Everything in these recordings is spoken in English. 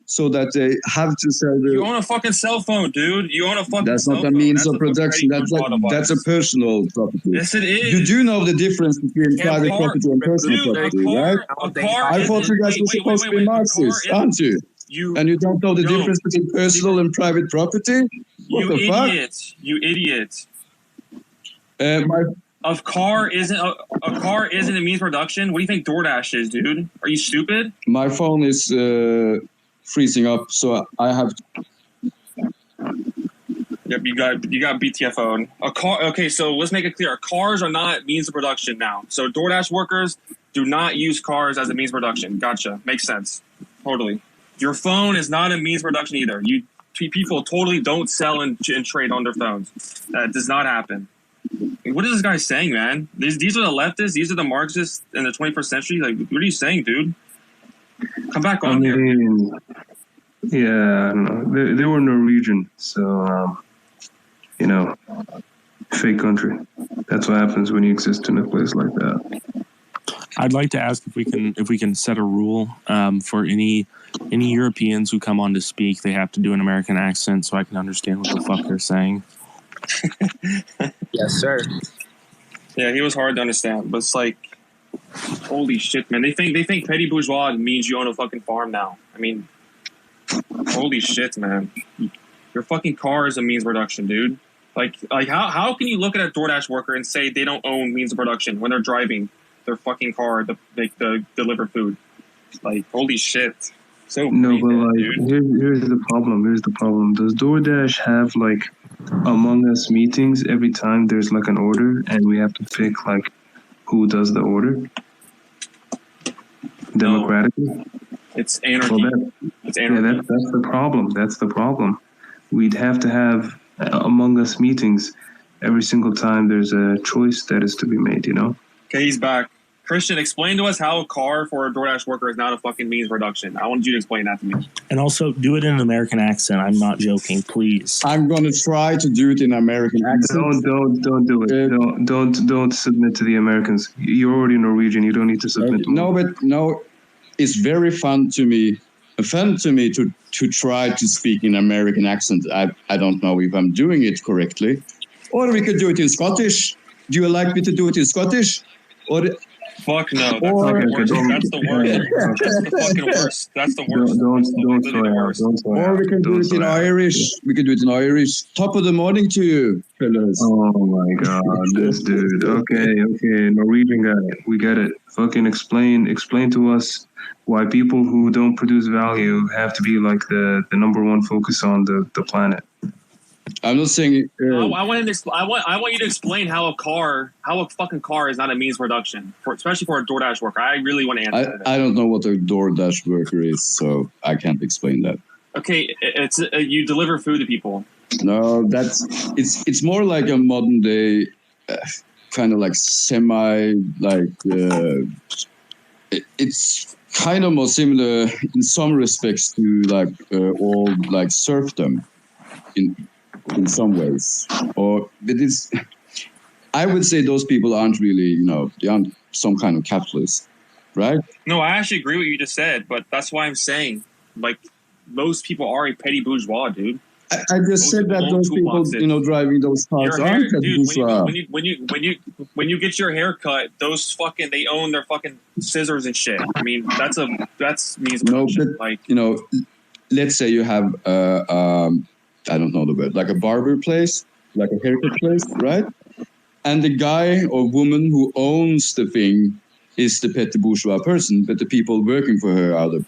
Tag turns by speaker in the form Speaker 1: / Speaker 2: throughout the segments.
Speaker 1: so that they have to sell
Speaker 2: You own a fucking cell phone, dude. You own a fucking
Speaker 1: That's
Speaker 2: cell
Speaker 1: not a
Speaker 2: phone.
Speaker 1: means
Speaker 2: That's
Speaker 1: of production. That's a personal property.
Speaker 2: Yes, it is.
Speaker 1: You do know the difference between private property and personal property, right? I thought you guys were supposed to be Marxists, aren't you? And you don't know the difference between personal and private property? What the fuck?
Speaker 2: You idiot.
Speaker 1: My
Speaker 2: A car isn't a means of production. What do you think DoorDash is, dude? Are you stupid?
Speaker 1: My phone is freezing up, so I have.
Speaker 2: Yep, you got BTF phone. A car. Okay, so let's make it clear. Cars are not means of production now. So DoorDash workers do not use cars as a means of production. Gotcha. Makes sense. Totally. Your phone is not a means of production either. People totally don't sell and trade on their phones. That does not happen. What is this guy saying, man? These are the leftists. These are the Marxists in the 21st century. Like, what are you saying, dude? Come back on here.
Speaker 3: Yeah, no, they were Norwegian, so fake country. That's what happens when you exist in a place like that.
Speaker 4: I'd like to ask if we can set a rule for any Europeans who come on to speak. They have to do an American accent so I can understand what the fuck they're saying.
Speaker 5: Yes, sir.
Speaker 2: Yeah, he was hard to understand, but it's like, holy shit, man! They think petty bourgeois means you own a fucking farm now. I mean, holy shit, man! Your fucking car is a means of production, dude. Like how can you look at a DoorDash worker and say they don't own means of production when they're driving their fucking car to deliver food? Like, holy shit! So
Speaker 3: no, but like, here's the problem. Does DoorDash have like Among Us meetings every time there's like an order and we have to pick like who does the order democratically?
Speaker 2: No, it's anarchy. It's anarchy.
Speaker 3: Yeah, that's the problem. That's the problem. We'd have to have Among Us meetings every single time there's a choice that is to be made,
Speaker 2: Okay, he's back. Christian, explain to us how a car for a DoorDash worker is not a fucking means of production. I wanted you to explain that to me.
Speaker 4: And also, do it in an American accent. I'm not joking, please.
Speaker 1: I'm gonna try to do it in American accent.
Speaker 3: Don't do it. Don't submit to the Americans. You're already Norwegian. You don't need to submit to them.
Speaker 1: No, it's very fun to me to try to speak in American accent. I don't know if I'm doing it correctly, or we could do it in Scottish. Do you like me to do it in Scottish? Or
Speaker 2: fuck no, that's the worst. That's the fucking worst. That's the worst.
Speaker 3: Don't
Speaker 1: or we can do it in Irish. We can do it in Irish. Top of the morning to you, fellas.
Speaker 3: Oh my god, this dude. Okay, Norwegian guy. We get it. Fucking explain to us why people who don't produce value have to be like the number one focus on the planet.
Speaker 1: I'm not saying.
Speaker 2: I want you to explain how a fucking car is not a means of production, especially for a DoorDash worker. I really want to answer that.
Speaker 1: I don't know what a DoorDash worker is, so I can't explain that.
Speaker 2: Okay, it's you deliver food to people.
Speaker 1: No, it's more like a modern day kind of like semi like it's kind of more similar in some respects to like old like serfdom in some ways, or it is. I would say those people aren't really, they aren't some kind of capitalist, right?
Speaker 2: No, I actually agree with what you just said, but that's why I'm saying, like, most people are a petty bourgeois, dude.
Speaker 1: I just said that those people, driving those cars aren't petty bourgeois.
Speaker 2: When you get your hair cut, those fucking, they own their fucking scissors and shit. I mean, that's means production. Like,
Speaker 1: let's say you have I don't know the word, like a barber place, like a haircut place, right? And the guy or woman who owns the thing is the petty bourgeois person, but the people working for her are the,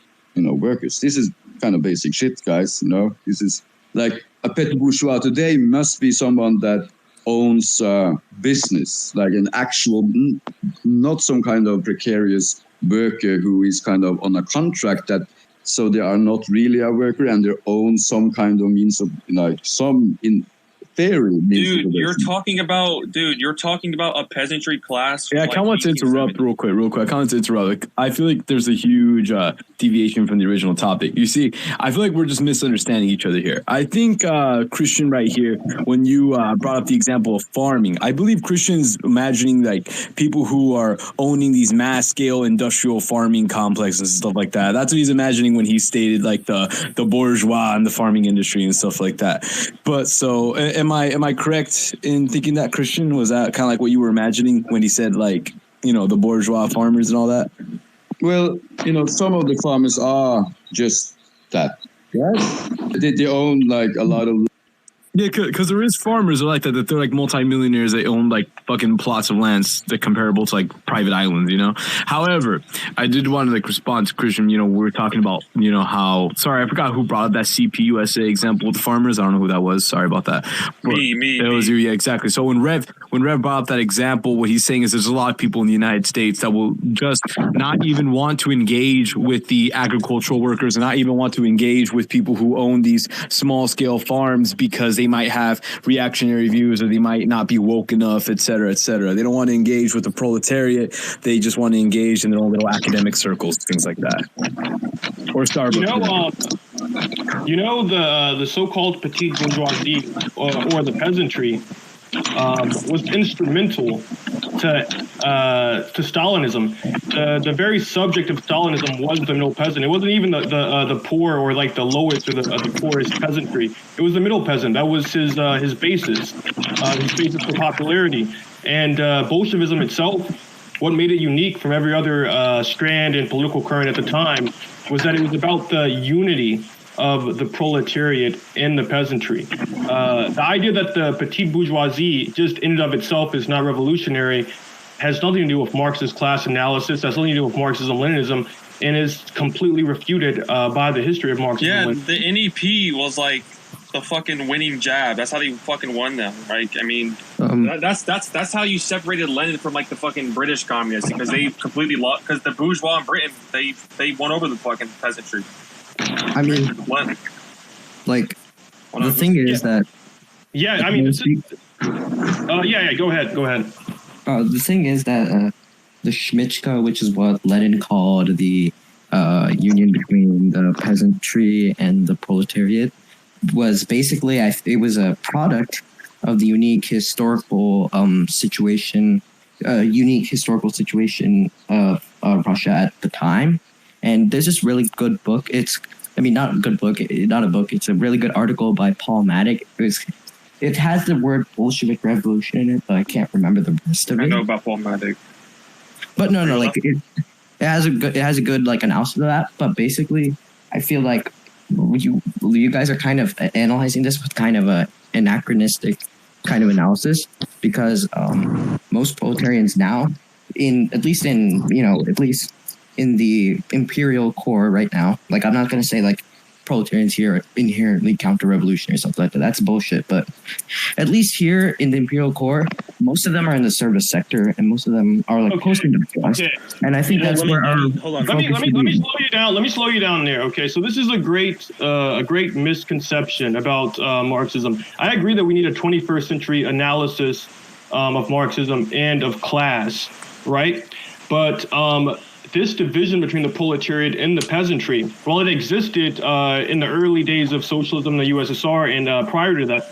Speaker 1: workers. This is kind of basic shit, guys. This is like a petty bourgeois today must be someone that owns business, like an actual, not some kind of precarious worker who is kind of on a contract so they are not really a worker and they own some kind of means of, like some theory means
Speaker 2: Dude, you're
Speaker 1: liberation.
Speaker 2: talking about a peasantry class.
Speaker 5: Yeah, I kind of want to interrupt real quick. I kind of want to interrupt. Like, I feel like there's a huge deviation from the original topic. You see, I feel like we're just misunderstanding each other here. I think Christian right here, when you brought up the example of farming, I believe Christian's imagining like people who are owning these mass scale industrial farming complexes and stuff like that. That's what he's imagining when he stated like the bourgeois and the farming industry and stuff like that. But so am I correct in thinking that, Christian? Was that kind of like what you were imagining when he said like, you know, the bourgeois farmers and all that?
Speaker 1: Well, you know, some of the farmers are just that. Right? They own like a lot of.
Speaker 5: Yeah, because there is farmers like that they're like multimillionaires. They own like fucking plots of lands that comparable to like private islands, you know. However, I did want to like respond to Christian. You know, we were talking about, you know, how, sorry, I forgot who brought up that CPUSA example with the farmers. I don't know who that was. Sorry about that. But it was you. Yeah, exactly. So when Rev brought up that example, what he's saying is there's a lot of people in the United States that will just not even want to engage with the agricultural workers and not even want to engage with people who own these small scale farms because they might have reactionary views or they might not be woke enough, et cetera, et cetera. They don't want to engage with the proletariat. They just want to engage in their own little academic circles, things like that. Or Starbucks.
Speaker 6: You know the so-called petite bourgeoisie or the peasantry was instrumental to Stalinism. The very subject of Stalinism was the middle peasant. It wasn't even the poor or like the lowest or the poorest peasantry. It was the middle peasant. That was his basis for popularity. And Bolshevism itself, what made it unique from every other strand and political current at the time was that it was about the unity of the proletariat and the peasantry. The idea that the petite bourgeoisie just in and of itself is not revolutionary has nothing to do with Marxist class analysis, has nothing to do with Marxism-Leninism, and is completely refuted by the history of Marxism.
Speaker 2: Yeah, the NEP was like the fucking winning jab. That's how they fucking won them. Right? I mean, that's how you separated Lenin from like the fucking British communists, because they completely lost. Because the bourgeois in Britain, they won over the fucking peasantry.
Speaker 7: I mean, like, the thing is that...
Speaker 6: Yeah, I mean, go ahead.
Speaker 7: The thing is that the Schmichka, which is what Lenin called the union between the peasantry and the proletariat, was basically, it was a product of the unique historical situation of Russia at the time. And there's this really good book. It's a really good article by Paul Matic. It has the word Bolshevik Revolution in it, but I can't remember the rest of it.
Speaker 2: I know about Paul Matic.
Speaker 7: But no, like it has a good like analysis of that. But basically, I feel like you guys are kind of analyzing this with kind of a anachronistic kind of analysis, because most proletarians now, at least in the imperial core right now, like, I'm not going to say like proletarians here are inherently counter-revolutionary or something like that. That's bullshit. But at least here in the imperial core, most of them are in the service sector, and most of them are like post-industrialized. Okay. And I think that's where our
Speaker 6: let me slow you down. Let me slow you down there. Okay, so this is a great misconception about Marxism. I agree that we need a 21st century analysis of Marxism and of class, right? But this division between the proletariat and the peasantry, while it existed in the early days of socialism in the USSR and prior to that,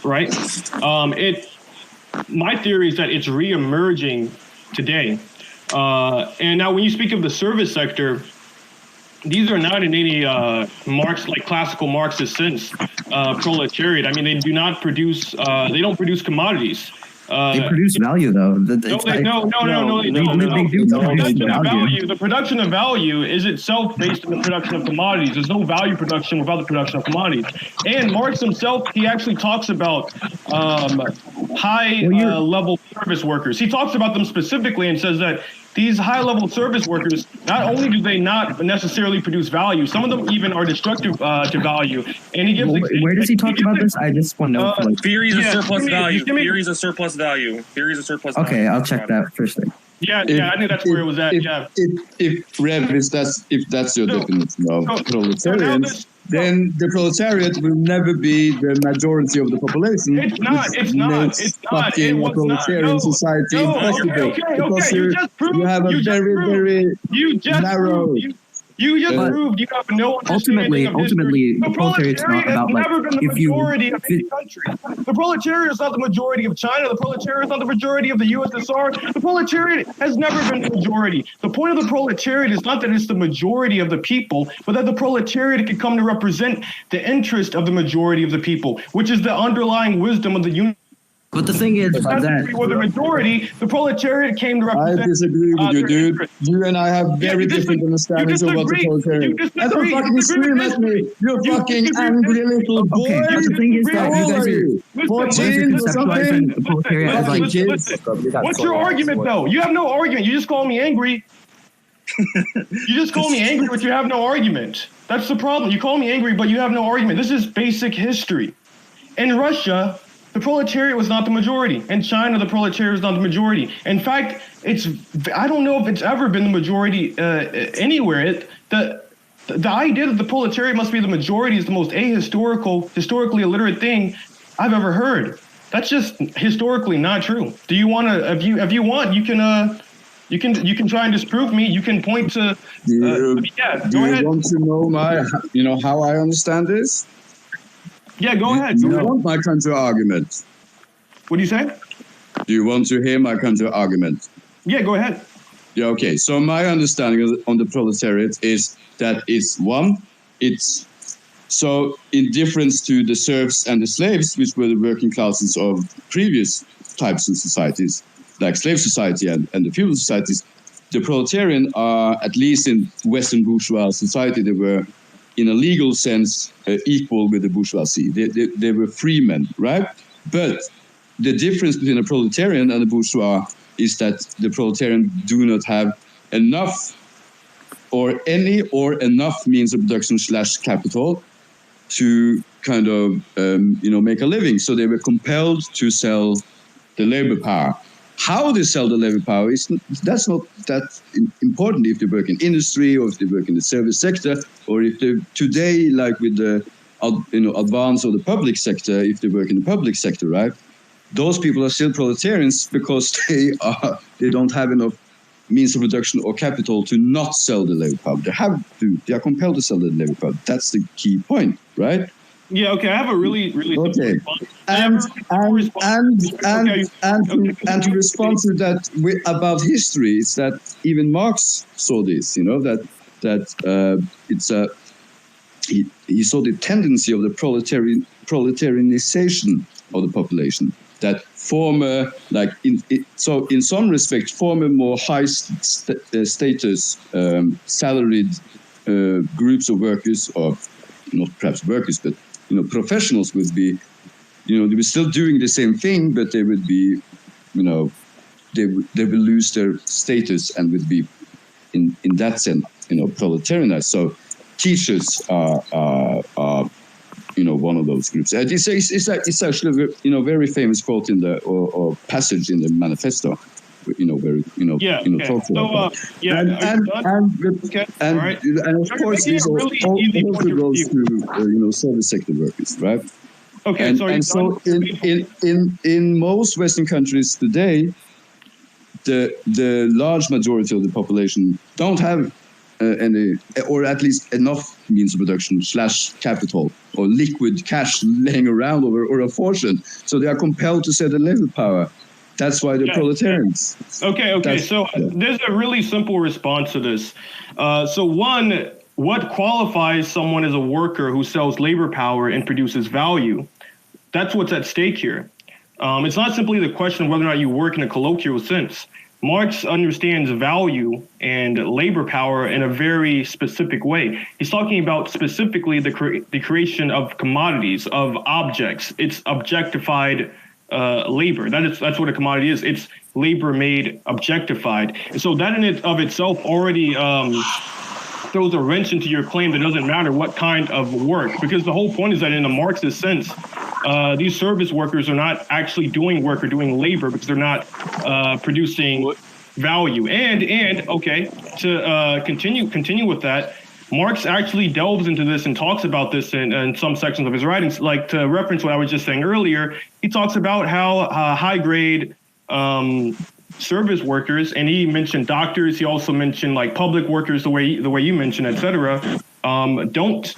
Speaker 6: right? My theory is that it's re-emerging today. And now when you speak of the service sector, these are not in any classical Marxist sense proletariat. I mean, they don't produce commodities.
Speaker 7: They produce value, though.
Speaker 6: No, they don't. The production of value is itself based on the production of commodities. There's no value production without the production of commodities. And Marx himself, he actually talks about high-level service workers. He talks about them specifically and says that these high-level service workers, not only do they not necessarily produce value, some of them even are destructive to value. And he gives.
Speaker 7: Where does he talk about this? I just want to know.
Speaker 2: Theory is a surplus value. Theory is a surplus value.
Speaker 7: Okay, I'll check that first thing.
Speaker 6: Yeah, I think that's where it was at.
Speaker 1: If Rev, if that's your definition of proletarians, then the proletariat will never be the majority of the population.
Speaker 6: It's not.
Speaker 1: which
Speaker 6: It's not.
Speaker 1: makes
Speaker 6: It's not. It
Speaker 1: fucking
Speaker 6: was
Speaker 1: a proletarian
Speaker 6: not. No.
Speaker 1: society
Speaker 6: No.
Speaker 1: impossible.
Speaker 6: Okay.
Speaker 1: Because
Speaker 6: You just proved.
Speaker 1: you have a
Speaker 6: you just
Speaker 1: very,
Speaker 6: proved.
Speaker 1: very
Speaker 6: You just
Speaker 1: narrow.
Speaker 6: proved. You just
Speaker 1: But
Speaker 6: proved you have no
Speaker 7: ultimately,
Speaker 6: understanding of history.
Speaker 7: ultimately,
Speaker 6: The
Speaker 7: the proletariat's not
Speaker 6: proletariat has
Speaker 7: about like
Speaker 6: never been the
Speaker 7: if you.
Speaker 6: majority of any country. The proletariat is not the majority of China. The proletariat is not the majority of the USSR. The proletariat has never been the majority. The point of the proletariat is not that it's the majority of the people, but that the proletariat can come to represent the interest of the majority of the people, which is the underlying wisdom of the union.
Speaker 7: But the thing is that
Speaker 6: We were the majority. The proletariat came to
Speaker 1: I
Speaker 6: represent.
Speaker 1: disagree with you,
Speaker 6: their
Speaker 1: dude.
Speaker 6: interest.
Speaker 1: You and I have very
Speaker 6: you
Speaker 1: different understandings of what the
Speaker 6: disagree.
Speaker 1: proletariat
Speaker 6: You
Speaker 1: is. And don't
Speaker 6: disagree.
Speaker 1: fucking
Speaker 6: You disagree
Speaker 1: scream
Speaker 6: with
Speaker 1: at me, you
Speaker 6: You
Speaker 1: fucking
Speaker 6: disagree with
Speaker 1: angry little boy.
Speaker 7: okay, but the thing is that
Speaker 1: How
Speaker 7: you
Speaker 1: old
Speaker 7: guys
Speaker 1: are
Speaker 7: are.
Speaker 1: you?
Speaker 7: You guys
Speaker 1: 14
Speaker 7: are
Speaker 1: or something?
Speaker 7: conceptualizing the proletariat as like
Speaker 6: What's your argument, though? You have no argument. You just call me angry. You just call me angry, but you have no argument. That's the problem. You call me angry, but you have no argument. This is basic history. In Russia, the proletariat was not the majority. In China, the proletariat was not the majority. In fact, I don't know if it's ever been the majority anywhere. The idea that the proletariat must be the majority is the most historically illiterate thing I've ever heard. That's just historically not true. Do you want to? If you want, you can try and disprove me. You can point to.
Speaker 1: Do
Speaker 6: Go
Speaker 1: you
Speaker 6: ahead.
Speaker 1: want to know how I understand this?
Speaker 6: Yeah, go ahead.
Speaker 1: Do you want my counter argument?
Speaker 6: What do you say?
Speaker 1: Do you want to hear my counter argument?
Speaker 6: Yeah, go ahead.
Speaker 1: Yeah, okay. So my understanding on the proletariat is that it's so in difference to the serfs and the slaves, which were the working classes of previous types of societies, like slave society and the feudal societies, the proletarian are, at least in Western bourgeois society, they were, in a legal sense, equal with the bourgeoisie. They were free men, right? But the difference between a proletarian and a bourgeois is that the proletarian do not have enough or enough means of production / capital to kind of make a living. So they were compelled to sell the labor power. How they sell the labor power that's not that important if they work in industry or if they work in the service sector, or if they today, like with the advance of the public sector, if they work in the public sector, right? Those people are still proletarians because they don't have enough means of production or capital to not sell the labor power. They are compelled to sell the labor power. That's the key point, right?
Speaker 6: Yeah, okay. I have a really
Speaker 1: Okay. And to respond to that about history, it's that even Marx saw this, he saw the tendency of the proletarianization of the population, that former, in some respects, former more high status salaried groups of workers, or not perhaps workers, but professionals would be, they were still doing the same thing, but they would be, they will lose their status and would be, in that sense, proletarianized. So teachers are one of those groups. It's actually a very famous quote in the or passage in the manifesto. Talks about and of course this also goes to service sector workers, right?
Speaker 6: Okay,
Speaker 1: and so in most Western countries today, the large majority of the population don't have any, or at least enough means of production / capital or liquid cash laying around or a fortune, so they are compelled to sell the labor power. That's why they're proletarians.
Speaker 6: Okay. There's a really simple response to this. So one, what qualifies someone as a worker who sells labor power and produces value? That's what's at stake here. It's not simply the question of whether or not you work in a colloquial sense. Marx understands value and labor power in a very specific way. He's talking about specifically the creation of commodities, of objects. It's objectified labor. That's what a commodity is. It's labor made objectified. And so that in it of itself already throws a wrench into your claim that it doesn't matter what kind of work, because the whole point is that in a Marxist sense, these service workers are not actually doing work or doing labor because they're not producing value. And okay, to continue with that, Marx actually delves into this and talks about this in some sections of his writings. Like, to reference what I was just saying earlier, he talks about how high grade service workers, and he mentioned doctors. He also mentioned like public workers, the way you mentioned, etc. Don't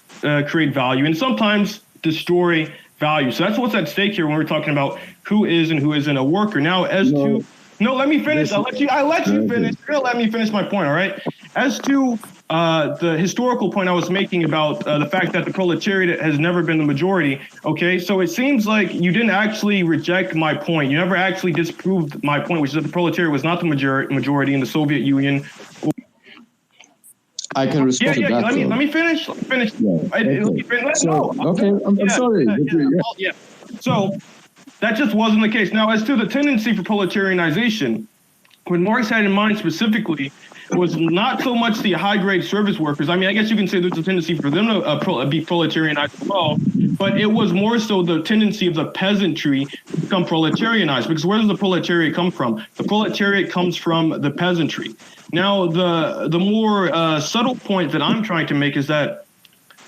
Speaker 6: create value and sometimes destroy value. So that's what's at stake here when we're talking about who is and who isn't a worker. Now, let me finish. I let you finish. You're gonna let me finish my point, all right? As to the historical point I was making about the fact that the proletariat has never been the majority, okay? So it seems like you didn't actually reject my point. You never actually disproved my point, which is that the proletariat was not the majority in the Soviet Union.
Speaker 1: I can respond to that.
Speaker 6: Let me finish.
Speaker 1: I'm sorry.
Speaker 6: So that just wasn't the case. Now, as to the tendency for proletarianization, what Marx had in mind specifically was not so much the high-grade service workers. I mean, I guess you can say there's a tendency for them to be proletarianized as well, but it was more so the tendency of the peasantry to become proletarianized. Because where does the proletariat come from? The proletariat comes from the peasantry. Now, the more subtle point that I'm trying to make is that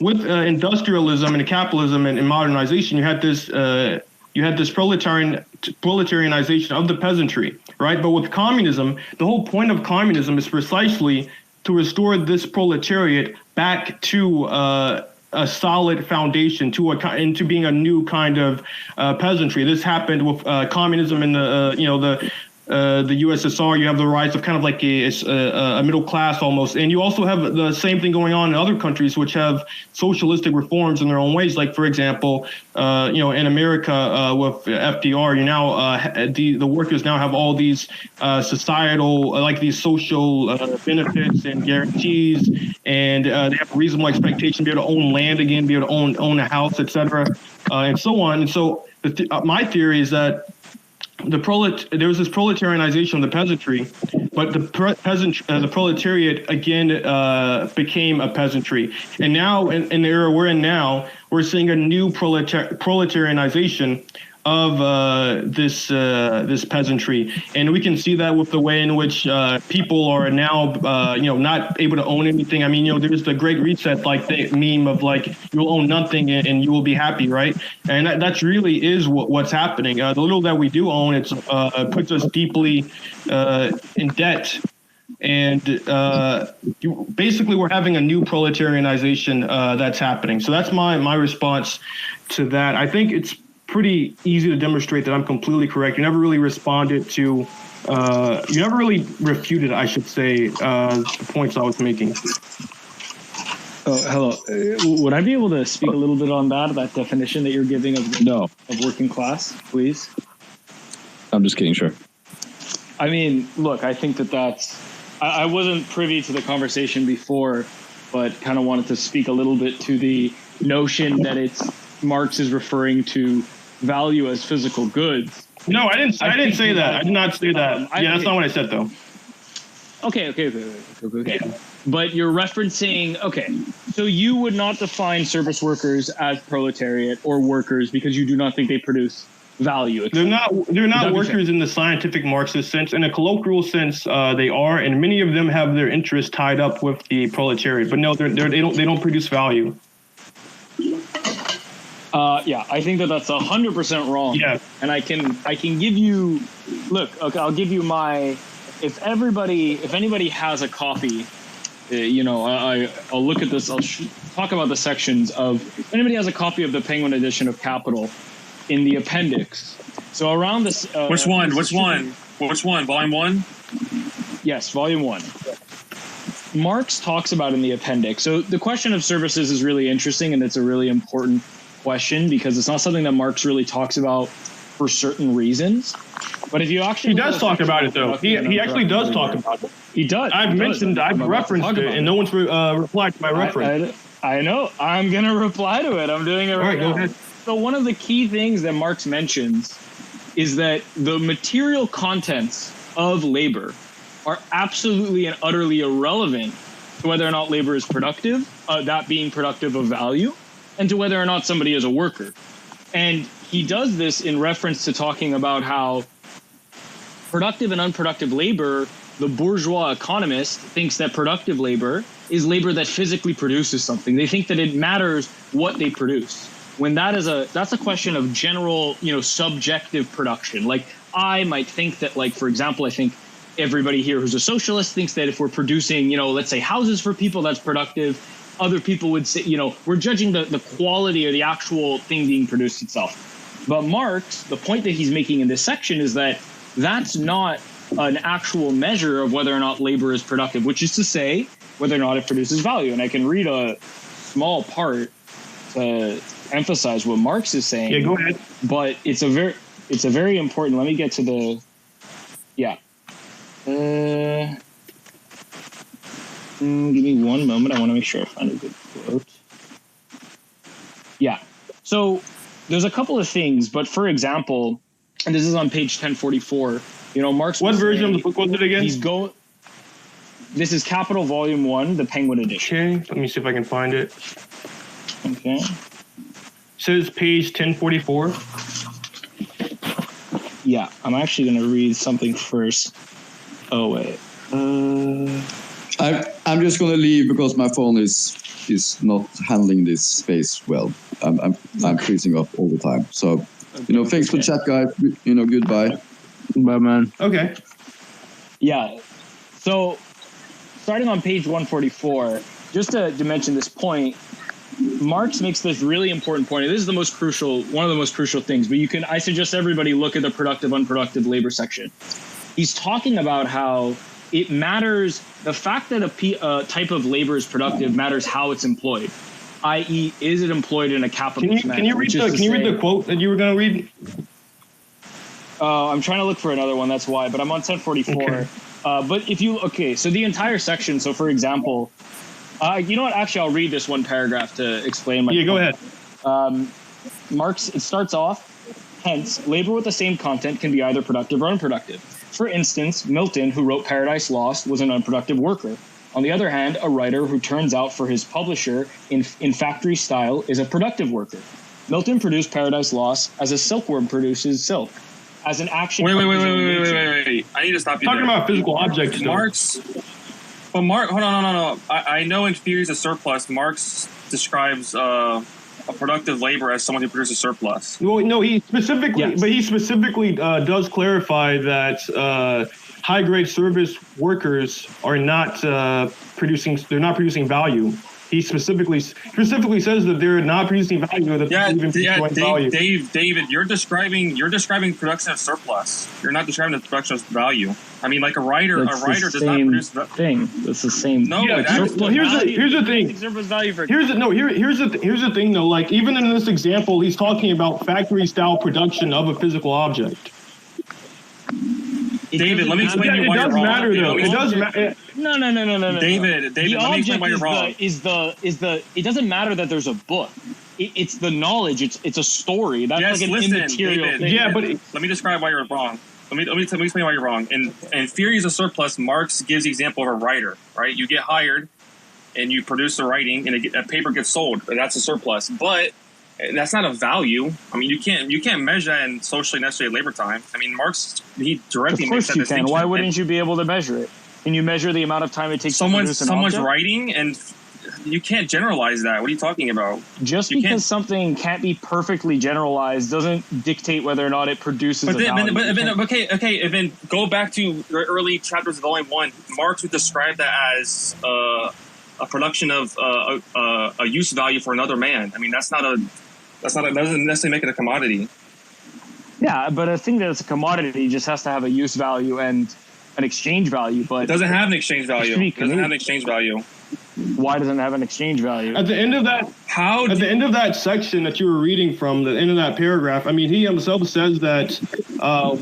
Speaker 6: with industrialism and capitalism and modernization, you had this proletarianization of the peasantry, right? But with communism, the whole point of communism is precisely to restore this proletariat back to a solid foundation, into being a new kind of peasantry. This happened with communism in the USSR. You have the rise of kind of like a middle class almost, and you also have the same thing going on in other countries which have socialistic reforms in their own ways. Like, for example, in America with FDR, you now the workers now have all these societal, like these social benefits and guarantees, and they have a reasonable expectation to be able to own land again, be able to own a house, etc., and so on. And so my theory is that there was this proletarianization of the peasantry, but the proletariat again became a peasantry. And now, in the era we're in now, we're seeing a new proletarianization of this peasantry, and we can see that with the way in which people are now not able to own anything. I mean, there's the Great Reset, like the meme of like, you'll own nothing and you will be happy, right? And that really is what's happening. The little that we do own, it puts us deeply in debt. And basically, we're having a new proletarianization that's happening. So that's my response to that. I think it's pretty easy to demonstrate that I'm completely correct. You never really responded to, you never really refuted, I should say, the points I was making.
Speaker 8: Oh, hello. Would I be able to speak a little bit on that definition that you're giving of working class, please?
Speaker 5: I'm just kidding, sure.
Speaker 8: I mean, look, I think that's, I wasn't privy to the conversation before, but kind of wanted to speak a little bit to the notion that Marx is referring to value as physical goods.
Speaker 6: No, I didn't say that. I did not say that. That's not what I said, though.
Speaker 8: Okay. But you're referencing, so you would not define service workers as proletariat or workers because you do not think they produce value.
Speaker 6: They're not workers in the scientific Marxist sense. In a colloquial sense, they are, and many of them have their interests tied up with the proletariat. But no, they don't produce value.
Speaker 8: I think that's 100% wrong. Yeah, and I can give you, I'll give you my. If anybody has a copy, I'll look at this. I'll talk about the sections of. If anybody has a copy of the Penguin edition of Capital, in the appendix. So around this.
Speaker 2: Which one? Volume 1.
Speaker 8: Yes, Volume 1. Marx talks about in the appendix. So the question of services is really interesting, and it's a really important question because it's not something that Marx really talks about for certain reasons. But if you actually,
Speaker 6: he does talk about it though. He actually does talk about it.
Speaker 8: He does.
Speaker 6: I've referenced it, and no one's replied to my reference.
Speaker 8: I know. I'm gonna reply to it. I'm doing it right now. Go ahead. So one of the key things that Marx mentions is that the material contents of labor are absolutely and utterly irrelevant to whether or not labor is productive, that being productive of value, and to whether or not somebody is a worker. And he does this in reference to talking about how productive and unproductive labor the bourgeois economist thinks that productive labor is labor that physically produces something. They think that it matters what they produce. When that's a question of general, subjective production. Like I might think that, like, for example, I think everybody here who's a socialist thinks that if we're producing, let's say houses for people, that's productive. Other people would say, we're judging the quality or the actual thing being produced itself. But Marx, the point that he's making in this section is that that's not an actual measure of whether or not labor is productive, which is to say whether or not it produces value. And I can read a small part to emphasize what Marx is saying.
Speaker 6: Yeah, go ahead.
Speaker 8: But it's a very important. Let me get to the. Yeah. Give me one moment. I want to make sure I find a good quote. Yeah. So there's a couple of things, but for example, and this is on page 1044. Marx.
Speaker 6: What version of the book was it again?
Speaker 8: This is Capital Volume 1, the Penguin edition.
Speaker 6: Okay, let me see if I can find it.
Speaker 8: Okay.
Speaker 6: Says page 1044.
Speaker 8: Yeah, I'm actually going to read something first. Oh, wait.
Speaker 1: I'm just going to leave because my phone is not handling this space well. I'm freezing up all the time. So, thanks for chat, guys. Goodbye.
Speaker 5: Bye, man.
Speaker 6: Okay.
Speaker 8: Yeah. So, starting on page 144, just to mention this point, Marx makes this really important point. This is one of the most crucial things, but I suggest everybody look at the productive, unproductive labor section. He's talking about how it matters, the fact that a type of labor is productive matters how it's employed, i.e., is it employed in a capitalist manner?
Speaker 6: Can you read the quote that you were going to read?
Speaker 8: I'm trying to look for another one, that's why, but I'm on 1044. Okay. So the entire section, so for example, you know what? Actually, I'll read this one paragraph to explain my point.
Speaker 6: Go ahead.
Speaker 8: Marx, it starts off, hence, labor with the same content can be either productive or unproductive. For instance, Milton, who wrote Paradise Lost, was an unproductive worker. On the other hand, a writer who turns out for his publisher in factory style is a productive worker. Milton produced Paradise Lost as a silkworm produces silk. As an action.
Speaker 2: Wait. I need to stop you.
Speaker 6: Talking about physical objects.
Speaker 2: Marx. But Marx, hold on, no. I know in Theories of Surplus, Marx describes a productive labor as someone who produces surplus.
Speaker 6: Well, no, he specifically does clarify that high-grade service workers are not producing value. He specifically says that they're not producing value.
Speaker 2: David, you're describing production of surplus. You're not describing the production of value. I mean, like a writer does not produce
Speaker 8: thing. That's the same.
Speaker 2: No,
Speaker 6: here's the thing. Here's the thing though. Like even in this example, he's talking about factory style production of a physical object.
Speaker 2: David, let me explain to you why you're wrong.
Speaker 6: It does matter.
Speaker 8: No.
Speaker 2: David, let me explain why you're wrong.
Speaker 8: It doesn't matter that there's a book. It's the knowledge. It's a story. That's immaterial thing.
Speaker 6: Yeah, but
Speaker 2: let me describe why you're wrong. Let me explain why you're wrong. In Theories of Surplus, Marx gives the example of a writer. Right, you get hired, and you produce the writing, and a paper gets sold. That's a surplus, but that's not a value. I mean, you can't measure that in socially necessary labor time. I mean, Marx, he directly makes that distinction.
Speaker 8: Why wouldn't you be able to measure it? Can you measure the amount of time it takes to produce an
Speaker 2: someone's
Speaker 8: object?
Speaker 2: writing, and you can't generalize that. What are you talking about?
Speaker 8: Because something can't be perfectly generalized doesn't dictate whether or not it produces a value.
Speaker 2: And then go back to the early chapters of Volume 1. Marx would describe that as a production of a use value for another man. I mean, that doesn't necessarily make it a commodity.
Speaker 8: Yeah, but a thing that's a commodity just has to have a use value and an exchange value. But
Speaker 2: it doesn't have an exchange value. Why doesn't it have an exchange value?
Speaker 6: At the end of that, end of that section that you were reading from, the end of that paragraph, I mean, he himself says that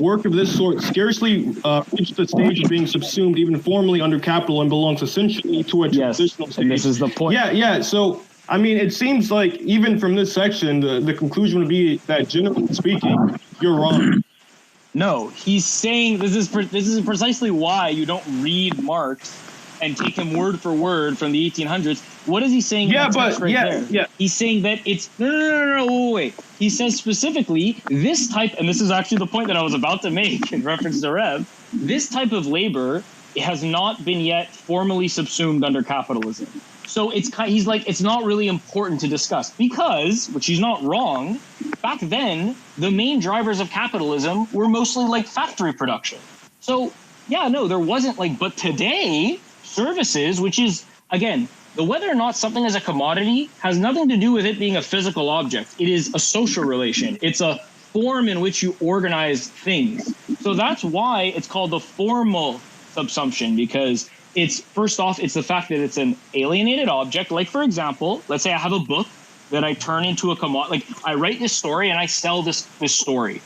Speaker 6: work of this sort scarcely reached the stage of being subsumed even formally under capital and belongs essentially to a transitional stage.
Speaker 8: And this is the point.
Speaker 6: Yeah. So, I mean, it seems like even from this section, the conclusion would be that, generally speaking, you're wrong.
Speaker 8: No, he's saying this is precisely why you don't read Marx and take him word for word from the 1800s. What is he saying?
Speaker 6: Yeah.
Speaker 8: He's saying that it's no, wait. He says specifically this type, and this is actually the point that I was about to make in reference to Rev. This type of labor it has not been yet formally subsumed under capitalism. So he's like, it's not really important to discuss because, which he's not wrong, back then, the main drivers of capitalism were mostly like factory production. So yeah, no, there wasn't like, but today, services, which is, again, the whether or not something is a commodity has nothing to do with it being a physical object. It is a social relation. It's a form in which you organize things. So that's why it's called the formal subsumption, because it's, first off, it's the fact that it's an alienated object. Like, for example, let's say I have a book that I turn into a commodity. Like, I write this story and I sell this story.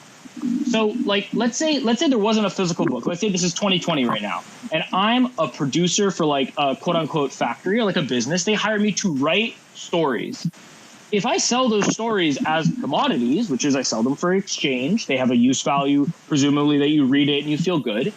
Speaker 8: So, like, let's say there wasn't a physical book. Let's say this is 2020 right now, and I'm a producer for like a quote unquote factory or like a business. They hire me to write stories. If I sell those stories as commodities, which is I sell them for exchange, they have a use value, presumably that you read it and you feel good.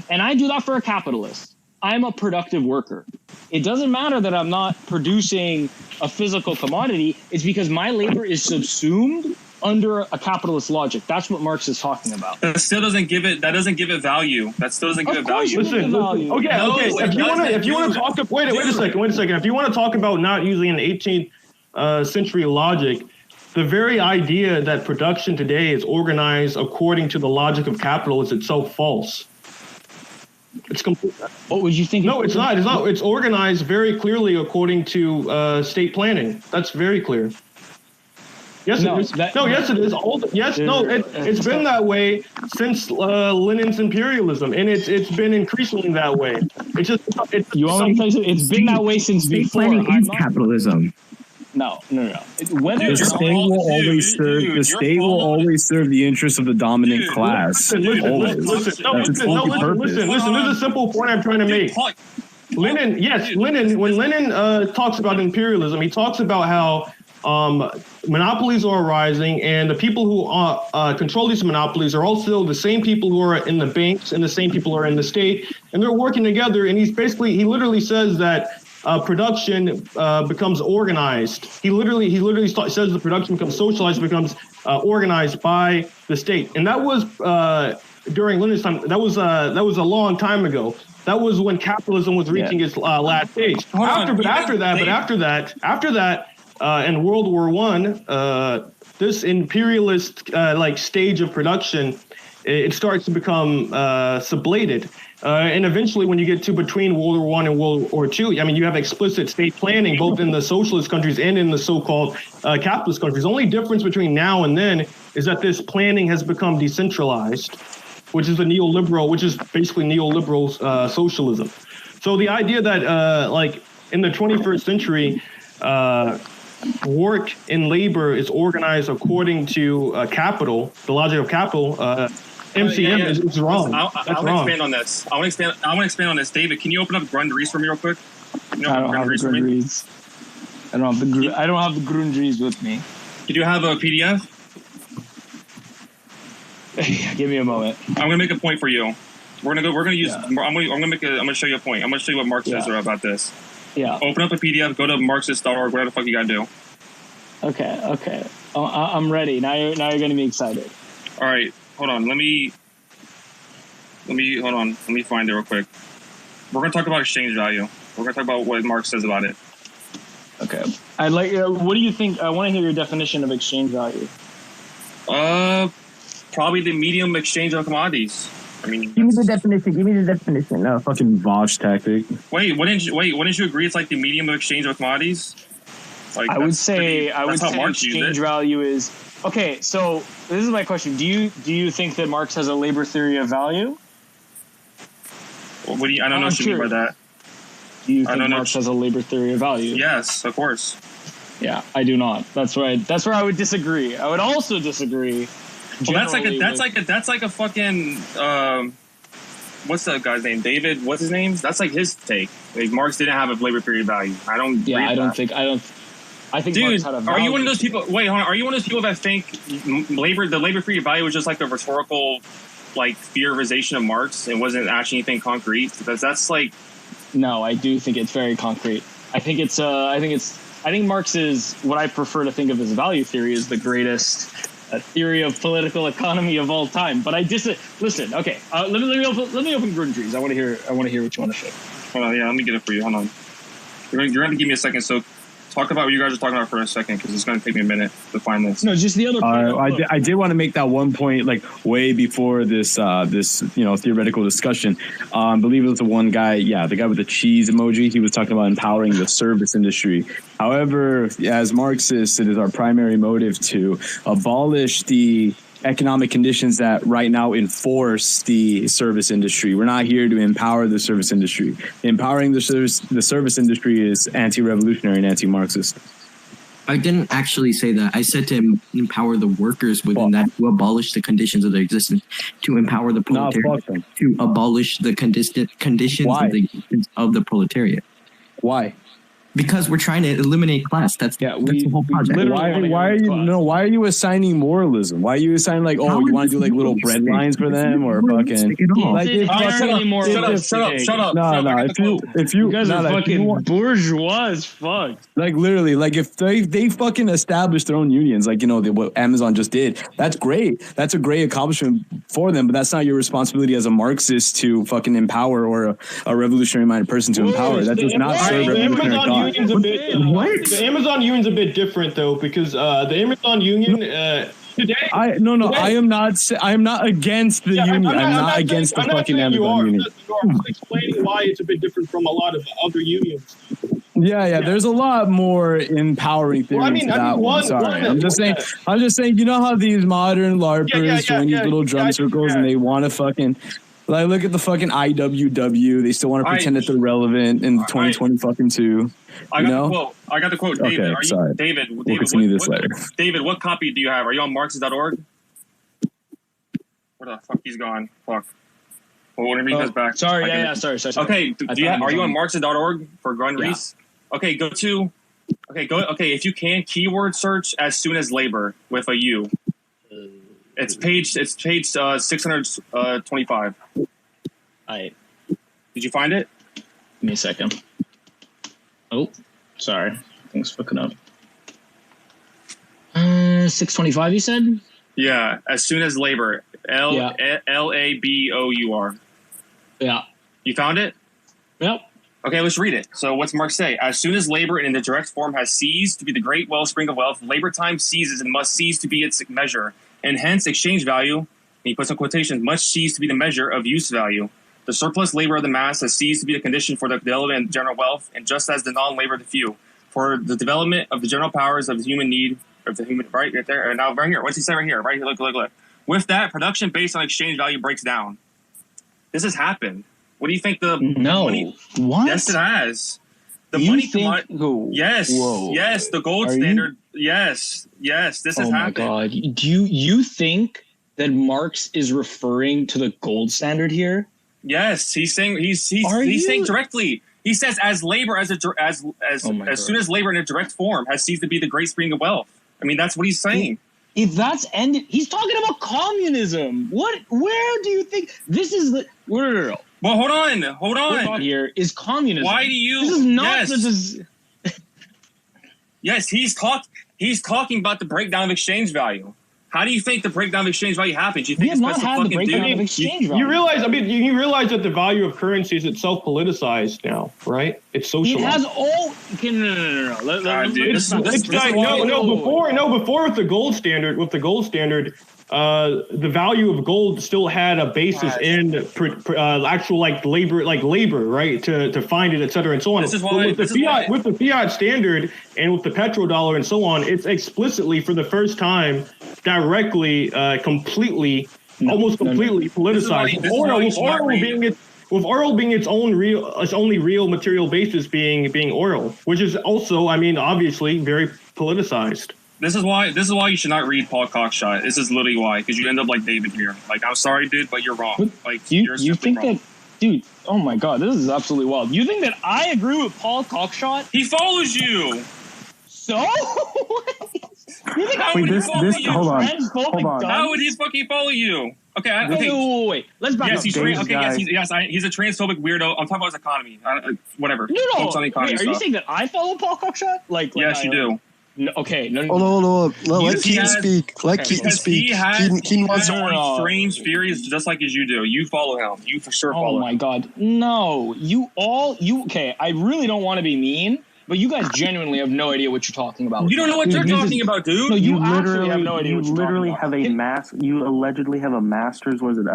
Speaker 8: And I do that for a capitalist. I'm a productive worker. It doesn't matter that I'm not producing a physical commodity. It's because my labor is subsumed under a capitalist logic. That's what Marx is talking about.
Speaker 2: That still doesn't give it. That doesn't give it value. That still doesn't give it value.
Speaker 6: Listen. Okay. If you want to talk, wait a second. If you want to talk about not using an 18th century logic, the very idea that production today is organized according to the logic of capital is itself false. It's complete.
Speaker 8: What would you think?
Speaker 6: No, it's not. It's not. It's organized very clearly according to state planning. That's very clear. Yes, it is. Yes, it is. It's been that way since Lenin's imperialism, and it's been increasingly that way. It's just
Speaker 8: it's been that way since before.
Speaker 7: Planning is capitalism.
Speaker 8: No.
Speaker 9: The state will always serve the interests of the dominant class.
Speaker 6: Listen. This is a simple point I'm trying to make. Lenin. When Lenin talks about imperialism, he talks about how monopolies are arising, and the people who control these monopolies are also the same people who are in the banks and the same people who are in the state, and they're working together. And he literally says that production becomes organized. He literally says the production becomes socialized, becomes organized by the state, and that was during Lenin's time. That was a long time ago. That was when capitalism was reaching its last stage. After that. In World War I, this imperialist stage of production, it starts to become sublated. And eventually, when you get to between World War I and World War II, I mean, you have explicit state planning both in the socialist countries and in the so-called capitalist countries. The only difference between now and then is that this planning has become decentralized, which is basically neoliberal socialism. So the idea that in the 21st century, work and labor is organized according to capital, the logic of capital. MCM is wrong.
Speaker 2: I want to expand on this. I want to expand on this. David, can you open up Grundrisse for me real quick?
Speaker 8: I don't have the Grundrisse with me.
Speaker 2: Do you have a PDF?
Speaker 8: Give me a moment.
Speaker 2: I'm gonna make a point for you. We're gonna use. Yeah. I'm gonna show you a point. I'm gonna show you what Marx says about this.
Speaker 8: Yeah.
Speaker 2: Open up a PDF. Go to Marxist.org. Whatever the fuck you gotta do.
Speaker 8: Okay. I'm ready. Now you're gonna be excited.
Speaker 2: All right. Hold on. Let me find it real quick. We're gonna talk about exchange value. We're gonna talk about what Marx says about it.
Speaker 8: Okay. What do you think? I want to hear your definition of exchange value.
Speaker 2: Probably the medium exchange of commodities. I mean,
Speaker 9: give me the definition. No, fucking Vosh tactic.
Speaker 2: Wait, wouldn't you agree? It's like the medium of exchange of commodities. Like,
Speaker 8: I would say exchange value is okay. So this is my question: Do you think that Marx has a labor theory of value?
Speaker 2: I don't know what you mean by that.
Speaker 8: Do you think Marx has a labor theory of value?
Speaker 2: Yes, of course.
Speaker 8: Yeah, I do not. That's where I would disagree. I would also disagree.
Speaker 2: Well, that's like a fucking what's that guy's name? David. What's his name? That's like his take. Like Marx didn't have a labor theory of value. I think
Speaker 8: Dude,
Speaker 2: Marx had a value. Are you one of those people? Wait, hold on. Are you one of those people that think the labor theory of value was just like a rhetorical, like theorization of Marx and wasn't actually anything concrete? Because that's like.
Speaker 8: No, I do think it's very concrete. I think Marx is what I prefer to think of as value theory is the greatest theory of political economy of all time. But I listen. Okay, let me open Gruden Trees. I want to hear what you want to say.
Speaker 2: Hold on, yeah, let me get it for you. Hold on. You're going to give me a second. So talk about what you guys are talking about for a second, because it's going to take me a minute to find this.
Speaker 8: No, just the other point.
Speaker 9: I did want to make that one point, like way before this theoretical discussion. I believe it was the one guy, the guy with the cheese emoji. He was talking about empowering the service industry. However, as Marxists, it is our primary motive to abolish the economic conditions that right now enforce the service industry. We're not here to empower the service industry. Empowering the service industry is anti-revolutionary and anti-Marxist.
Speaker 7: I didn't actually say that. I said to empower the workers within that, to abolish the conditions of their existence, to empower the proletariat, to abolish the conditions of the existence of the proletariat.
Speaker 9: Why?
Speaker 7: Because we're trying to eliminate class. That's the whole project.
Speaker 9: Why are you assigning moralism? Why are you assigning like, you want to do like little bread lines for them or fucking?
Speaker 2: Shut up.
Speaker 9: No. If you
Speaker 8: guys are fucking bourgeois as fuck.
Speaker 9: Like literally, like if they fucking establish their own unions, like what Amazon just did, that's great. That's a great accomplishment for them. But that's not your responsibility as a Marxist to fucking empower, or a revolutionary minded person to empower. That does not serve revolutionary thought.
Speaker 6: The Amazon union's a bit different though, because the Amazon union today.
Speaker 9: I am not against the union. I'm not against the fucking Amazon union.
Speaker 6: I'm explaining why it's a bit different from a lot of other unions.
Speaker 9: Yeah. There's a lot more empowering theory to that one. Sorry, I'm just saying. You know how these modern LARPers join these little drum circles and they want to fucking. Like, look at the fucking IWW. They still want to pretend that they're relevant in 2020 fucking two.
Speaker 2: I got the quote. David,
Speaker 9: okay, sorry.
Speaker 2: David,
Speaker 9: we'll continue this later.
Speaker 2: David, what copy do you have? Are you on Marxist.org? Where the fuck he's gone? Fuck. Well, whenever he goes back.
Speaker 8: Sorry. Sorry.
Speaker 2: Okay, are you on Marxist.org for Grun Reese? Okay, go. If you can, keyword search as soon as labor with a U. It's page 625.
Speaker 8: Did
Speaker 2: you find it?
Speaker 8: Give me a second. Oh, sorry. Things fucking up. 625, you said?
Speaker 2: Yeah, as soon as labor. LABOUR.
Speaker 8: Yeah.
Speaker 2: You found it?
Speaker 8: Yep.
Speaker 2: Okay, let's read it. So what's Marx say? As soon as labor in the direct form has ceased to be the great wellspring of wealth, labor time ceases and must cease to be its measure. And hence exchange value, and he puts in quotations, must cease to be the measure of use value. The surplus labor of the mass has ceased to be the condition for the development of general wealth, and just as the non-labor of the few, for the development of the general powers of the human need, of the human, right there, and now right here, what's he saying right here, right here, look. With that, production based on exchange value breaks down. This has happened. What do you think the money?
Speaker 8: What?
Speaker 2: Yes, it has. The
Speaker 8: you
Speaker 2: money. Yes.
Speaker 8: Whoa.
Speaker 2: Yes. The gold standard. Yes. This has happened.
Speaker 8: Oh my God. Do you think that Marx is referring to the gold standard here?
Speaker 2: Yes. He's saying saying directly. He says as labor as soon as labor in a direct form has ceased to be the great spring of wealth. I mean, that's what he's saying.
Speaker 8: If that's ended, he's talking about communism. Where do you think this is the? No.
Speaker 2: Well, hold on.
Speaker 8: Here is communism.
Speaker 2: Why do you?
Speaker 8: This is not.
Speaker 2: Yes, he's talking about the breakdown of exchange value. How do you think the breakdown of exchange value happens? You think it's not had the breakdown of exchange value.
Speaker 6: You realize that the value of currency is itself politicized now, right? It's socialized.
Speaker 8: It has all. No.
Speaker 6: Before with the gold standard, the value of gold still had a basis in actual labor, right? To find it, et cetera, and so on.
Speaker 2: This is why
Speaker 6: with the fiat standard and with the petrodollar and so on, it's explicitly for the first time directly, almost completely politicized. With oil being its only real material basis being oil, which is also, obviously very politicized.
Speaker 2: This is why you should not read Paul Cockshot. This is literally why, because you end up like David here. Like, I'm sorry, dude, but you're wrong. Like, you
Speaker 8: think
Speaker 2: wrong.
Speaker 8: that, dude? Oh my God, this is absolutely wild. You think that I agree with Paul Cockshot?
Speaker 2: He follows you.
Speaker 8: So? You think
Speaker 9: hold on.
Speaker 2: How would he fucking follow you? Okay,
Speaker 8: wait. Let's back up.
Speaker 2: He's a transphobic weirdo. I'm talking about his economy. Whatever.
Speaker 8: No. Wait, are you saying that I follow Paul Cockshot?
Speaker 2: Yes, you do.
Speaker 8: No, okay, no.
Speaker 10: Hold on. Let
Speaker 2: Because
Speaker 10: Keaton speak. Let
Speaker 8: okay,
Speaker 10: Keaton speak.
Speaker 2: He has
Speaker 10: Keaton wants
Speaker 2: strange theories just like as you do. You follow him. You for sure follow
Speaker 8: Oh my
Speaker 2: him.
Speaker 8: god, no! Okay, I really don't want to be mean, but you guys genuinely have no idea what you're talking about.
Speaker 2: You don't know what you're talking about, dude.
Speaker 8: No, you actually have no idea
Speaker 11: You
Speaker 8: what you're
Speaker 11: literally
Speaker 8: talking
Speaker 11: have
Speaker 8: about.
Speaker 11: You allegedly have a master's. Was it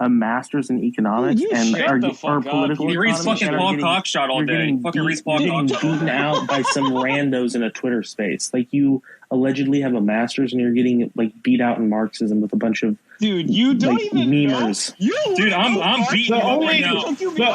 Speaker 11: a master's in economics?
Speaker 8: Dude, you
Speaker 11: and
Speaker 8: shut the fuck up.
Speaker 11: political
Speaker 2: He reads
Speaker 11: economics,
Speaker 2: fucking
Speaker 11: and
Speaker 2: Paul
Speaker 11: you're
Speaker 2: Cockshot all
Speaker 11: you're
Speaker 2: day.
Speaker 11: getting
Speaker 2: Fucking reads Paul
Speaker 11: getting
Speaker 2: Cockshot.
Speaker 11: beaten out by some randos in a Twitter space. Like, you allegedly have a master's and you're getting like beat out in Marxism with a bunch of
Speaker 8: Dude, you don't
Speaker 11: like
Speaker 8: even
Speaker 11: memers.
Speaker 8: know.
Speaker 2: Dude, I'm beating you up right now.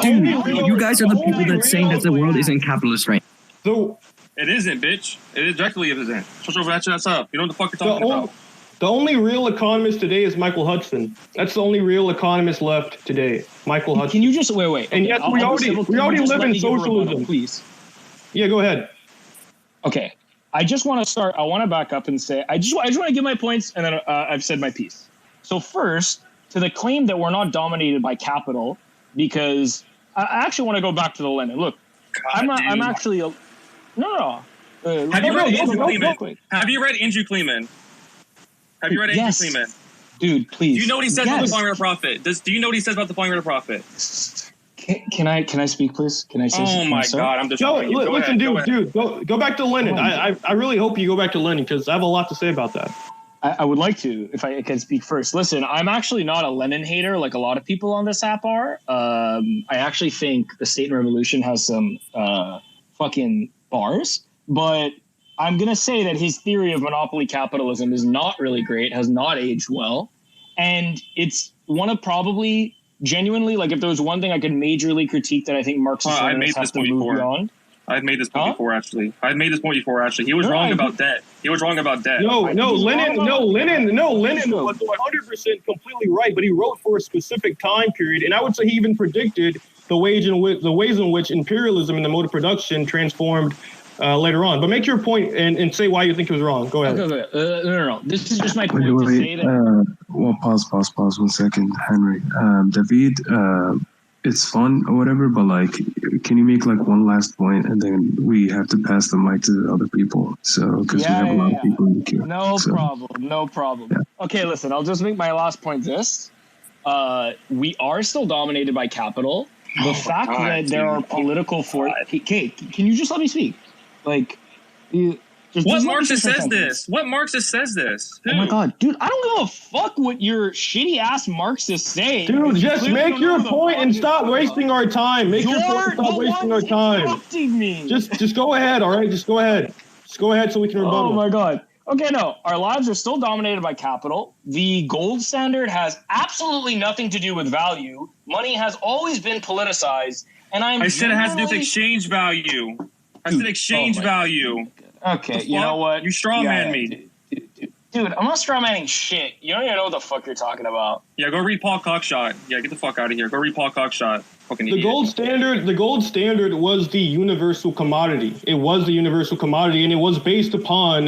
Speaker 7: Dude, you guys are the people that saying that the world isn't capitalist right
Speaker 6: So
Speaker 2: It isn't, bitch. It is directly isn't. Shut your ass up. You know what the fuck you're talking about.
Speaker 6: the only real economist today is Michael Hudson. That's the only real economist left today. Michael Hudson.
Speaker 8: Can you just wait?
Speaker 6: And
Speaker 8: Okay,
Speaker 6: yes,
Speaker 8: I'll
Speaker 6: we
Speaker 8: be
Speaker 6: already
Speaker 8: civil. Can you just
Speaker 6: live
Speaker 8: let
Speaker 6: in
Speaker 8: me give a rebuttal,
Speaker 6: socialism.
Speaker 8: please.
Speaker 6: Yeah, go ahead.
Speaker 8: Okay, I just want to start. I want to back up and say I just want to give my points, and then I've said my piece. So first, to the claim that we're not dominated by capital, because I actually want to go back to the Lenin. Look, I'm actually no.
Speaker 2: Have you read Andrew
Speaker 8: real
Speaker 2: Kleeman?
Speaker 8: quick.
Speaker 2: Have you read Andrew Kleeman? Have you read Andrew
Speaker 8: Yes.
Speaker 2: Kleeman?
Speaker 8: Dude, please.
Speaker 2: Do you know what he says about the
Speaker 8: Yes.
Speaker 2: falling rate of profit? Do you know what he says about the falling rate of profit?
Speaker 8: Can I speak, please? Can I say?
Speaker 2: Oh
Speaker 8: something,
Speaker 2: my
Speaker 8: sir?
Speaker 2: god, I'm just
Speaker 6: Go,
Speaker 2: Go
Speaker 6: listen,
Speaker 2: ahead,
Speaker 6: dude, go back to Lenin. I really hope you go back to Lenin because I have a lot to say about that.
Speaker 8: I would like to, if I can speak first. Listen, I'm actually not a Lenin hater like a lot of people on this app are. I actually think the State and Revolution has some fucking bars, but I'm going to say that his theory of monopoly capitalism is not really great, has not aged well, and it's one of probably genuinely, like if there was one thing I could majorly critique that I think Marxist
Speaker 2: I made
Speaker 8: Leninists have
Speaker 2: this
Speaker 8: to
Speaker 2: point
Speaker 8: move
Speaker 2: before.
Speaker 8: beyond.
Speaker 2: I've made this point before, actually. He was
Speaker 8: No,
Speaker 2: wrong
Speaker 8: I
Speaker 2: about debt. He was wrong about debt.
Speaker 6: Lenin was 100% completely right, but he wrote for a specific time period, and I would say he even predicted the ways in which imperialism and the mode of production transformed later on. But make your point and say why you think it was wrong. Go ahead.
Speaker 8: Okay. No. This is just my point to say that.
Speaker 3: Well, pause 1 second, Henry. David, it's fun or whatever, but like, can you make like one last point and then we have to pass the mic to the other people? So, because we have a lot of people in the queue.
Speaker 8: No problem.
Speaker 3: Yeah.
Speaker 8: Okay, listen, I'll just make my last point this. We are still dominated by capital. The fact that there are political forces. Okay, can you just let me speak? Like,
Speaker 2: What Marxist says this? What Marxist says this?
Speaker 8: Oh my god, dude, I don't give a fuck what your shitty ass Marxists say.
Speaker 6: Dude, just make your point and stop wasting our time. Make your point and stop wasting our time.
Speaker 8: Me.
Speaker 6: Just go ahead, all right? Just go ahead. Just go ahead so we can rebuttal.
Speaker 8: Oh my god. Okay, no, our lives are still dominated by capital. The gold standard has absolutely nothing to do with value. Money has always been politicized, and
Speaker 2: I said it has to do with exchange value. I said exchange value.
Speaker 8: Okay, you know what?
Speaker 2: You strawman me.
Speaker 8: Dude, I'm not strawmanning shit. You don't even know what the fuck you're talking about.
Speaker 2: Yeah, go read Paul Cockshot. Yeah, get the fuck out of here. Go read Paul Cockshot. Fucking idiot.
Speaker 6: The gold standard was the universal commodity. It was the universal commodity, and it was based upon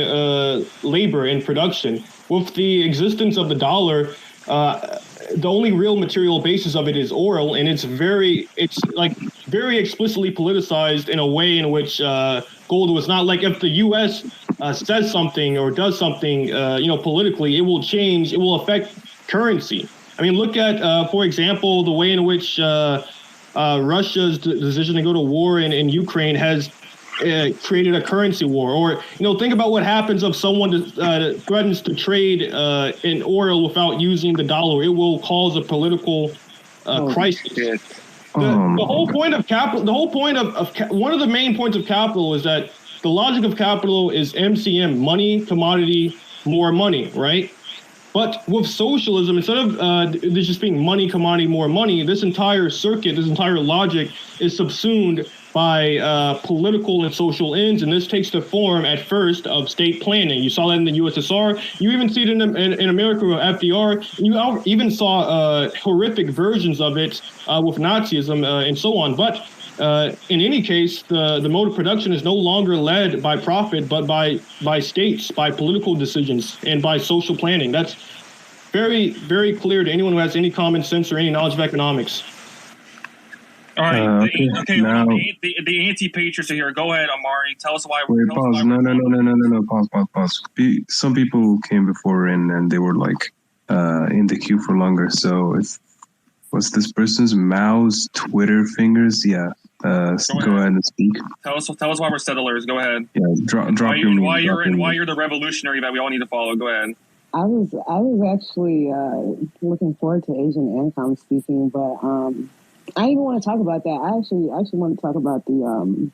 Speaker 6: labor and production. With the existence of the dollar, the only real material basis of it is oil, and it's very explicitly politicized in a way in which gold was not. Like, if the U.S. Says something or does something, politically, it will change. It will affect currency. I mean, look at, for example, the way in which Russia's decision to go to war in Ukraine has created a currency war. Or, think about what happens if someone threatens to trade in oil without using the dollar. It will cause a political crisis. The whole point of capital, one of the main points of capital is that the logic of capital is MCM, money, commodity, more money, right? But with socialism, instead of this just being money, commodity, more money, this entire circuit, this entire logic is subsumed by political and social ends, and this takes the form at first of state planning. You saw that in the USSR. You even see it in America with FDR. And you even saw horrific versions of it with Nazism and so on. But in any case, the mode of production is no longer led by profit, but by states, by political decisions, and by social planning. That's very, very clear to anyone who has any common sense or any knowledge of economics.
Speaker 2: All right. Okay.
Speaker 3: Now,
Speaker 2: The anti-patriots are here. Go ahead, Amari. Tell us why.
Speaker 3: wait, pause. No. Pause. Some people came before and they were like in the queue for longer. So what's this person's Mao's Twitter fingers? Yeah. Go ahead and speak.
Speaker 2: Tell us why we're settlers. Go ahead.
Speaker 3: Yeah. Drop your name.
Speaker 2: Why you're the revolutionary that we all need to follow. Go ahead.
Speaker 10: I was actually looking forward to Asian Ancom speaking, but I didn't even want to talk about that. I actually want to talk about the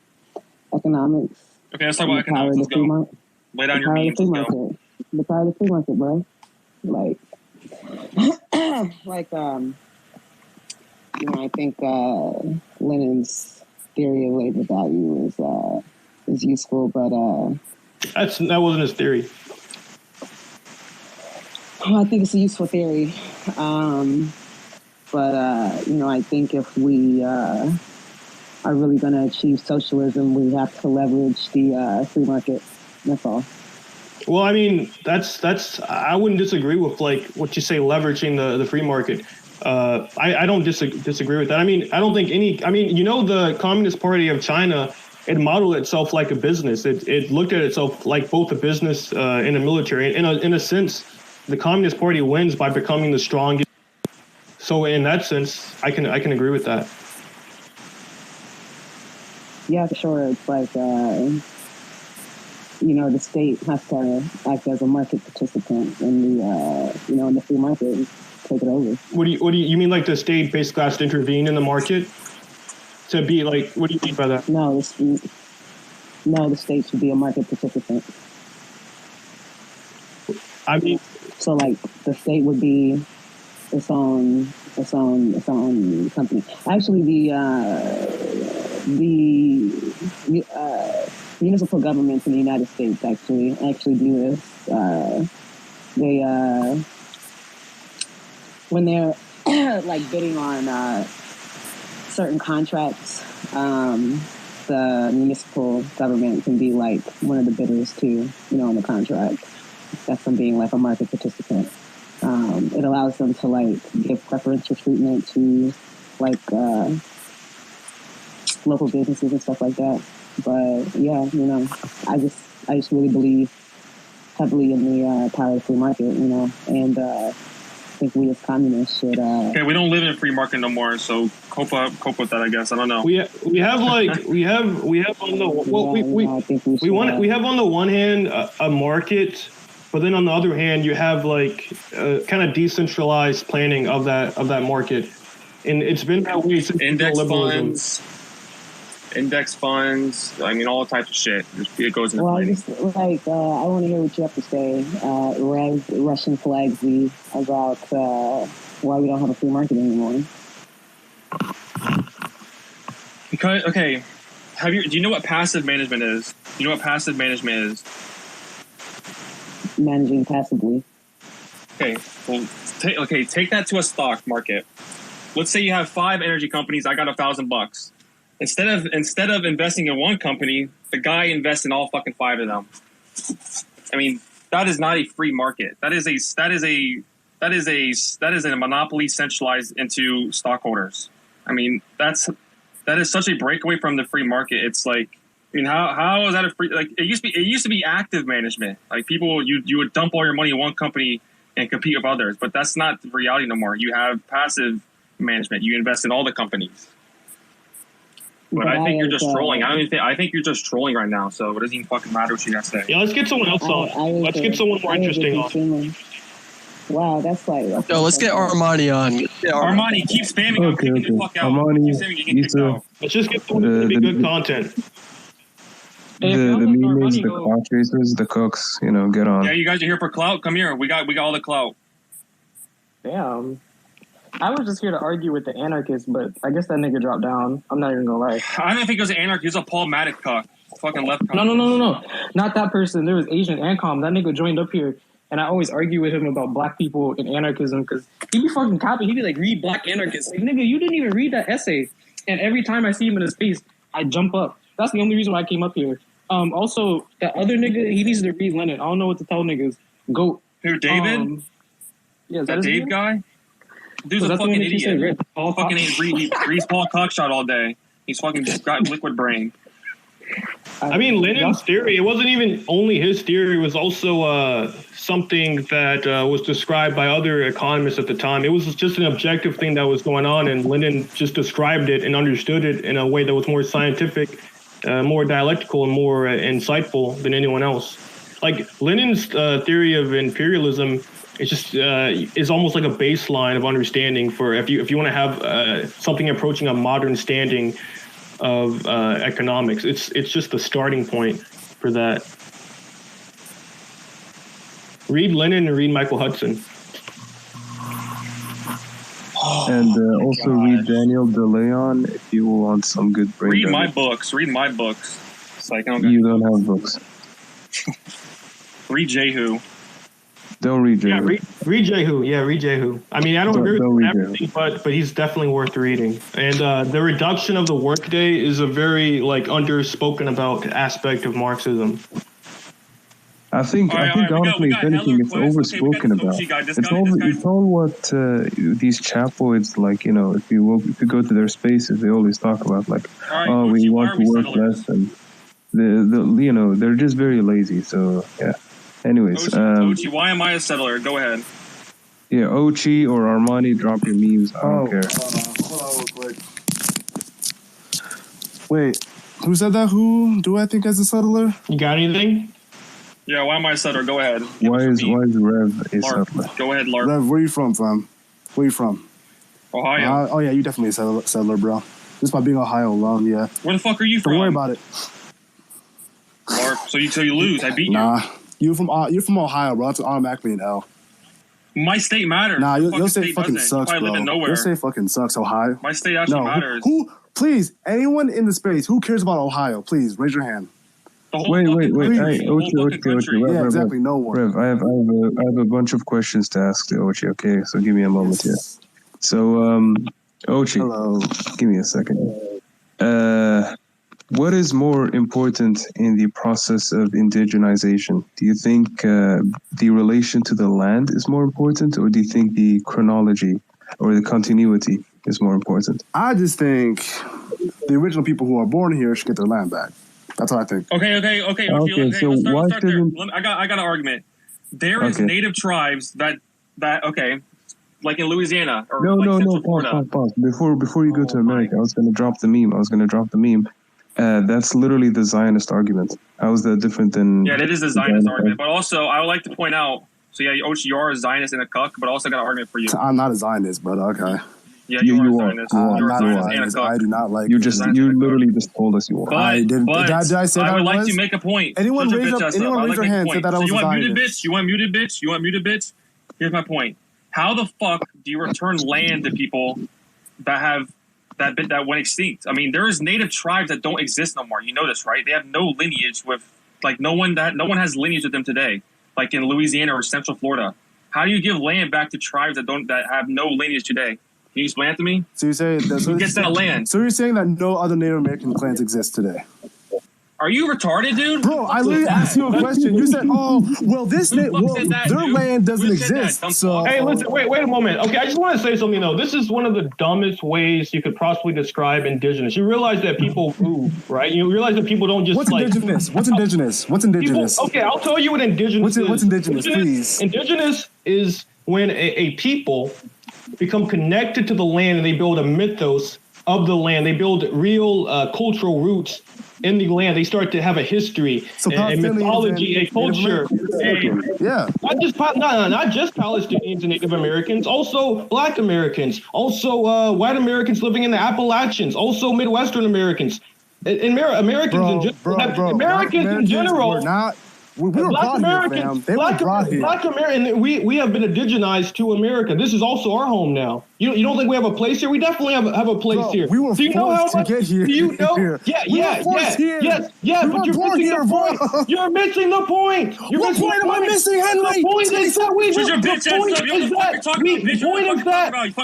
Speaker 10: economics.
Speaker 2: Okay, let's talk about economics. Let's go. Lay down your means.
Speaker 10: The power of the free market, bro. Like, I think Lenin's theory of labor value is useful, but
Speaker 6: that wasn't his theory.
Speaker 10: I think it's a useful theory. But I think if we are really going to achieve socialism, we have to leverage the free market. That's all.
Speaker 6: Well, I mean, that's I wouldn't disagree with like what you say, leveraging the free market. I don't disagree with that. I mean, I don't think the Communist Party of China, it modeled itself like a business. It looked at itself like both a business and a military. In a sense, the Communist Party wins by becoming the strongest. So in that sense, I can agree with that.
Speaker 10: Yeah, for sure. It's like the state has to act as a market participant in the free market and take it over.
Speaker 6: What do you mean? Like the state basically has to intervene in the market to be like? What do you mean by that?
Speaker 10: No, the state should be a market participant.
Speaker 6: I mean,
Speaker 10: so like the state would be its own company. Actually, the municipal governments in the United States actually do this. They when they're like bidding on certain contracts, the municipal government can be like one of the bidders too, on the contract. That's them being like a market participant. It allows them to like give preferential treatment to like local businesses and stuff like that. But yeah, I just really believe heavily in the power of the free market, and I think we as communists should.
Speaker 2: Okay, we don't live in a free market no more, so cope with that. I guess I don't know.
Speaker 6: We have on the one hand a market. But then on the other hand, you have like kind of decentralized planning of that market, and it's been that way since
Speaker 2: index funds. I mean, all types of shit. It goes into planning.
Speaker 10: I want to hear what you have to say, Russian Flag Z, about why we don't have a free market anymore.
Speaker 2: Because do you know what passive management is? Do you know what passive management is?
Speaker 10: Managing passively.
Speaker 2: Okay, well, take that to a stock market. Let's say you have 5 energy companies. I got $1,000. Instead of investing in one company, the guy invests in all fucking 5 of them. I mean, that is not a free market. That is a monopoly centralized into stockholders. I mean, that is such a breakaway from the free market. It's like, I mean, how is that a free? Like it used to be active management. Like people, you would dump all your money in one company and compete with others, but that's not the reality no more. You have passive management. You invest in all the companies. But I think you're just trolling. I think you're just trolling right now. So it doesn't even fucking matter what you guys say.
Speaker 6: Yeah, let's get someone else on. Let's get someone more interesting on.
Speaker 10: Wow, that's like.
Speaker 12: Yo, let's get Armani on.
Speaker 2: Armani, keep spamming.
Speaker 3: Okay.
Speaker 2: The fuck out.
Speaker 3: Armani,
Speaker 6: let's just get someone to be good content.
Speaker 3: The memes, the clout chasers, the cooks, get on.
Speaker 2: Yeah, you guys are here for clout. Come here. We got all the clout.
Speaker 13: Damn. I was just here to argue with the anarchist, but I guess that nigga dropped down. I'm not even gonna lie.
Speaker 2: I don't think it was an anarchist. He was a Paul Matic cuck. Fucking left cuck.
Speaker 13: No. Not that person. There was Asian Ancom. That nigga joined up here, and I always argue with him about black people and anarchism because he be fucking copying. He be like, read Black Anarchists. Like, nigga, you didn't even read that essay. And every time I see him in his face, I jump up. That's the only reason why I came up here. Also, that other nigga, he needs to read Lenin. I don't know what to tell niggas. Go.
Speaker 2: Who, David?
Speaker 13: Yeah,
Speaker 2: that Dave guy? Dude's a fucking idiot. Fucking ain't reads Paul Cockshot all day. He's fucking just got liquid brain.
Speaker 6: I mean, Lenin's theory, it wasn't even only his theory, it was also something that was described by other economists at the time. It was just an objective thing that was going on, and Lenin just described it and understood it in a way that was more scientific, more dialectical, and more insightful than anyone else. Like, Lenin's theory of imperialism is just is almost like a baseline of understanding for if you want to have something approaching a modern standing of economics. It's just the starting point for that. Read Lenin and read Michael Hudson.
Speaker 3: And also read Daniel DeLeon if you want some good brain.
Speaker 2: Read my books. Read my books. It's like,
Speaker 3: you don't have books.
Speaker 2: Read Jehu.
Speaker 3: Don't read Jehu.
Speaker 6: Yeah, read Jehu. Yeah, read Jehu. I mean, I don't agree with everything, but he's definitely worth reading. And the reduction of the workday is a very underspoken about aspect of Marxism.
Speaker 3: I think honestly, if anything, it's overspoken about. It's all what these chapoids, like, if you go to their spaces, they always talk about we want to work less, and they're just very lazy. So yeah. Anyways,
Speaker 2: Ochi, why am I a settler? Go ahead.
Speaker 3: Yeah, Ochi or Armani, drop your memes. I don't care.
Speaker 14: Hold on real quick. Wait, who said that? Who do I think as a settler?
Speaker 6: You got anything?
Speaker 2: Yeah, why am I a settler? Go ahead.
Speaker 3: Why is Rev a
Speaker 2: Lark.
Speaker 3: settler?
Speaker 2: Go ahead, Lark.
Speaker 14: Rev, where you from, fam? Where you from?
Speaker 2: Ohio.
Speaker 14: Oh yeah, you definitely a settler, bro. Just by being Ohio alone, yeah.
Speaker 2: Where the fuck are you from?
Speaker 14: Don't worry about it.
Speaker 2: Lark, so you lose. I beat you.
Speaker 14: Nah. You're from Ohio, bro. That's automatically an L.
Speaker 2: My state matters.
Speaker 14: Nah, your state fucking sucks,
Speaker 2: I
Speaker 14: bro.
Speaker 2: live in nowhere.
Speaker 14: Your state fucking sucks, Ohio.
Speaker 2: My state actually matters.
Speaker 14: Please, anyone in the space, who cares about Ohio? Please, raise your hand.
Speaker 3: Wait. Hey, Ochi.
Speaker 14: Yeah, exactly. No one.
Speaker 3: Rev, I have a bunch of questions to ask to Ochi. Okay, so give me a moment here. So, Ochi. Hello. Give me a second. What is more important in the process of indigenization? Do you think the relation to the land is more important, or do you think the chronology or the continuity is more important?
Speaker 14: I just think the original people who are born here should get their land back. That's what I think.
Speaker 2: Okay.
Speaker 3: So why
Speaker 2: start there. I got an argument. There is native tribes that like in Louisiana or
Speaker 3: No, pause. Before you go to America, I was going to drop the meme. That's literally the Zionist argument. How is that different than...
Speaker 2: Yeah, it is the Zionist argument. But also, I would like to point out, so yeah, Ochi, you are a Zionist and a cuck, but also got an argument for you.
Speaker 14: I'm not a Zionist, but okay.
Speaker 2: Yeah, you are a Zionist. You're a Zionist and a cuck.
Speaker 14: I do not like...
Speaker 3: You literally just told us you are.
Speaker 14: I didn't. Did I say that
Speaker 2: I would like to make a point.
Speaker 14: Anyone raise their hand said that I was a
Speaker 2: Zionist. You want muted, bitch? Here's my point. How the fuck do you return land to people that have... that went extinct? I mean, there is native tribes that don't exist no more. You know this, right? They have no lineage with, no one has lineage with them today, like in Louisiana or Central Florida. How do you give land back to tribes that have no lineage today? Can you explain that to me?
Speaker 14: So you're saying
Speaker 2: who gets that land?
Speaker 14: So you're saying that no other Native American clans exist today?
Speaker 2: Are you retarded, dude?
Speaker 14: Bro, I literally asked you a question. You said, their land doesn't exist. So
Speaker 6: hey, listen, wait a moment. Okay, I just want to say something though. This is one of the dumbest ways you could possibly describe indigenous. You realize that people move, right? You realize that people don't just
Speaker 14: indigenous? What's indigenous?
Speaker 6: Okay, I'll tell you what indigenous is.
Speaker 14: What's indigenous, please?
Speaker 6: Indigenous is when a people become connected to the land and they build a mythos of the land. They build real cultural roots in the land. They start to have a history, a mythology, a culture. Not just Palestinians and Native Americans, also Black Americans, also white Americans living in the Appalachians, also Midwestern Americans. Americans in general.
Speaker 14: We were brought here, fam. They were brought here.
Speaker 6: Black American, we have been indigenized to America. This is also our home now. You don't think we have a place here? We definitely have a place here.
Speaker 14: We were forced to get here.
Speaker 6: Do you know? Yes. But you're missing the point. You're missing the point.
Speaker 14: What point am I missing, Henry?
Speaker 6: The point is that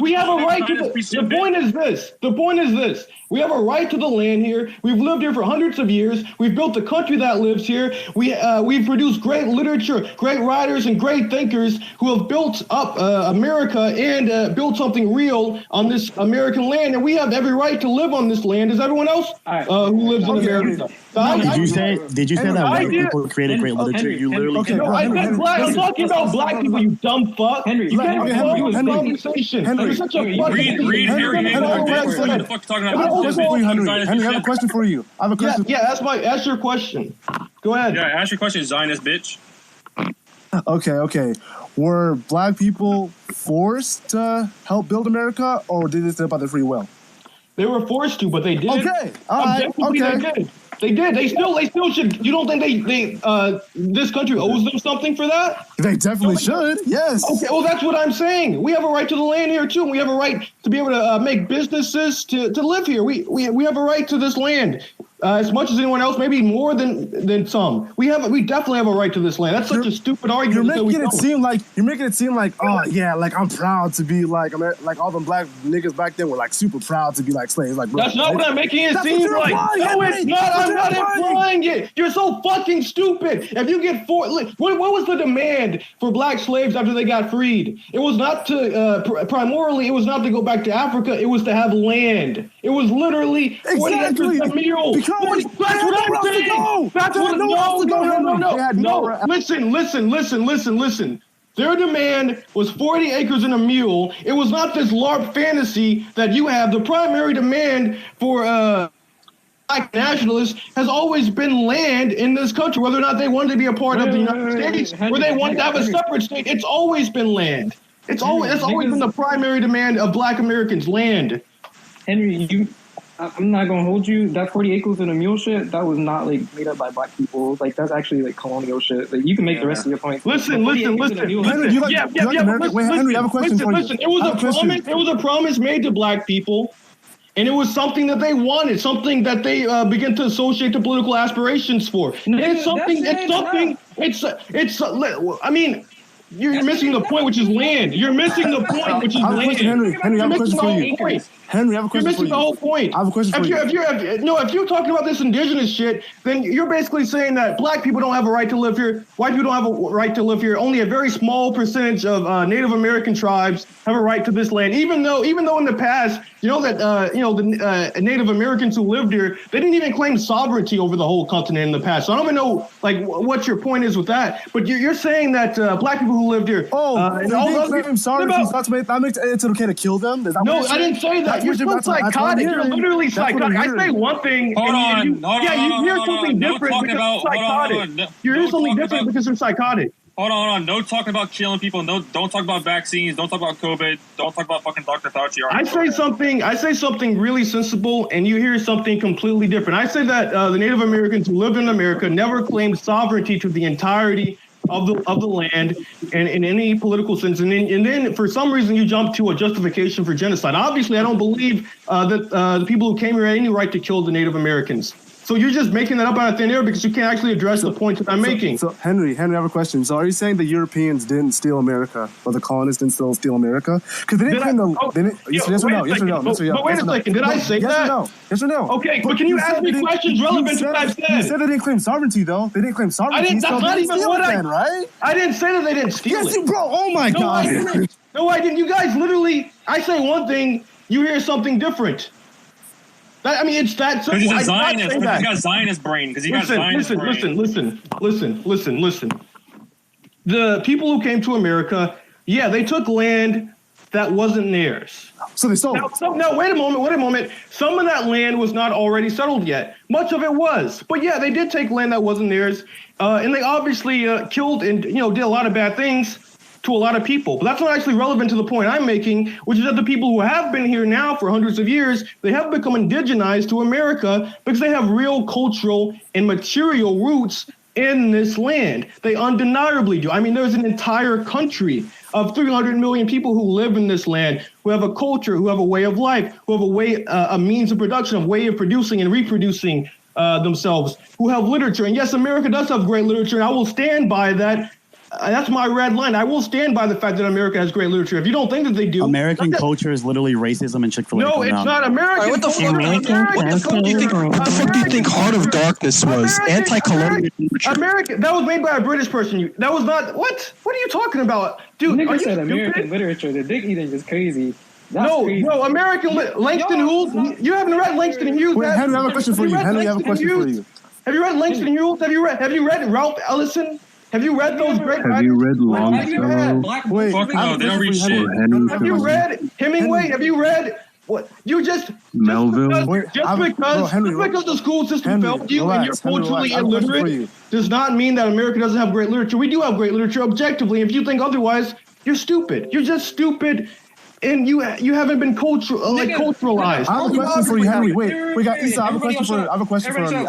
Speaker 6: we have a right to the point is this. The point is this. We have a right to the land here. We've lived here for hundreds of years. We've built a country that lives here. We've produced great literature, great writers, and great thinkers who have built up America and built something being real on this American land, and we have every right to live on this land as everyone else who lives in America.
Speaker 4: Did you say that white people created great literature? You literally
Speaker 6: I'm talking about black people, you dumb fuck.
Speaker 13: Henry,
Speaker 6: you can't follow this conversation. You're such a fucking
Speaker 2: Read Harry.
Speaker 14: Henry, I have a question for you. I have a question.
Speaker 6: Yeah, ask your question. Go ahead.
Speaker 2: Yeah, ask your question, Zionist bitch.
Speaker 14: Okay. Were black people forced to help build America, or did they do it by their free will?
Speaker 6: They were forced to, but they did.
Speaker 14: Okay. All right. Okay.
Speaker 6: They did. They still should. You don't think this country owes them something for that?
Speaker 14: They definitely should. Yes.
Speaker 6: Okay. Well, that's what I'm saying. We have a right to the land here too. We have a right to be able to make businesses to live here. We have a right to this land. As much as anyone else, maybe more than some. We definitely have a right to this land. That's such a stupid argument.
Speaker 14: You're making it seem like oh yeah, like I'm proud to be like all them black niggas back then were like super proud to be like slaves. Like bro,
Speaker 6: that's not what I'm making it seem like. No, it's not. I'm not implying it. You're so fucking stupid. If you get what was the demand for black slaves after they got freed? It was not to primarily. It was not to go back to Africa. It was to have land. It was literally 40 acres a mule. That's what I'm saying. That's what. No. Listen. Their demand was 40 acres and a mule. It was not this LARP fantasy that you have. The primary demand for black nationalists has always been land in this country, whether or not they wanted to be a part of the United States, or they wanted to have a separate state. It's always been land. That's always been the primary demand of black Americans, land.
Speaker 13: Henry, I'm not gonna hold you. That 40 acres and a mule shit, that was not like made up by black people. Like that's actually like colonial shit. Like you can make the rest of your point.
Speaker 6: Listen. Henry, I have a question for you. Listen, it was a promise made to black people, and it was something that they wanted, something that they began to associate the political aspirations for. I mean, you're missing the point, which is land. You're missing the point, which is land.
Speaker 14: Henry, I have a question for you. Henry, I have a question for you.
Speaker 6: You're missing the whole point.
Speaker 14: I have a question for you.
Speaker 6: If you're talking about this indigenous shit, then you're basically saying that black people don't have a right to live here, white people don't have a right to live here. Only a very small percentage of Native American tribes have a right to this land. Even though in the past, the Native Americans who lived here, they didn't even claim sovereignty over the whole continent in the past. So I don't even know what your point is with that. But you're saying that black people who lived here.
Speaker 14: They didn't claim sovereignty. That makes it okay to kill them.
Speaker 6: No, I didn't say that. You're so psychotic. You're literally psychotic. I say one thing.
Speaker 2: Hold on.
Speaker 6: You hear something different because you're psychotic. You hear something different because you're psychotic.
Speaker 2: Hold on. No talking about killing people. No, don't talk about vaccines. Don't talk about COVID. Don't talk about fucking Dr. Fauci.
Speaker 6: I say something really sensible, and you hear something completely different. I say that the Native Americans who lived in America never claimed sovereignty to the entirety of the land and in any political sense. And then for some reason you jump to a justification for genocide. Obviously, I don't believe that the people who came here had any right to kill the Native Americans. So you're just making that up out of thin air because you can't actually address the point that I'm making.
Speaker 14: So Henry, I have a question. So are you saying the Europeans didn't steal America, or the colonists didn't steal America? Because they didn't claim the. Yes or no?
Speaker 6: But wait a second. Did I say that?
Speaker 14: Yes or no?
Speaker 6: Okay, but can you ask me questions relevant to what I've said?
Speaker 14: You said they didn't claim sovereignty, though. They didn't claim sovereignty.
Speaker 6: That's not even what I. Right? I didn't say that they didn't steal it.
Speaker 14: Yes, you, bro. Oh my God.
Speaker 6: No, I didn't. You guys literally. I say one thing, you hear something different. It's that simple.
Speaker 2: Because he's a Zionist. He got Zionist brain. Because he got Zionist brain.
Speaker 6: Listen. The people who came to America, they took land that wasn't theirs.
Speaker 14: So they sold it.
Speaker 6: No, wait a moment. Some of that land was not already settled yet. Much of it was. But they did take land that wasn't theirs. And they obviously killed and, did a lot of bad things to a lot of people. But that's not actually relevant to the point I'm making, which is that the people who have been here now for hundreds of years, they have become indigenized to America because they have real cultural and material roots in this land. They undeniably do. There's an entire country of 300 million people who live in this land, who have a culture, who have a way of life, who have a way, a means of production, a way of producing and reproducing themselves, who have literature. And yes, America does have great literature, and I will stand by that. That's my red line. I will stand by the fact that America has great literature. If you don't think that they do,
Speaker 4: American culture is literally racism and Chick-fil-A.
Speaker 6: No, it's not American.
Speaker 12: What the fuck do you think Heart of Darkness was? Anti-colonial literature.
Speaker 6: American. That was made by a British person. That was not. What? What are you talking about, dude?
Speaker 13: Nigga said American literature. The dick eating is crazy. That's crazy.
Speaker 15: American Langston Hughes. You haven't read Langston Hughes.
Speaker 14: Wait, Henry, I have a question for you. Henry, I have a question for you.
Speaker 15: Have you read Langston Hughes? Have you read Ralph Ellison? Have you read those great writers?
Speaker 3: Have you read
Speaker 15: Longfellow?
Speaker 14: Wait,
Speaker 2: Fuck no, they don't read shit.
Speaker 15: Have you read Hemingway? Have you read what? You just
Speaker 3: Melville?
Speaker 15: because the school system failed you and you're culturally illiterate does not mean that America doesn't have great literature. We do have great literature objectively. If you think otherwise, you're stupid. You're just stupid. And you haven't been culturalized.
Speaker 14: I have a question for you, Henry. Wait, we got Issa. I have a question for Henry.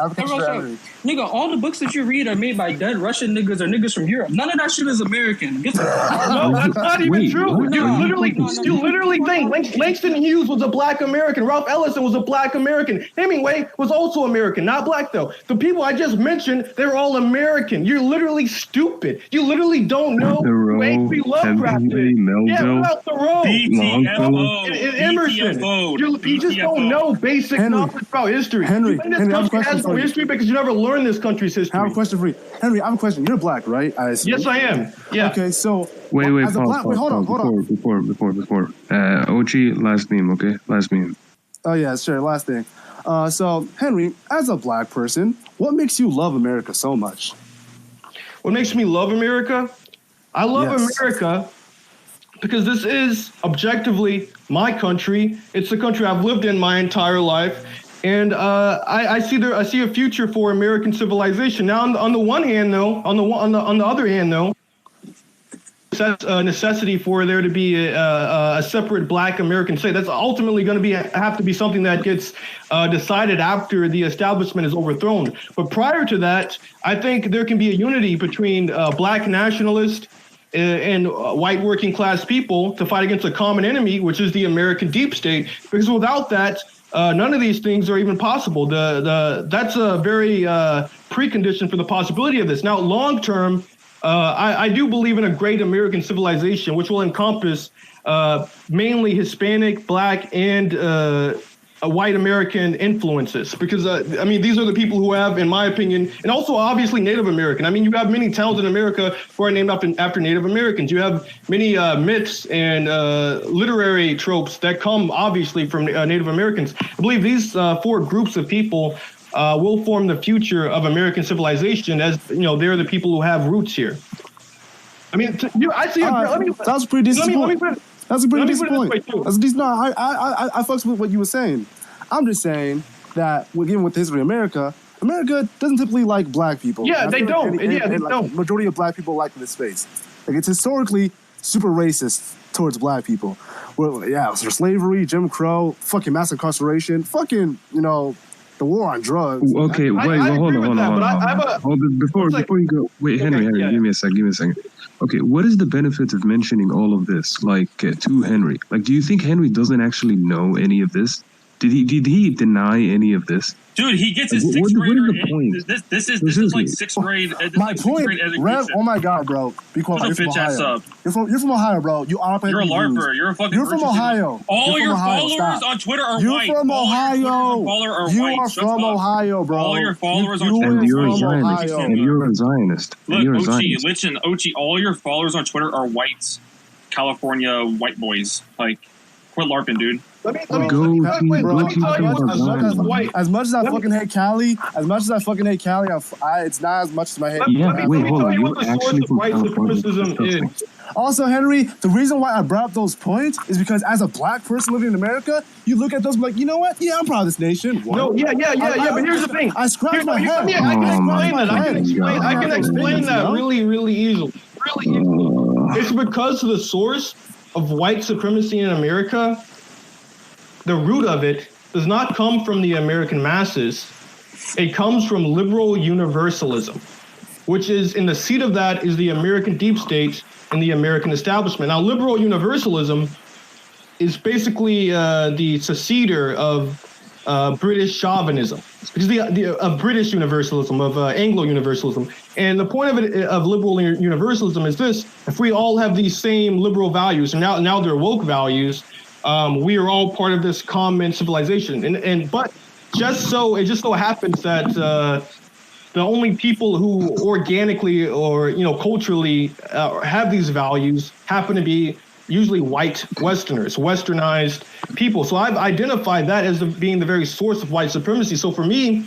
Speaker 13: Nigga, all the books that you read are made by dead Russian niggas or niggas from Europe. None of that shit is American. Get the
Speaker 15: No, that's not even true. You literally think Langston Hughes was a black American. Ralph Ellison was a black American. Hemingway was also American, not black though. The people I just mentioned, they're all American. You're literally stupid. You literally don't know who H.P. Lovecraft is. Yeah, without Thoreau. Emerson. You just don't know basic knowledge about history.
Speaker 14: Henry,
Speaker 15: this country has no history because you never learned this country's history.
Speaker 14: I have a question for you. Henry, I have a question. You're black, right?
Speaker 15: Yes, I am. Yeah.
Speaker 14: Okay, so
Speaker 3: wait,
Speaker 14: hold on.
Speaker 3: Before. OG, last name, okay? Last name.
Speaker 14: Oh yeah, sure. Last thing. So Henry, as a black person, what makes you love America so much?
Speaker 15: What makes me love America? I love America because this is objectively my country. It's the country I've lived in my entire life. And I see a future for American civilization. Now, on the one hand, though, on the other hand, though, that's a necessity for there to be a separate Black American state. That's ultimately going to have to be something that gets decided after the establishment is overthrown. But prior to that, I think there can be a unity between Black nationalists and white working class people to fight against a common enemy, which is the American deep state. Because without that, none of these things are even possible. That's a very precondition for the possibility of this. Now, long term, I do believe in a great American civilization, which will encompass mainly Hispanic, Black, and white American influences. Because, these are the people who have, in my opinion, and also obviously Native American. I mean, you have many towns in America who are named after Native Americans. You have many myths and literary tropes that come obviously from Native Americans. I believe these four groups of people will form the future of American civilization, as they're the people who have roots here. I mean, I see.
Speaker 14: That's a pretty decent point. That's a pretty decent point. That's a decent. No, I fucks with what you were saying. I'm just saying that, given with the history of America doesn't typically like black people.
Speaker 15: Yeah, they don't. They
Speaker 14: don't. Majority of black people like this space. Like, it's historically super racist towards black people. Well, yeah, so slavery, Jim Crow, fucking mass incarceration, fucking, the war on drugs.
Speaker 3: Okay, hold on. Before you go, wait, Henry, give me a second. Okay, what is the benefit of mentioning all of this, to Henry? Like, do you think Henry doesn't actually know any of this? Did he deny any of this?
Speaker 2: Dude, he gets his sixth grade. This is like sixth grade.
Speaker 14: My point, Rev. Oh my God, bro. Be quiet. You're from Ohio. You're from Ohio, bro. You're a
Speaker 2: LARPer. You're a fucking.
Speaker 14: You're from Ohio.
Speaker 2: All your followers on Twitter are white.
Speaker 14: You're from Ohio. You are from Ohio, bro.
Speaker 2: All your followers on Twitter.
Speaker 3: And you're a Zionist.
Speaker 2: Look, Ochi, all your followers on Twitter are white, California white boys. Like, quit LARPing, dude.
Speaker 14: As much as I fucking hate Cali, it's not as much as my hate.
Speaker 3: Yeah, wait, hold on. You're actually from California.
Speaker 14: Also, Henry, the reason why I brought up those points is because as a black person living in America, you look at those and be like, you know what? Yeah, I'm proud of this nation.
Speaker 15: No, yeah. But here's the thing.
Speaker 14: I scratch my head.
Speaker 15: I can explain that really, really easily. It's because the source of white supremacy in America, the root of it does not come from the American masses. It comes from liberal universalism, which is, in the seat of that is the American deep state and the American establishment. Now, liberal universalism is basically the successor of British chauvinism. It's of British universalism, of Anglo universalism. And the point of liberal universalism is this: if we all have these same liberal values, and now they're woke values, we are all part of this common civilization. But it just so happens that the only people who organically or culturally have these values happen to be usually white Westerners, westernized people. So I've identified that as being the very source of white supremacy. So for me,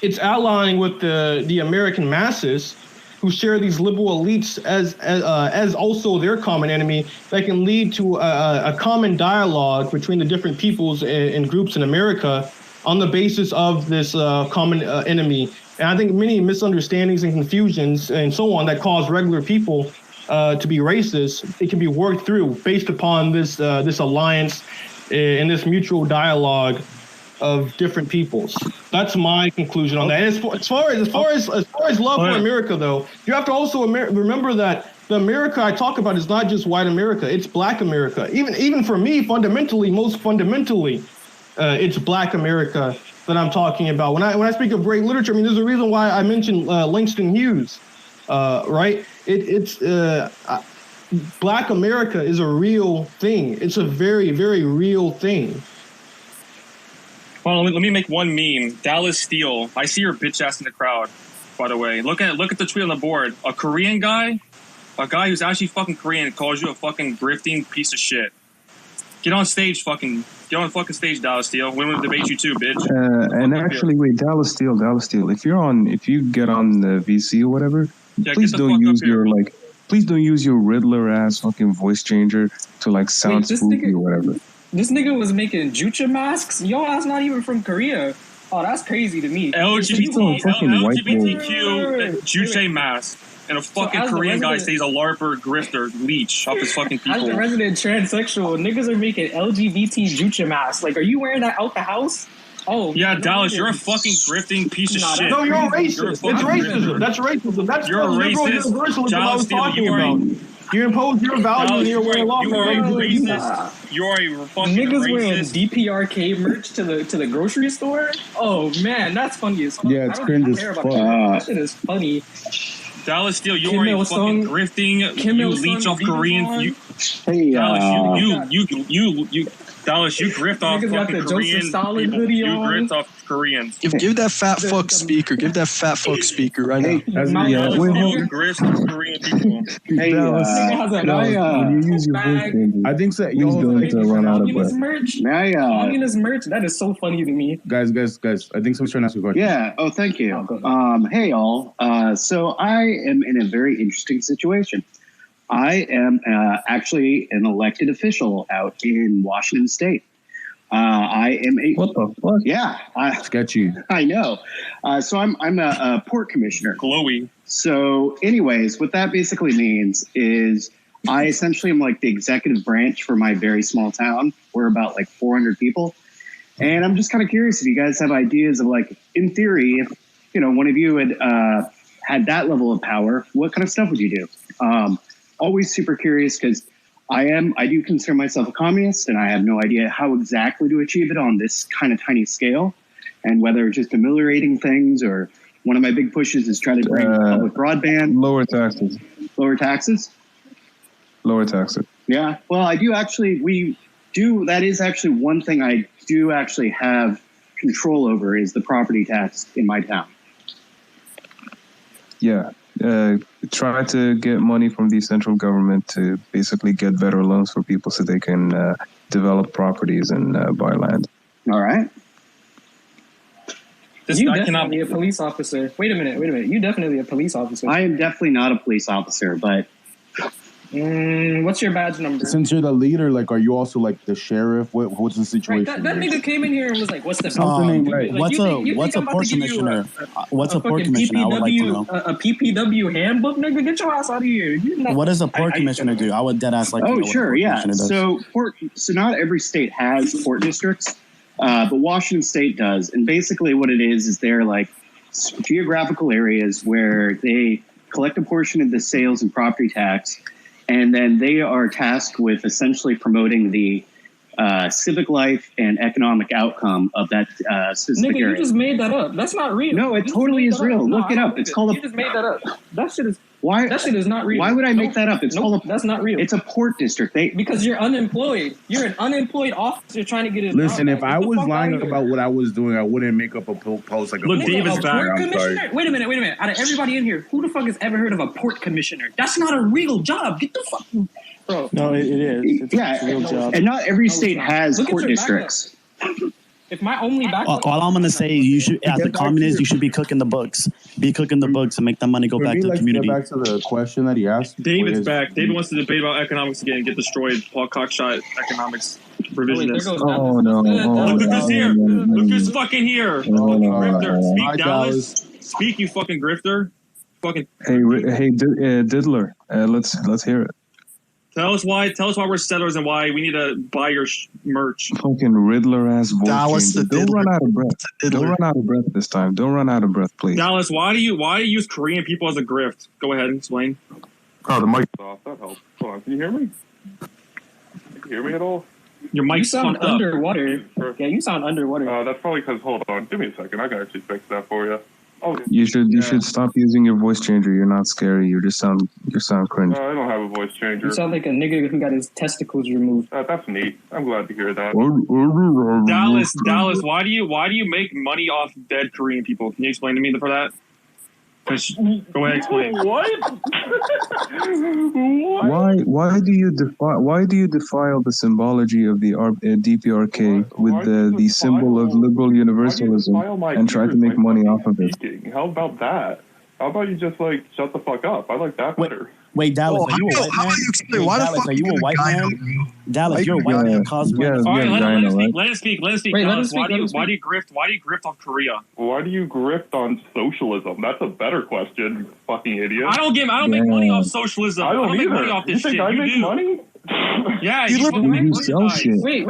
Speaker 15: it's allying with the American masses who share these liberal elites as also their common enemy that can lead to a common dialogue between the different peoples and groups in America on the basis of this common enemy. And I think many misunderstandings and confusions and so on that cause regular people to be racist, it can be worked through based upon this alliance and this mutual dialogue of different peoples. That's my conclusion on that. And as far as love for America, though, you have to also remember that the America I talk about is not just white America; it's Black America. Even for me, most fundamentally, it's Black America that I'm talking about. When I speak of great literature, I mean, there's a reason why I mentioned Langston Hughes, right? It's Black America is a real thing. It's a very, very real thing.
Speaker 2: Well, let me make one meme. Dallas Steele. I see your bitch ass in the crowd, by the way. Look at the tweet on the board. A Korean guy, a guy who's actually fucking Korean, calls you a fucking grifting piece of shit. Get on stage, fucking stage, Dallas Steele. We want to debate you too, bitch.
Speaker 3: And actually, wait, Dallas Steele. If you get on the VC or whatever, please don't use your Riddler ass fucking voice changer to like sound spooky or whatever.
Speaker 13: This nigga was making jucha masks. Yo, that's not even from Korea. Oh, that's crazy to me.
Speaker 2: LGBTQ juche mask. And a fucking Korean guy says a LARPer, grifter, leech off his fucking people.
Speaker 13: As a resident transsexual, niggas are making LGBT jucha masks. Like, are you wearing that out the house? Oh,
Speaker 2: yeah, no, Dallas, you're a fucking grifting piece of shit.
Speaker 15: No, you're a racist. It's racism. That's racism. That's
Speaker 2: you're a racist.
Speaker 15: Universalism I was talking about. You impose your values and you're wearing law.
Speaker 2: You are a racist. You are a fucking
Speaker 13: niggas
Speaker 2: racist.
Speaker 13: Wearing DPRK merch to the grocery store. Oh man, that's funny as fuck.
Speaker 16: Yeah, it's cringe as fuck.
Speaker 13: That shit is funny.
Speaker 2: Dallas Steele, you are a fucking grifting. You leech off Koreans. Dallas, you grift off fucking Korean people. You grift off Koreans.
Speaker 12: Give that fat fuck speaker. Give that fat fuck speaker right now.
Speaker 2: You grift off Korean people.
Speaker 16: Hey, Dallas, when you use your voice, I think so. You're going to run out of breath.
Speaker 13: Communist merch. That is so funny to me.
Speaker 16: Guys. I think someone's trying to ask you a question.
Speaker 17: Yeah. Oh, thank you. Hey, all. So I am in a very interesting situation. I am actually an elected official out in Washington State. I am a
Speaker 16: what the fuck?
Speaker 17: Yeah,
Speaker 16: sketchy.
Speaker 17: I know. So I'm a port commissioner.
Speaker 2: Glowy.
Speaker 17: So, anyways, what that basically means is I essentially am like the executive branch for my very small town. We're about like 400 people, and I'm just kind of curious if you guys have ideas of like, in theory, if one of you had that level of power, what kind of stuff would you do? Always super curious because I do consider myself a communist, and I have no idea how exactly to achieve it on this kind of tiny scale, and whether it's just ameliorating things or one of my big pushes is try to bring public broadband.
Speaker 3: Lower taxes.
Speaker 17: Lower taxes?
Speaker 3: Lower taxes.
Speaker 17: Yeah. Well, that is actually one thing I do actually have control over is the property tax in my town.
Speaker 3: Yeah. Try to get money from the central government to basically get better loans for people so they can develop properties and buy land.
Speaker 17: All right.
Speaker 13: You definitely a police officer. Wait a minute. You definitely a police officer.
Speaker 17: I am definitely not a police officer, but...
Speaker 13: what's your badge number?
Speaker 16: Since you're the leader, like, are you also like the sheriff? What's the situation?
Speaker 13: Right, that nigga came in here and was like, "What's the
Speaker 18: what's a port commissioner? What's a port commissioner? I would like to know.
Speaker 13: A PPW handbook, nigga. Get your ass out of here.
Speaker 18: What does a port commissioner do? I would dead ass like to know.
Speaker 17: Oh, sure, yeah. So not every state has port districts, but Washington State does, and basically what it is they're like geographical areas where they collect a portion of the sales and property tax. And then they are tasked with essentially promoting the civic life and economic outcome of that specific area.
Speaker 13: You just made that up. That's not real.
Speaker 17: No, it totally is real. Look it up. It's called
Speaker 13: You just made that up. That shit is...
Speaker 17: Why?
Speaker 13: That shit is not real.
Speaker 17: Why would I make that up? It's called
Speaker 13: that's not real.
Speaker 17: It's a port district.
Speaker 13: Because you're unemployed. You're an unemployed officer trying to get a
Speaker 16: Listen,
Speaker 13: job.
Speaker 16: if I was lying about what I was doing, I wouldn't make up a post like a
Speaker 13: Look,
Speaker 16: port
Speaker 13: David's
Speaker 16: commissioner.
Speaker 13: back.
Speaker 16: I'm sorry.
Speaker 13: Wait a minute. Out of everybody in here, who the fuck has ever heard of a port commissioner? That's not a real job. Get the fuck, bro.
Speaker 9: No, it is. It's a real job.
Speaker 17: And not every state has
Speaker 13: Look at
Speaker 17: port
Speaker 13: your
Speaker 17: districts.
Speaker 13: If my only backup,
Speaker 18: All I'm gonna say, you should, as a communist, you should be cooking the books. Be cooking the books and make that money go
Speaker 16: For
Speaker 18: back
Speaker 16: me,
Speaker 18: to the
Speaker 16: let's
Speaker 18: community.
Speaker 16: get back to the question that he asked.
Speaker 2: David's
Speaker 16: What
Speaker 2: back. David wants to debate about economics again and get destroyed. Paul Cockshot, economics
Speaker 13: there
Speaker 2: revisionist.
Speaker 13: goes
Speaker 16: Oh no!
Speaker 2: Look who's here. Look who's fucking here. Fucking grifter. Speak,
Speaker 16: Hi,
Speaker 2: Dallas. Speak, you fucking grifter. Fucking.
Speaker 3: Hey, Diddler. Let's hear it.
Speaker 2: Tell us why we're settlers and why we need to buy your merch.
Speaker 3: Fucking Riddler ass voice.
Speaker 12: Dallas
Speaker 3: changer.
Speaker 12: the
Speaker 3: Don't
Speaker 12: Diddler.
Speaker 3: run out of breath. Don't run out of breath this time. Don't run out of breath, please.
Speaker 2: Dallas, why do you use Korean people as a grift? Go ahead and explain.
Speaker 19: Oh, the mic's off. That helps. Hold on. Can you hear me? Can you hear me at all?
Speaker 2: Your
Speaker 13: you
Speaker 2: mic's
Speaker 13: sound
Speaker 2: fucked up.
Speaker 13: underwater. Yeah, you sound underwater.
Speaker 19: That's probably because. Hold on. Give me a second. I can actually fix that for you. Oh,
Speaker 3: You should stop using your voice changer. You're not scary. You sound cringe.
Speaker 19: I don't have a voice changer.
Speaker 13: You sound like a nigga who got his testicles removed.
Speaker 19: That's neat. I'm glad to hear that.
Speaker 2: Dallas, why do you make money off dead Korean people? Can you explain to me for that? Go ahead, explain.
Speaker 19: What?
Speaker 3: Why do you defile the symbology of the DPRK with the symbol of liberal universalism and try to make money off of it?
Speaker 19: How about that? How about you just shut the fuck up? I like that better.
Speaker 18: Wait, Dallas, are you a white man? Dallas, are you a white man? Dallas, you're a white man cosplaying.
Speaker 2: All right, let him speak.
Speaker 13: Wait,
Speaker 2: Dallas, why do you grift off Korea?
Speaker 19: Why do you grift on socialism? That's a better question, you fucking idiot.
Speaker 2: I don't make money off socialism.
Speaker 19: I don't
Speaker 2: make
Speaker 19: either.
Speaker 2: money off this
Speaker 19: you think
Speaker 2: shit.
Speaker 19: I
Speaker 2: You
Speaker 19: make
Speaker 2: do.
Speaker 19: money?
Speaker 2: Yeah,
Speaker 3: You sell shit.
Speaker 13: Wait.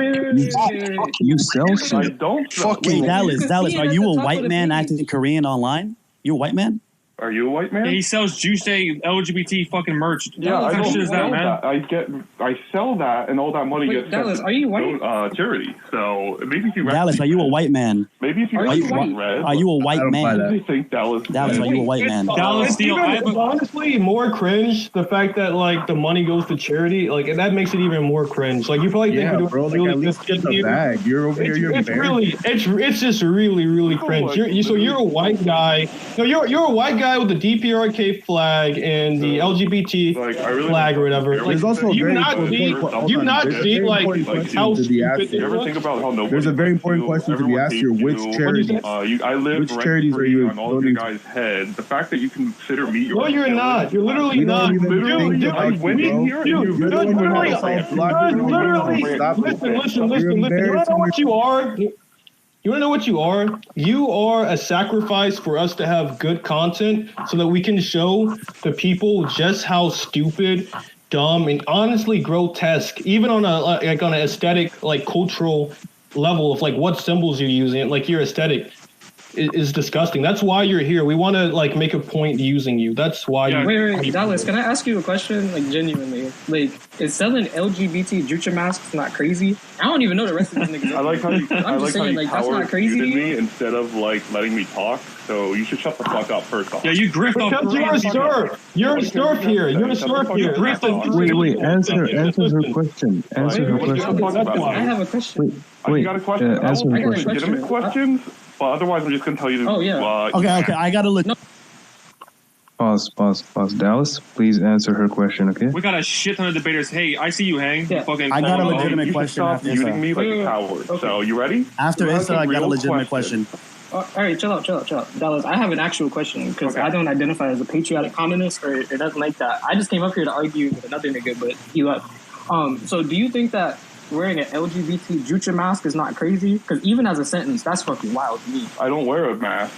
Speaker 3: You sell
Speaker 19: I
Speaker 3: shit.
Speaker 19: don't.
Speaker 18: Wait, Dallas, are you a white man acting Korean online? You're a white man?
Speaker 19: Are you a white man?
Speaker 2: Yeah, he sells Juice LGBT fucking merch.
Speaker 19: Yeah,
Speaker 2: what
Speaker 19: I
Speaker 2: kind of
Speaker 19: don't
Speaker 2: shit is
Speaker 19: sell
Speaker 2: that, man?
Speaker 19: that. I sell that, and all that money
Speaker 13: Wait,
Speaker 19: gets
Speaker 13: Dallas,
Speaker 19: sent
Speaker 13: are you white?
Speaker 19: to charity. So maybe if you
Speaker 18: Dallas, are you a white man?
Speaker 19: maybe if you
Speaker 13: Are you white?
Speaker 19: red,
Speaker 18: Are you a white
Speaker 19: I
Speaker 18: man?
Speaker 19: really think Dallas.
Speaker 18: Dallas, are you a white man?
Speaker 2: Dallas Steele,
Speaker 15: It's honestly more cringe the fact that the money goes to charity, and that makes it even more cringe. You probably think
Speaker 16: Yeah,
Speaker 15: we're
Speaker 16: bro.
Speaker 15: doing
Speaker 16: Like,
Speaker 15: really
Speaker 16: at least
Speaker 15: good
Speaker 16: get the
Speaker 15: here.
Speaker 16: bag. You're over here. You're
Speaker 15: It's
Speaker 16: embarrassed.
Speaker 15: it's just really cringe. So you're a white guy. No, you're a white guy with the DPRK flag and the LGBT flag or whatever.
Speaker 16: There's also a very important
Speaker 15: how
Speaker 16: to be asked.
Speaker 15: stupid
Speaker 19: You ever think about how nobody?
Speaker 16: There's a very important question to be asked here. Which charities?
Speaker 19: I live
Speaker 16: Which charities are you
Speaker 19: on all of you guys' head. The fact that you consider me your
Speaker 15: No, you're not. You're literally
Speaker 16: We don't
Speaker 15: not.
Speaker 16: even
Speaker 15: Literally,
Speaker 16: think about you,
Speaker 15: Listen. You wanna know what you are? You want to know what you are? You are a sacrifice for us to have good content so that we can show the people just how stupid, dumb, and honestly grotesque, even on on an aesthetic, cultural level of what symbols you're using, your aesthetic is disgusting. That's why you're here. We want to make a point using you. That's why you're
Speaker 13: Wait, Dallas, can I ask you a question? Genuinely. Is selling LGBT Jucha masks not crazy? I don't even know the rest of the niggas.
Speaker 19: I like how you,
Speaker 13: I'm just saying, that's not crazy to
Speaker 19: me instead of letting me talk. So you should shut the fuck up first off.
Speaker 2: Yeah, you grift off.
Speaker 15: Because you're a serf. You're a serf here. You're a serf here.
Speaker 3: Wait. Answer her question. Answer her question.
Speaker 13: I have a question.
Speaker 3: Wait.
Speaker 19: You got a question?
Speaker 3: Answer her question.
Speaker 19: Legitimate questions. But otherwise, I'm just gonna tell you.
Speaker 13: Oh yeah.
Speaker 18: Okay. I gotta look.
Speaker 3: Pause. Dallas, please answer her question, okay?
Speaker 2: We got a shit ton of debaters. Hey, I see you, Hang.
Speaker 13: Yeah.
Speaker 18: I got a legitimate
Speaker 19: You should
Speaker 18: question
Speaker 19: stop
Speaker 18: after
Speaker 19: muting
Speaker 18: Issa.
Speaker 19: me like a coward.
Speaker 13: Okay.
Speaker 19: So you ready?
Speaker 18: After
Speaker 19: You're
Speaker 18: Issa, I
Speaker 19: asking
Speaker 18: got a
Speaker 19: real
Speaker 18: legitimate
Speaker 19: questions.
Speaker 18: question.
Speaker 13: All right, chill out. Dallas, I have an actual question because I don't identify as a patriotic communist or nothing like that. I just came up here to argue with another nigga, but he left. So do you think that wearing an LGBT Jucha mask is not crazy? Because even as a sentence, that's fucking wild to me.
Speaker 19: I don't wear a mask.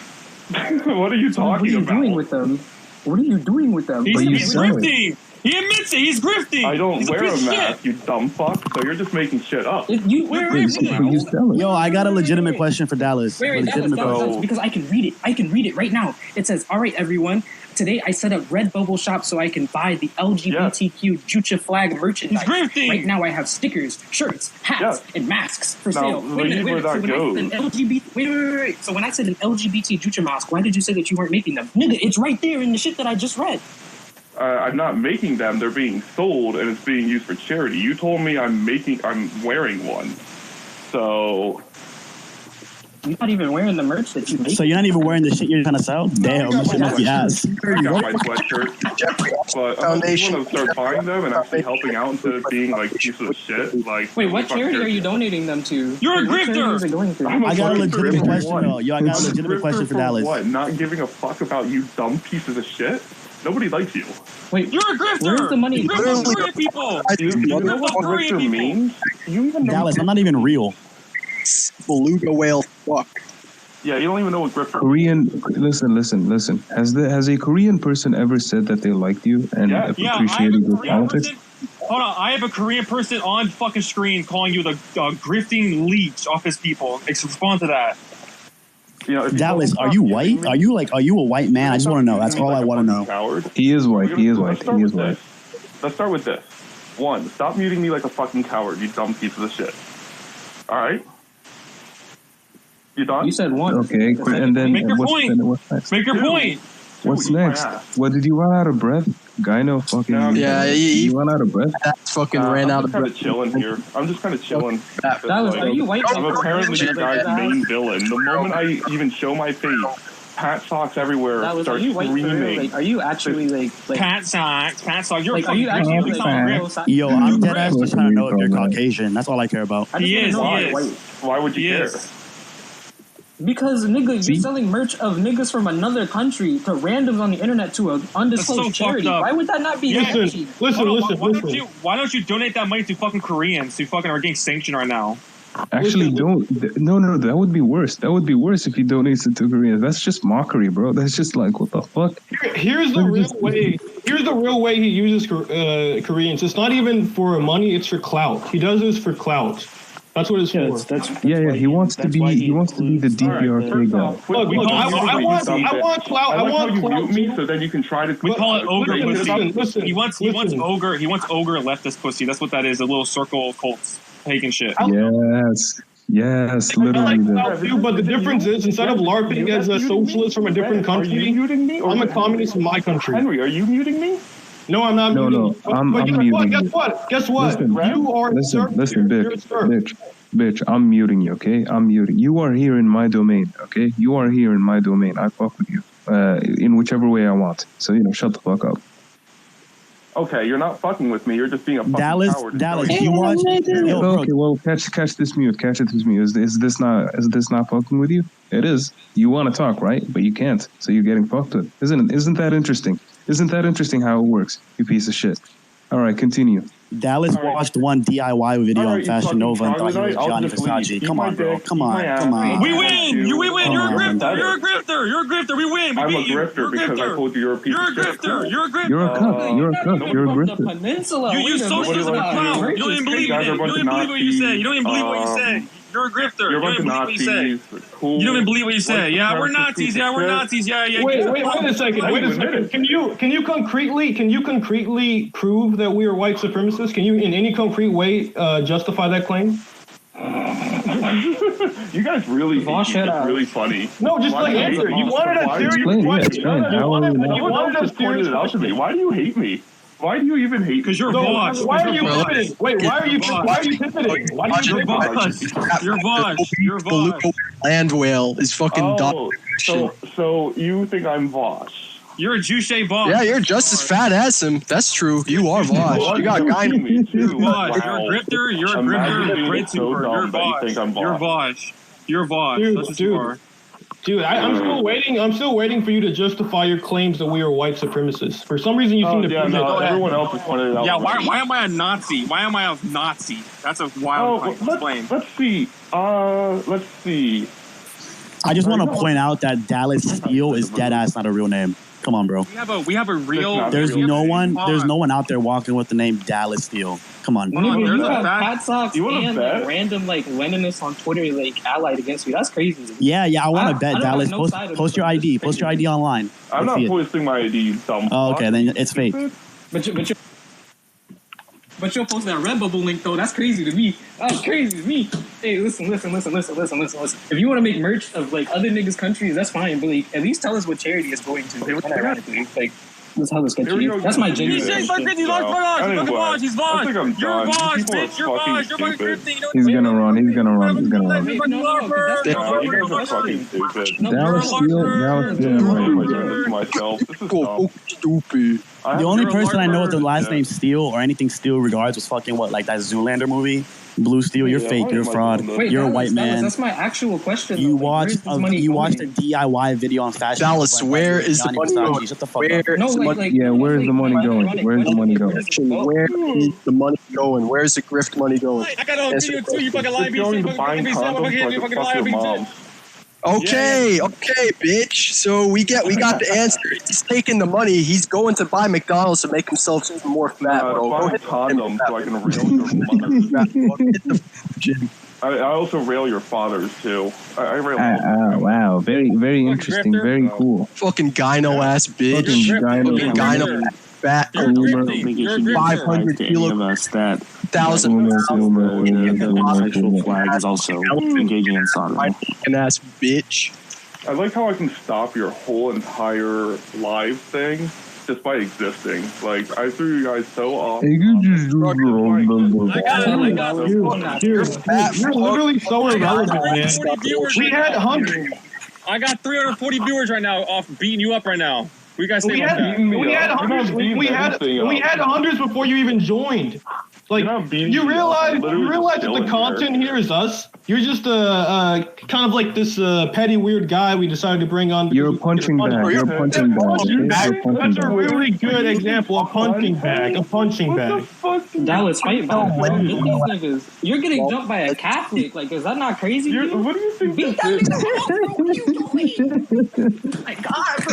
Speaker 19: What are you talking
Speaker 13: What are you
Speaker 19: about?
Speaker 13: doing with them? What are you doing with them?
Speaker 2: He's grifting. He admits it. He's grifting.
Speaker 19: I don't
Speaker 2: He's
Speaker 19: wear a
Speaker 2: piece of
Speaker 19: mask, you dumb fuck. So you're just making shit up.
Speaker 13: You wear it.
Speaker 18: Yo, I got a legitimate question for Dallis.
Speaker 13: Wait, Dallas, because I can read it. I can read it right now. It says, "All right, everyone. Today I set up Redbubble shop so I can buy the LGBTQ Jucha flag merchandise. Right now I have stickers, shirts, hats, and masks for sale. Wait a minute. So when I said an wait. So when I said an LGBT Jucha mask, why did you say that you weren't making them? Nigga, it's right there in the shit that I just read.
Speaker 19: I'm not making them. They're being sold and it's being used for charity. You told me I'm wearing one. So
Speaker 13: You're not even wearing the merch that you make.
Speaker 18: So you're not even wearing the shit you're trying to sell? Damn, this shit must be ass.
Speaker 19: I got my sweatshirt, but if you want to start buying them and actually helping out instead of being like pieces of shit. Like,
Speaker 13: wait, what charity are you donating them to?
Speaker 8: You're a
Speaker 13: What charity is
Speaker 8: grifter.
Speaker 13: it going to?
Speaker 18: I got a legitimate question, though. Yo, I got a
Speaker 19: I'm
Speaker 18: legitimate
Speaker 19: grifter
Speaker 18: question for Dallas.
Speaker 19: What? Not giving a fuck about you dumb pieces of shit? Nobody likes you.
Speaker 13: Wait,
Speaker 8: You're a grifter.
Speaker 13: where's the money?
Speaker 8: You grifter Korean people.
Speaker 19: You know what grifter means? You even know
Speaker 18: Dallas, I'm not even real.
Speaker 12: Beluga whale fuck.
Speaker 19: Yeah, you don't even know what grifter
Speaker 3: Korean, listen. Has a Korean person ever said that they liked you and appreciated your politics?
Speaker 8: Hold on, I have a Korean person on fucking screen calling you the grifting leech off his people. Respond to that.
Speaker 18: Dallas, are you white? Are you a white man? I just want to know. That's all I want to know.
Speaker 19: Coward.
Speaker 3: He is white.
Speaker 19: Let's start with this. 1, stop muting me like a fucking coward, you dumb piece of shit. All right. You done?
Speaker 13: You said 1.
Speaker 3: Okay, and then
Speaker 8: Make your
Speaker 3: what's
Speaker 8: point.
Speaker 3: next?
Speaker 8: Make your point.
Speaker 3: What's next? What, did you run out of breath? Gyno fucking. You run out of breath?
Speaker 12: That's fucking ran out of breath.
Speaker 19: I'm just kind of chilling.
Speaker 13: Are you white?
Speaker 19: I'm apparently your guy's main villain. The moment I even show my face, Pat socks everywhere start
Speaker 13: are you white?
Speaker 19: screaming.
Speaker 13: Like, are you actually like
Speaker 8: Pat socks? You're
Speaker 13: like, are you actually
Speaker 18: Yo, I'm dead ass just trying to know if you're Caucasian. That's all I care about.
Speaker 8: He is.
Speaker 19: Why would you care?
Speaker 13: Because nigga, you're selling merch of niggas from another country to randoms on the internet to an undisclosed charity. Why would that not be
Speaker 6: Listen.
Speaker 8: Why don't you donate that money to fucking Koreans who fucking are getting sanctioned right now?
Speaker 3: Actually, don't. No, that would be worse. That would be worse if you donate it to Koreans. That's just mockery, bro. That's just like, what the fuck?
Speaker 15: Here's the real way. Here's the real way he uses Koreans. It's not even for money. It's for clout. He does this for clout. That's what it's for.
Speaker 3: Yeah. He wants to be the DPRK guy.
Speaker 15: Look, I want clout. I want clout.
Speaker 19: Me so then you can try to.
Speaker 8: We call it ogre pussy.
Speaker 15: Listen,
Speaker 8: He wants ogre. He wants ogre leftist pussy. That's what that is. A little circle of cults, pagan shit.
Speaker 3: Yes, literally.
Speaker 15: But the difference is, instead of LARPing as a socialist from a different country, I'm a communist from my country.
Speaker 19: Henry, are you muting me?
Speaker 15: No, I'm not muting you.
Speaker 3: I'm
Speaker 15: guess
Speaker 3: muting
Speaker 15: what?
Speaker 3: you.
Speaker 15: Guess what? You are
Speaker 3: Listen, bitch, I'm muting you, okay? I'm muting. You are here in my domain, okay? You are here in my domain. I fuck with you in whichever way I want. So, shut the fuck up.
Speaker 19: Okay, you're not fucking with me. You're just being a fucking coward.
Speaker 18: Dallas, you watch?
Speaker 3: Okay, well, catch this mute. Catch this mute. Is this not fucking with you? It is. You want to talk, right? But you can't. So you're getting fucked with. Isn't that interesting? Isn't that interesting how it works? You piece of shit. All right, continue.
Speaker 18: Dallas watched one DIY video on Fashion Nova and thought he was Johnny Versace. Come on, bro. Come on.
Speaker 8: We win. We win. You're a grifter. You're a grifter. We win.
Speaker 19: I'm a grifter because I told you you're a piece of shit.
Speaker 8: You're a grifter.
Speaker 3: You're a cuck. You're a grifter.
Speaker 13: Peninsula.
Speaker 8: You use socialism as clout. You don't even believe it. You don't even believe what you say. You don't even believe what you say. You're a grifter. You don't even believe what you say. You don't even believe what you say. Yeah, we're Nazis. Yeah, we're Nazis. Yeah.
Speaker 15: Wait a second. Can you concretely prove that we are white supremacists? Can you, in any concrete way, justify that claim?
Speaker 19: You guys really think it's really funny.
Speaker 15: No, just like answer. You wanted a serious question. You wanted a serious question.
Speaker 19: Why do you hate me? Why do you even hate me?
Speaker 8: Because you're Vosh.
Speaker 15: Why are you pivoting? Wait, why are you pivoting?
Speaker 8: You're Vosh. You're Vosh. You're Vosh.
Speaker 12: Land whale is fucking dumb.
Speaker 19: So you think I'm Vosh?
Speaker 8: You're a Juche Vosh.
Speaker 12: Yeah, you're just as fat as him. That's true. You are Vosh. You got gyno.
Speaker 8: You're Vosh. You're a grifter. You're a grifter. You're a great super. You're Vosh. You're Vosh. You're Vosh. That's what you are.
Speaker 15: Dude, I'm still waiting. I'm still waiting for you to justify your claims that we are white supremacists. For some reason, you seem to.
Speaker 19: Everyone else has pointed it out.
Speaker 8: Yeah, why am I a Nazi? Why am I a Nazi? That's a wild point. Explain.
Speaker 19: Let's see.
Speaker 18: I just want to point out that Dallas Steele is dead ass not a real name. Come on, bro.
Speaker 8: We have a real.
Speaker 18: There's no one out there walking with the name Dallas Steele. Come on.
Speaker 13: You have Pat Socks and like random like Leninists on Twitter like allied against you. That's crazy.
Speaker 18: Yeah. I want to bet Dallas. Post your ID. Post your ID online.
Speaker 19: I'm not posting my ID. You dumb.
Speaker 18: Oh, okay. Then it's fake.
Speaker 13: But you're posting that Redbubble link though. That's crazy to me. That's crazy to me. Hey, listen. If you want to make merch of like other niggas' countries, that's fine. But like, at least tell us what charity it's going to. Ironically, like That's how the sketchy is. That's my genuine.
Speaker 2: He's fucking crazy. He's fucking Vosh. He's Vosh. You're Vosh, bitch. You're Vosh. You're fucking cryptic.
Speaker 16: He's gonna run. He's gonna run. He's gonna run.
Speaker 19: You guys are fucking stupid.
Speaker 16: Dallas Steele.
Speaker 19: Myself. This is
Speaker 12: Go stupid.
Speaker 18: The only person I know with the last name Steele or anything Steele regards was fucking what, like that Zoolander movie? Blue Steel, you're fake, you're a fraud,
Speaker 13: Wait,
Speaker 18: you're a white man.
Speaker 13: That's my actual question.
Speaker 18: You watched a DIY video on fashion.
Speaker 12: Dallas, where is the money going?
Speaker 18: Shut the fuck up.
Speaker 16: Where's the money going? Where's the money going?
Speaker 12: Where is the money going? Where's the grift money going?
Speaker 2: I got on video too. You fucking lying, bitch. You fucking lying, bitch.
Speaker 12: Okay, bitch. So we got the answer. He's taking the money. He's going to buy McDonald's to make himself even more fat, bro.
Speaker 19: Buy condoms so I can rail your mother. I also rail your fathers too. I rail.
Speaker 16: Wow, very interesting, very cool.
Speaker 12: Fucking gyno ass bitch. Fucking gyno fat. 500 kilos. 1,000.
Speaker 4: The sexual flag is also engaging in sodomy.
Speaker 12: Fucking ass bitch.
Speaker 19: I like how I can stop your whole entire live thing just by existing. Like, I threw you guys so off.
Speaker 15: You're literally so irrelevant, man. We had 100.
Speaker 2: I got 340 viewers right now off beating you up right now. We guys say
Speaker 15: We had hundreds before you even joined. Like, you realize that the content here is us. You're just kind of like this petty weird guy we decided to bring on.
Speaker 16: You're a punching bag. You're a punching bag.
Speaker 15: That's a really good example. A punching bag. A punching bag.
Speaker 13: Dallas, fight back, bro. Get these niggas. You're getting jumped by a Catholic. Like, is that not crazy?
Speaker 19: What do you think?
Speaker 13: Beat that nigga. What are you doing? My God,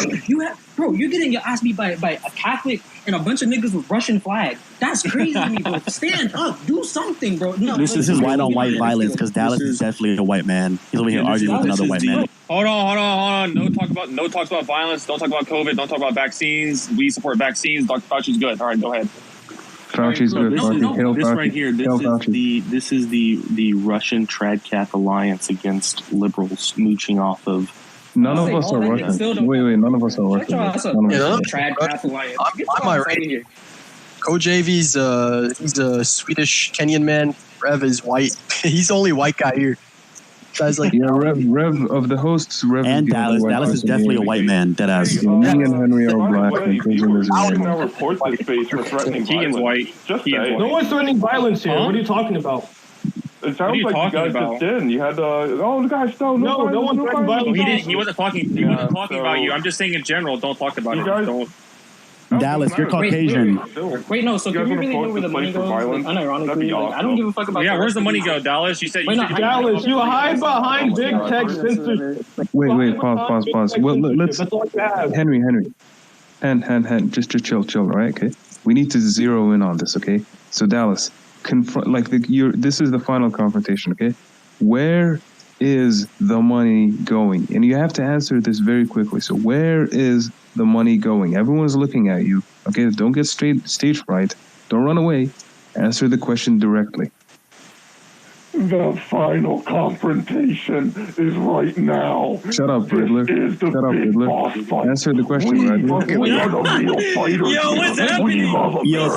Speaker 13: bro. You're getting your ass beat by a Catholic and a bunch of niggas with Russian flag. That's crazy to me, bro. Stand up. Do something, bro. No,
Speaker 18: this is white on white violence because Dallas is definitely a white man. He's over here arguing with another white man.
Speaker 2: Hold on. No talks about violence. Don't talk about COVID. Don't talk about vaccines. We support vaccines. Dr. Fauci's good. All right, go ahead.
Speaker 16: Fauci's good.
Speaker 4: This right here. This is the Russian Tradcat alliance against liberals mooching off of.
Speaker 16: None of us are Russian. Wait, none of us are Russian.
Speaker 13: Tradcat alliance.
Speaker 12: I'm Iranian. KoJV's he's a Swedish Kenyan man. Rev is white. He's the only white guy here. Guys like
Speaker 16: Rev of the hosts. Rev
Speaker 18: and Dallas is definitely a white man. Deadass.
Speaker 16: Me and Henry are black. And Christian is
Speaker 19: now report this space for threatening violence.
Speaker 2: White.
Speaker 19: Just say.
Speaker 15: No one's threatening violence here. What are you talking about?
Speaker 19: It sounds like you guys just did. You had the guys don't.
Speaker 15: No one threatened violence.
Speaker 2: He wasn't talking. He wasn't talking about you. I'm just saying in general. Don't talk about it. Don't.
Speaker 18: Dallas, you're Caucasian.
Speaker 13: Wait, no. So can we really know where the money goes? Like, unironically, like, I don't give a fuck about.
Speaker 2: Yeah, where's the money go, Dallas? You said.
Speaker 15: Dallas, you hide behind big tech censorship.
Speaker 16: Wait. Pause. Well, let's. Henry. Just chill. Right? Okay. We need to zero in on this. Okay. So Dallas, confront this is the final confrontation. Okay. Where is the money going? And you have to answer this very quickly. So where is the money going? Everyone's looking at you. Okay, don't get stage fright. Don't run away. Answer the question directly.
Speaker 19: The final confrontation is right now.
Speaker 16: Shut up, Riddler. Answer the question, Riddler.
Speaker 2: Yo, what's happening?
Speaker 18: This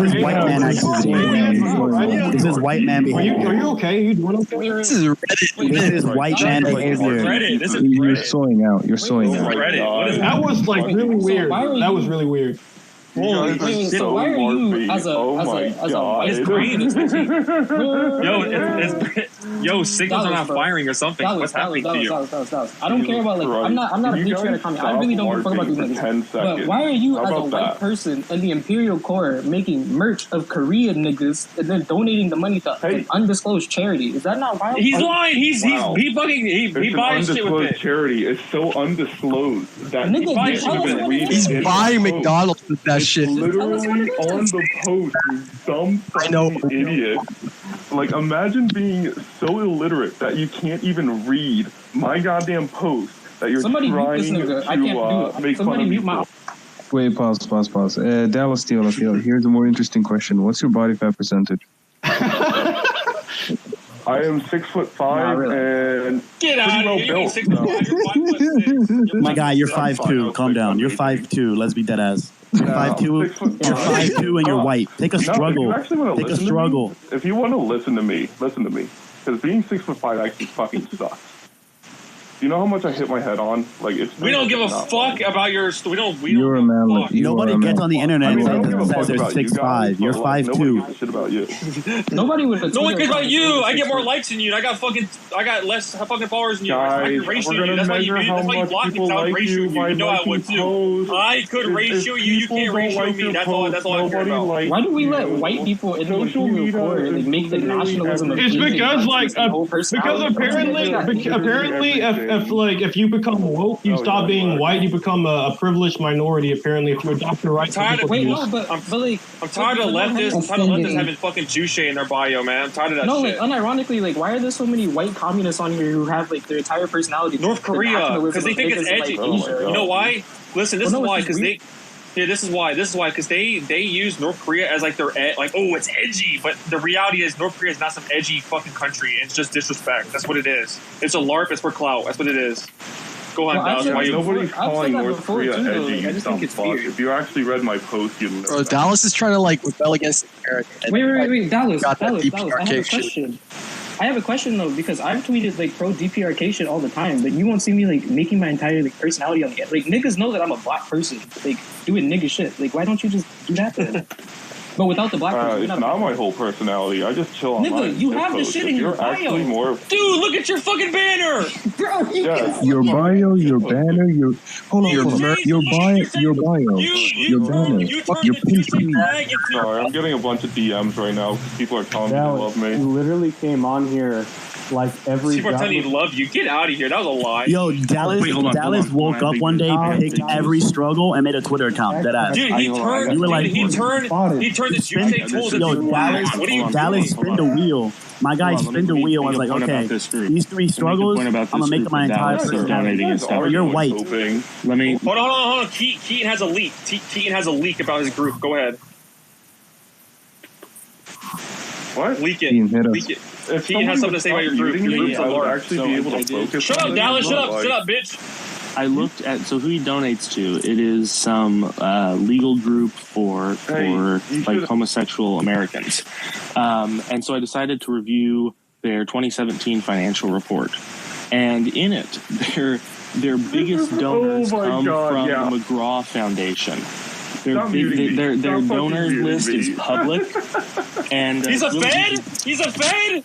Speaker 18: is white man activity. This is white man behavior.
Speaker 15: Are you okay? You doing okay?
Speaker 18: This is white man behavior.
Speaker 16: You're soying out.
Speaker 15: That was like really weird. That was really weird.
Speaker 13: Why are you as a
Speaker 2: it's green. Yo, signals are not firing or something. What's happening to you?
Speaker 13: I don't care about I'm not a patriotic comment. I really don't give a fuck about these niggas. But why are you as a white person in the Imperial Corps making merch of Korean niggas and then donating the money to an undisclosed charity? Is that not violent?
Speaker 2: He's lying. He buys shit with it.
Speaker 19: Charity is so undisclosed that
Speaker 12: he's buying McDonald's with that shit.
Speaker 19: Literally on the post, you dumb fucking idiot. Like, imagine being so illiterate that you can't even read my goddamn post that you're trying to make fun of me.
Speaker 16: Wait, pause. Dallas Steele, here's a more interesting question. What's your body fat percentage?
Speaker 19: I am 6'5" and
Speaker 2: Get out
Speaker 19: pretty
Speaker 2: of here!
Speaker 19: well
Speaker 2: You
Speaker 19: built.
Speaker 2: ain't 6'5".
Speaker 18: My guy, you're
Speaker 19: I'm
Speaker 18: 5'2". Calm down. You're 5'2". Let's be dead ass. You're 5'2". You're 5'2" and you're white. Take a struggle. Take a struggle.
Speaker 19: If you want to listen to me. Because being 6'5" actually fucking sucks. Do you know how much I hit my head on? Like it's.
Speaker 2: We don't give a fuck about your. We don't.
Speaker 16: You're a man.
Speaker 18: Nobody gets on the internet and says they're 6'5". You're 5'2".
Speaker 19: Shit about you.
Speaker 13: Nobody would.
Speaker 2: No one cares about you. I get more likes than you. And I got less fucking followers than you. I could ratio you. That's why you block me. I would ratio you. You know I would too. I could ratio you. You can't ratio me. That's all I care about.
Speaker 13: Why do we let white people in the Imperial Court like make the nationalism?
Speaker 15: It's because apparently if you become woke, you stop being white, you become a privileged minority. Apparently, if you adopt the right.
Speaker 2: I'm tired of leftists having fucking Juche in their bio, man. I'm tired of that shit.
Speaker 13: No, unironically, like, why are there so many white communists on here who have like their entire personality?
Speaker 2: North Korea, because they think it's edgy. You know why? Listen, this is why. Because they. Yeah, this is why. Because they use North Korea as like their it's edgy, but the reality is North Korea is not some edgy fucking country. It's just disrespect. That's what it is. It's a LARP. It's for clout. That's what it is. Go on, Dallas.
Speaker 19: Nobody's calling North Korea edgy. You dumb fuck. If you actually read my post, you'd know.
Speaker 12: Bro, Dallas is trying to like rebel against America.
Speaker 13: Wait, Dallas. I have a
Speaker 12: DPRK
Speaker 13: question. I have a question though, because I've tweeted like pro DPRK all the time, but you won't see me like making my entire like personality on the like niggas know that I'm a black person, like doing nigga shit. Like why don't you just do that then? But without the black person,
Speaker 19: it's not my whole personality. I just chill online.
Speaker 13: Nigga, you have the shit in your bio.
Speaker 2: Dude, look at your fucking banner.
Speaker 13: Bro,
Speaker 16: your bio, your banner, your bio, your banner, your banner, your PC.
Speaker 19: Sorry, I'm getting a bunch of DMs right now because people are telling me they love me.
Speaker 20: You literally came on here like every.
Speaker 2: People are telling you love you. Get out of here. That was a lie.
Speaker 18: Yo, Dallas woke up one day, picked every struggle, and made a Twitter account. That ass.
Speaker 2: Dude, he turned the Juche tools into
Speaker 18: Dallas spin the wheel. My guy spin the wheel. I was like, okay, these three struggles, I'm gonna make them my entire personality. You're white.
Speaker 9: Let me
Speaker 2: hold on. Keaton has a leak. Keaton has a leak about his group. Go ahead.
Speaker 19: What?
Speaker 2: Leak it. Keaton has something to say about your group. Your group's a LARP.
Speaker 19: Actually, be able to focus.
Speaker 2: Shut up, Dallas. Shut up, bitch.
Speaker 4: I looked at who he donates to. It is some legal group for like homosexual Americans, and so I decided to review their 2017 financial report, and in it, their biggest donors come from the McGraw Foundation. Their donor list is public, and
Speaker 2: he's a Fed. He's a Fed.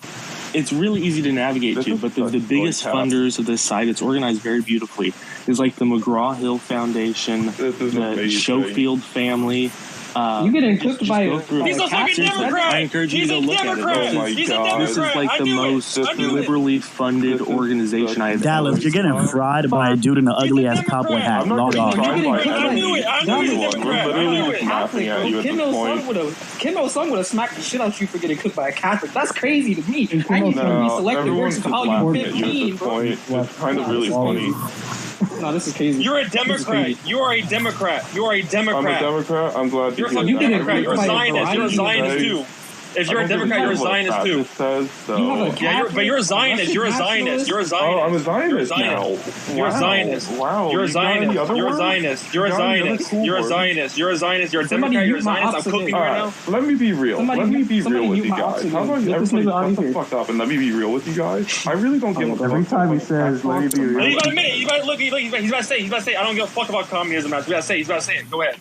Speaker 4: It's really easy to navigate to, but the biggest funders of this site, it's organized very beautifully, is like the McGraw-Hill Foundation, the Schofield family.
Speaker 13: You getting cooked by
Speaker 2: he's a fucking Democrat.
Speaker 4: I encourage you to look at it.
Speaker 19: Oh my God.
Speaker 4: This is like the most liberally funded organization I have
Speaker 18: Dallas, you're getting fried by a dude in an ugly ass cowboy hat. Log off.
Speaker 2: I knew it.
Speaker 13: Kim Il-sung would have smacked the shit out of you for getting cooked by a Catholic. That's crazy to me. I need to be selective words of how you fit me, bro.
Speaker 19: It's kind of really funny.
Speaker 13: No, this is crazy.
Speaker 2: You're a Democrat. You are a Democrat. You are a Democrat.
Speaker 19: I'm a Democrat. I'm glad
Speaker 2: you're a fucking Democrat. You're a Zionist. You're a Zionist too. If you're a Democrat, you're a Zionist too. But you're a Zionist. You're a Zionist. You're a Zionist.
Speaker 19: Oh, I'm a Zionist now.
Speaker 2: You're a Zionist.
Speaker 19: Wow.
Speaker 2: You're a Zionist. You're a Zionist. You're a Zionist. You're a Zionist. You're a Zionist. You're a Democrat. You're a Zionist. I'm cooking right now.
Speaker 19: Let me be real. Let me be real with you guys. How about everybody shut the fuck up and let me be real with you guys? I really don't give a fuck.
Speaker 20: Every time he says, let me be real.
Speaker 2: He's about to admit it. He's about to look. He's about to say. He's about to say. I don't give a fuck about communism. He's about to say. He's about to say it. Go ahead.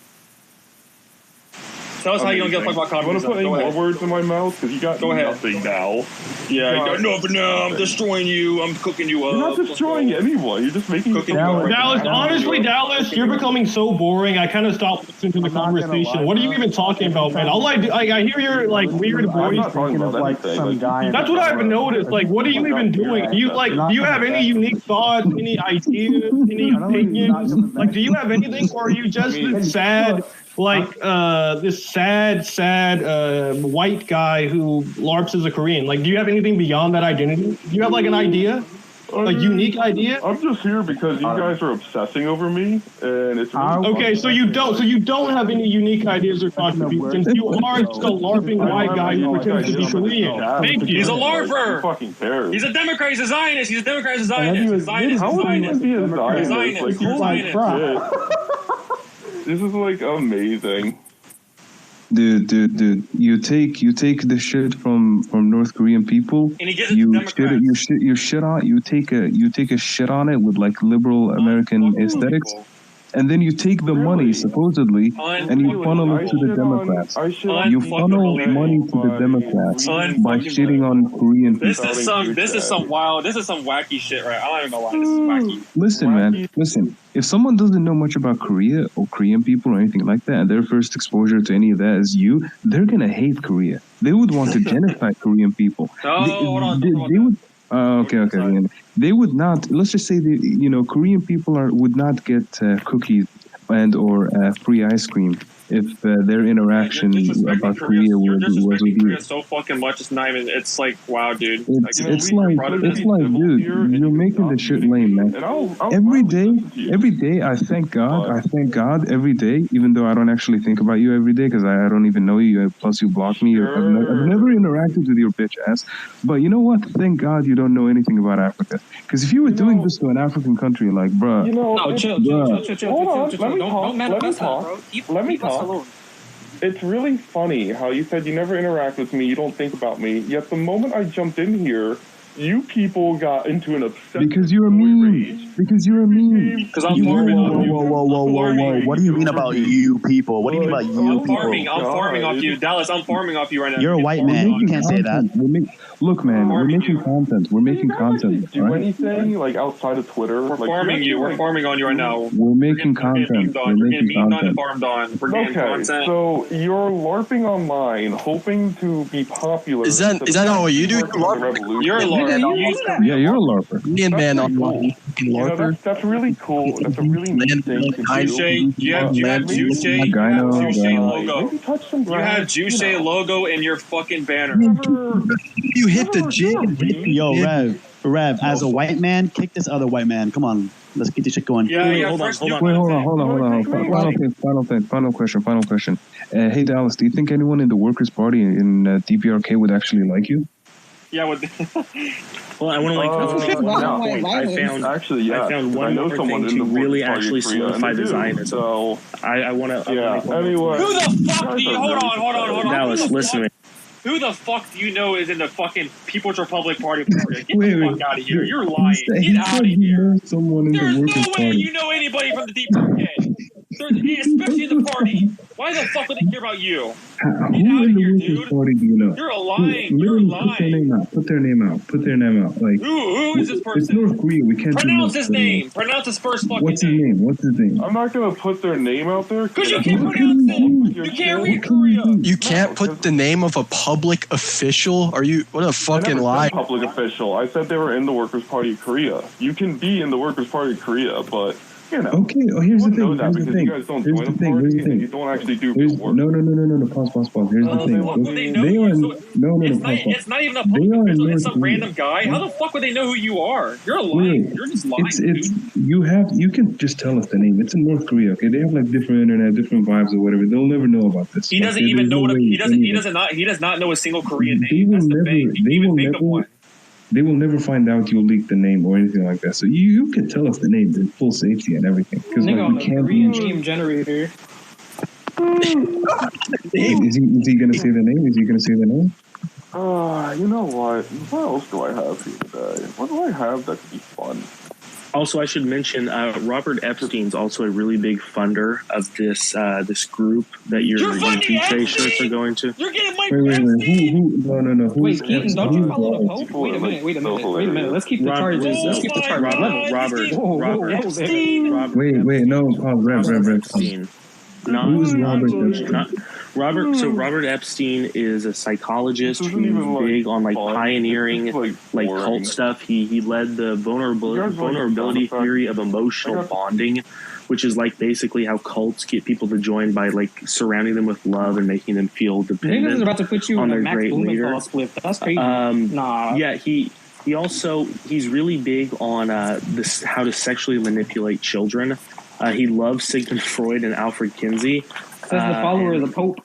Speaker 2: Tell us how you don't give a fuck about communism.
Speaker 19: You want to put any more words in my mouth? Because you got nothing now.
Speaker 2: Yeah, you got nothing now. I'm destroying you. I'm cooking you up.
Speaker 19: You're not destroying anyone. You're just making cooking
Speaker 15: Dallas, honestly, Dallas, you're becoming so boring. I kind of stopped listening to the conversation. What are you even talking about, man? I hear your like weird voice.
Speaker 20: That's
Speaker 15: what I've noticed. Like, what are you even doing? Do you have any unique thoughts, any ideas, any opinions? Like, do you have anything, or are you just this sad? Like this sad white guy who LARPs as a Korean. Like, do you have anything beyond that identity? Do you have like an idea? A unique idea?
Speaker 19: I'm just here because you guys are obsessing over me, and it's really
Speaker 15: Okay, so you don't have any unique ideas or contributions. You are just a LARPing white guy who pretends to be Korean. Thank you.
Speaker 2: He's a LARPer.
Speaker 19: Who fucking cares?
Speaker 2: He's a Democrat. He's a Zionist. He's a Democrat. He's a Zionist.
Speaker 19: How would anyone be a Zionist? Like, you're
Speaker 2: Zionist.
Speaker 19: This is like amazing.
Speaker 16: Dude, you take the shit from North Korean people.
Speaker 2: And he gives it to Democrats.
Speaker 16: You take a shit on it with like liberal American aesthetics. And then you take the money, supposedly, and you funnel it to the Democrats. You funnel money to the Democrats by shitting on Korean people.
Speaker 2: This is some wacky shit, right? I don't even know why this is wacky.
Speaker 16: Listen. If someone doesn't know much about Korea or Korean people or anything like that, and their first exposure to any of that is you, they're gonna hate Korea. They would want to genocide Korean people.
Speaker 2: Hold on.
Speaker 16: They would. Okay. They would not. Let's just say Korean people would not get cookies and or free ice cream if their interaction about Korea was with you.
Speaker 2: So fucking much. It's not even. It's like, wow, dude.
Speaker 16: It's like, dude, you're making the shit lame, man. Every day, I thank God every day, even though I don't actually think about you every day because I don't even know you. Plus, you block me. I've never interacted with your bitch ass. But you know what? Thank God you don't know anything about Africa. Because if you were doing this to an African country, like, bruh.
Speaker 2: Chill.
Speaker 19: Hold on, let me talk.
Speaker 2: Alone.
Speaker 19: It's really funny how you said you never interact with me, you don't think about me, yet the moment I jumped in here, you people got into an obsession.
Speaker 16: Because you're mean. Because
Speaker 2: I'm farming on you.
Speaker 18: Whoa. What do you mean about you people? What do you mean about you people?
Speaker 2: I'm farming off you. Dallas, I'm farming off you right now.
Speaker 18: You're a white man. You can't say that.
Speaker 16: Look, man, we're making content. Do
Speaker 19: anything like outside of Twitter?
Speaker 2: We're farming you. We're farming on you right now.
Speaker 16: We're making content.
Speaker 2: We're getting beamed on and farmed on. We're getting content.
Speaker 19: So you're LARPing online, hoping to be popular.
Speaker 12: Is that not what you do?
Speaker 2: You're a LARPer.
Speaker 16: Yeah, you're a LARPer.
Speaker 12: Indian man online. LARPer.
Speaker 19: That's really cool. That's a really neat thing to do.
Speaker 2: You have Juice logo. You have Juice logo in your fucking banner.
Speaker 12: You hit the gym.
Speaker 18: Yo, Rev, as a white man, kick this other white man. Come on, let's get this shit going.
Speaker 16: Hold on. Final question. Hey, Dallas, do you think anyone in the Workers' Party in DPRK would actually like you?
Speaker 2: Yeah,
Speaker 11: well, I want to I found one more thing to really actually solidify the Zionism. So I want to.
Speaker 19: Yeah. Anyway,
Speaker 2: who the fuck do you? Hold on.
Speaker 11: Dallas, listen to me.
Speaker 2: Who the fuck do you know is in the fucking People's Republic Party? Get the fuck out of here. You're lying. Get out of here. There's no way you know anybody from the DPRK. Especially in the party. Why the fuck would they care about you? Get out of here, dude.
Speaker 16: Party do you know?
Speaker 2: You're lying. You're lying.
Speaker 16: Put their name out. Like,
Speaker 2: who is this person?
Speaker 16: It's North Korea. We can't
Speaker 2: pronounce his name. Pronounce his first fucking name.
Speaker 16: What's his name?
Speaker 19: I'm not gonna put their name out there.
Speaker 2: Because you can't pronounce it. You can't read Korea.
Speaker 12: You can't put the name of a public official? Are you? What a fucking lie.
Speaker 19: Public official. I said they were in the Workers' Party of Korea. You can be in the Workers' Party of Korea, but.
Speaker 16: Okay. Here's the thing.
Speaker 19: You guys don't join the party and you don't actually do good work.
Speaker 16: No. Pause. Here's the thing.
Speaker 2: It's not even a public official. It's some random guy. How the fuck would they know who you are? You're lying. You're just lying.
Speaker 16: You can just tell us the name. It's in North Korea. Okay, they have like different internet, different vibes or whatever. They'll never know about this.
Speaker 2: He doesn't even know what he does not know a single Korean name. That's the thing. He didn't even think of one.
Speaker 16: They will never find out you'll leak the name or anything like that. So you can tell us the name in full safety and everything. Because like, we can't
Speaker 13: be name generator.
Speaker 16: Is he gonna say the name?
Speaker 19: You know what? What else do I have here today? What do I have that could be fun?
Speaker 11: Also, I should mention Robert Epstein's also a really big funder of this group that your DJ shirts are going to.
Speaker 2: You're getting my
Speaker 16: Epstein. No.
Speaker 13: Wait, Keaton, don't you follow the Pope? Wait a minute. Let's keep the charges.
Speaker 11: Robert
Speaker 13: Epstein.
Speaker 16: Wait, no, Rev
Speaker 11: Epstein.
Speaker 16: Who's Robert Epstein?
Speaker 11: Robert Epstein is a psychologist who's big on like pioneering like cult stuff. He led the vulnerability theory of emotional bonding, which is like basically how cults get people to join by like surrounding them with love and making them feel dependent
Speaker 13: about to put you
Speaker 11: on
Speaker 13: in
Speaker 11: their great leader.
Speaker 13: Split. That's crazy.
Speaker 11: Yeah, he's really big on this how to sexually manipulate children. He loves Sigmund Freud and Alfred Kinsey.
Speaker 13: Says the follower of the Pope.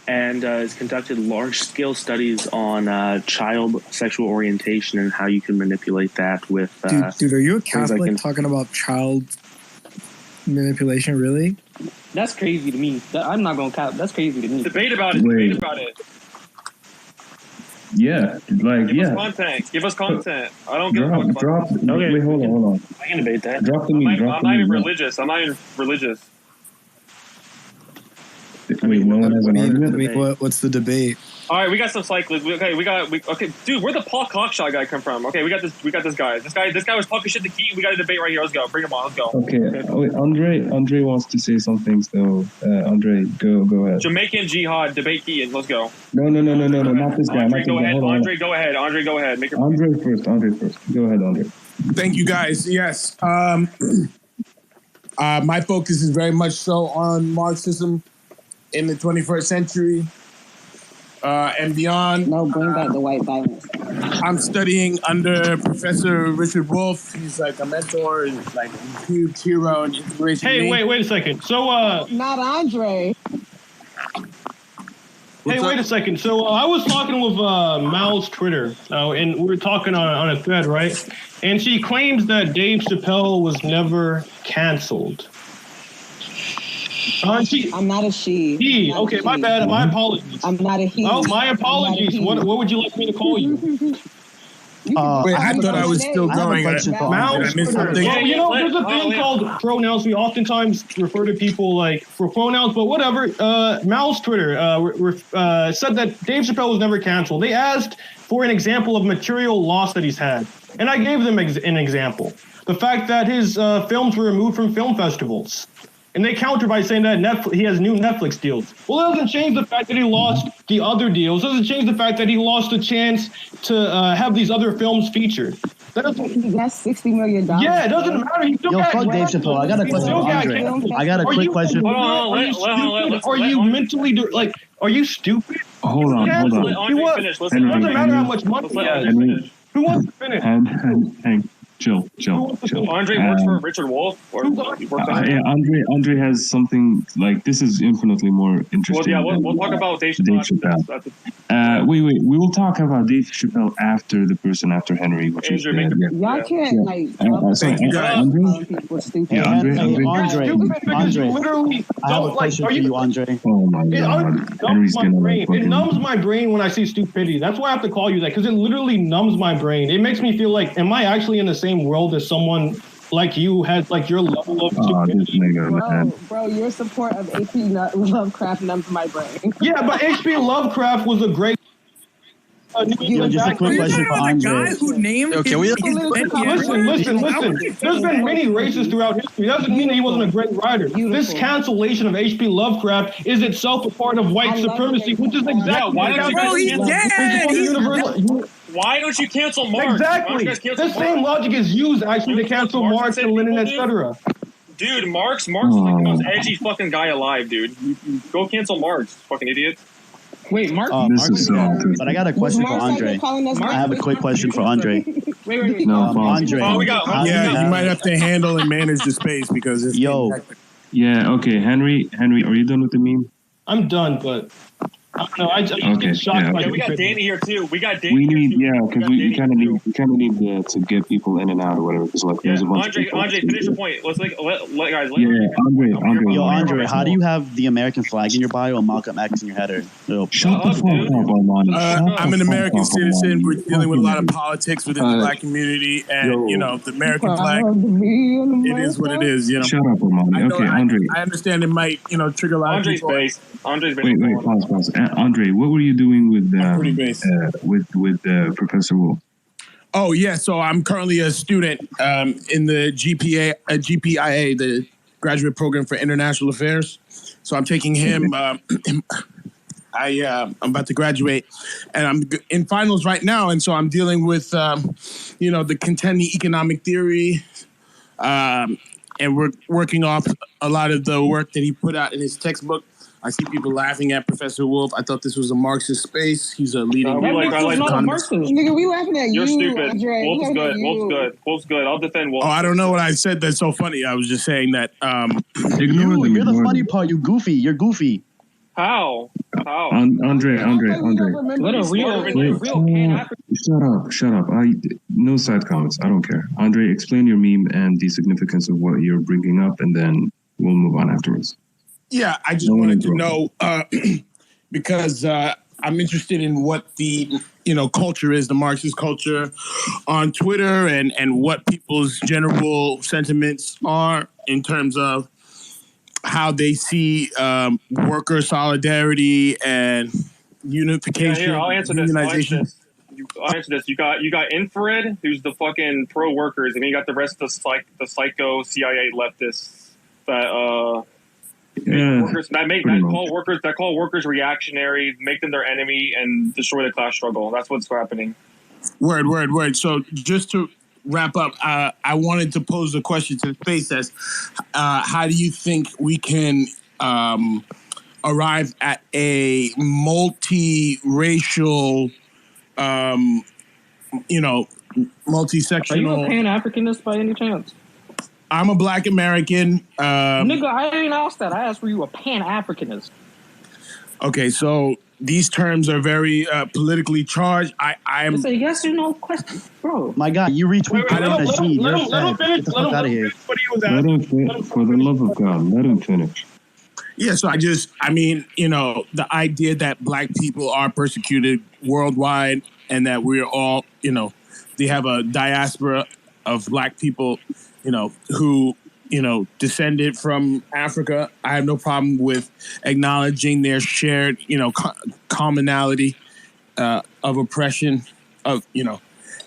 Speaker 11: And has conducted large-scale studies on child sexual orientation and how you can manipulate that with.
Speaker 21: Dude, are you a
Speaker 11: things
Speaker 21: Catholic
Speaker 11: like
Speaker 21: talking about child manipulation? Really?
Speaker 13: That's crazy to me. I'm not gonna cap. That's crazy to me.
Speaker 2: Debate about it. Debate about it.
Speaker 16: Yeah, like
Speaker 2: Give us content. Give us content. I don't give a fuck about
Speaker 16: drop.
Speaker 2: it.
Speaker 16: Okay. Wait, hold on.
Speaker 11: I can debate that.
Speaker 16: Drop the
Speaker 2: I'm
Speaker 16: meme.
Speaker 2: not even religious. I'm not even religious.
Speaker 16: Wait, no one has an argument?
Speaker 21: What's the debate?
Speaker 2: All right, we got some cyclists. Okay, dude, where'd the Paul Cockshot guy come from? Okay, we got this guy. This guy was talking shit to Keaton. We got a debate right here. Let's go. Bring him on. Let's go.
Speaker 16: Okay. Wait, Andre wants to say some things though. Andre, go ahead.
Speaker 2: Jamaican Jihad debate Keaton. Let's go.
Speaker 16: No, not this guy.
Speaker 2: Andre,
Speaker 16: not
Speaker 2: go
Speaker 16: this
Speaker 2: ahead.
Speaker 16: guy. Hold on.
Speaker 2: Andre, go ahead. Andre, go ahead. Make
Speaker 16: Andre first. Go ahead, Andre.
Speaker 22: Thank you, guys. Yes. My focus is very much so on Marxism in the 21st century and beyond.
Speaker 10: No, bring back the white violence.
Speaker 22: I'm studying under Professor Richard Wolff. He's like a mentor and like a huge hero and inspiration.
Speaker 15: Hey, wait a second. So,
Speaker 10: not Andre.
Speaker 15: Wait a second. So I was talking with Mal's Twitter, and we were talking on a thread, right? And she claims that Dave Chappelle was never canceled.
Speaker 10: I'm not a she.
Speaker 15: He. Okay, my bad. My apologies.
Speaker 10: I'm not a he.
Speaker 15: Oh, my apologies. What would you like me to call you?
Speaker 22: Wait, I thought I was still going.
Speaker 15: Mal's Twitter. Yeah, there's a thing called pronouns. We oftentimes refer to people like for pronouns, but whatever. Mal's Twitter said that Dave Chappelle was never canceled. They asked for an example of material loss that he's had, and I gave them an example. The fact that his films were removed from film festivals. And they counter by saying that he has new Netflix deals. Well, it doesn't change the fact that he lost the other deals. It doesn't change the fact that he lost the chance to have these other films featured.
Speaker 10: He got $60 million.
Speaker 15: Yeah, it doesn't matter. He still got
Speaker 18: fuck Dave Chappelle. I got a question for Andre. I got a quick question.
Speaker 15: Are you mentally like? Are you stupid?
Speaker 16: Hold on.
Speaker 15: It doesn't matter how much money he has. Who wants to finish?
Speaker 16: Hang. Chill.
Speaker 2: Andre works for Richard Wolff.
Speaker 16: Andre has something like this is infinitely more interesting.
Speaker 2: Well, we'll talk about Dave Chappelle.
Speaker 16: Wait. We will talk about Dave Chappelle after the person after Henry, which is
Speaker 10: y'all can't
Speaker 16: Thank you guys.
Speaker 18: Andre. I have a question for you, Andre.
Speaker 16: Oh my God. Henry's
Speaker 15: It numbs my brain when I see stupidity. That's why I have to call you that because it literally numbs my brain. It makes me feel like, am I actually in the same world as someone like you who has like your level of stupidity?
Speaker 10: Bro, your support of H.P. Lovecraft numbs my brain.
Speaker 15: Yeah, but H.P. Lovecraft was a great.
Speaker 18: Just a quick question for Andre.
Speaker 21: Guy who named
Speaker 15: Listen. There's been many races throughout history. That doesn't mean that he wasn't a great writer. This cancellation of H.P. Lovecraft is itself a part of white supremacy, which is exactly
Speaker 2: why don't you cancel Marx?
Speaker 15: Exactly. The same logic is used actually to cancel Marx and Lenin, etc.
Speaker 2: Dude, Marx is like the most edgy fucking guy alive, dude. Go cancel Marx, fucking idiot.
Speaker 13: Wait, Mark.
Speaker 18: But I got a question for Andre. I have a quick question for Andre.
Speaker 13: Wait.
Speaker 18: Andre.
Speaker 22: You might have to handle and manage the space because it's
Speaker 16: Yeah. Okay, Henry. Are you done with the meme?
Speaker 15: I'm done, but. No, I just get shocked by
Speaker 2: we got Danny here too. We kind of
Speaker 16: need to get people in and out or whatever. Because like there's a bunch of people.
Speaker 2: Andre, finish your point. Let's let guys.
Speaker 18: Andre, how do you have the American flag in your bio and Malcolm X in your header?
Speaker 16: Shut the fuck up, Armani.
Speaker 22: I'm an American citizen. We're dealing with a lot of politics within the black community, and the American flag. It is what it is.
Speaker 16: Shut up, Armani. Okay, Andre.
Speaker 22: I understand it might trigger a lot of people.
Speaker 2: Andre's base.
Speaker 16: Wait, pause. Andre, what were you doing with Professor Wolff?
Speaker 22: Oh yeah, so I'm currently a student in the GPIA, the Graduate Program for International Affairs. So I'm taking him. I'm about to graduate, and I'm in finals right now, and so I'm dealing with the contending economic theory, and we're working off a lot of the work that he put out in his textbook I see people laughing at Professor Wolf. I thought this was a Marxist space. He's a leading economist.
Speaker 10: Nigga, we laughing at
Speaker 2: You're
Speaker 10: you.
Speaker 2: stupid.
Speaker 10: Andre.
Speaker 2: Wolf's
Speaker 10: We
Speaker 2: good.
Speaker 10: laughing at
Speaker 2: Wolf's
Speaker 10: you.
Speaker 2: good. Wolf's good. I'll defend Wolf.
Speaker 22: Oh, I don't know what I said that's so funny. I was just saying that.
Speaker 18: You're the funny part. You goofy. You're goofy.
Speaker 2: How?
Speaker 16: Andre.
Speaker 13: Let a real
Speaker 16: Shut up. No side comments. I don't care. Andre, explain your meme and the significance of what you're bringing up, and then we'll move on afterwards.
Speaker 22: Yeah, I just wanted to know because I'm interested in what the culture is, the Marxist culture on Twitter, and what people's general sentiments are in terms of how they see worker solidarity and unification.
Speaker 2: Yeah, here, I'll answer this. You got Infrared, who's the fucking pro workers, and then you got the rest of the psycho CIA leftists that call workers reactionary, make them their enemy, and destroy the class struggle. That's what's happening.
Speaker 22: Word. So just to wrap up, I wanted to pose a question to the space as how do you think we can arrive at a multiracial, multi-sectional...
Speaker 13: Are you a Pan-Africanist by any chance?
Speaker 22: I'm a Black American.
Speaker 13: Nigga, I didn't ask that. I asked were you a Pan-Africanist?
Speaker 22: Okay, so these terms are very politically charged. I'm.
Speaker 13: It's a yes or no question, bro.
Speaker 18: My God, you retweet
Speaker 22: Let him
Speaker 18: Get the fuck out of here.
Speaker 16: Let him finish. For the love of God, let him finish.
Speaker 22: Yeah, so the idea that Black people are persecuted worldwide and that we're all, they have a diaspora of Black people, who, descended from Africa. I have no problem with acknowledging their shared, commonality of oppression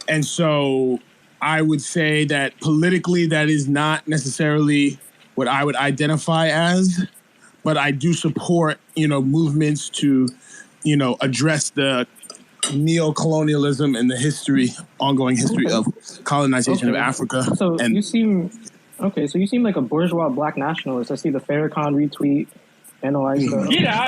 Speaker 22: and so I would say that politically that is not necessarily what I would identify as, but I do support, movements to, address the neo-colonialism and the ongoing history of colonization of Africa.
Speaker 13: So you seem like a bourgeois Black nationalist. I see the Farrakhan retweet.
Speaker 6: Get out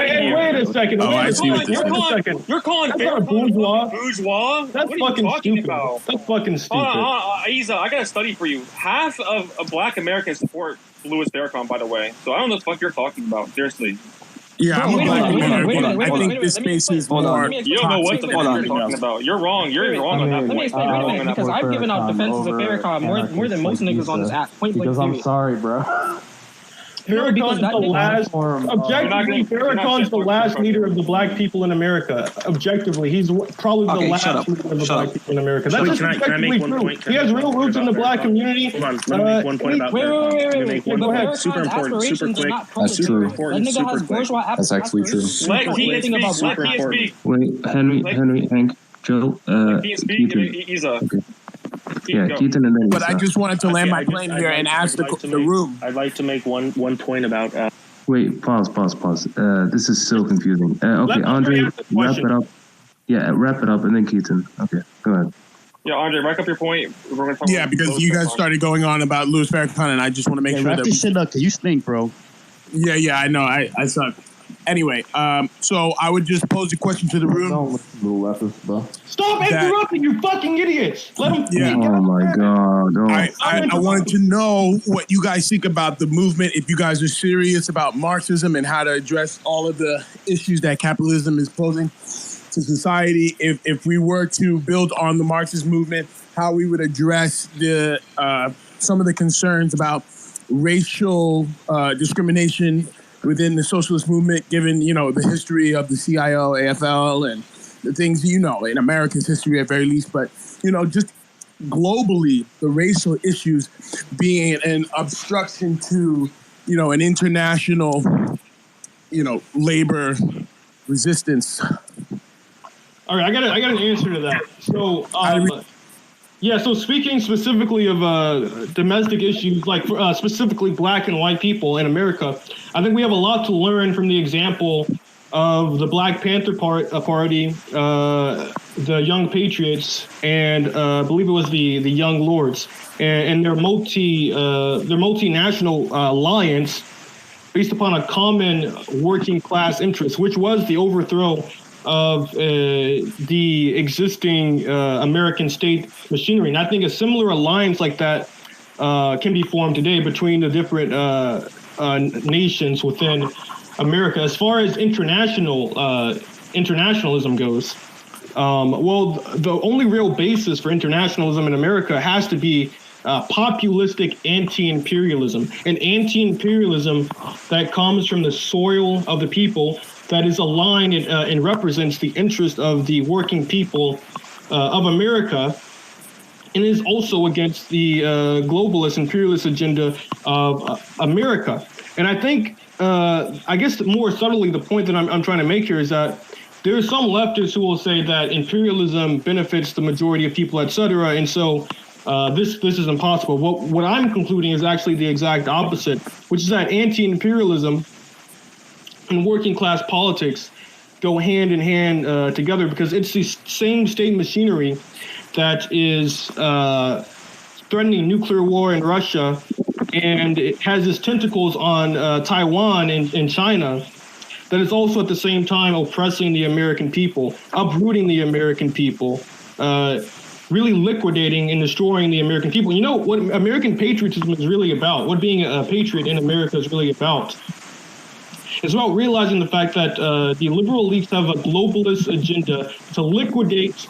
Speaker 6: of here. Wait a second.
Speaker 22: I see what this is.
Speaker 6: You're calling
Speaker 2: Farrakhan bourgeois?
Speaker 6: That's
Speaker 2: what
Speaker 6: fucking stupid.
Speaker 2: About?
Speaker 6: That's fucking stupid.
Speaker 2: Isa, I got a study for you. Half of Black Americans support Louis Farrakhan, by the way. So I don't know what the fuck you're talking about. Seriously.
Speaker 22: Yeah, I'm a Black American. I think this space is more.
Speaker 2: You don't know what the fuck you're talking about. You're wrong. You're wrong on that point.
Speaker 13: Let me explain, because I've given out defenses of Farrakhan more than most niggas on this app.
Speaker 20: Because I'm sorry, bro.
Speaker 6: Farrakhan's the last leader of the Black people in America. Objectively, he's probably the last leader of the Black people in America. That's just objectively true. He has real roots in the Black community.
Speaker 11: Hold on, let me make one point about Farrakhan.
Speaker 6: Go ahead.
Speaker 11: Super important, super quick.
Speaker 10: That's true.
Speaker 11: That's
Speaker 10: actually true.
Speaker 2: Let Keaton speak.
Speaker 16: Wait, Henry, Hank, Joe,
Speaker 2: Keaton. Isa.
Speaker 16: Okay. Keaton and then.
Speaker 22: But I just wanted to land my plane here and ask the room.
Speaker 11: I'd like to make one point about.
Speaker 16: Wait, pause. This is so confusing. Okay, Andre, wrap it up. Yeah, wrap it up, and then Keaton. Okay, go ahead.
Speaker 2: Yeah, Andre, wrap up your point. We're going to talk
Speaker 22: because you guys started going on about Louis Farrakhan, and I just want to make sure
Speaker 18: wrap
Speaker 22: that
Speaker 18: this shit up, because you stink, bro.
Speaker 22: Yeah, I know. I suck. Anyway, so I would just pose a question to the room.
Speaker 20: Don't listen to the leftists, bro.
Speaker 6: Stop interrupting, you fucking idiots! Let them.
Speaker 22: Yeah.
Speaker 16: Oh my God! Oh.
Speaker 22: I wanted to know what you guys think about the movement. If you guys are serious about Marxism and how to address all of the issues that capitalism is posing to society. If we were to build on the Marxist movement, how we would address the some of the concerns about racial discrimination within the socialist movement, given, the history of the CIO, AFL, and the things, in America's history at very least, but, just globally, the racial issues being an obstruction to, an international, labor resistance.
Speaker 6: All right, I got an answer to that. So, so speaking specifically of domestic issues, like specifically Black and white people in America, I think we have a lot to learn from the example of the Black Panther Party, the Young Patriots, and I believe it was the Young Lords, and their multinational alliance
Speaker 15: based upon a common working class interest, which was the overthrow of the existing American state machinery. And I think a similar alliance like that can be formed today between the different nations within America. As far as internationalism goes, well, the only real basis for internationalism in America has to be populistic anti-imperialism, an anti-imperialism that comes from the soil of the people, that is aligned and represents the interest of the working people of America, and is also against the globalist imperialist agenda of America. And I think, I guess more subtly, the point that I'm trying to make here is that there are some leftists who will say that imperialism benefits the majority of people, et cetera, and so this is impossible. What I'm concluding is actually the exact opposite, which is that anti-imperialism and working class politics go hand in hand together, because it's the same state machinery that is threatening nuclear war in Russia, and it has its tentacles on Taiwan and China, that is also at the same time oppressing the American people, uprooting the American people, really liquidating and destroying the American people. You know what American patriotism is really about, what being a patriot in America is really about? It's about realizing the fact that the liberal elites have a globalist agenda to liquidate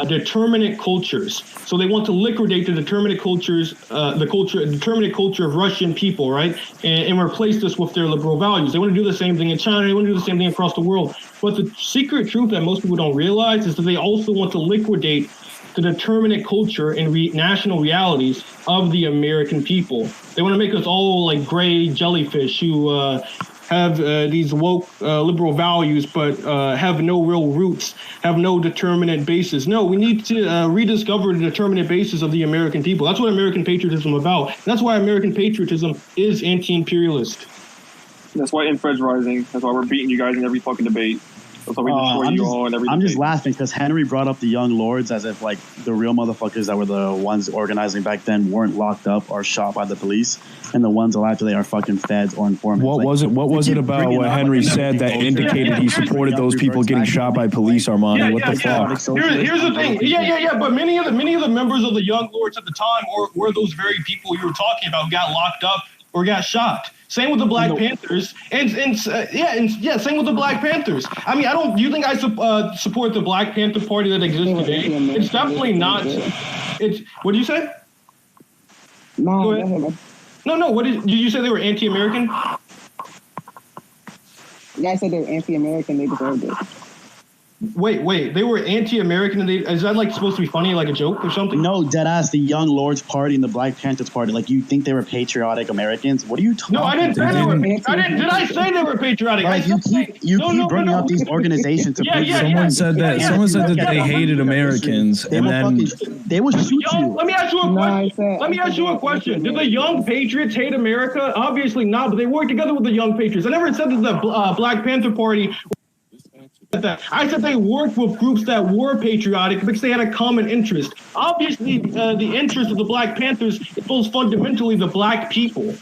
Speaker 15: determinate cultures. So they want to liquidate the determinate cultures, determinate culture of Russian people, right? And replace this with their liberal values. They want to do the same thing in China. They want to do the same thing across the world. But the secret truth that most people don't realize is that they also want to liquidate the determinate culture and national realities of the American people. They want to make us all like gray jellyfish who have these woke liberal values, but have no real roots, have no determinate basis. No, we need to rediscover the determinate basis of the American people. That's what American patriotism is about. That's why American patriotism is anti-imperialist.
Speaker 2: That's why Infrared's rising. That's why we're beating you guys in every fucking debate. That's why we destroy you all and everything.
Speaker 18: I'm just laughing because Henry brought up the Young Lords as if like the real motherfuckers that were the ones organizing back then weren't locked up or shot by the police, and the ones that actually are fucking feds or informants.
Speaker 1: What was it about what Henry said that indicated he supported those people getting shot by police, Armani? What the fuck?
Speaker 15: Here's the thing. Yeah. But many of the members of the Young Lords at the time were those very people you were talking about who got locked up or got shot. Same with the Black Panthers, and same with the Black Panthers. I mean, do you think I support the Black Panther Party that exists today? It's definitely not. What do you say?
Speaker 10: No.
Speaker 15: Did you say they were anti-American?
Speaker 10: Yeah, I said they were anti-American. They deserved it.
Speaker 15: Wait, they were anti-American, and is that like supposed to be funny, like a joke or something?
Speaker 18: No, deadass, the Young Lords Party and the Black Panthers Party. Like, you think they were patriotic Americans? What are you talking about?
Speaker 15: No, I didn't say they were. Did I say they were patriotic?
Speaker 18: Right, you keep bringing up these organizations.
Speaker 1: Someone said that they hated Americans, and then
Speaker 18: they would shoot you.
Speaker 15: Let me ask you a question. Let me ask you a question. Did the Young Patriots hate America? Obviously not, but they worked together with the Young Patriots. I never said that the Black Panther Party. I said they worked with groups that were patriotic because they had a common interest. Obviously, the interest of the Black Panthers was fundamentally the black people.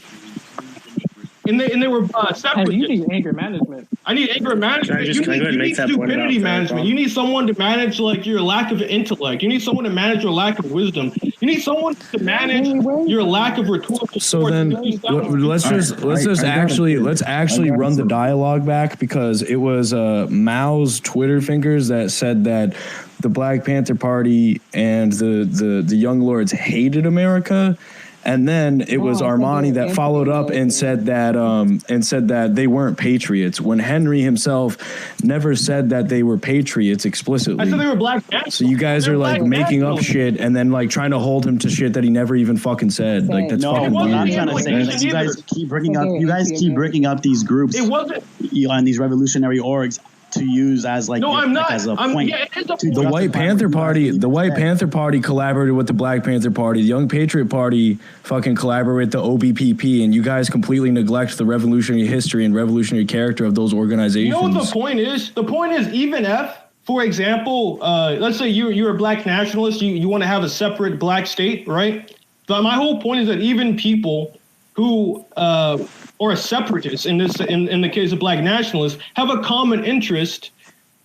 Speaker 15: And they were separate.
Speaker 13: You need anger management.
Speaker 15: I need anger management. You need stupidity management. You need someone to manage like your lack of intellect. You need someone to manage your lack of wisdom. You need someone to manage your lack of rhetorical.
Speaker 1: So then let's actually run the dialogue back, because it was Mao's Twitter fingers that said that the Black Panther Party and the Young Lords hated America. And then it was Armani that followed up and said that they weren't patriots, when Henry himself never said that they were patriots explicitly.
Speaker 15: I said they were Black Panthers.
Speaker 1: So you guys are like making up shit and then like trying to hold him to shit that he never even fucking said. Like, that's fucking weird.
Speaker 18: I'm trying to say that you guys keep bringing up these groups.
Speaker 15: It wasn't
Speaker 18: on these revolutionary orgs to use as like as a point.
Speaker 1: The White Panther Party collaborated with the Black Panther Party. The Young Patriot Party fucking collaborated with the OBPP, and you guys completely neglect the revolutionary history and revolutionary character of those organizations.
Speaker 15: You know what the point is? The point is, even if, for example, let's say you're a black nationalist, you want to have a separate black state, right? But my whole point is that even people who or separatists in the case of black nationalists have a common interest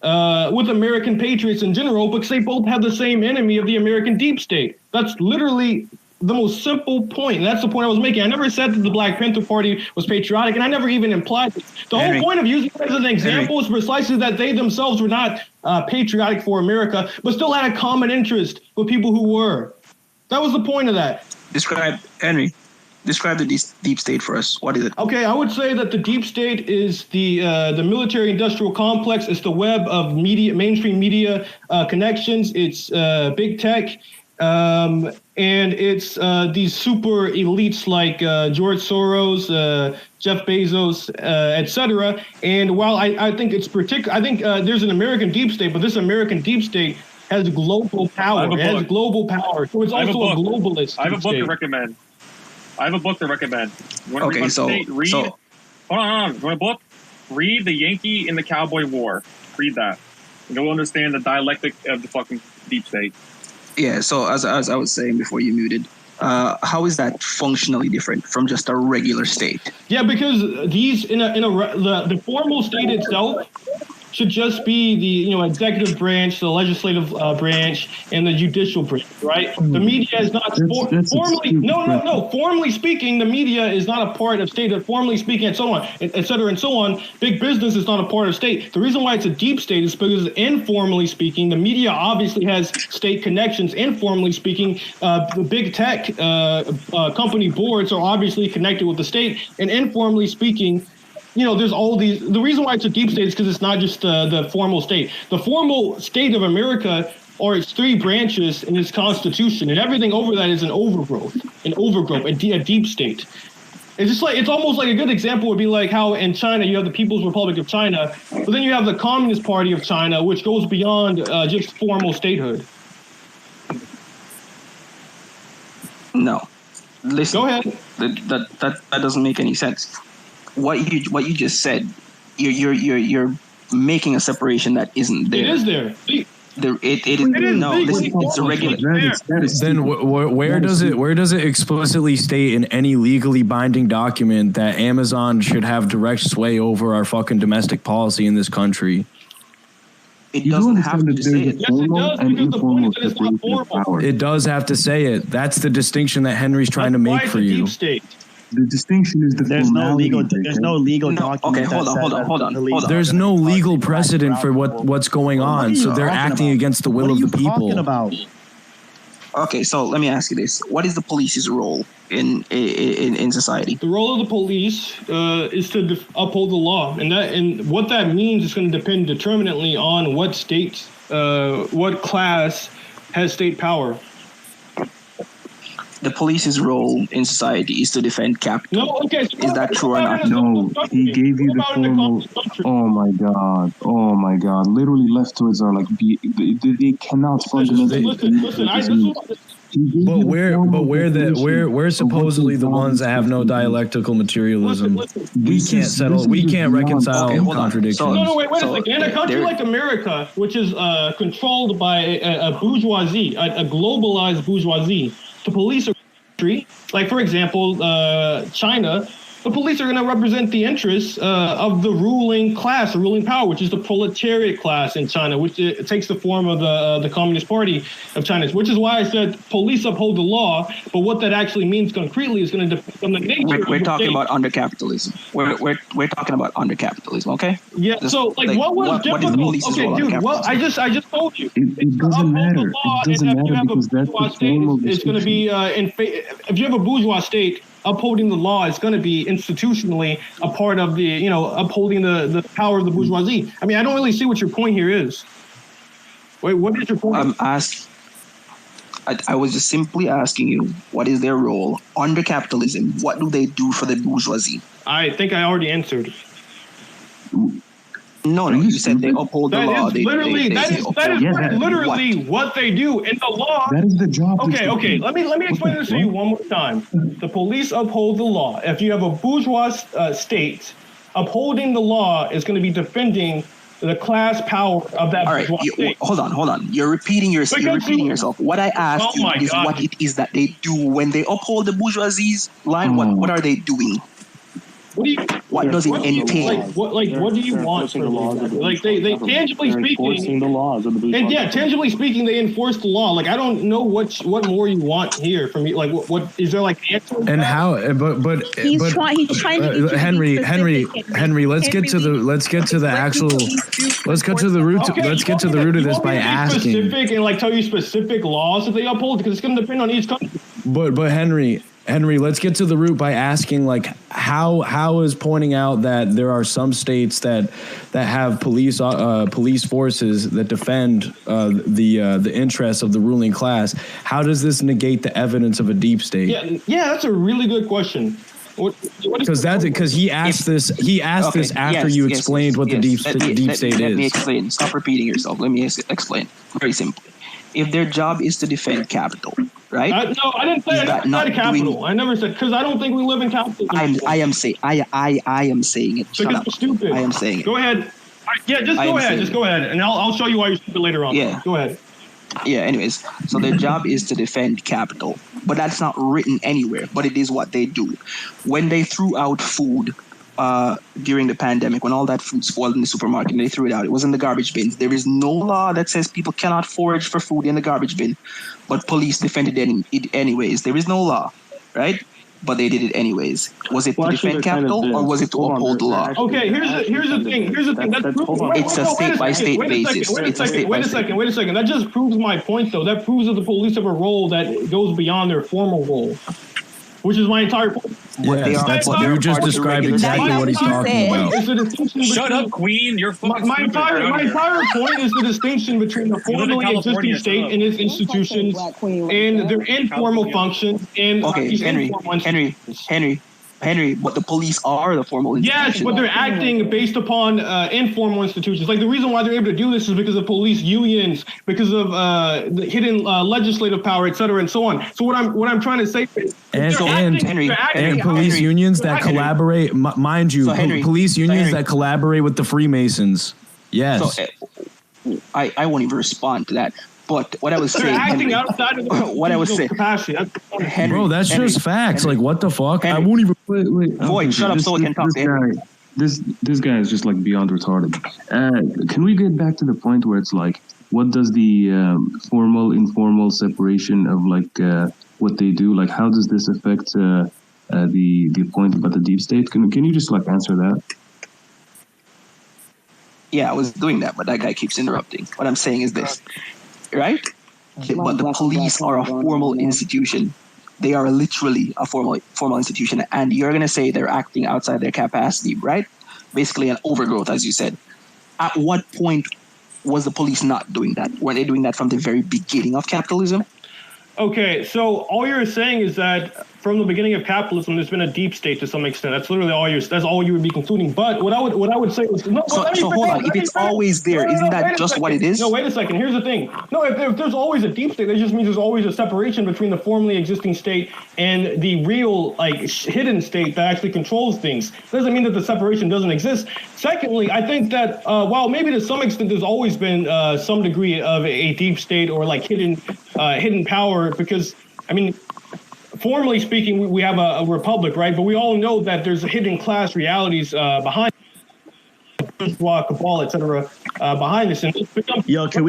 Speaker 15: with American patriots in general, because they both have the same enemy of the American deep state. That's literally the most simple point. And that's the point I was making. I never said that the Black Panther Party was patriotic, and I never even implied it. The whole point of using it as an example is precisely that they themselves were not patriotic for America, but still had a common interest with people who were. That was the point of that.
Speaker 5: Describe the deep state for us. What is it?
Speaker 15: Okay, I would say that the deep state is the military-industrial complex. It's the web of media, mainstream media connections. It's big tech, and it's these super elites like George Soros, Jeff Bezos, etc. And while I think it's particular, I think there's an American deep state, but this American deep state has global power. It has global power, so it's also a globalist.
Speaker 2: I have a book to recommend. You want to read about state? Read. Hold on. You want a book? Read The Yankee and the Cowboy War. Read that. You'll understand the dialectic of the fucking deep state.
Speaker 5: Yeah. So as I was saying before you muted, how is that functionally different from just a regular state?
Speaker 15: Yeah, because these the formal state itself should just be the executive branch, the legislative branch, and the judicial branch, right? The media is not formally speaking, the media is not a part of state. Formally speaking, and so on, et cetera, and so on. Big business is not a part of state. The reason why it's a deep state is because informally speaking, the media obviously has state connections. Informally speaking, the big tech company boards are obviously connected with the state, and informally speaking, there's all these. The reason why it's a deep state is because it's not just the formal state. The formal state of America are its three branches in its constitution, and everything over that is an overgrowth, a deep state. It's almost like a good example would be like how in China you have the People's Republic of China, but then you have the Communist Party of China, which goes beyond just formal statehood.
Speaker 5: No, listen.
Speaker 15: Go ahead.
Speaker 5: That doesn't make any sense. What you just said, you're making a separation that isn't there.
Speaker 15: It is there.
Speaker 5: It's a regular.
Speaker 1: Then where does it explicitly state in any legally binding document that Amazon should have direct sway over our fucking domestic policy in this country?
Speaker 5: It doesn't have to say it.
Speaker 15: Yes, it does, because the point is that it's not formal.
Speaker 1: It does have to say it. That's the distinction that Henry's trying to make for you.
Speaker 15: Deep state.
Speaker 16: The distinction is
Speaker 18: there's no legal document.
Speaker 5: Okay, hold on.
Speaker 1: There's no legal precedent for what's going on, so they're acting against the will of the people.
Speaker 18: Talking about?
Speaker 5: Okay, so let me ask you this: what is the police's role in society?
Speaker 15: The role of the police is to uphold the law, and what that means is going to depend determinately on what state, what class has state power.
Speaker 5: The police's role in society is to defend capital.
Speaker 15: No, okay. So
Speaker 5: is that true or not?
Speaker 16: No, he gave you the formal. Oh my god! Literally, leftoids are like they cannot fundamentally.
Speaker 15: Listen.
Speaker 1: But we're supposedly the ones that have no dialectical materialism. We can't reconcile contradictions.
Speaker 15: Wait a second. In a country like America, which is controlled by a bourgeoisie, a globalized bourgeoisie, the police are like, for example, China. The police are going to represent the interests of the ruling class, the ruling power, which is the proletariat class in China, which it takes the form of the Communist Party of China, which is why I said police uphold the law. But what that actually means concretely is going to depend on the nature.
Speaker 5: We're talking about under capitalism. We're talking about under capitalism. Okay.
Speaker 15: Yeah. So what was difficult? Okay, dude. Well, I just told you.
Speaker 16: It doesn't matter. It doesn't matter because that's the form of
Speaker 15: it's going to be if you have a bourgeois state. Upholding the law is going to be institutionally a part of the, upholding the power of the bourgeoisie. I mean, I don't really see what your point here is. Wait, what is your point?
Speaker 5: I was just simply asking you, what is their role under capitalism? What do they do for the bourgeoisie?
Speaker 15: I think I already answered.
Speaker 5: No, you said they uphold the law.
Speaker 15: That is literally what they do in the law.
Speaker 16: That is the job.
Speaker 15: Okay. Let me explain this to you one more time. The police uphold the law. If you have a bourgeois state, upholding the law is going to be defending the class power of that.
Speaker 5: All right, hold on. You're repeating yourself. What I asked you is
Speaker 15: God.
Speaker 5: what it is that they do when they uphold the bourgeoisie's line. What are they doing? What does it entail?
Speaker 15: What do you want from me? Like they tangibly speaking,
Speaker 4: enforcing the laws of the bourgeoisie.
Speaker 15: and yeah, tangibly speaking, they enforce the law. Like I don't know what more you want here from me. Like what is there like answer?
Speaker 1: And how? But
Speaker 7: He's trying to be
Speaker 1: Henry, let's get to the root of this by asking.
Speaker 15: Specific and like tell you specific laws that they uphold because it's going to depend on each country.
Speaker 1: But Henry, let's get to the root by asking, like, how is pointing out that there are some states that have police forces that defend the interests of the ruling class. How does this negate the evidence of a deep state?
Speaker 15: Yeah, that's a really good question.
Speaker 1: Because he asked this after you explained what the deep state is.
Speaker 5: Let me explain. Stop repeating yourself. Let me explain. Very simple. If their job is to defend capital, right?
Speaker 15: No, I didn't say capital. I never said because I don't think we live in capitalism.
Speaker 5: I am saying it. Shut up.
Speaker 15: Stupid.
Speaker 5: I am saying it.
Speaker 15: Go ahead. Just go ahead, and I'll show you why you're stupid later on.
Speaker 5: Yeah.
Speaker 15: Go ahead.
Speaker 5: Yeah. Anyways, so their job is to defend capital, but that's not written anywhere. But it is what they do. When they threw out food during the pandemic, when all that food spoiled in the supermarket and they threw it out, it was in the garbage bins. There is no law that says people cannot forage for food in the garbage bin, but police defended it anyways. There is no law, right? But they did it anyways. Was it to defend capital or was it to uphold the law?
Speaker 15: Okay, here's the thing.
Speaker 5: It's a state-by-state basis.
Speaker 15: Wait a second. That just proves my point, though. That proves that the police have a role that goes beyond their formal role, which is my entire point.
Speaker 1: You just described exactly what he's talking about.
Speaker 2: Shut up, Queen. You're fucking
Speaker 15: my entire point is the distinction between the formally existing state and its institutions and their informal functions and
Speaker 5: Henry, but the police are the formal institutions.
Speaker 15: Yes, but they're acting based upon informal institutions. Like the reason why they're able to do this is because of police unions, because of the hidden legislative power, et cetera, and so on. So what I'm trying to say is,
Speaker 1: and police unions that collaborate, mind you, police unions that collaborate with the Freemasons. Yes.
Speaker 5: So, I won't even respond to that. But what I was saying,
Speaker 15: acting outside of the capacity.
Speaker 1: Bro, that's just facts. Like, what the fuck? I won't even.
Speaker 16: Wait.
Speaker 5: Void, shut up so I can talk to him.
Speaker 16: This guy is just like beyond retarded. Can we get back to the point where it's like, what does the formal informal separation of like what they do? Like, how does this affect the point about the deep state? Can you just like answer that?
Speaker 5: Yeah, I was doing that, but that guy keeps interrupting. What I'm saying is this. Right? But the police are a formal institution. They are literally a formal institution. And you're going to say they're acting outside their capacity, right? Basically an overgrowth, as you said. At what point was the police not doing that? Were they doing that from the very beginning of capitalism?
Speaker 15: Okay, so all you're saying is that from the beginning of capitalism, there's been a deep state to some extent. That's literally all you would be concluding. But what I would say is
Speaker 5: hold on. If it's always there, isn't that just what it is?
Speaker 15: No, wait a second. Here's the thing. No, if there's always a deep state, that just means there's always a separation between the formally existing state and the real, like, hidden state that actually controls things. Doesn't mean that the separation doesn't exist. Secondly, I think that while maybe to some extent there's always been some degree of a deep state or like hidden power, because I mean, formally speaking, we have a republic, right? But we all know that there's hidden class realities behind cabal, etc. Behind this. And
Speaker 18: can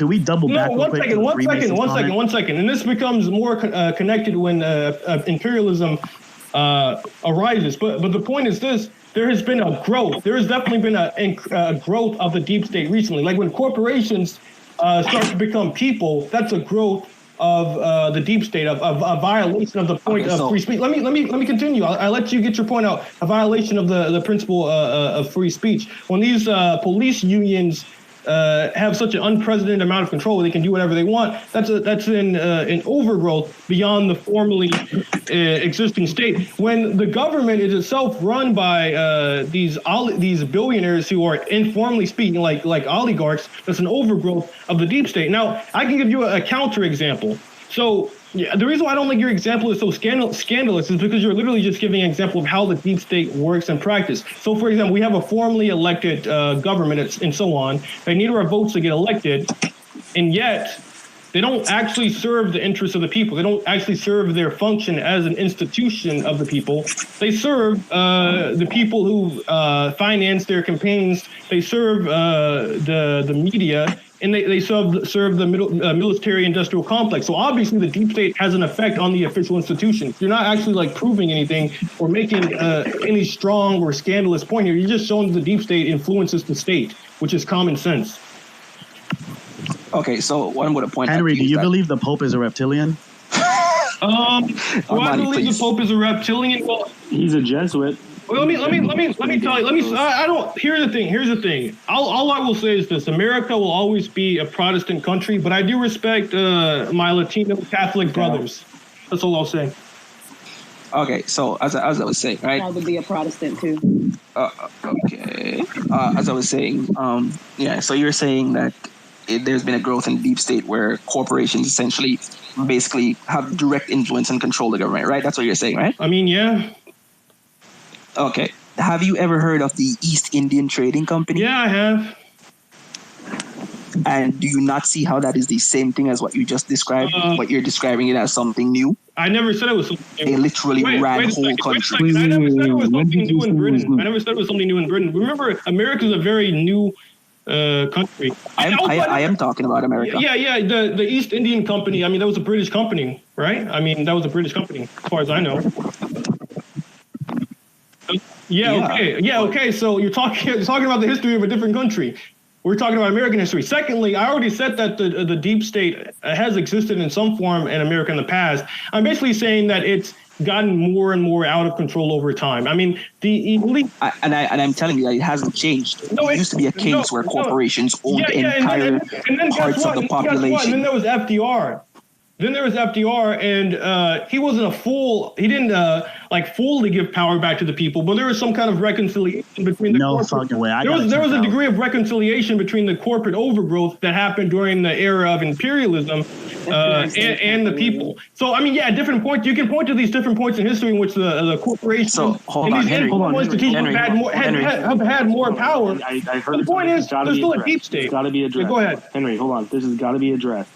Speaker 18: we double back?
Speaker 15: No, one second. And this becomes more connected when imperialism arises. But the point is this: there has been a growth. There has definitely been a growth of the deep state recently. Like when corporations start to become people, that's a growth of the deep state, of a violation of the point of free speech. Let me continue. I'll let you get your point out. A violation of the principle of free speech. When these police unions have such an unprecedented amount of control, they can do whatever they want. That's an overgrowth beyond the formally existing state. When the government is itself run by these billionaires who are informally speaking like oligarchs, that's an overgrowth of the deep state. Now, I can give you a counter example. So Yeah, the reason why I don't think your example is so scandalous is because you're literally just giving an example of how the deep state works in practice. So, for example, we have a formally elected government and so on. They need our votes to get elected, and yet they don't actually serve the interests of the people. They don't actually serve their function as an institution of the people. They serve the people who finance their campaigns. They serve the media. And they serve the military-industrial complex. So obviously, the deep state has an effect on the official institutions. You're not actually like proving anything or making any strong or scandalous point here. You're just showing that the deep state influences the state, which is common sense.
Speaker 5: Okay, so one would point.
Speaker 18: Henry, do you believe the Pope is a reptilian?
Speaker 15: Do I believe the Pope is a reptilian? Well,
Speaker 4: he's a Jesuit.
Speaker 15: Well, let me tell you. I don't. Here's the thing. All I will say is this: America will always be a Protestant country, but I do respect my Latino Catholic brothers. That's all I'll say.
Speaker 5: Okay, so as I was saying, right?
Speaker 10: I would be a Protestant too.
Speaker 5: Okay. As I was saying, yeah. So you're saying that there's been a growth in the deep state where corporations essentially, basically, have direct influence and control the government, right? That's what you're saying, right?
Speaker 15: I mean, yeah.
Speaker 5: Okay. Have you ever heard of the East Indian Trading Company?
Speaker 15: Yeah, I have.
Speaker 5: And do you not see how that is the same thing as what you just described? But you're describing it as something new?
Speaker 15: I never said it was something
Speaker 5: new. They literally ran whole countries.
Speaker 15: I never said it was something new in Britain. I never said it was something new in Britain. Remember, America's a very new country.
Speaker 5: I am talking about America.
Speaker 15: Yeah. The East Indian Company, I mean, that was a British company, right? I mean, that was a British company, as far as I know. Okay. So you're talking about the history of a different country. We're talking about American history. Secondly, I already said that the deep state has existed in some form in America in the past. I'm basically saying that it's gotten more and more out of control over time. I mean, the elite.
Speaker 5: I'm telling you that it hasn't changed. It used to be a case where corporations owned entire parts of the population.
Speaker 15: And then there was FDR. And he wasn't a fool. He didn't fully give power back to the people, but there was some kind of reconciliation between the
Speaker 18: fucking way.
Speaker 15: There was a degree of reconciliation between the corporate overgrowth that happened during the era of imperialism and the people. So I mean, yeah, different points. You can point to these different points in history in which the corporations and these institutions have had more power.
Speaker 4: I heard
Speaker 15: the point is, there's still a deep state.
Speaker 4: It's got to be addressed.
Speaker 15: Go ahead,
Speaker 4: Henry. Hold on. This has got to be addressed.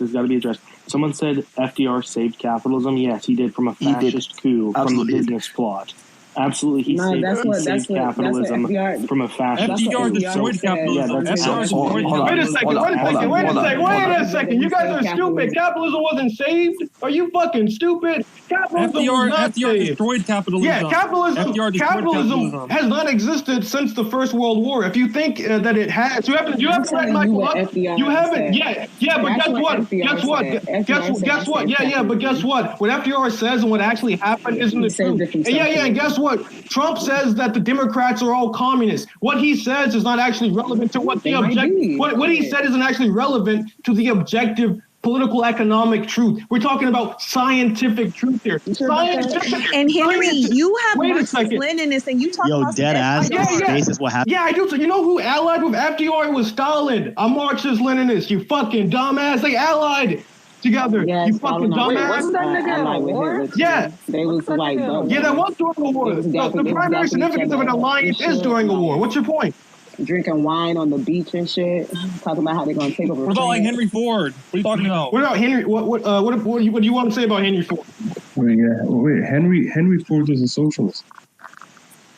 Speaker 4: Someone said FDR saved capitalism. Yes, he did from a fascist coup, from a business plot. Absolutely, he saved capitalism from a fascist coup.
Speaker 22: FDR destroyed capitalism.
Speaker 15: Wait a second. You guys are stupid. Capitalism wasn't saved? Are you fucking stupid?
Speaker 22: FDR destroyed capitalism.
Speaker 15: Yeah, capitalism has not existed since the First World War. If you think that it has, you have to let Michael up. You haven't. Yeah, but guess what? Guess what? Yeah, but guess what? What FDR says and what actually happened isn't the truth. And guess what? Trump says that the Democrats are all communists. What he says is not actually relevant to what the objective. What he said isn't actually relevant to the objective political economic truth. We're talking about scientific truth here.
Speaker 7: And Henry, you have Marxist-Leninists, and you talk about
Speaker 18: dead ass. This is what happened.
Speaker 15: Yeah, I do. So you know who allied with FDR was Stalin, a Marxist-Leninist. You fucking dumbass. They allied together.
Speaker 10: Yeah,
Speaker 15: you fucking dumbass.
Speaker 10: Wasn't that nigga in a war?
Speaker 15: Yeah.
Speaker 10: They was like,
Speaker 15: that was during a war. The primary significance of an alliance is during a war. What's your point?
Speaker 10: Drinking wine on the beach and shit, talking about how they're gonna take over.
Speaker 22: What about like Henry Ford? What are you talking about?
Speaker 15: What about Henry? What do you want to say about Henry Ford?
Speaker 16: Wait, Henry Ford was a socialist.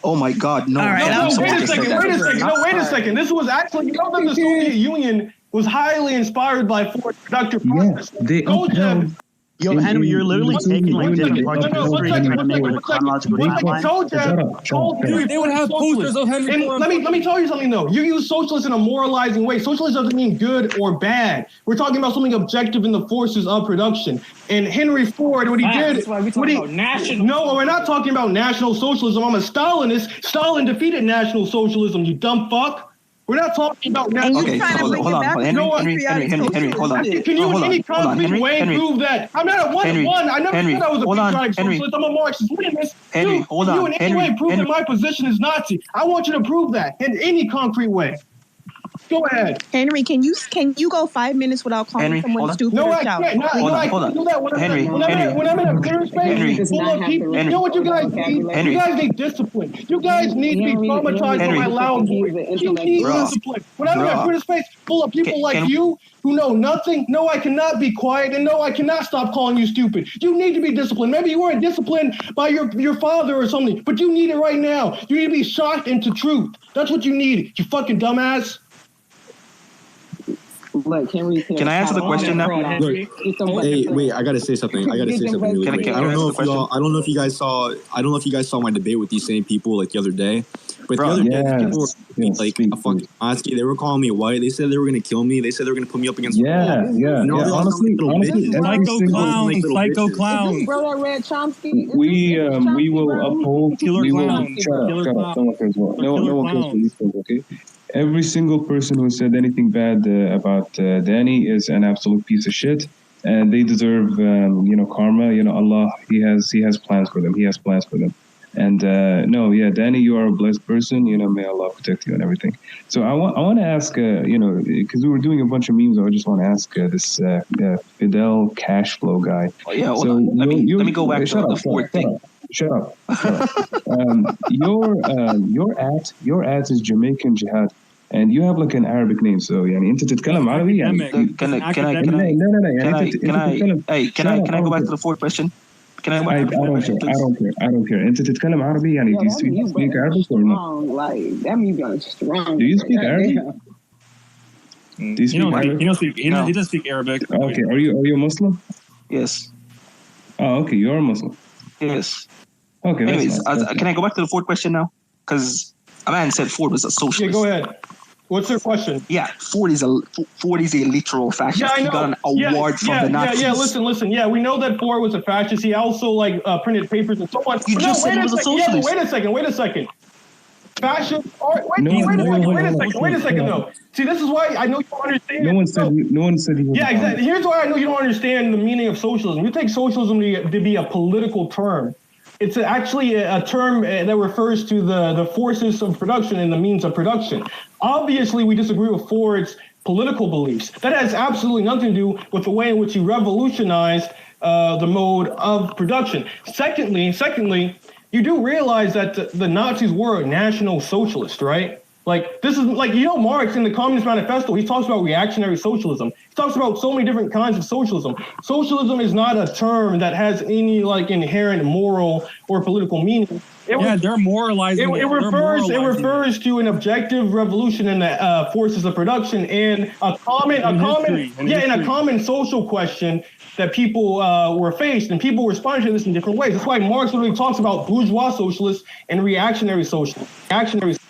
Speaker 5: Oh my God! No.
Speaker 15: All right, wait a second. This was actually, you know, that the Soviet Union was highly inspired by Ford's productive process.
Speaker 18: Yo, Henry, you're literally taking like different parts of history and trying to make a chronological timeline.
Speaker 22: They would have posters of Henry Ford.
Speaker 15: Let me tell you something though. You use socialist in a moralizing way. Socialism doesn't mean good or bad. We're talking about something objective in the forces of production. And Henry Ford, what he did.
Speaker 8: That's why we talk about national.
Speaker 15: No, we're not talking about national socialism. I'm a Stalinist. Stalin defeated national socialism. You dumb fuck. We're not talking about national.
Speaker 5: Okay, hold on. Henry, hold on.
Speaker 15: Can you in any concrete way prove that? I'm not a one-on-one. I never said I was a patriotic socialist. I'm a Marxist-Leninist.
Speaker 5: Henry, hold on.
Speaker 15: You in any way prove that my position is Nazi. I want you to prove that in any concrete way. Go ahead.
Speaker 7: Henry, can you go 5 minutes without calling someone stupid?
Speaker 15: No,
Speaker 7: or
Speaker 15: I
Speaker 7: child?
Speaker 15: can't. I can't do that when I'm in a clear space full of people. You know what you guys need? You guys need discipline. You guys need to be traumatized by my loud voice. You need discipline. When I'm in a clear space full of people like you who know nothing, no, I cannot be quiet, and no, I cannot stop calling you stupid. You need to be disciplined. Maybe you weren't disciplined by your father or something, but you need it right now. You need to be shocked into truth. That's what you need, you fucking dumbass.
Speaker 10: Look, Henry,
Speaker 5: can I answer the question now?
Speaker 14: Look, hey, wait, I gotta say something. Really quick. I don't know if you guys saw my debate with these same people like the other day. But the other day, people were like a fucking Nazi. They were calling me white. They said they were gonna kill me. They said they were gonna put me up against.
Speaker 16: Honestly,
Speaker 14: psycho
Speaker 10: clown. Bro, that read Chomsky.
Speaker 16: We will uphold.
Speaker 21: Killer clown.
Speaker 16: Shut up. No one cares what. No one cares what you think. Okay. Every single person who said anything bad about Danny is an absolute piece of shit, and they deserve, karma. Allah, He has plans for them. He has plans for them. And Danny, you are a blessed person. May Allah protect you and everything. So I want to ask, because we were doing a bunch of memes. I just want to ask this Fidel cash flow guy.
Speaker 5: Oh, yeah. Well, so let me go back to the fourth thing.
Speaker 16: Shut up. Your ad is Jamaican Jihad, and you have like an Arabic name. So يعني أنت تتكلم عربي يعني.
Speaker 5: Can I go back to the fourth question?
Speaker 16: I don't care. أنت تتكلم عربي يعني. Do you speak Arabic or not?
Speaker 10: Like that means you're strong.
Speaker 16: Do you speak Arabic? Do you speak Arabic?
Speaker 21: He doesn't speak Arabic.
Speaker 16: Okay. Are you a Muslim?
Speaker 5: Yes.
Speaker 16: Oh, okay. You are a Muslim.
Speaker 5: Yes.
Speaker 16: Okay.
Speaker 5: Anyways, can I go back to the fourth question now? Because a man said Ford was a socialist.
Speaker 15: Yeah, go ahead. What's your question?
Speaker 5: Yeah, Ford is a literal fascist.
Speaker 15: Yeah, I know.
Speaker 5: He got an award from the Nazis.
Speaker 15: Yeah, listen. Yeah, we know that Ford was a fascist. He also printed papers and so on.
Speaker 5: You just said he was a socialist.
Speaker 15: Yeah, wait a second. Fascist. Wait a second though. See, this is why I know you don't understand.
Speaker 16: No one said he was.
Speaker 15: Yeah, exactly. Here's why I know you don't understand the meaning of socialism. You take socialism to be a political term. It's actually a term that refers to the forces of production and the means of production. Obviously, we disagree with Ford's political beliefs. That has absolutely nothing to do with the way in which he revolutionized the mode of production. Secondly, you do realize that the Nazis were national socialists, right? Like, this is like, Marx in the Communist Manifesto, he talks about reactionary socialism. He talks about so many different kinds of socialism. Socialism is not a term that has any inherent moral or political meaning.
Speaker 21: They're moralizing.
Speaker 15: It refers to an objective revolution in the forces of production and a common social question that people were faced, and people responded to this in different ways. That's why Marx literally talks about bourgeois socialists and reactionary socialists.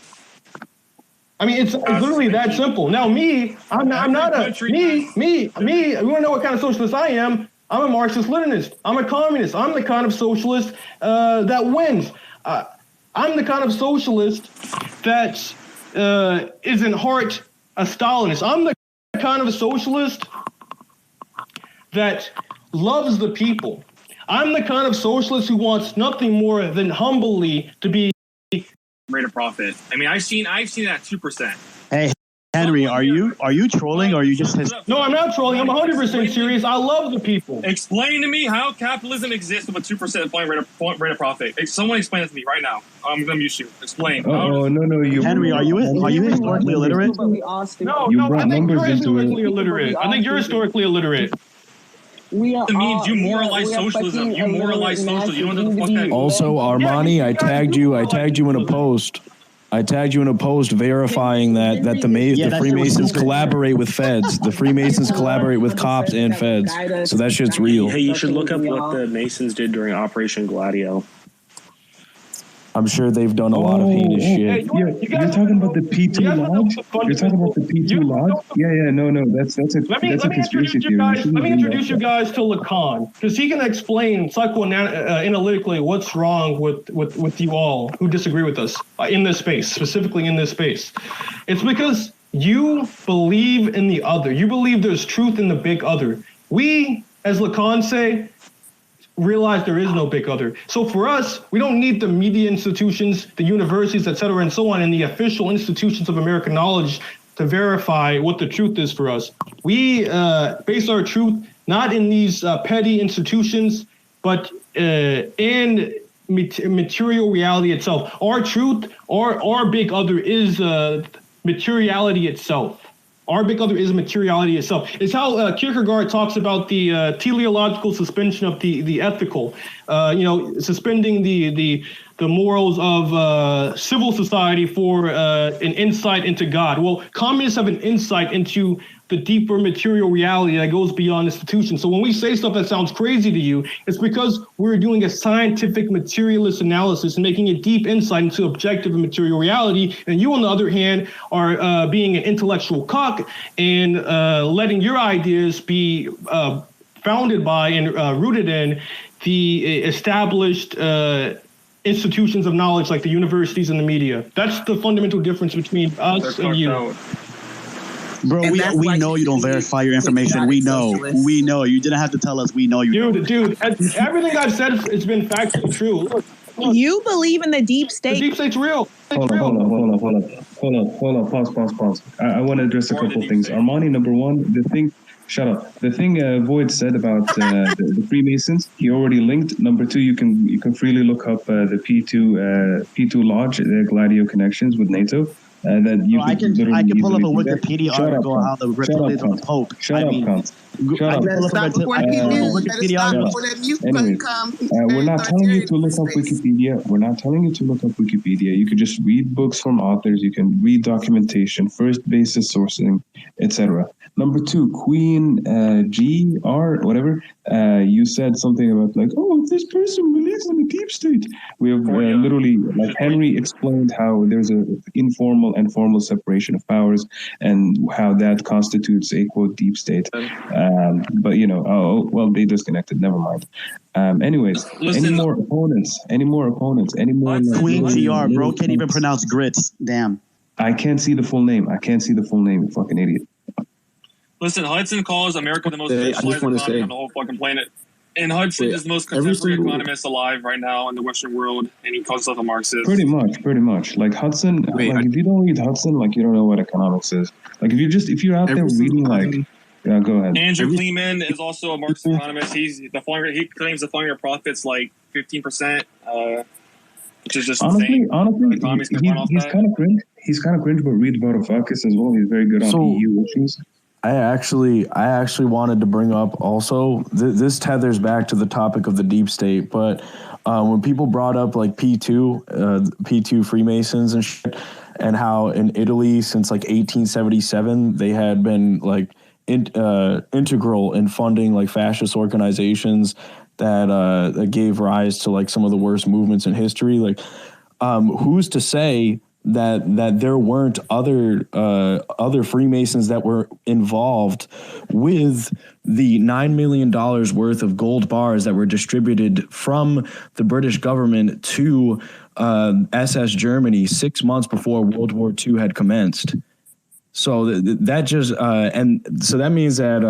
Speaker 15: I mean, it's literally that simple. Now, I'm not a me. You want to know what kind of socialist I am? I'm a Marxist-Leninist. I'm a communist. I'm the kind of socialist that wins. I'm the kind of socialist that is in heart a Stalinist. I'm the kind of socialist that loves the people. I'm the kind of socialist who wants nothing more than humbly to be
Speaker 2: rate of profit. I mean, I've seen that 2%.
Speaker 18: Hey, Henry, are you trolling or are you just?
Speaker 15: No, I'm not trolling. I'm 100% serious. I love the people.
Speaker 2: Explain to me how capitalism exists with a 2% rate of profit. Someone explain it to me right now. I'm gonna mute you. Explain.
Speaker 16: No.
Speaker 18: Henry, are you historically illiterate?
Speaker 15: No. I think you're historically illiterate.
Speaker 2: It means you moralize socialism. You moralize socialism. You don't know what the fuck that.
Speaker 1: Also, Armani, I tagged you in a post. I tagged you in a post verifying that the Freemasons collaborate with feds. The Freemasons collaborate with cops and feds. So that shit's real.
Speaker 11: Hey, you should look up what the Masons did during Operation Gladio.
Speaker 1: I'm sure they've done a lot of heinous shit.
Speaker 16: You're talking about the P2 Lodge? You're talking about the P2 Lodge? Yeah, no, that's a conspiracy theory.
Speaker 15: Let me introduce you guys to Lacan, because he can explain psychoanalytically what's wrong with you all who disagree with us in this space, specifically in this space. It's because you believe in the other. You believe there's truth in the big other. We, as Lacan say, realize there is no big other. So for us, we don't need the media institutions, the universities, et cetera, and so on, and the official institutions of American knowledge to verify what the truth is for us. We base our truth not in these petty institutions, but in material reality itself. Our truth, our big other is materiality itself. Our big other is materiality itself. It's how Kierkegaard talks about the teleological suspension of the ethical. Suspending the morals of civil society for an insight into God. Well, communists have an insight into the deeper material reality that goes beyond institutions. So when we say stuff that sounds crazy to you, it's because we're doing a scientific materialist analysis and making a deep insight into objective and material reality. And you, on the other hand, are being an intellectual cock and letting your ideas be founded by and rooted in the established institutions of knowledge like the universities and the media. That's the fundamental difference between us and you.
Speaker 18: Bro, we know you don't verify your information. We know. You didn't have to tell us. We know you.
Speaker 15: Dude, everything I've said it's been factually true. Look,
Speaker 7: you believe in the deep state.
Speaker 15: The deep state's real.
Speaker 16: Hold on. Pause. I want to address a couple things. Armani, number one, shut up. The thing Void said about the Freemasons, he already linked. Number two, you can freely look up the P2 Lodge, the Gladio connections with NATO. That you
Speaker 18: I can pull up a Wikipedia article on how the ritual is on the Pope.
Speaker 16: Shut up. We're not telling you to look up Wikipedia. We're not telling you to look up Wikipedia. You can just read books from authors. You can read documentation, first basis sourcing, etc. Number two, Queen GR, whatever. You said something about this person believes in the deep state. We have literally, like Henry explained, how there's an informal and formal separation of powers, and how that constitutes a quote deep state. But they disconnected. Never mind. Anyways, any more opponents?
Speaker 18: Queen GR, bro, can't even pronounce grits. Damn.
Speaker 16: I can't see the full name. You fucking idiot.
Speaker 2: Listen, Hudson calls America the most socialized economy on the whole fucking planet. And Hudson is the most contemporary economist alive right now in the Western world, and he calls himself a Marxist.
Speaker 16: Pretty much. Like Hudson, if you don't read Hudson, you don't know what economics is. Like if you're out there reading yeah, go ahead.
Speaker 2: Andrew Kleeman is also a Marxist economist. He claims the falling of profits 15%, which is just
Speaker 16: honestly, he's kind of cringe. He's kind of cringe, but read Varoufakis as well. He's very good on EU issues.
Speaker 1: I actually wanted to bring up also, this tethers back to the topic of the deep state, but when people brought up P2 Freemasons and shit, and how in Italy since 1877 they had been integral in funding fascist organizations that gave rise to some of the worst movements in history. Who's to say that there weren't other Freemasons that were involved with the $9 million worth of gold bars that were distributed from the British government to SS Germany 6 months before World War II had commenced. So that just so that means that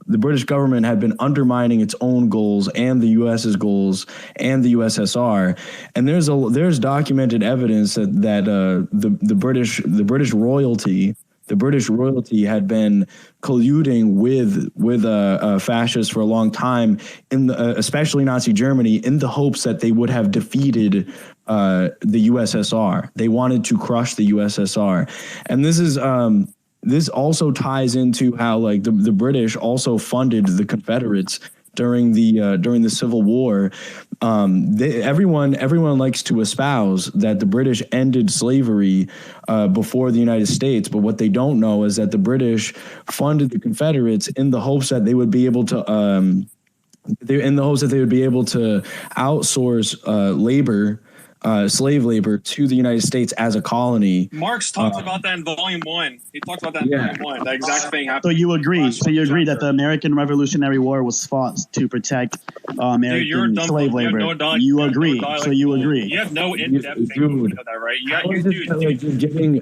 Speaker 1: the British government had been undermining its own goals and the U.S.'s goals and the USSR, and there's documented evidence that the British royalty had been colluding with fascists for a long time, especially Nazi Germany, in the hopes that they would have defeated the USSR. They wanted to crush the USSR, and this also ties into how the British also funded the Confederates during the Civil War. Everyone likes to espouse that the British ended slavery before the United States, but what they don't know is that the British funded the Confederates in the hopes that they would be able to outsource labor. Slave labor to the United States as a colony.
Speaker 2: Marx talks about that in Volume 1. He talks about that in Volume 1. That exact thing happened.
Speaker 18: So you agree that the American Revolutionary War was fought to protect American slave labor. You agree. You agree.
Speaker 2: You have no in-depth thinking. You know that, right?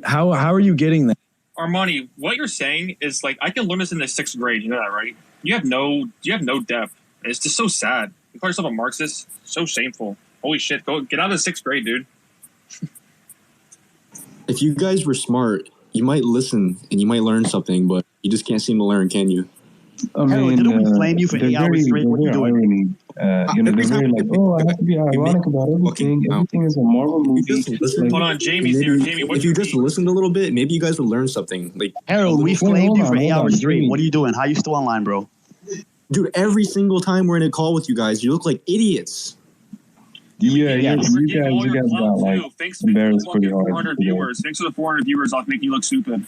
Speaker 1: How are you getting that?
Speaker 2: Armani, what you're saying is I can learn this in the 6th grade. You know that, right? You have no depth. It's just so sad. You call yourself a Marxist? So shameful. Holy shit, go get out of the 6th grade, dude.
Speaker 14: If you guys were smart, you might listen and you might learn something, but you just can't seem to learn, can you?
Speaker 16: I mean,
Speaker 18: didn't we flame you for 8 hours straight? What are you doing?
Speaker 16: You know, they're very like, oh, I have to be ironic about everything. Everything is a Marvel movie.
Speaker 2: Hold on, Jamie's here. Jamie,
Speaker 14: if you just listened a little bit, maybe you guys would learn something. Like
Speaker 18: Harold, we flamed you for 8 hours straight. What are you doing? How are you still online, bro?
Speaker 14: Dude, every single time we're in a call with you guys, you look like idiots.
Speaker 16: Yeah, you guys got like embarrassed pretty hard.
Speaker 2: 400 viewers. Thanks for the 400 viewers. I'll make you look stupid.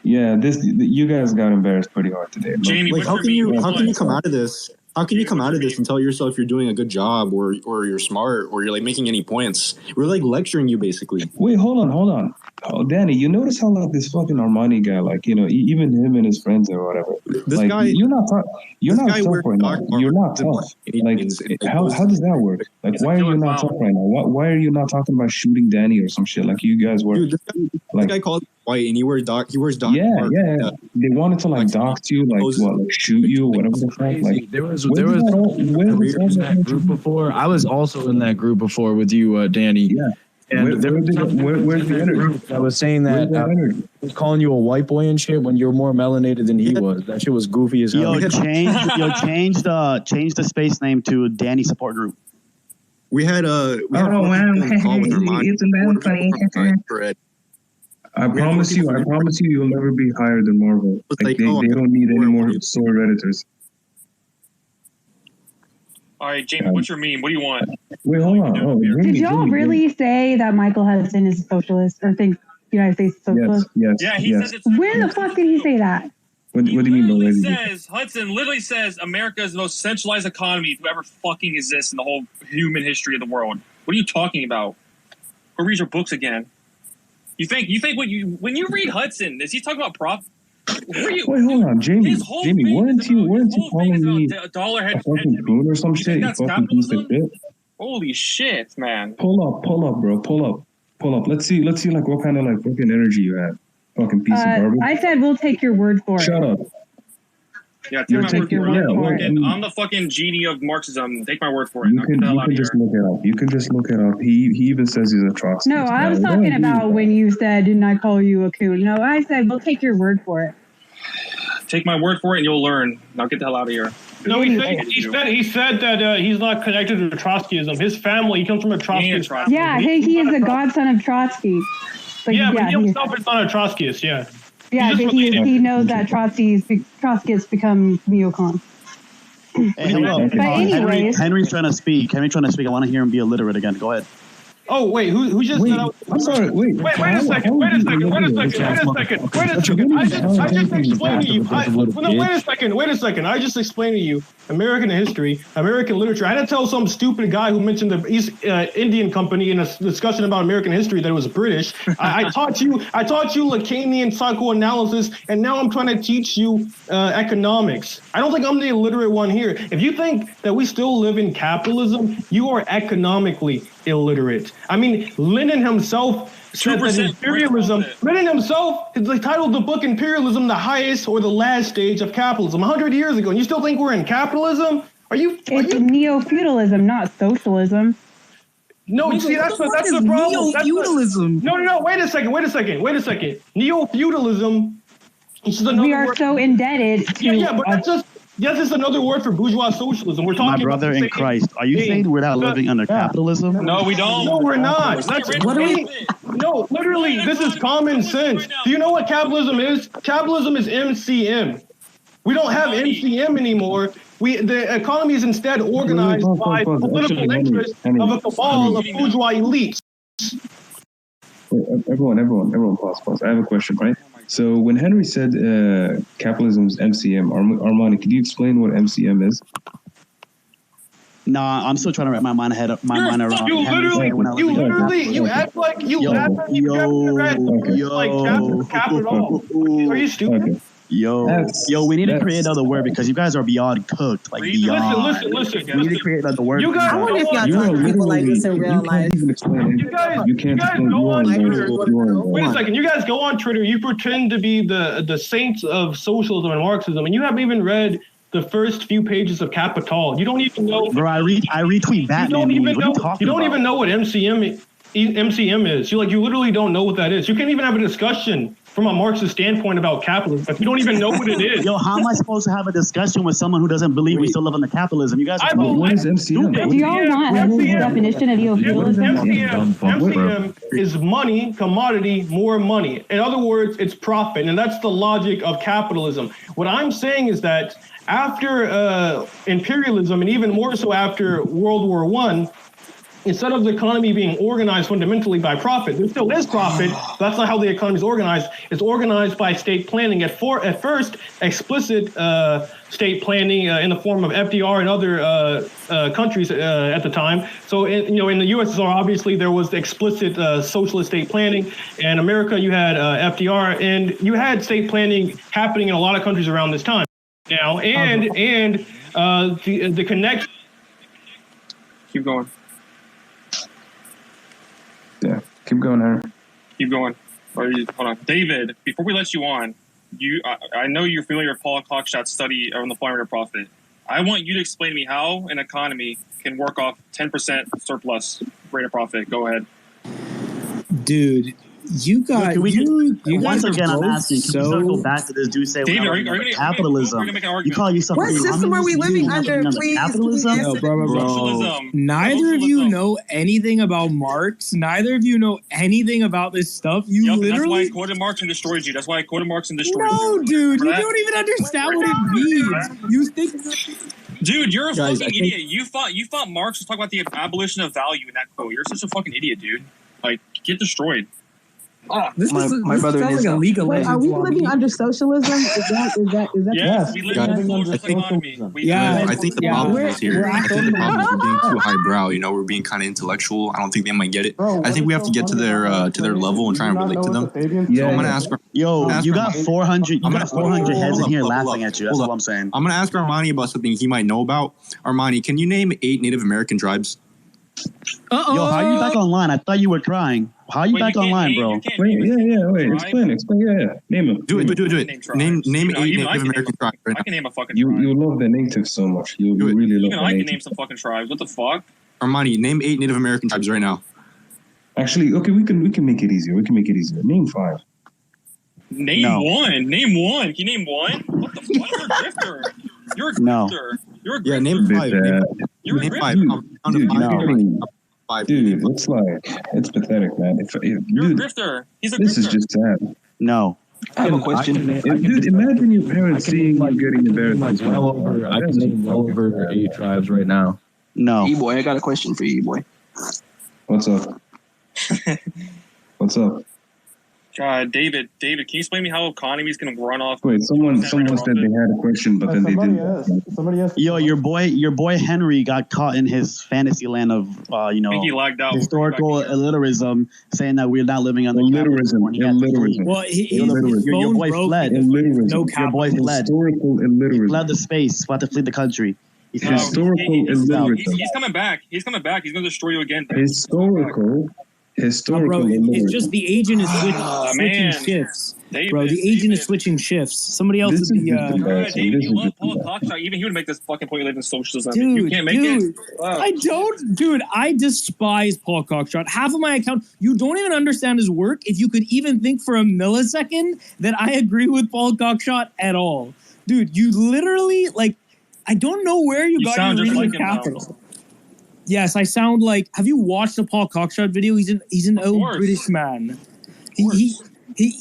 Speaker 16: Yeah, you guys got embarrassed pretty hard today. Bro.
Speaker 2: Jamie,
Speaker 14: like, how can you come out of this? How can you come out of this and tell yourself you're doing a good job, or you're smart, or you're like making any points? We're like lecturing you basically.
Speaker 16: Wait, hold on. Oh, Danny, you notice how like this fucking Armani guy, like, you know, even him and his friends or whatever.
Speaker 14: This
Speaker 16: like,
Speaker 14: guy,
Speaker 16: you're not tough right now. You're not tough. Like, how does that work? Like, why are you not tough right now? Why are you not talking about shooting Danny or some shit like you guys were?
Speaker 14: Dude, this guy called white and he wears Doc.
Speaker 16: Yeah. They wanted to like dox you, like what, like shoot you, whatever the fuck. Like
Speaker 1: there was that group before. I was also in that group before with you, Danny.
Speaker 16: Yeah.
Speaker 1: And where's the energy? I was saying that I was calling you a white boy and shit when you're more melanated than he was. That shit was goofy as hell.
Speaker 18: Change the space name to Danny Support Group.
Speaker 14: We had a call with Armani.
Speaker 16: I promise you, you'll never be higher than Marvel. Like, they don't need any more sword editors.
Speaker 2: All right, Jamie, what's your meme? What do you want?
Speaker 16: Wait, hold on.
Speaker 3: Did y'all really say that Michael Hudson is a socialist or thinks the United States is socialist?
Speaker 16: Yes.
Speaker 2: Yeah, he says it's.
Speaker 3: When the fuck did he say that?
Speaker 16: What do you mean by
Speaker 2: Hudson literally says America is the most centralized economy to ever fucking exist in the whole human history of the world. What are you talking about? Go read your books again. You think when you read Hudson, is he talking about prop?
Speaker 16: Wait, hold on, Jamie, weren't you calling me a fucking coon or some shit? You fucking piece of shit.
Speaker 2: Holy shit, man!
Speaker 16: Pull up, bro. Pull up. Let's see, like what kind of like fucking energy you have. Fucking piece of garbage.
Speaker 3: I said we'll take your word for it.
Speaker 16: Shut up.
Speaker 2: Yeah, take my word for it. I'm the fucking genie of Marxism. Take my word for it.
Speaker 16: You can just look it up. You can just look it up. He even says he's a Trotskyist.
Speaker 3: No, I was talking about when you said, "Didn't I call you a coon?" No, I said we'll take your word for it.
Speaker 2: Take my word for it, and you'll learn. Now get the hell out of here.
Speaker 6: No, he said that he's not connected to Trotskyism. His family, he comes from a Trotskyist.
Speaker 3: Yeah, he is a godson of Trotsky.
Speaker 6: But he himself is not a Trotskyist. Yeah.
Speaker 3: Yeah, but he knows that Trotskyists become neocons.
Speaker 18: But anyways, Henry's trying to speak. I want to hear him be illiterate again. Go ahead.
Speaker 6: Oh wait, who just said?
Speaker 16: I'm sorry. Wait
Speaker 6: a second. I just explained to you. Wait a second. I just explained to you American history, American literature. I had to tell some stupid guy who mentioned the East Indian Company in a discussion about American history that it was British. I taught you Lacanian psychoanalysis, and now I'm trying to teach you economics. I don't think I'm the illiterate one here. If you think that we still live in capitalism, you are economically illiterate. I mean, Lenin himself said that imperialism. Lenin himself titled the book "Imperialism: The Highest or the Last Stage of Capitalism" 100 years ago, and you still think we're in capitalism? It's
Speaker 3: neo-feudalism, not socialism.
Speaker 6: No, see, that's the problem. Neo-feudalism. No. Wait a second. Neo-feudalism.
Speaker 3: We are so indebted to.
Speaker 6: Yeah, but that's just. Yes, it's another word for bourgeois socialism. We're talking.
Speaker 18: My brother in Christ, are you saying we're not living under capitalism?
Speaker 2: No, we don't.
Speaker 6: No, we're not. No, literally, this is common sense. Do you know what capitalism is? Capitalism is MCM. We don't have MCM anymore. The economy is instead organized by political interests of a cabal of bourgeois elites.
Speaker 16: Everyone, pause. I have a question, right? So when Henry said capitalism is MCM, Armani, could you explain what MCM is?
Speaker 18: Nah, I'm still trying to wrap my mind around.
Speaker 6: You act like capital. Are you stupid?
Speaker 16: Okay.
Speaker 18: Yo, we need to create another word because you guys are beyond cooked. Like beyond.
Speaker 6: Listen.
Speaker 18: We need to create another word.
Speaker 6: You guys,
Speaker 7: I wonder if y'all talk to people like this in real life.
Speaker 6: You guys go on Twitter. Wait a second. You guys go on Twitter. You pretend to be the saints of socialism and Marxism, and you haven't even read the first few pages of Capital. You don't even know.
Speaker 18: Bro, I retweet Batman.
Speaker 6: You don't even know what MCM is. You literally don't know what that is. You can't even have a discussion from a Marxist standpoint about capitalism. If you don't even know what it is.
Speaker 18: Yo, how am I supposed to have a discussion with someone who doesn't believe we still live in the capitalism? You guys are
Speaker 16: what is MCM?
Speaker 3: Do y'all want a definition of
Speaker 6: MCM is money, commodity, more money. In other words, it's profit, and that's the logic of capitalism. What I'm saying is that after imperialism, and even more so after World War I, instead of the economy being organized fundamentally by profit, there still is profit. That's not how the economy is organized. It's organized by state planning. At first, explicit state planning in the form of FDR and other countries at the time. So, in the USSR, obviously there was explicit socialist state planning. In America, you had FDR, and you had state planning happening in a lot of countries around this time. Now, and the connection.
Speaker 2: Keep going.
Speaker 16: Yeah, keep going, Harry.
Speaker 2: Keep going. Hold on, David. Before we let you on, I know you're familiar with Paul Cockshot's study on the formula of profit. I want you to explain to me how an economy can work off 10% surplus rate of profit. Go ahead,
Speaker 9: dude. You got
Speaker 18: you
Speaker 9: guys
Speaker 18: once again. I'm
Speaker 9: both
Speaker 18: asking. Can you circle back to this dude say
Speaker 2: David,
Speaker 18: we're gonna capitalism? You call yourself
Speaker 7: what system are we living under? Please,
Speaker 18: capitalism?
Speaker 7: No,
Speaker 2: bro.
Speaker 9: Neither of you know anything about Marx. Neither of you know anything about this stuff. You literally.
Speaker 2: That's why I quoted Marx and destroyed you. That's why I quoted Marx and destroyed you.
Speaker 9: No, dude, you don't even understand what it means. You think.
Speaker 2: Dude, you're a fucking idiot. You thought Marx was talking about the abolition of value in that quote. You're such a fucking idiot, dude. Like, get destroyed.
Speaker 5: This sounds like a League of Legends.
Speaker 7: Are we living under socialism? Is that?
Speaker 2: Yes, we live in a socialist economy.
Speaker 14: I think the problem is here. I think the problem is we're being too highbrow. We're being kind of intellectual. I don't think they might get it. I think we have to get to their level and try and relate to them. So I'm gonna ask.
Speaker 18: Yo, you got 400. You got 400 heads in here laughing at you. That's what I'm saying.
Speaker 14: I'm gonna ask Armani about something he might know about. Armani, can you name 8 Native American tribes?
Speaker 18: Yo, how are you back online? I thought you were crying. How are you back online, bro?
Speaker 16: Wait, explain. Yeah. Name them.
Speaker 14: Do it. Name 8 Native American tribes right now.
Speaker 2: I can name a fucking tribe.
Speaker 16: You love the natives so much. You really love the
Speaker 2: I can
Speaker 16: natives.
Speaker 2: name some fucking tribes. What the fuck?
Speaker 14: Armani, name 8 Native American tribes right now.
Speaker 16: Actually, okay, we can make it easier. Name 5.
Speaker 2: Name one. Can you name one? What the fuck? You're a grifter. You're a grifter.
Speaker 14: Yeah, name 5.
Speaker 2: You're a
Speaker 14: name
Speaker 2: grifter.
Speaker 14: 5.
Speaker 16: Dude, it's pathetic, man.
Speaker 2: You're a grifter. He's a grifter.
Speaker 16: This is just sad.
Speaker 18: No.
Speaker 5: I have a question.
Speaker 16: Dude, imagine your parents seeing you getting embarrassed.
Speaker 1: I can name well over 8 tribes right now.
Speaker 18: No.
Speaker 5: E-boy, I got a question for you, E-boy.
Speaker 16: What's up?
Speaker 2: God, David, can you explain me how economies can run off?
Speaker 16: Wait, someone said they had a question, but then they didn't.
Speaker 20: Somebody asked.
Speaker 18: Yo, your boy Henry got caught in his fantasy land of
Speaker 2: he lagged out.
Speaker 18: historical illiterism, saying that we're not living under
Speaker 16: illiterism.
Speaker 9: Well,
Speaker 18: your boy fled.
Speaker 9: No
Speaker 18: your boy fled.
Speaker 16: Historical illiterism.
Speaker 18: He fled the space. He had to flee the country.
Speaker 16: Historical illiterism.
Speaker 2: He's coming back. He's going to destroy you again.
Speaker 16: Historical.
Speaker 9: Bro, it's just the agent is switching shifts. Bro, the agent is switching shifts. Somebody else is the.
Speaker 2: David, you love Paul Cockshot. Even he would make this fucking point. You live in socialism.
Speaker 9: Dude,
Speaker 2: you can't make it. Wow.
Speaker 9: I don't. Dude, I despise Paul Cockshot. Half of my account, you don't even understand his work. If you could even think for a millisecond that I agree with Paul Cockshot at all. Dude, you literally, I don't know where you got your reading of Capital. Yes, I sound like. Have you watched the Paul Cockshot video? He's an old British man. He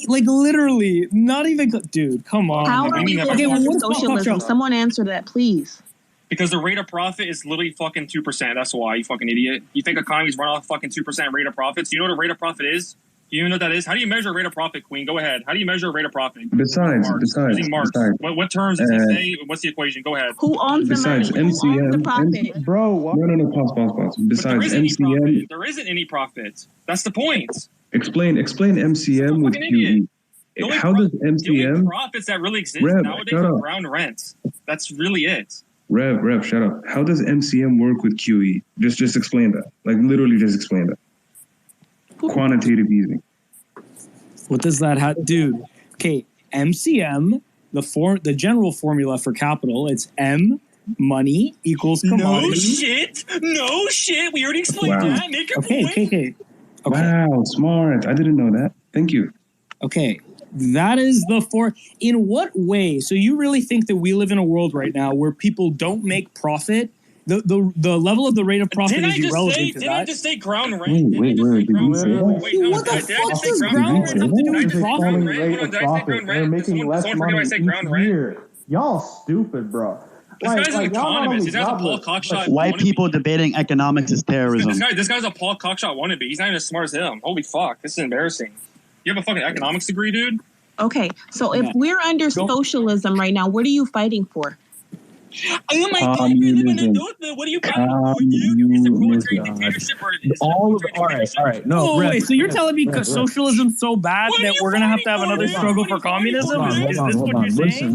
Speaker 9: literally not even. Dude, come on.
Speaker 7: How are we living under socialism? Someone answer that, please.
Speaker 2: Because the rate of profit is literally fucking 2%. That's why, you fucking idiot. You think economies run off fucking 2% rate of profits? You know what a rate of profit is? Do you even know what that is? How do you measure rate of profit, Queen? Go ahead. How do you measure rate of profit?
Speaker 16: Besides.
Speaker 2: What terms does it say? What's the equation? Go ahead.
Speaker 7: Who owns the money?
Speaker 16: Who owns the profit?
Speaker 20: Bro, what?
Speaker 16: No, pause. Besides MCM.
Speaker 2: There isn't any profit. That's the point.
Speaker 16: Explain MCM with QE. How does MCM...
Speaker 2: The only profits that really exist nowadays are ground rent. That's really it.
Speaker 16: Rev, shut up. How does MCM work with QE? Just explain that. Literally just explain that. Quantitative easing.
Speaker 9: What does that have, dude? Okay, MCM, the general formula for capital, it's M money equals commodity.
Speaker 2: No shit. We already explained that. Make your point.
Speaker 9: Okay.
Speaker 16: Wow, smart. I didn't know that. Thank you.
Speaker 9: Okay, That is in what way? So you really think that we live in a world right now where people don't make profit? The level of the rate of profit is irrelevant to that.
Speaker 2: Didn't I just say ground rent?
Speaker 9: What the fuck does ground rent have to do with profit?
Speaker 20: They're making less money each year. Y'all stupid, bro.
Speaker 2: This guy's an economist. This guy's a Paul Cockshot.
Speaker 18: White people debating economics is terrorism.
Speaker 2: This guy's a Paul Cockshot wannabe. He's not even as smart as him. Holy fuck. This is embarrassing. You have a fucking economics degree, dude?
Speaker 7: Okay, so if we're under socialism right now, what are you fighting for?
Speaker 2: Oh my god, you're living in Northville. What are you fighting for? Is it proletariat dictatorship or
Speaker 1: all right. No,
Speaker 9: oh, wait, so you're telling me socialism's so bad that we're going to have another struggle for communism? Is this what you're saying?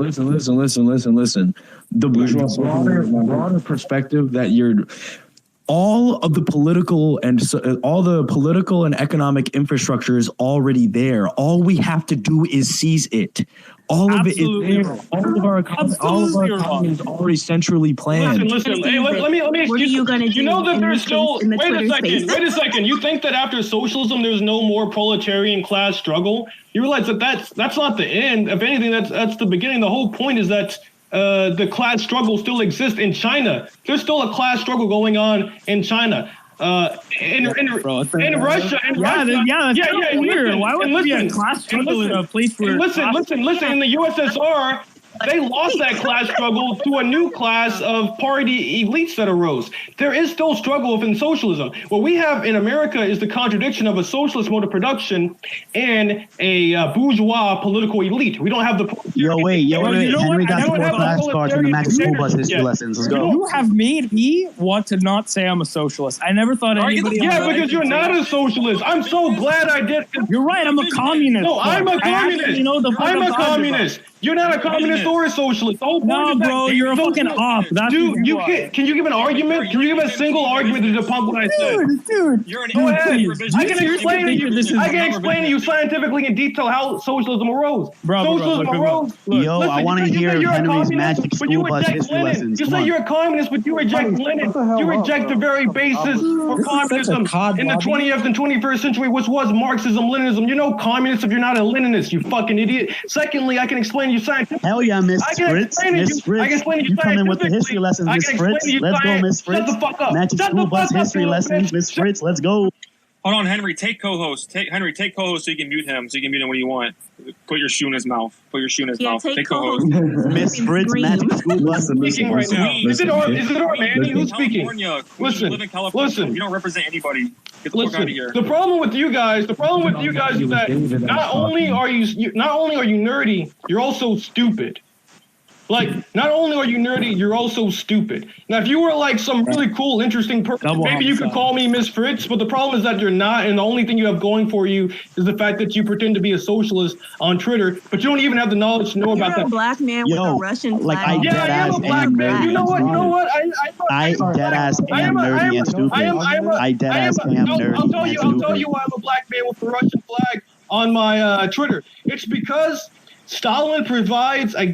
Speaker 1: Listen. The broader perspective that all the political and economic infrastructure is already there. All we have to do is seize it. All of it is there. All of our economy is already centrally planned.
Speaker 15: Listen. Hey, let me ask
Speaker 7: what are you going to do?
Speaker 15: You know that there's still. Wait
Speaker 7: a
Speaker 15: second. You think that after socialism, there's no more proletarian class struggle? You realize that that's not the end. If anything, that's the beginning. The whole point is that the class struggle still exists in China. There's still a class struggle going on in China. In Russia.
Speaker 9: Yeah, weird. Why would there be a class struggle in a place where...
Speaker 15: Listen. In the USSR, they lost that class struggle to a new class of party elites that arose. There is still struggle within socialism. What we have in America is the contradiction of a socialist mode of production and a bourgeois political elite. We don't have the...
Speaker 18: Wait. Henry got 4 class cards in the Max School Bus history lessons. Let's go.
Speaker 9: You have made me want to not say I'm a socialist. I never thought anybody...
Speaker 15: Yeah, because you're not a socialist. I'm so glad I did.
Speaker 9: You're right, I'm a communist.
Speaker 15: No, I'm a communist. I'm a communist. You're not a communist or a socialist.
Speaker 9: No, bro, you're a fucking op.
Speaker 15: Dude, can you give an argument? Can you give a single argument to debunk what I said?
Speaker 9: Dude,
Speaker 15: go ahead. I can explain to you scientifically in detail how socialism arose. Socialism arose.
Speaker 18: Yo, I want to hear Henry's Magic School Bus history lessons.
Speaker 15: You say you're a communist, but you reject Lenin. You reject the very basis for communism in the 20th and 21st century, which was Marxism, Leninism. You're no communist if you're not a Leninist, you fucking idiot. Secondly, I can explain you scientifically.
Speaker 18: Hell yeah, Miss Fritz. Miss Fritz. You come in with the history lessons, Miss Fritz. Let's go, Miss Fritz.
Speaker 15: Shut the fuck up.
Speaker 18: Magic School Bus history lessons, Miss Fritz. Let's go.
Speaker 2: Hold on, Henry. Take co-host. Henry, take co-host so you can mute him. So you can mute him when you want. Put your shoe in his mouth. Take co-host.
Speaker 18: Miss Fritz, Magic School Bus.
Speaker 15: Speaking right now. Is it Armani who's speaking?
Speaker 2: Listen. You don't represent anybody. Get the fuck out of here.
Speaker 15: The problem with you guys is that not only are you nerdy, you're also stupid. Like, not only are you nerdy, you're also stupid. Now, if you were like some really cool, interesting person, maybe you could call me Miss Fritz, but the problem is that you're not, and the only thing you have going for you is the fact that you pretend to be a socialist on Twitter, but you don't even have the knowledge to know about that.
Speaker 7: You're a black man with a Russian flag.
Speaker 15: I am a black man. You know what?
Speaker 18: I deadass am nerdy and stupid. I deadass am nerdy and stupid.
Speaker 15: I'll tell you why I'm a black man with a Russian flag on my Twitter. It's because Stalin provides a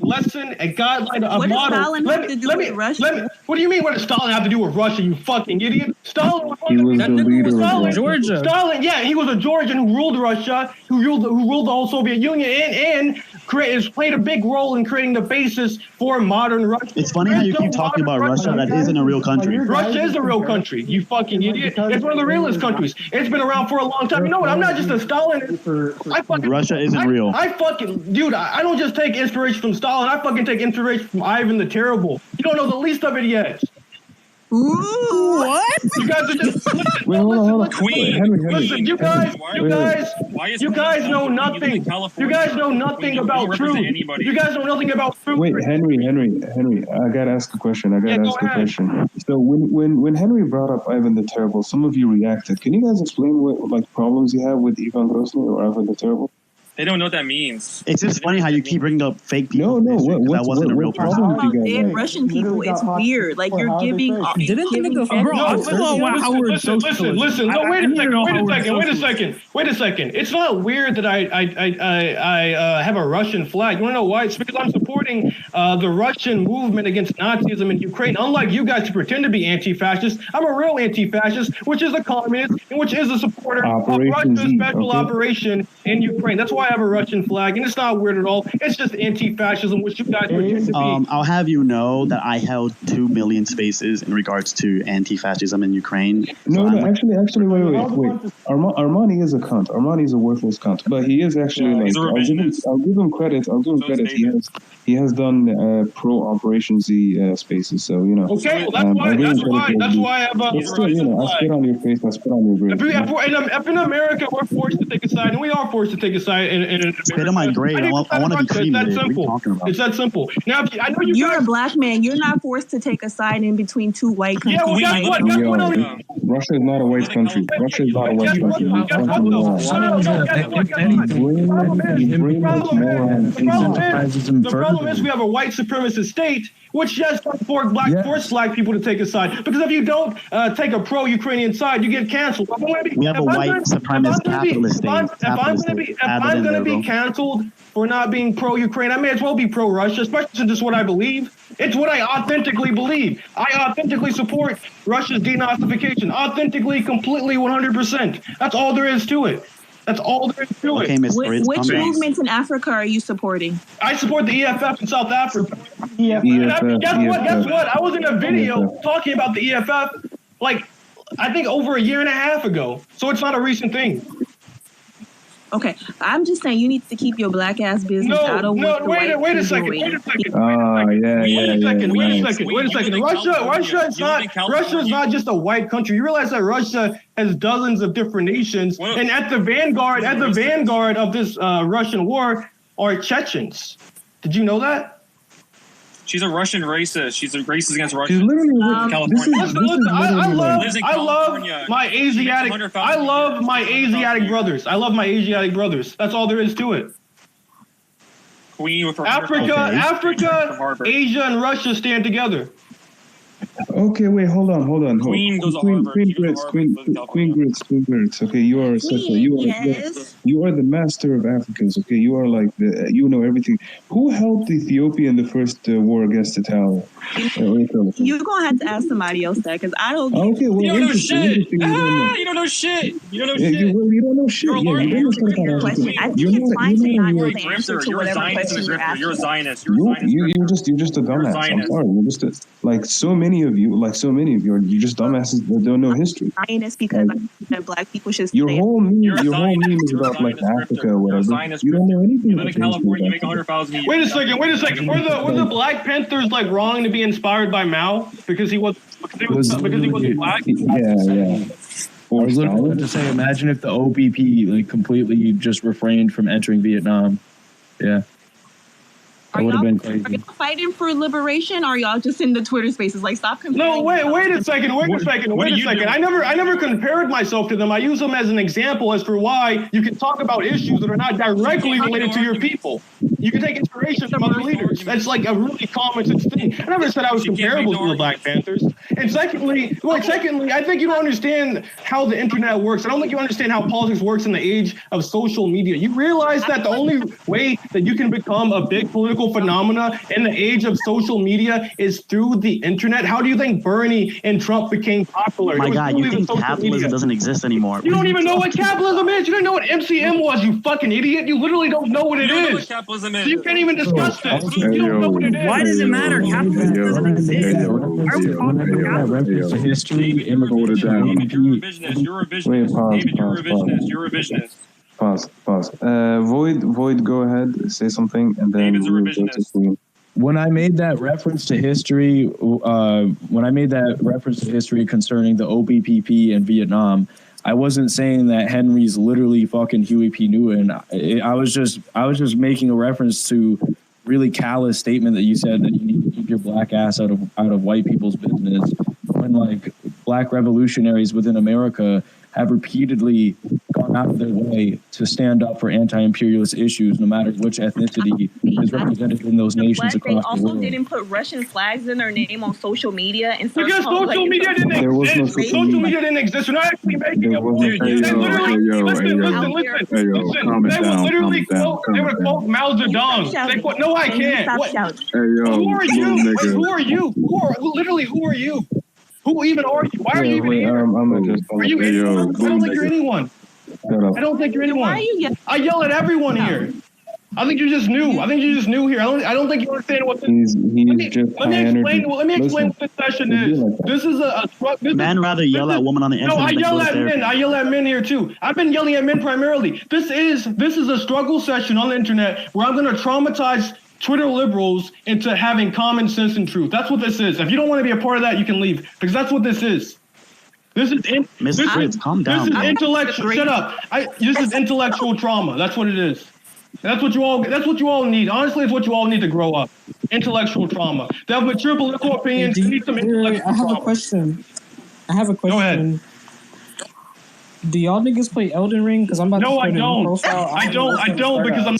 Speaker 15: lesson, a guideline, a model.
Speaker 7: What does Stalin have to do with Russia?
Speaker 15: What do you mean? What does Stalin have to do with Russia? You fucking idiot! Stalin was
Speaker 16: the leader of
Speaker 9: Georgia.
Speaker 15: Stalin, yeah, he was a Georgian who ruled Russia, who ruled the whole Soviet Union, and played a big role in creating the basis for modern Russia.
Speaker 18: It's funny how you keep talking about Russia. That isn't a real country.
Speaker 15: Russia is a real country. You fucking idiot! It's one of the realest countries. It's been around for a long time. You know what? I'm not just a Stalinist.
Speaker 18: Russia isn't real.
Speaker 15: I don't just take inspiration from Stalin. I fucking take inspiration from Ivan the Terrible. You don't know the least of it yet.
Speaker 7: Ooh, what?
Speaker 15: You guys are just listen.
Speaker 2: Queen.
Speaker 15: Listen, you guys know nothing. You guys know nothing about truth. You guys know nothing about truth.
Speaker 16: Wait, Henry, I gotta ask a question. So when Henry brought up Ivan the Terrible, some of you reacted. Can you guys explain what problems you have with Ivan Grozny or Ivan the Terrible?
Speaker 2: They don't know what that means.
Speaker 18: It's just funny how you keep bringing up fake people.
Speaker 16: No,
Speaker 18: that wasn't a real person.
Speaker 7: Dead Russian people. It's weird. Like you're giving.
Speaker 9: Didn't think of
Speaker 15: Listen. No, wait a second. It's not weird that I have a Russian flag. You want to know why? It's because I'm supporting the Russian movement against Nazism in Ukraine. Unlike you guys who pretend to be anti-fascist, I'm a real anti-fascist, which is a communist and which is a supporter of Russia's special operation in Ukraine. That's why I have a Russian flag, and it's not weird at all. It's just anti-fascism, which you guys pretend to be.
Speaker 18: I'll have you know that I held 2 million spaces in regards to anti-fascism in Ukraine.
Speaker 16: No, actually, wait. Armani is a cunt. Armani is a worthless cunt, but he is actually I'll give him credit. He has done pro-Operation Z spaces, so you know.
Speaker 15: Okay, well, that's why I have a.
Speaker 16: I spit on your face. I spit on your grave.
Speaker 15: If in America we're forced to take a side, and we are forced to take a side in
Speaker 18: spit on my grave. I want to be cremated.
Speaker 15: It's that simple. It's that simple. Now, I know
Speaker 7: you're a black man. You're not forced to take a side in between two white countries.
Speaker 15: Yeah, well,
Speaker 16: Russia is not a white country. Russia is not a white country.
Speaker 15: The problem is we have a white supremacist state which just force black people to take a side. Because if you don't take a pro-Ukrainian side, you get canceled.
Speaker 18: We have a white supremacist capitalist state.
Speaker 15: If I'm going to be canceled for not being pro-Ukraine, I may as well be pro-Russia, especially since it's what I believe. It's what I authentically believe. I authentically support Russia's denazification. Authentically, completely, 100%. That's all there is to it. That's all there is to it.
Speaker 7: Which movements in Africa are you supporting?
Speaker 15: I support the EFF in South Africa. Guess what? I was in a video talking about the EFF, I think over a year and a half ago. So it's not a recent thing.
Speaker 7: Okay, I'm just saying you need to keep your black ass business out of what the
Speaker 15: wait a second. Wait a second. Russia is not just a white country. You realize that Russia has dozens of different nations, and at the vanguard of this Russian war are Chechens. Did you know that?
Speaker 2: She's a Russian racist. She's a racist against Russia.
Speaker 16: She's literally
Speaker 2: California.
Speaker 15: I love my Asiatic brothers. I love my Asiatic brothers. That's all there is to it.
Speaker 2: Queen with
Speaker 15: Africa, Asia, and Russia stand together.
Speaker 16: Okay, wait, hold on.
Speaker 2: Queen goes to Harvard.
Speaker 16: Queen Grits. Okay, you are you are the master of Africans. Okay, you are like you know everything. Who helped Ethiopia in the first war against Italy?
Speaker 7: You're gonna have to ask somebody else that because I don't.
Speaker 16: Okay, well,
Speaker 2: you don't know shit. You don't know shit.
Speaker 16: You don't know shit.
Speaker 7: I think it's fine to not know the answer to whatever question you're asking.
Speaker 2: You're a Zionist.
Speaker 16: You're just a dumbass. I'm sorry. You're just like so many of you are just dumbasses that don't know history.
Speaker 7: Zionist because black people should.
Speaker 16: Your whole meme is about like Africa or whatever. You don't know anything.
Speaker 2: You live in California. You make 100,000 a year.
Speaker 15: Wait a second. Were the Black Panthers like wrong to be inspired by Mao because he was black?
Speaker 1: Yeah. I was literally going to say, imagine if the OPP completely just refrained from entering Vietnam. Yeah.
Speaker 7: Are y'all fighting for liberation, or are y'all just in the Twitter spaces? Stop comparing.
Speaker 15: No, wait a second. I never compared myself to them. I use them as an example as for why you can talk about issues that are not directly related to your people. You can take inspiration from other leaders. That's like a really common sense thing. I never said I was comparable to the Black Panthers. And secondly, I think you don't understand how the internet works. I don't think you understand how politics works in the age of social media. You realize that the only way that you can become a big political phenomena in the age of social media is through the internet. How do you think Bernie and Trump became popular?
Speaker 18: My God, you think capitalism doesn't exist anymore?
Speaker 15: You don't even know what capitalism is. You don't know what MCM was, you fucking idiot. You literally don't know what it is. So you can't even discuss this. You don't know what it is.
Speaker 9: Why does it matter? Capitalism doesn't exist.
Speaker 1: History,
Speaker 2: You're a revisionist.
Speaker 16: Pause. Void, go ahead, say something, and then we'll go to Queen.
Speaker 1: When I made that reference to history, concerning the OBPP and Vietnam, I wasn't saying that Henry's literally fucking Huey P. Newton. I was just making a reference to really callous statement that you said that you need to keep your black ass out of white people's business. When black revolutionaries within America have repeatedly gone out of their way to stand up for anti-imperialist issues, no matter which ethnicity is represented in those nations
Speaker 7: They
Speaker 1: across the
Speaker 7: also
Speaker 1: world.
Speaker 7: didn't put Russian flags in their name on social media and start
Speaker 15: Because
Speaker 7: calling,
Speaker 15: social media didn't exist. Social media didn't exist. We're not actually making a point. They literally, listen. They would quote Mao Zedong. They quote, no, I can't. What? Who are you? Wait, who are you? Literally, who are you? Who even are you? Why are you even here? Are you anyone? I don't think you're anyone. I don't think you're anyone. I yell at everyone here. I think you're just new. I think you're just new here. I don't think you understand what this. Let me explain what this session is. This is a
Speaker 18: Man rather yell at women on the internet.
Speaker 15: No, I
Speaker 18: than
Speaker 15: yell
Speaker 18: go to
Speaker 15: at
Speaker 18: therapy.
Speaker 15: men. I yell at men here too. I've been yelling at men primarily. This is a struggle session on the internet where I'm going to traumatize Twitter liberals into having common sense and truth. That's what this is. If you don't want to be a part of that, you can leave, because that's what this is. This is
Speaker 18: calm down.
Speaker 15: This is intellectual. Shut up. This is intellectual trauma. That's what it is. That's what you all need. Honestly, it's what you all need to grow up. Intellectual trauma. They have mature political opinions. You need some intellectual
Speaker 12: I have
Speaker 15: trauma.
Speaker 12: a question. Go ahead. Do y'all niggas play Elden Ring? Because I'm about to
Speaker 15: No,
Speaker 12: put
Speaker 15: I
Speaker 12: a new
Speaker 15: don't.
Speaker 12: profile.
Speaker 15: I don't because I'm.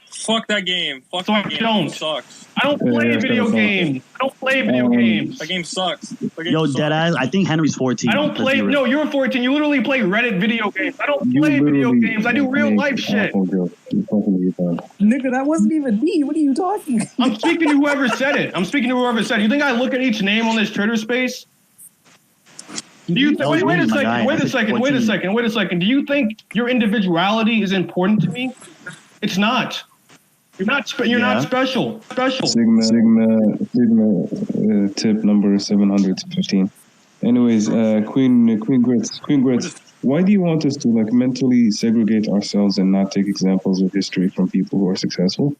Speaker 2: Fuck that game. Fuck
Speaker 15: So
Speaker 2: that
Speaker 15: I
Speaker 2: game.
Speaker 15: don't.
Speaker 2: It sucks.
Speaker 15: I don't play video games. I don't play video games.
Speaker 2: That game sucks. That game
Speaker 18: Yo,
Speaker 2: sucks.
Speaker 18: deadass. I think Henry's 14.
Speaker 15: I don't play. No, you're 14. You literally play Reddit video games. I don't play video games. I do real life shit.
Speaker 12: Nigga, that wasn't even me. What are you talking?
Speaker 15: I'm speaking to whoever said it. You think I look at each name on this Twitter space? Do you wait a second. Do you think your individuality is important to me? It's not. You're not special.
Speaker 16: Sigma, tip number 715. Anyways, Queen Grits, why do you want us to like mentally segregate ourselves and not take examples of history from people who are successful?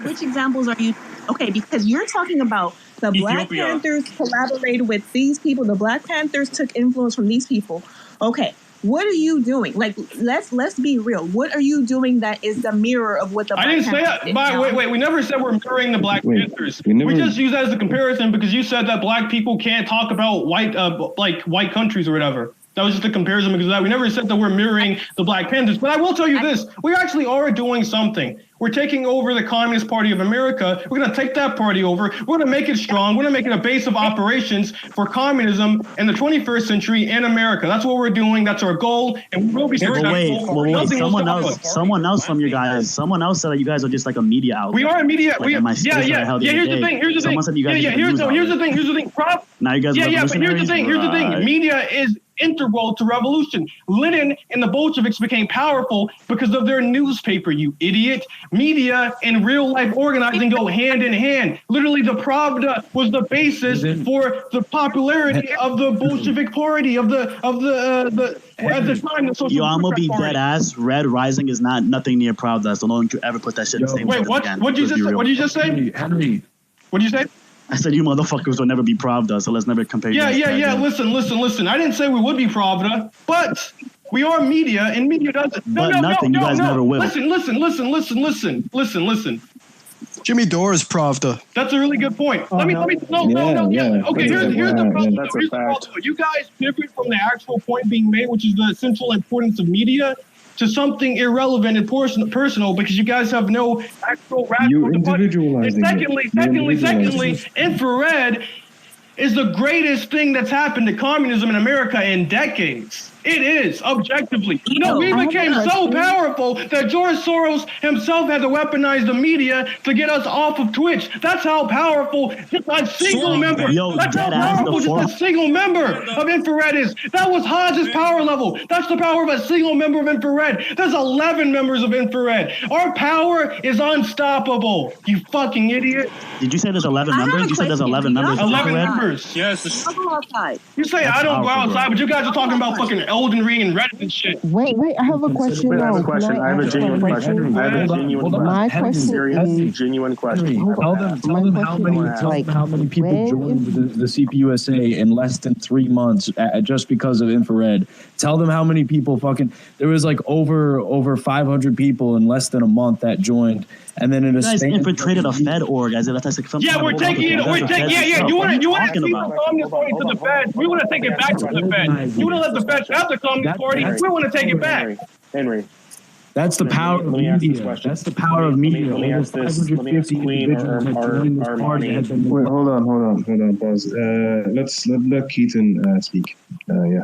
Speaker 7: Which examples are you? Okay, because you're talking about the Black Panthers collaborated with these people. The Black Panthers took influence from these people. Okay, what are you doing? Like, let's be real. What are you doing that is the mirror of what the Black
Speaker 15: Panthers did? I didn't say that. Wait. We never said we're mirroring the Black Panthers. We just use that as a comparison because you said that Black people can't talk about white countries or whatever. That was just a comparison because of that. We never said that we're mirroring the Black Panthers. But I will tell you this. We actually are doing something. We're taking over the Communist Party of America. We're going to take that party over. We're going to make it strong. We're going to make it a base of operations for communism in the 21st century in America. That's what we're doing. That's our goal. And we will be successful.
Speaker 18: Wait. Someone else from you guys. Someone else said that you guys are just like a media outlet.
Speaker 15: We are a media.
Speaker 18: Like
Speaker 15: Here's the thing.
Speaker 18: Someone said you guys
Speaker 15: Here's the thing.
Speaker 18: Now you guys
Speaker 15: but here's the thing. Media is integral to revolution. Lenin and the Bolsheviks became powerful because of their newspaper, you idiot. Media and real life organizing go hand in hand. Literally, the Pravda was the basis for the popularity of the Bolshevik Party at the time the Social
Speaker 18: Yo, I'm gonna be
Speaker 15: Party.
Speaker 18: dead ass. Red Rising is nothing near Pravda, so don't you ever put that shit in the same.
Speaker 15: Wait, what? What'd you just say?
Speaker 1: Henry.
Speaker 15: What'd you say?
Speaker 18: I said you motherfuckers will never be Pravda, so let's never compare.
Speaker 15: Yeah. Listen. I didn't say we would be Pravda, but we are media, and media doesn't. No.
Speaker 18: You guys never will.
Speaker 15: Listen.
Speaker 17: Jimmy Dore is Pravda.
Speaker 15: That's a really good point. Okay, here's the problem. That's a fact. You guys pivot from the actual point being made, which is the essential importance of media, to something irrelevant and personal because you guys have no actual rational.
Speaker 16: You individualize.
Speaker 15: And secondly, infrared is the greatest thing that's happened to communism in America in decades. It is, objectively. We became so powerful that George Soros himself had to weaponize the media to get us off of Twitch. That's how powerful just a single member. That's how powerful just a single member of infrared is. That was Hodge's power level. That's the power of a single member of infrared. There's 11 members of infrared. Our power is unstoppable. You fucking idiot.
Speaker 18: Did you say there's 11 members? You said there's 11 members.
Speaker 15: 11 members.
Speaker 2: Yes.
Speaker 15: You say I don't go outside, but you guys are talking about fucking Elden Ring and Reddit and shit.
Speaker 23: Wait, I have a question.
Speaker 11: I have a question. I have a genuine question.
Speaker 23: My question is
Speaker 11: genuine question.
Speaker 1: Tell them how many people joined the CPUSA in less than 3 months just because of infrared. Tell them how many people there was like over 500 people in less than a month that joined. And then in
Speaker 18: you guys infiltrated a Fed org. We're
Speaker 15: taking it. You want to see the communist party to the Fed. We want to take it back to the Fed. You want to let the Fed. have the Communist Party. We want to take it back.
Speaker 11: Henry.
Speaker 1: That's the power of media. That's the power of media.
Speaker 11: Let me ask this. Let me ask Queen or Armani.
Speaker 16: Wait, hold on, pause. Let's let Keaton speak. Yeah.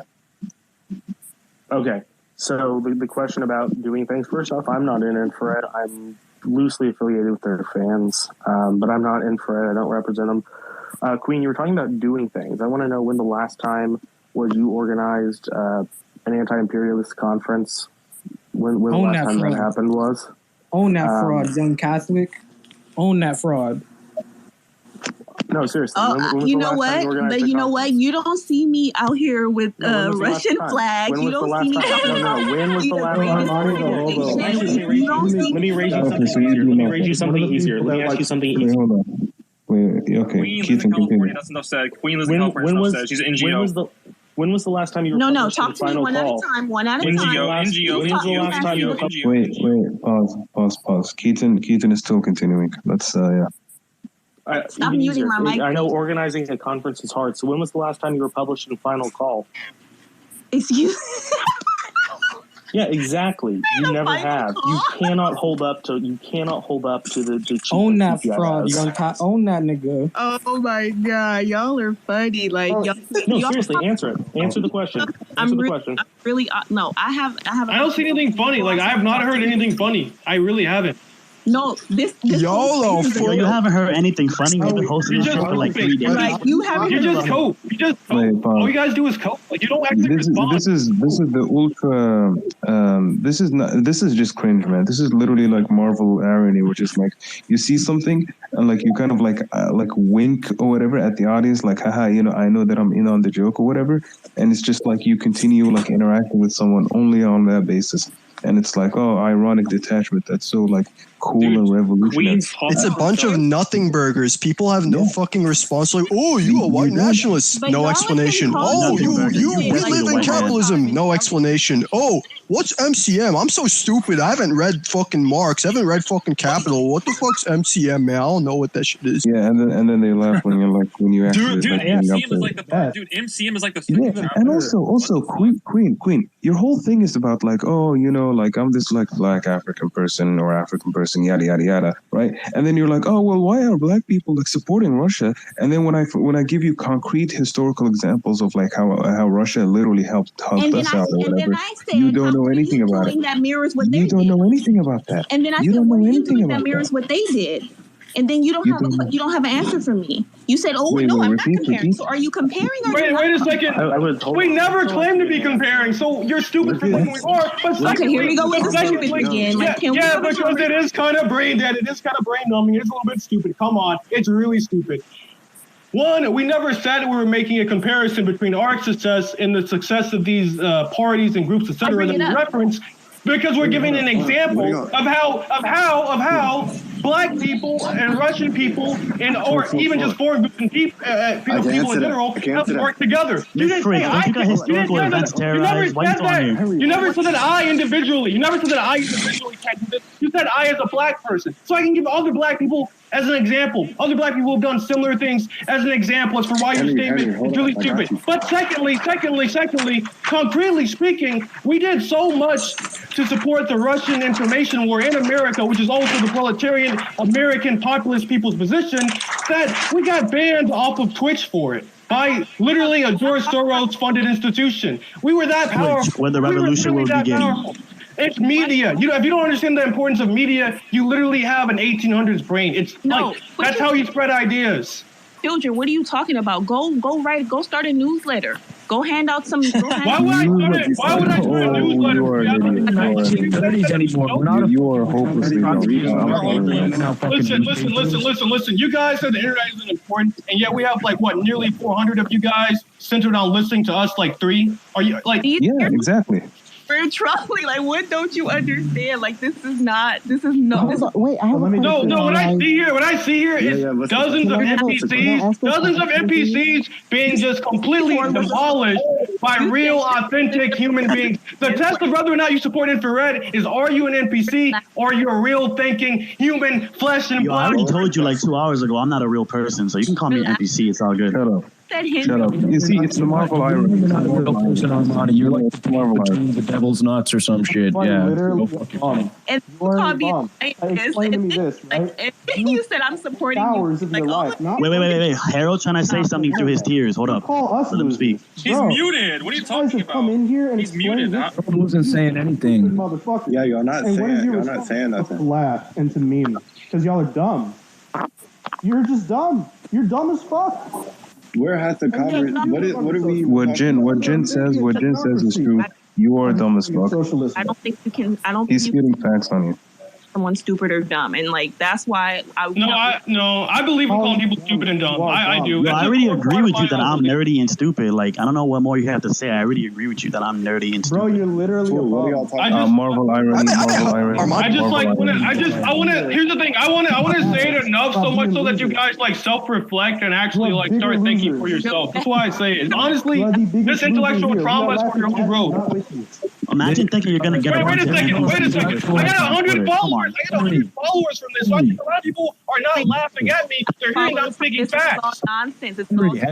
Speaker 11: Okay. So the question about doing things, first off, I'm not in Infrared. I'm loosely affiliated with their fans, but I'm not Infrared. I don't represent them. Queen, you were talking about doing things. I want to know when the last time was you organized an anti-imperialist conference? When the last time that happened was?
Speaker 12: Own that fraud, young Catholic. Own that fraud.
Speaker 11: No, seriously.
Speaker 7: You know what? But you know what? You don't see me out here with Russian flags. You don't see me.
Speaker 11: When was the last time? Let me raise you something easier. Let me raise you something easier. Let me ask you something easier.
Speaker 16: Hold on. Wait, okay.
Speaker 2: Queen lives in California. That's enough said. Queen lives in California. That's enough said. She's an NGO.
Speaker 11: When was the last time you were
Speaker 7: No, talk to me one at a time. One at a time.
Speaker 2: NGO.
Speaker 11: When's the last time you were
Speaker 16: Wait, pause. Keaton is still continuing. Let's, yeah.
Speaker 7: Stop muting my mic.
Speaker 11: I know organizing a conference is hard. So when was the last time you were publishing Final Call?
Speaker 7: Excuse.
Speaker 11: Yeah, exactly. You never have. You cannot hold up to. You cannot hold up to the.
Speaker 12: Own that fraud. Own that nigga.
Speaker 7: Oh my god, y'all are funny. Like
Speaker 11: no,
Speaker 7: y'all
Speaker 11: seriously, answer it. Answer the question. Answer the question.
Speaker 7: No. I have.
Speaker 15: I don't see anything funny. Like I have not heard anything funny. I really haven't.
Speaker 7: No, this
Speaker 18: YOLO. You haven't heard anything funny. You've been hosting the show for like 3 days.
Speaker 7: Like you haven't.
Speaker 15: You just cope. You just cope. All you guys do is cope. Like you don't actually respond.
Speaker 16: This is the ultra. This is just cringe, man. This is literally like Marvel irony, which is like you see something and like you kind of like wink or whatever at the audience, like haha, I know that I'm in on the joke or whatever, and it's just like you continue like interacting with someone only on that basis. And it's like, oh, ironic detachment. That's so like cool and revolutionary.
Speaker 17: It's a bunch of nothing burgers. People have no fucking response. Like, oh, you a white nationalist? No explanation. Oh, we live in capitalism. No explanation. Oh, what's MCM? I'm so stupid. I haven't read fucking Marx. I haven't read fucking Capital. What the fuck's MCM, man? I don't know what that shit is.
Speaker 16: Yeah, and then they laugh when you're like when you actually.
Speaker 2: Dude, MCM is like the MCM is like the.
Speaker 16: Yeah, and also, Queen. Your whole thing is about like, oh, like I'm this like black African person or African person, yada yada yada, right? And then you're like, oh well, why are black people like supporting Russia? And then when I give you concrete historical examples of like how Russia literally helped us out or whatever, you don't know anything about it.
Speaker 7: That mirrors what they
Speaker 16: did. You don't know anything about that.
Speaker 7: And then I said, what are you doing that mirrors what they did? And then you don't have an answer for me. You said, "Oh no, I'm not comparing." So are you comparing? Or
Speaker 15: wait a second. We never claimed to be comparing. So you're stupid for thinking we are. But
Speaker 7: okay, here you go with the stupid again.
Speaker 15: Yeah, because it is kind of brain dead. It is kind of brain numbing. It's a little bit stupid. Come on, it's really stupid. One, we never said we were making a comparison between our success and the success of these parties and groups, etc. that we reference. Because we're giving an example of how black people and Russian people or even just foreign people in general have worked together. You didn't say You never said that I individually. You never said that I individually can't do this. You said I as a black person. So I can give other black people as an example. Other black people have done similar things as an example as for why your statement is really stupid. But secondly, concretely speaking, we did so much to support the Russian information war in America, which is also the proletarian American populist people's position, that we got banned off of Twitch for it by literally a George Soros funded institution. We were that powerful.
Speaker 18: When the revolution will begin.
Speaker 15: It's media. If you don't understand the importance of media, you literally have an 1800s brain. That's how you spread ideas.
Speaker 7: Children, what are you talking about? Go start a newsletter. Go hand out some.
Speaker 15: Why would I start a newsletter?
Speaker 16: You are hopelessly
Speaker 15: Listen. You guys said the internet isn't important, and yet we have nearly 400 of you guys centered on listening to us, 3. Are you like?
Speaker 16: Yeah, exactly.
Speaker 7: We're troubling. What don't you understand? This is not.
Speaker 23: Wait, I have a question.
Speaker 15: No. What I see here is dozens of NPCs being just completely demolished by real, authentic human beings. The test of whether or not you support infrared is: are you an NPC or are you a real thinking human, flesh and blood?
Speaker 18: I already told you 2 hours ago I'm not a real person, so you can call me an NPC. It's all good.
Speaker 7: said him.
Speaker 16: Shut up. You see, it's the Marvel irony.
Speaker 1: You're not a real person, Armani. You're like the Marvel between the devil's nuts or some shit. Yeah.
Speaker 23: Literally,
Speaker 7: And
Speaker 23: you're
Speaker 7: call
Speaker 23: a
Speaker 7: me
Speaker 23: bum. Explain to me this, right?
Speaker 7: you said I'm supporting
Speaker 23: hours
Speaker 7: you.
Speaker 23: of your life. Not
Speaker 20: Wait. Harold trying to say something through his tears. Hold up.
Speaker 23: Call us
Speaker 20: Let him speak.
Speaker 2: He's muted. What are you talking about?
Speaker 23: Come in here and
Speaker 2: He's muted.
Speaker 1: I wasn't saying anything.
Speaker 23: Motherfucker.
Speaker 4: Yeah, you're not
Speaker 23: And what is
Speaker 4: saying.
Speaker 23: your
Speaker 4: You're not
Speaker 23: response
Speaker 4: saying
Speaker 23: to
Speaker 4: nothing.
Speaker 23: laugh and to meme because y'all are dumb. You're just dumb. You're dumb as fuck.
Speaker 4: Where has the conversation? What are we?
Speaker 16: What Jen says is true. You are dumb as fuck.
Speaker 7: I don't think you can. I don't
Speaker 16: He's
Speaker 7: think you
Speaker 16: spitting facts on you.
Speaker 7: someone stupid or dumb, and like that's why I.
Speaker 6: I believe in calling people stupid and dumb. I do.
Speaker 20: Yo, I already agree with you that I'm nerdy and stupid. Like, I don't know what more you have to say. I already agree with you that I'm nerdy and stupid.
Speaker 23: Bro, you're literally
Speaker 16: Marvel irony.
Speaker 6: I just like want to. Here's the thing. I want to say it enough so much so that you guys like self-reflect and actually like start thinking for yourself. That's why I say it. Honestly, this intellectual trauma is for your own growth.
Speaker 20: Imagine thinking you're gonna get
Speaker 6: Wait a second. I got 100 followers. I got 100 followers from this. So I think a lot of people are not laughing at me. They're hearing I'm speaking facts.
Speaker 7: Nonsense. It's
Speaker 1: Henry.
Speaker 6: This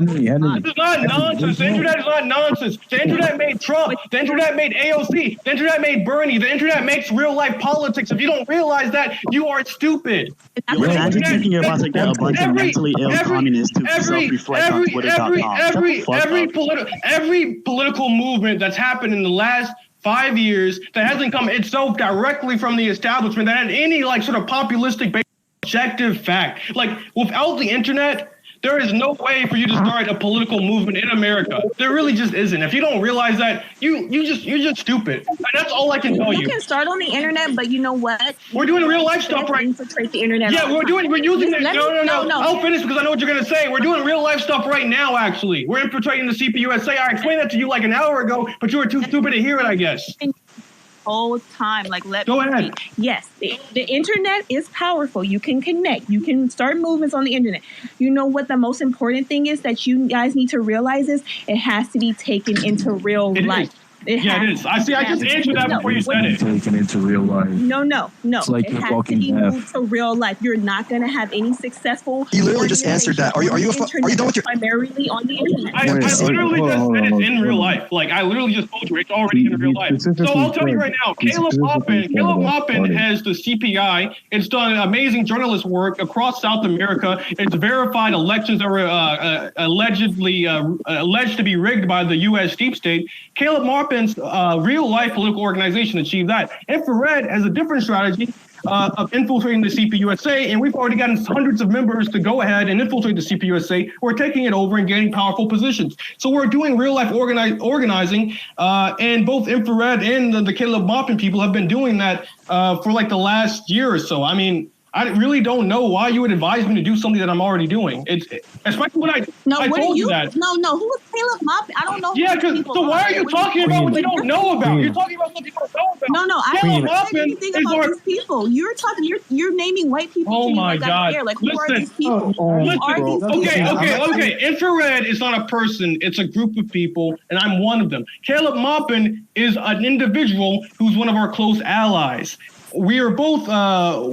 Speaker 6: is not nonsense. The internet is not nonsense. The internet made Trump. The internet made AOC. The internet made Bernie. The internet makes real life politics. If you don't realize that, you are stupid.
Speaker 20: Imagine thinking you're about to get a bunch of mentally ill communists to self-reflect on Twitter.com.
Speaker 6: Every political movement that's happened in the last 5 years that hasn't come itself directly from the establishment that had any like sort of populistic objective fact. Like without the internet, there is no way for you to start a political movement in America. There really just isn't. If you don't realize that, you're just stupid. And that's all I can tell you.
Speaker 7: You can start on the internet, but you know what?
Speaker 6: We're doing real life stuff right.
Speaker 7: Infiltrate the internet.
Speaker 6: Yeah, we're using it. No. I'll finish because I know what you're gonna say. We're doing real life stuff right now. Actually, we're infiltrating the CPUSA. I explained that to you like an hour ago, but you were too stupid to hear it, I guess.
Speaker 7: Whole time, like
Speaker 6: Go ahead.
Speaker 7: Yes, the internet is powerful. You can connect. You can start movements on the internet. You know what the most important thing is that you guys need to realize is it has to be taken into real life.
Speaker 6: It is. I just answered that before you said it.
Speaker 1: Taken into real life.
Speaker 7: No.
Speaker 1: It's like
Speaker 7: it
Speaker 1: you're
Speaker 7: has to
Speaker 1: walking
Speaker 7: be
Speaker 1: deaf.
Speaker 7: moved to real life. You're not going to have any successful.
Speaker 17: He literally just answered that. Are you done with your?
Speaker 7: Primarily on the internet.
Speaker 6: I literally just said it's in real life. Like I literally just told you it's already in real life. So I'll tell you right now, Caleb Hoppin has the CPI. It's done amazing journalist work across South America. It's verified elections that were alleged to be rigged by the U.S. deep state. Caleb Hoppin's real life political organization achieved that. Infrared has a different strategy of infiltrating the CPUSA, and we've already gotten hundreds of members to go ahead and infiltrate the CPUSA. We're taking it over and gaining powerful positions. So we're doing real life organizing, and both Infrared and the Caleb Hoppin people have been doing that for like the last year or so. I mean, I really don't know why you would advise me to do something that I'm already doing. It's especially when I told you that.
Speaker 7: No. Who was Caleb Hoppin? I don't know.
Speaker 6: Yeah, so why are you talking about what you don't know about? You're talking about what you don't know about.
Speaker 7: No. I don't know anything about these people. You're talking. You're naming white people.
Speaker 6: Oh my God!
Speaker 7: Like, who are these people? Who are these people?
Speaker 6: Okay. Infrared is not a person. It's a group of people, and I'm one of them. Caleb Hoppin is an individual who's one of our close allies. We are both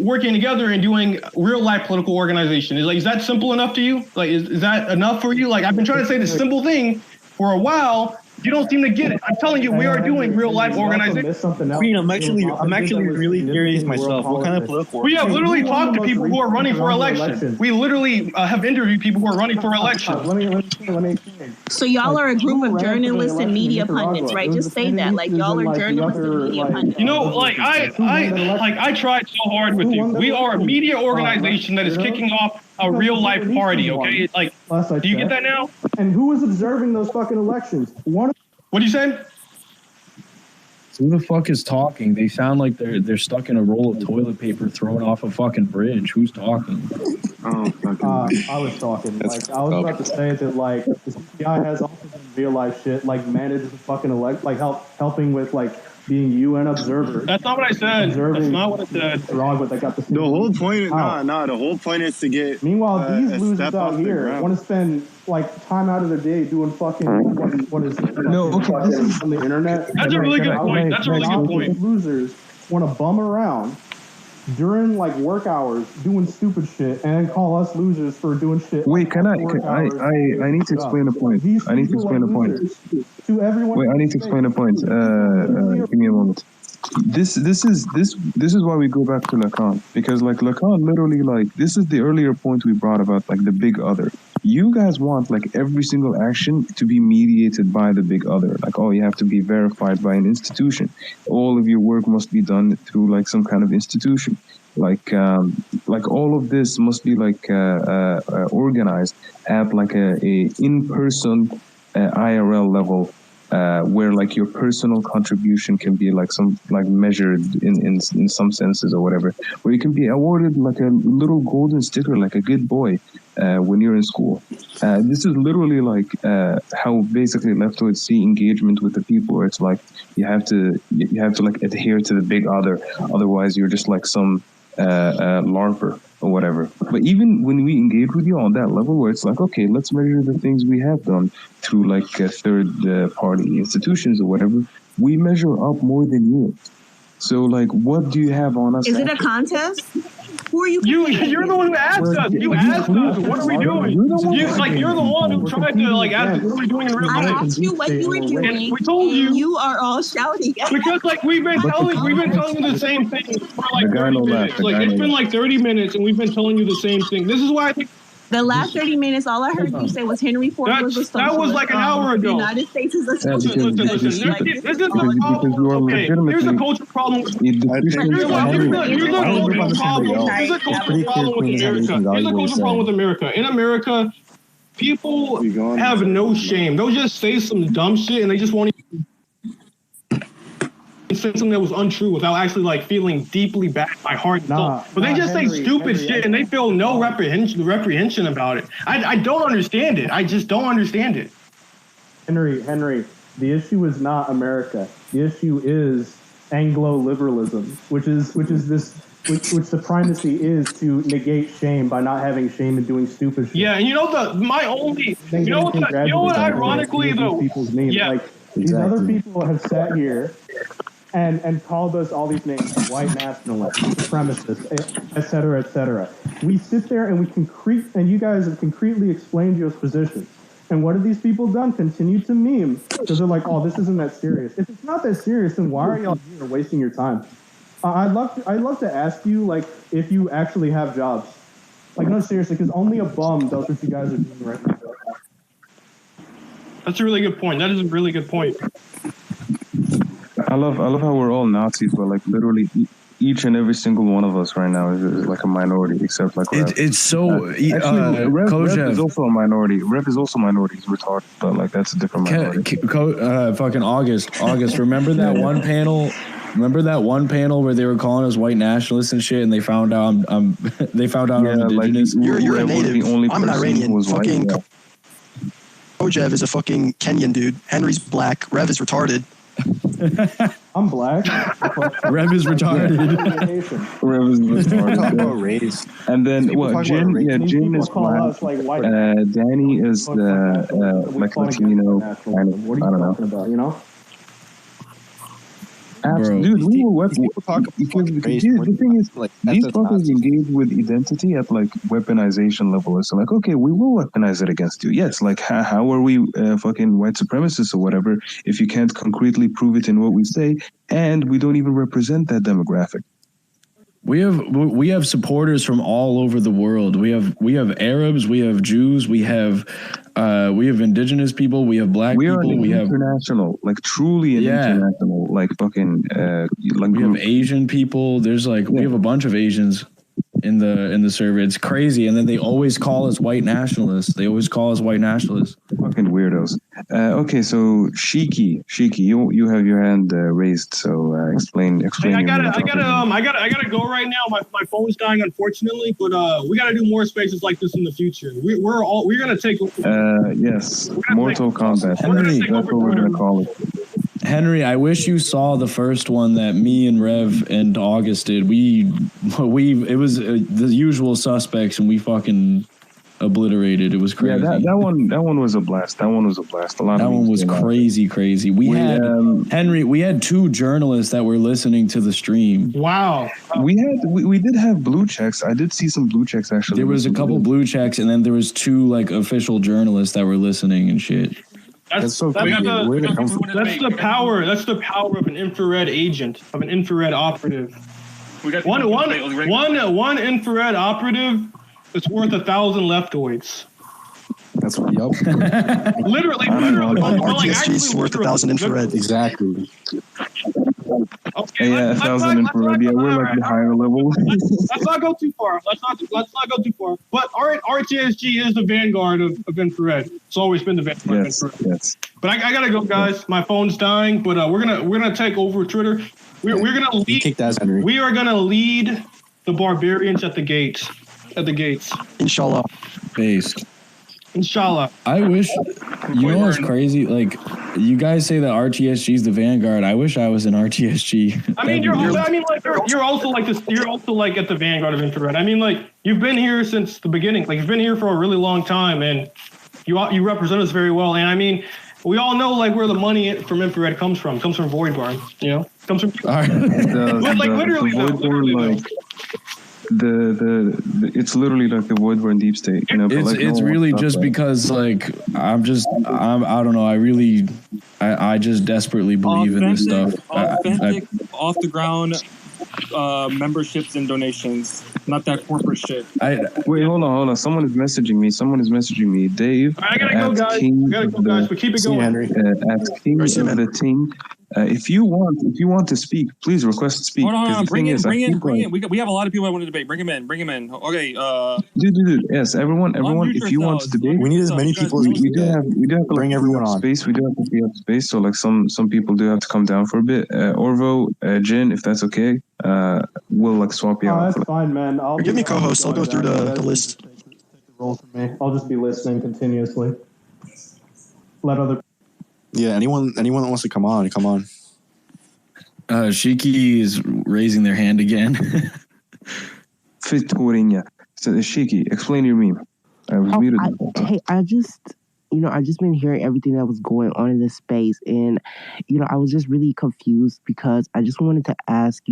Speaker 6: working together and doing real life political organization. Is that simple enough to you? Like, is that enough for you? Like, I've been trying to say this simple thing for a while. You don't seem to get it. I'm telling you, we are doing real life organization.
Speaker 18: Queen, I'm actually really curious myself. What kind of political?
Speaker 6: We have literally talked to people who are running for election. We literally have interviewed people who are running for election.
Speaker 7: So y'all are a group of journalists and media pundits, right? Just say that, like y'all are journalists and media pundits.
Speaker 6: You know, like I tried so hard with you. We are a media organization that is kicking off a real life party. Okay, like, do you get that now?
Speaker 23: And who is observing those fucking elections?
Speaker 6: What do you say?
Speaker 1: Who the fuck is talking? They sound like they're stuck in a roll of toilet paper thrown off a fucking bridge. Who's talking?
Speaker 23: I was talking. Like I was about to say that like the CPI has also done real life shit, like managed the fucking helping with like being UN observer.
Speaker 6: That's not what I said. That's not what I said.
Speaker 23: Wrong, but they got the
Speaker 4: whole point is the whole point is to get.
Speaker 23: Meanwhile, these losers out here want to spend like time out of their day doing fucking what is it? On the internet.
Speaker 6: That's a really good point. That's a really good point.
Speaker 23: Losers want to bum around during like work hours doing stupid shit and then call us losers for doing shit.
Speaker 16: Wait, I need to explain a point. I need to explain a point.
Speaker 23: To everyone.
Speaker 16: Wait, I need to explain a point. Give me a moment. This is why we go back to Lacan, because like Lacan literally, like, this is the earlier point we brought about like the big other. You guys want like every single action to be mediated by the big other. Like, oh, you have to be verified by an institution. All of your work must be done through like some kind of institution. Like all of this must be like organized at like a in-person IRL level. Where like your personal contribution can be like some like measured in some senses or whatever, where you can be awarded like a little golden sticker, like a good boy, when you're in school. This is literally like how basically leftoids see engagement with the people, where it's like you have to like adhere to the big other, otherwise you're just like some LARPer or whatever. But even when we engage with you on that level, where it's like, okay, let's measure the things we have done through like third party institutions or whatever, we measure up more than you. So like, what do you have on us?
Speaker 7: Is it a contest? Who are you?
Speaker 6: You're the one who asked us. You asked us. What are we doing? You're the one who tried to like ask us, what are we doing in real life?
Speaker 7: I asked you what you were doing.
Speaker 6: And we told you.
Speaker 7: You are all shouting.
Speaker 6: Because like we've been telling you the same thing for like 30 minutes. Like it's been like 30 minutes, and we've been telling you the same thing. This is why I think.
Speaker 7: The last 30 minutes, all I heard you say was Henry Ford was a socialist.
Speaker 6: That was like an hour ago.
Speaker 7: The United States is a socialist.
Speaker 6: Listen. This is the problem. Okay, here's the cultural problem. Here's the cultural problem with America. Here's the cultural problem with America. In America, people have no shame. They'll just say some dumb shit, and they just won't even say something that was untrue without actually like feeling deeply bad by heart and soul. But they just say stupid shit and they feel no reprehension about it. I don't understand it. I just don't understand it.
Speaker 23: Henry, the issue is not America. The issue is Anglo-liberalism, which the primacy is to negate shame by not having shame and doing stupid shit.
Speaker 6: Yeah, and you know what ironically though,
Speaker 23: yeah. Like, these other people have sat here and called us all these names: white nationalists, supremacists, et cetera, et cetera. We sit there and you guys have concretely explained your positions. And what have these people done? Continue to meme because they're like, "Oh, this isn't that serious." If it's not that serious, then why are y'all here wasting your time? I'd love to ask you, like, if you actually have jobs. Like, no, seriously, because only a bum does what you guys are doing right now.
Speaker 6: That's a really good point. That is a really good point.
Speaker 16: I love how we're all Nazis, but like literally each and every single one of us right now is like a minority, except like Rev.
Speaker 1: It's so
Speaker 16: actually, Rev is also a minority. Rev is also a minority. He's retarded, but like that's a different minority.
Speaker 1: Fucking August. Remember that one panel? Remember that one panel where they were calling us white nationalists and shit, and they found out I'm indigenous.
Speaker 17: Like, you're a native. I'm an Iranian. Fucking Kojev is a fucking Kenyan dude. Henry's black. Rev is retarded.
Speaker 23: I'm black.
Speaker 1: Rev is retarded.
Speaker 16: Rev is retarded.
Speaker 14: Talk about race.
Speaker 16: And then what? Jin is black. Danny is the like Latino kind of.
Speaker 23: What are you talking about? You know.
Speaker 16: Dude, we will the thing is, like, these fuckers engage with identity at like weaponization level. It's like, okay, we will weaponize it against you. Yes, like how are we fucking white supremacists or whatever if you can't concretely prove it in what we say, and we don't even represent that demographic.
Speaker 1: We have supporters from all over the world. We have Arabs, we have Jews, we have indigenous people, we have black people, we have
Speaker 16: international, like truly international, like fucking like
Speaker 1: we have Asian people. There's like we have a bunch of Asians in the server. It's crazy, and then they always call us white nationalists.
Speaker 16: Fucking weirdos. Okay, so Shiki, you have your hand raised. So explain.
Speaker 6: Hey, I gotta go right now. My phone's dying, unfortunately, but we gotta do more spaces like this in the future. We're gonna take.
Speaker 16: Yes, Mortal Kombat. Henry, that's what we're gonna call it.
Speaker 1: Henry, I wish you saw the first one that me and Rev and August did. It was the usual suspects, and we fucking obliterated. It was crazy.
Speaker 16: Yeah, that one was a blast. That one was a blast. A lot
Speaker 1: that
Speaker 16: of
Speaker 1: one was crazy. We had Henry. We had 2 journalists that were listening to the stream.
Speaker 15: Wow.
Speaker 16: We did have blue checks. I did see some blue checks actually.
Speaker 1: There was a couple blue checks, and then there was 2 like official journalists that were listening and shit.
Speaker 15: That's so crazy. That's the power. That's the power of an infrared agent, of an infrared operative.
Speaker 2: We got
Speaker 15: one infrared operative is worth 1,000 leftoids.
Speaker 17: That's what. Yup.
Speaker 15: literally.
Speaker 17: RTSG is worth 1,000 infrared.
Speaker 14: Exactly.
Speaker 15: Okay,
Speaker 16: yeah, 1,000 infrared. Yeah, we're like the higher level.
Speaker 15: Let's not go too far. Let's not go too far. But RTSG is the vanguard of infrared. It's always been the vanguard of infrared.
Speaker 16: Yes.
Speaker 15: But I gotta go, guys. My phone's dying. But we're gonna take over Twitter. We're gonna lead.
Speaker 14: Kick that, Henry.
Speaker 15: We are gonna lead the barbarians at the gates.
Speaker 17: Inshallah.
Speaker 1: Based.
Speaker 15: Inshallah.
Speaker 1: I wish. You know what's crazy? Like, you guys say that RTSG is the vanguard. I wish I was in RTSG.
Speaker 15: I mean, you're also like this. You're also like at the vanguard of infrared. I mean, like you've been here since the beginning. Like you've been here for a really long time, and you represent us very well. And I mean, we all know like where the money from infrared comes from. It comes from Void Barn. You know, it comes from.
Speaker 16: All right. It's literally like the Woodburn deep state, you know. But
Speaker 1: it's really just because like I don't know. I just desperately believe in this stuff.
Speaker 21: Authentic, off the ground memberships and donations, not that corporate shit.
Speaker 16: Wait, hold on. Someone is messaging me. Dave.
Speaker 15: I gotta go, guys. But keep it going.
Speaker 16: Henry. At King of the Ting. If you want to speak, please request to speak.
Speaker 21: Hold on, bring in. We have a lot of people that want to debate. Bring him in. Okay.
Speaker 16: Dude. Yes, everyone. If you want to debate,
Speaker 14: we need as many people as we
Speaker 16: can. We do have to
Speaker 14: bring everyone on.
Speaker 16: Space. We do have to free up space. So like some people do have to come down for a bit. Orvo, Jin, if that's okay, we'll like swap you out.
Speaker 23: That's fine, man.
Speaker 17: Give me co-host. I'll go through the list.
Speaker 23: Take the role for me. I'll just be listening continuously. Let other.
Speaker 14: Yeah, anyone that wants to come on.
Speaker 1: Shiki is raising their hand again.
Speaker 16: Fitourinha. So Shiki, explain your meme. I was muted.
Speaker 13: I just been hearing everything that was going on in this space, and I was just really confused because I just wanted to ask,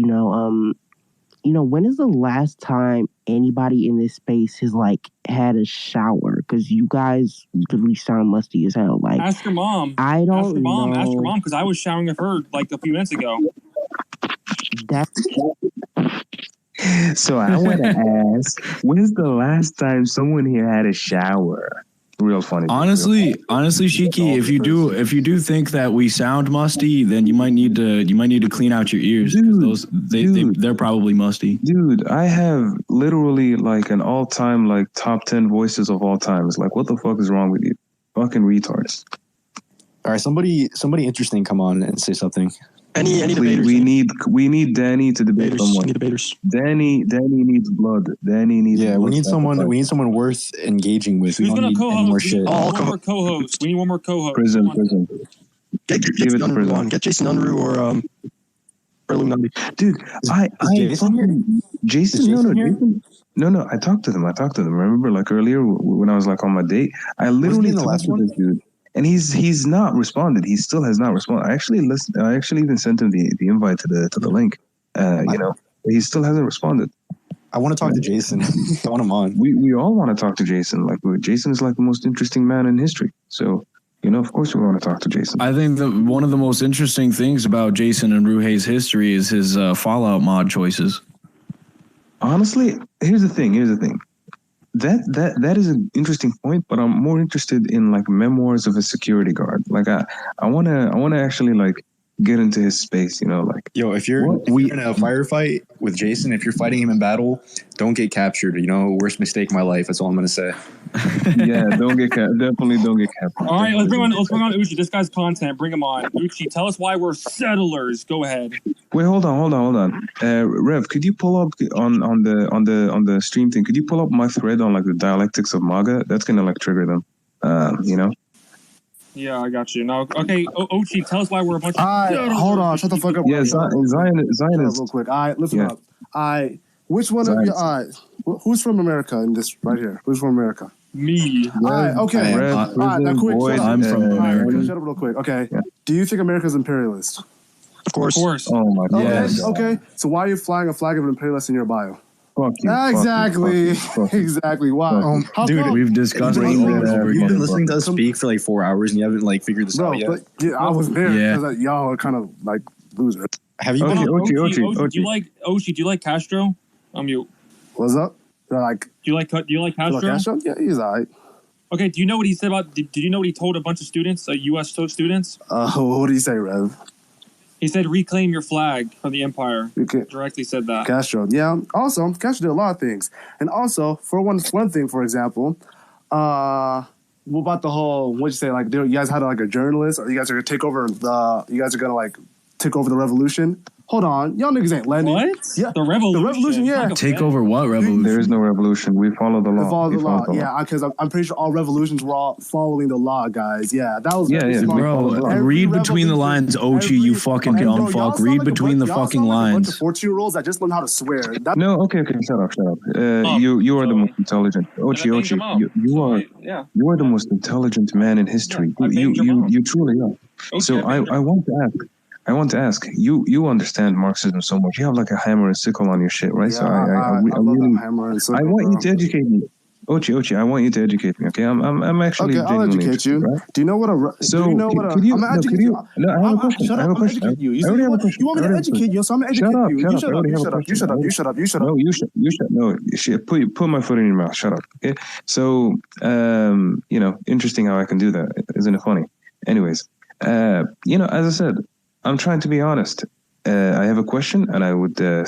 Speaker 13: when is the last time anybody in this space has like had a shower? Because you guys literally sound musty as hell. Like,
Speaker 21: ask your mom.
Speaker 13: I don't know.
Speaker 21: Ask your mom because I was showering with her like a few minutes ago.
Speaker 16: So I want to ask, when's the last time someone here had a shower? Real funny.
Speaker 1: Honestly, Shiki, if you do think that we sound musty, then you might need to clean out your ears because they're probably musty.
Speaker 16: Dude, I have literally like an all-time like top 10 voices of all time. It's like, what the fuck is wrong with you? Fucking retards.
Speaker 14: All right, somebody interesting come on and say something.
Speaker 17: Any debaters?
Speaker 16: We need Danny to debate someone.
Speaker 17: Debaters.
Speaker 16: Danny needs blood. Danny needs.
Speaker 14: Yeah, we need someone worth engaging with.
Speaker 21: Who's gonna co-host?
Speaker 14: More shit.
Speaker 21: One more co-host. We need one more co-host.
Speaker 16: Prison.
Speaker 17: Get Jason Unruh on. Get Jason Unruh or Illuminati.
Speaker 16: Dude, Jason. No. I talked to them. Remember, like earlier when I was like on my date, I literally talked to this dude. And he's not responded. He still has not responded. I actually even sent him the invite to the link. He still hasn't responded.
Speaker 14: I want to talk to Jason. I want him on.
Speaker 16: We all want to talk to Jason. Like Jason is like the most interesting man in history. So of course we want to talk to Jason.
Speaker 1: I think that one of the most interesting things about Jason and Ruhei's history is his Fallout mod choices.
Speaker 16: Honestly, here's the thing. That is an interesting point, but I'm more interested in like memoirs of a security guard. Like I want to actually like get into his space, like.
Speaker 14: If you're in a firefight with Jason, if you're fighting him in battle, don't get captured. Worst mistake of my life. That's all I'm gonna say.
Speaker 16: Yeah, definitely don't get captured.
Speaker 21: All right, let's bring on Uchi. This guy's content. Bring him on. Uchi, tell us why we're settlers. Go ahead.
Speaker 16: Wait, hold on. Rev, could you pull up on the stream thing? Could you pull up my thread on like the dialectics of MAGA? That's gonna like trigger them.
Speaker 21: Yeah, I got you. Now, okay, Ochi, tell us why we're a bunch of...
Speaker 19: Hold on, shut the fuck up.
Speaker 16: Yeah, Zion is...
Speaker 19: Real quick. All right, listen up. Which one of you... who's from America in this right here? Who's from America?
Speaker 21: Me.
Speaker 19: All right, okay. All right, now quick. Shut up.
Speaker 1: I'm from America.
Speaker 19: Shut up real quick. Okay. Do you think America's imperialist?
Speaker 17: Of course.
Speaker 16: Oh my god.
Speaker 1: Yes.
Speaker 19: Okay. So why are you flying a flag of an imperialist in your bio?
Speaker 16: Fuck you.
Speaker 19: Exactly. Exactly. Why? How
Speaker 14: Dude,
Speaker 19: come?
Speaker 1: We've discussed it over and over
Speaker 14: You've
Speaker 1: again.
Speaker 14: been listening to us speak for like 4 hours and you haven't like figured this
Speaker 19: Bro,
Speaker 14: out yet.
Speaker 19: but yeah, I was there
Speaker 1: Yeah.
Speaker 19: because y'all are kind of like losers.
Speaker 14: Have you been
Speaker 21: Ochi, do you like Ochi? Do you like Castro?
Speaker 19: What's up? They're like,
Speaker 21: Do you like Castro?
Speaker 19: Castro? Yeah, he's alright.
Speaker 21: Okay. Do you know what he said about? Did you know what he told a bunch of students, U.S. students?
Speaker 19: What did he say, Rev?
Speaker 21: He said, "Reclaim your flag from the empire." Directly said that.
Speaker 19: Castro, yeah. Also, Castro did a lot of things, and also for one thing, for example, what about the whole? What'd you say? Like, you guys had like a journalist, or you guys are gonna take over the? You guys are gonna like take over the revolution? Hold on, y'all niggas ain't letting.
Speaker 21: What?
Speaker 19: Yeah,
Speaker 21: The revolution.
Speaker 19: The revolution, yeah.
Speaker 1: Take over what revolution?
Speaker 16: There is no revolution. We follow the law.
Speaker 19: Follow the
Speaker 16: We
Speaker 19: law,
Speaker 16: follow the
Speaker 19: yeah, because I'm pretty sure all revolutions were all following the law, guys. Yeah, that was
Speaker 16: Yeah, yeah.
Speaker 1: Bro, read between the lines, Ochi, you fucking dumb fuck. Read between the fucking lines.
Speaker 19: 14-year-olds that just learned how to swear.
Speaker 16: No, okay, shut up. You are the most intelligent. Ochi, you are the most intelligent man in history. You truly are. So I want to ask. You understand Marxism so much. You have like a hammer and sickle on your shit, right?
Speaker 19: Yeah,
Speaker 16: So
Speaker 19: I love that hammer and sickle,
Speaker 16: I want you
Speaker 19: bro.
Speaker 16: to educate me. Ochi, I want you to educate me. Okay, I'm actually.
Speaker 19: Okay, I'll
Speaker 16: genuinely
Speaker 19: educate you.
Speaker 16: interested, right?
Speaker 19: Do you know what a?
Speaker 16: So
Speaker 19: do you know what a?
Speaker 16: could you?
Speaker 19: I'm gonna
Speaker 16: No,
Speaker 19: educate
Speaker 16: could
Speaker 19: you.
Speaker 16: you? No, I have a question.
Speaker 19: Shut
Speaker 16: I
Speaker 19: up!
Speaker 16: have a
Speaker 19: I'm
Speaker 16: question.
Speaker 19: educating you.
Speaker 16: I already have a question.
Speaker 19: You want me to educate you, so I'm gonna educate you. You shut up. You shut up. You shut up. You shut up. You shut up.
Speaker 16: No, you shut. No, shit. Put my foot in your mouth. Shut up. Okay. So, interesting how I can do that. Isn't it funny? Anyways, as I said, I'm trying to be honest. I have a question, and I would I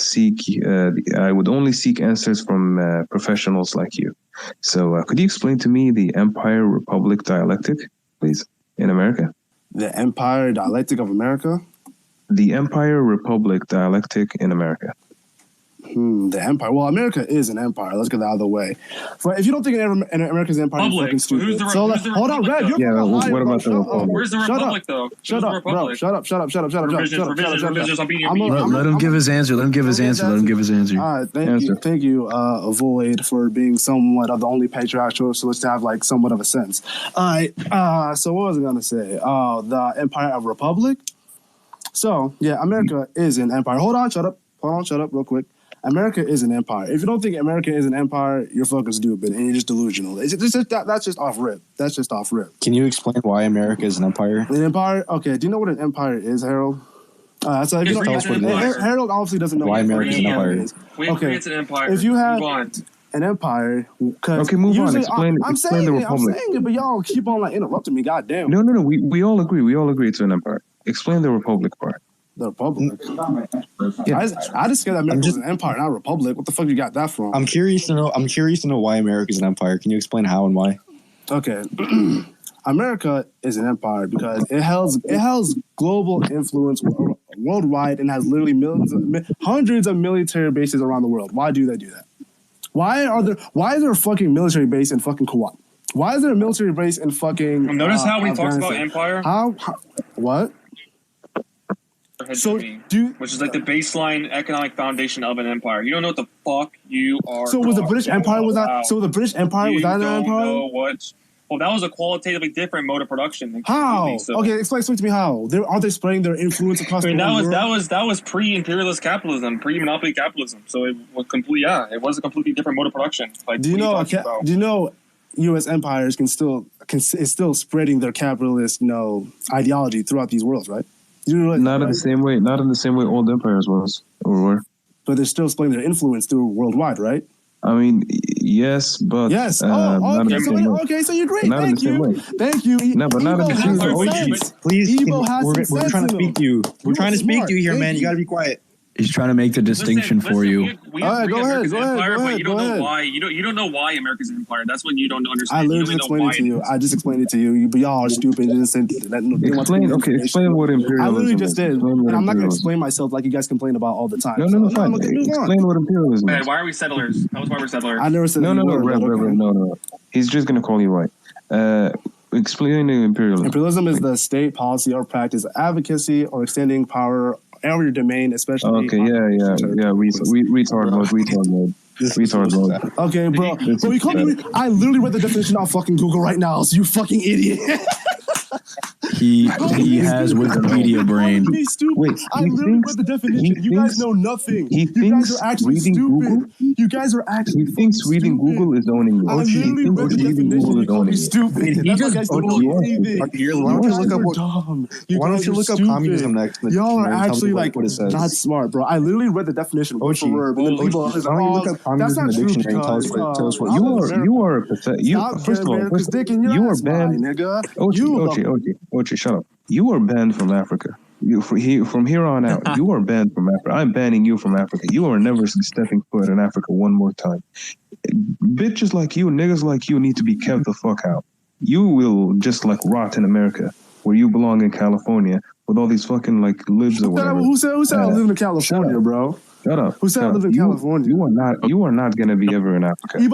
Speaker 16: would only seek answers from professionals like you. So, could you explain to me the Empire Republic dialectic, please, in America?
Speaker 19: The Empire dialectic of America.
Speaker 16: The Empire Republic dialectic in America.
Speaker 19: The empire. Well, America is an empire. Let's get that out of the way. But if you don't think America's an empire, you're fucking stupid.
Speaker 2: Who's the
Speaker 19: hold on, Red. You're
Speaker 16: Yeah,
Speaker 19: fucking lying,
Speaker 16: what
Speaker 19: bro.
Speaker 16: about the Republic?
Speaker 2: Where's the Republic, though?
Speaker 19: Shut up, bro. Shut up.
Speaker 2: Revisions. I'm beating you.
Speaker 1: Let him give his answer. Let him give his answer.
Speaker 19: All right, thank you, Avoid, for being somewhat of the only patriarchal, so let's have like somewhat of a sense. All right, so what was I gonna say? The Empire of Republic. So yeah, America is an empire. Hold on, shut up, real quick. America is an empire. If you don't think America is an empire, you're fucking stupid and you're just delusional. That's just off rip.
Speaker 14: Can you explain why America is an empire?
Speaker 19: An empire? Okay, do you know what an empire is, Harold? So if you don't,
Speaker 14: tell us what it is.
Speaker 19: Harold obviously doesn't know
Speaker 14: Why
Speaker 19: what
Speaker 14: America is an empire.
Speaker 2: We agree it's an empire.
Speaker 19: If you have
Speaker 2: Move on.
Speaker 19: an empire,
Speaker 16: Okay, move on. Explain the Republic.
Speaker 19: I'm saying it, but y'all keep on like interrupting me. Goddamn.
Speaker 16: No. We all agree. We all agree it's an empire. Explain the Republic part.
Speaker 19: The Republic. Yeah. I just said that America was an empire, not a republic. What the fuck you got that from?
Speaker 14: I'm curious to know why America is an empire. Can you explain how and why?
Speaker 19: Okay. America is an empire because it has global influence worldwide and has literally hundreds of military bases around the world. Why do they do that? Why is there a fucking military base in fucking Kuwait? Why is there a military base in fucking
Speaker 2: Notice how we talked about
Speaker 19: Afghanistan?
Speaker 2: empire?
Speaker 19: How what? So
Speaker 2: which is like the baseline economic foundation of an empire. You don't know what the fuck you are.
Speaker 19: So was the British Empire was that?
Speaker 2: about.
Speaker 19: So the British Empire was that an
Speaker 2: You don't
Speaker 19: empire?
Speaker 2: know what? Well, that was a qualitatively different mode of production.
Speaker 19: How?
Speaker 2: So.
Speaker 19: Okay, explain to me how. Aren't they spreading their influence across
Speaker 2: I mean,
Speaker 19: the whole world?
Speaker 2: that was pre-imperialist capitalism, pre-monopoly capitalism. So it was it was a completely different mode of production. Like,
Speaker 19: Do you know U.S. empires is still spreading their capitalist ideology throughout these worlds, right?
Speaker 16: Not in the same way. Not in the same way old empires was or were.
Speaker 19: But they're still spreading their influence through worldwide, right?
Speaker 16: I mean, yes, but
Speaker 19: yes.
Speaker 16: Okay,
Speaker 19: so you agree.
Speaker 16: Not in the same way.
Speaker 19: Thank you.
Speaker 16: No, but not in the same way.
Speaker 14: Please,
Speaker 19: we're
Speaker 14: trying to speak to you. We're trying to speak to you here, man. You got to be quiet.
Speaker 1: He's trying to make the distinction for you.
Speaker 2: We
Speaker 19: All right,
Speaker 2: agree
Speaker 19: go ahead,
Speaker 2: America's
Speaker 19: go
Speaker 2: an
Speaker 19: ahead,
Speaker 2: empire,
Speaker 19: go
Speaker 2: but
Speaker 19: ahead,
Speaker 2: you don't
Speaker 19: go
Speaker 2: know
Speaker 19: ahead.
Speaker 2: why. You don't know why America's an empire. That's what you don't understand.
Speaker 19: I literally
Speaker 2: you don't even
Speaker 19: explained it to you. I just explained it to you. But y'all are stupid.
Speaker 16: Explain what imperialism.
Speaker 19: I literally just did. And I'm not going to
Speaker 16: imperialism.
Speaker 19: explain myself like you guys complain about all the time.
Speaker 16: No,
Speaker 19: So,
Speaker 16: fine.
Speaker 19: I'm gonna move on.
Speaker 16: Explain what imperialism
Speaker 2: Man,
Speaker 16: is.
Speaker 2: why are we settlers? That was why we're settlers.
Speaker 19: I never said
Speaker 16: No,
Speaker 19: that.
Speaker 16: no. He's just gonna call you white. Explain imperialism.
Speaker 19: Imperialism is the state policy or practice of advocacy or extending power over your domain, especially.
Speaker 16: Okay, yeah. Retard mode. Retard mode.
Speaker 19: Okay, bro. Bro, you call me. I literally read the definition on fucking Google right now. So you fucking idiot.
Speaker 1: He has Wikipedia brain.
Speaker 19: Be stupid.
Speaker 16: Wait,
Speaker 19: I literally read the definition. You guys know nothing.
Speaker 16: He
Speaker 19: You guys
Speaker 16: thinks
Speaker 19: are actually
Speaker 16: reading
Speaker 19: stupid.
Speaker 16: Google.
Speaker 19: You guys are actually.
Speaker 16: He thinks reading Google is owning you.
Speaker 19: I literally read the definition. You call me stupid. That's why guys don't know anything.
Speaker 14: Why don't you look up why don't you look up communism next?
Speaker 19: Y'all are actually like
Speaker 14: what it says.
Speaker 19: not smart, bro. I literally read the definition word for word, and then people are like,
Speaker 14: why don't you look up communism in the dictionary and tell us what
Speaker 16: you are pathetic. First of all, you are banned. Ochi, shut up. You are banned from Africa. From here on out, you are banned from Africa. I'm banning you from Africa. You are never stepping foot in Africa one more time. Bitches like you, niggas like you need to be kept the fuck out. You will just like rot in America, where you belong in California with all these fucking like libs or whatever.
Speaker 19: Who said I live in California, bro?
Speaker 16: Shut up.
Speaker 19: Who said I live in California?
Speaker 16: You are not gonna be ever in Africa.
Speaker 19: You're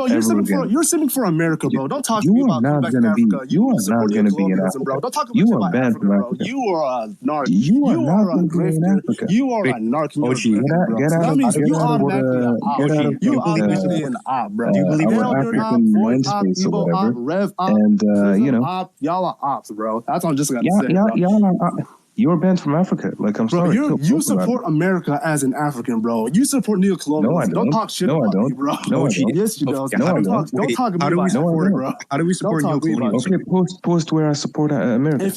Speaker 19: simping for America, bro. Don't talk to me about coming back to Africa.
Speaker 16: You are not gonna be in Africa.
Speaker 19: Bro. Don't talk
Speaker 16: you
Speaker 19: about
Speaker 16: are banned from Africa.
Speaker 19: Bro. You are a narc.
Speaker 16: You are not
Speaker 19: a grifter. You are a narc.
Speaker 16: Get out of
Speaker 19: you automatically an op, bro.
Speaker 16: Do you believe in African mind space or whatever? And
Speaker 19: y'all are ops, bro. That's all I'm just gonna say.
Speaker 16: Y'all are. You're banned from Africa. Like, I'm sorry.
Speaker 19: You support America as an African, bro. You support neocolonialism.
Speaker 16: No, I don't.
Speaker 19: Don't talk shit about me, bro.
Speaker 16: No, I don't.
Speaker 19: Yes, you do.
Speaker 16: No, I don't.
Speaker 19: Don't talk about me, bro.
Speaker 14: How do we support neocolonialism?
Speaker 16: Okay, post where I support America.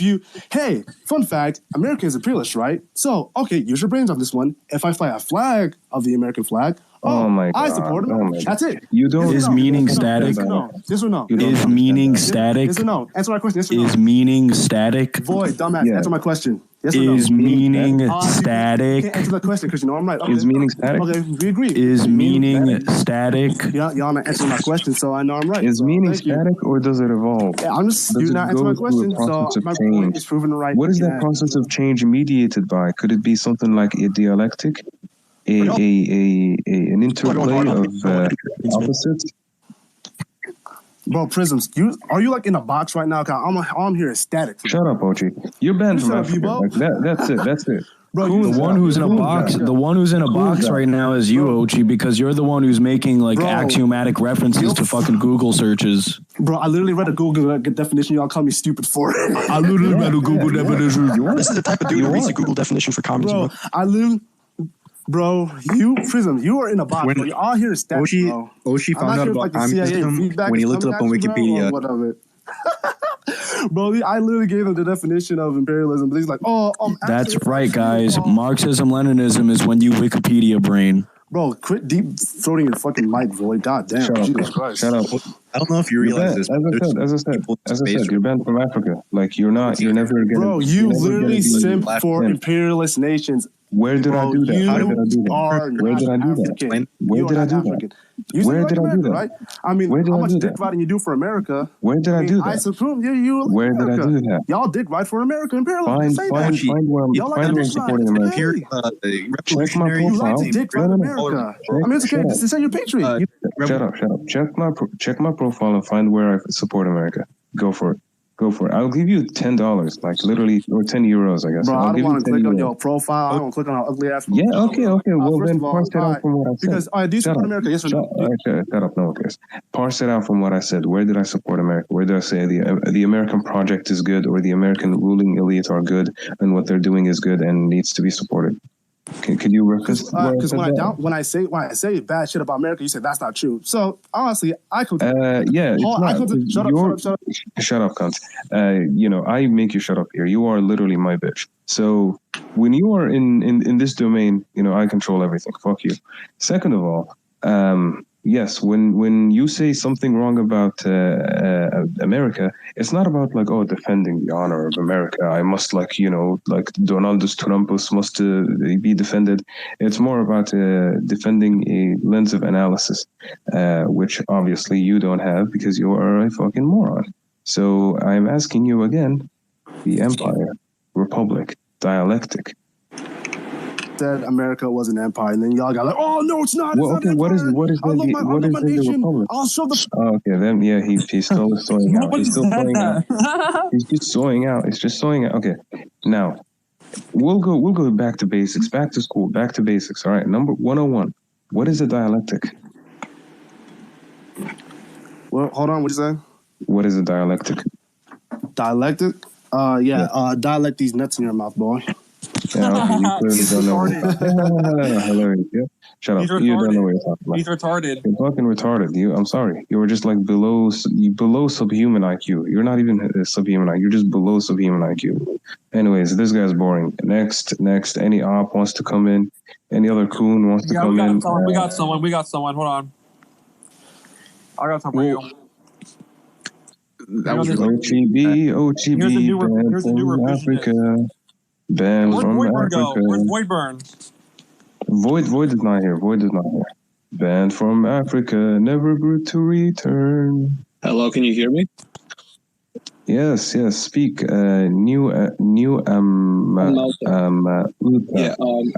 Speaker 19: Hey, fun fact, America is imperialist, right? So, okay, use your brains on this one. If I fly a flag of the American flag,
Speaker 16: oh my God.
Speaker 19: I support America. That's it.
Speaker 1: You don't. Is meaning static?
Speaker 19: Yes or no?
Speaker 1: Is meaning static?
Speaker 19: Yes or no? Answer my question. Yes or no?
Speaker 1: Is meaning static?
Speaker 19: Void, dumbass. Answer my question. Yes or no?
Speaker 1: Is meaning static?
Speaker 19: Answer the question because you know I'm right. Okay.
Speaker 16: Is meaning static?
Speaker 19: Okay, we agree.
Speaker 16: Is meaning static?
Speaker 19: Y'all not answering my question, so I know I'm right.
Speaker 16: Is meaning static or does it evolve?
Speaker 19: Yeah, I'm just you not answering my question, so my point is proven right.
Speaker 16: What is that process of change mediated by? Could it be something like a dialectic, an interplay of opposites?
Speaker 19: Bro, Prisms, are you like in a box right now? All I'm here is static.
Speaker 16: Shut up, Ochi. You're banned from Africa. Like that's it.
Speaker 1: Bro, the one who's in a box, right now is you, Ochi, because you're the one who's making like axiomatic references to fucking Google searches.
Speaker 19: Bro, I literally read a Google definition. Y'all call me stupid for it.
Speaker 1: I literally read a Google definition.
Speaker 17: This is the type of dude who reads a Google definition for communism.
Speaker 19: Bro, you Prism, you are in a box. Bro. You're all here is stats, bro.
Speaker 14: Oshi found out about communism when he looked it up on Wikipedia.
Speaker 19: Bro, I literally gave him the definition of imperialism, but he's like,
Speaker 1: that's right, guys. Marxism-Leninism is when you Wikipedia brain.
Speaker 19: Bro, quit deep throating your fucking mic, Void. God damn, Jesus Christ.
Speaker 16: Shut up.
Speaker 14: I don't know if you realize this.
Speaker 16: As I said, you're banned from Africa. Like, you're never gonna.
Speaker 19: Bro, you literally simp for imperialist nations.
Speaker 16: Where did I do that? How did I do that? Where did I do that? Where did I do that? Where did I do that?
Speaker 19: Right? I mean, how much dick riding you do for America?
Speaker 16: Where did I do that?
Speaker 19: I suppose you.
Speaker 16: Where did I do that?
Speaker 19: Y'all dick ride for America.
Speaker 16: Find where I'm supporting America. Check my profile.
Speaker 19: Dick ride America. I mean, it's okay. Just say you're patriot.
Speaker 16: Shut up. Check my profile and find where I support America. Go for it. I'll give you $10, like literally, or 10 euros, I guess.
Speaker 19: Bro, I don't want to click on your profile. I don't click on our ugly ass.
Speaker 16: Yeah, okay. Well, then parse it out from what I said.
Speaker 19: Because, do you support America? Yes or no?
Speaker 16: Shut up. No, okay. Parse it out from what I said. Where did I support America? Where did I say the American project is good, or the American ruling elite are good, and what they're doing is good and needs to be supported? Can you reference?
Speaker 19: Because when I say bad shit about America, you say that's not true. So honestly, I could.
Speaker 16: Shut up, cunt. I make you shut up here. You are literally my bitch. So when you are in this domain, I control everything. Fuck you. Second of all, yes, when you say something wrong about America, it's not about defending the honor of America. I must like Donaldus Trumpus must be defended. It's more about defending a lens of analysis, which obviously you don't have because you are a fucking moron. So I'm asking you again, the empire, republic, dialectic.
Speaker 19: Said America was an empire, and then y'all got like, oh no, it's not.
Speaker 16: Well, okay, what is the republic?
Speaker 19: I'll show the.
Speaker 16: Okay, then he's still sewing out. He's still sewing out. He's just sewing out. It's just sewing out. Okay, now we'll go back to basics, back to school, back to basics. All right, number 101. What is a dialectic?
Speaker 19: Well, hold on. What you say?
Speaker 16: What is a dialectic?
Speaker 19: Dialectic? Dialect these nuts in your mouth, boy.
Speaker 16: Yeah, okay, you clearly don't know. Hilarious. Yeah. Shut up. You don't know what you're talking about.
Speaker 21: He's retarded.
Speaker 16: You're fucking retarded. I'm sorry. You were just like below subhuman IQ. You're not even subhuman IQ. You're just below subhuman IQ. Anyways, this guy's boring. Next. Any op wants to come in. Any other coon wants to come in.
Speaker 21: We got someone. Hold on. I got something for you.
Speaker 16: That was OGB,
Speaker 21: Here's a new
Speaker 16: from Africa. Band
Speaker 21: Where's
Speaker 16: from
Speaker 21: Voidburn
Speaker 16: Africa.
Speaker 21: go? Where's Voidburn?
Speaker 16: Void is not here. Band from Africa, never good to return.
Speaker 8: Hello, can you hear me?
Speaker 16: Yes. Speak. New
Speaker 8: Yeah.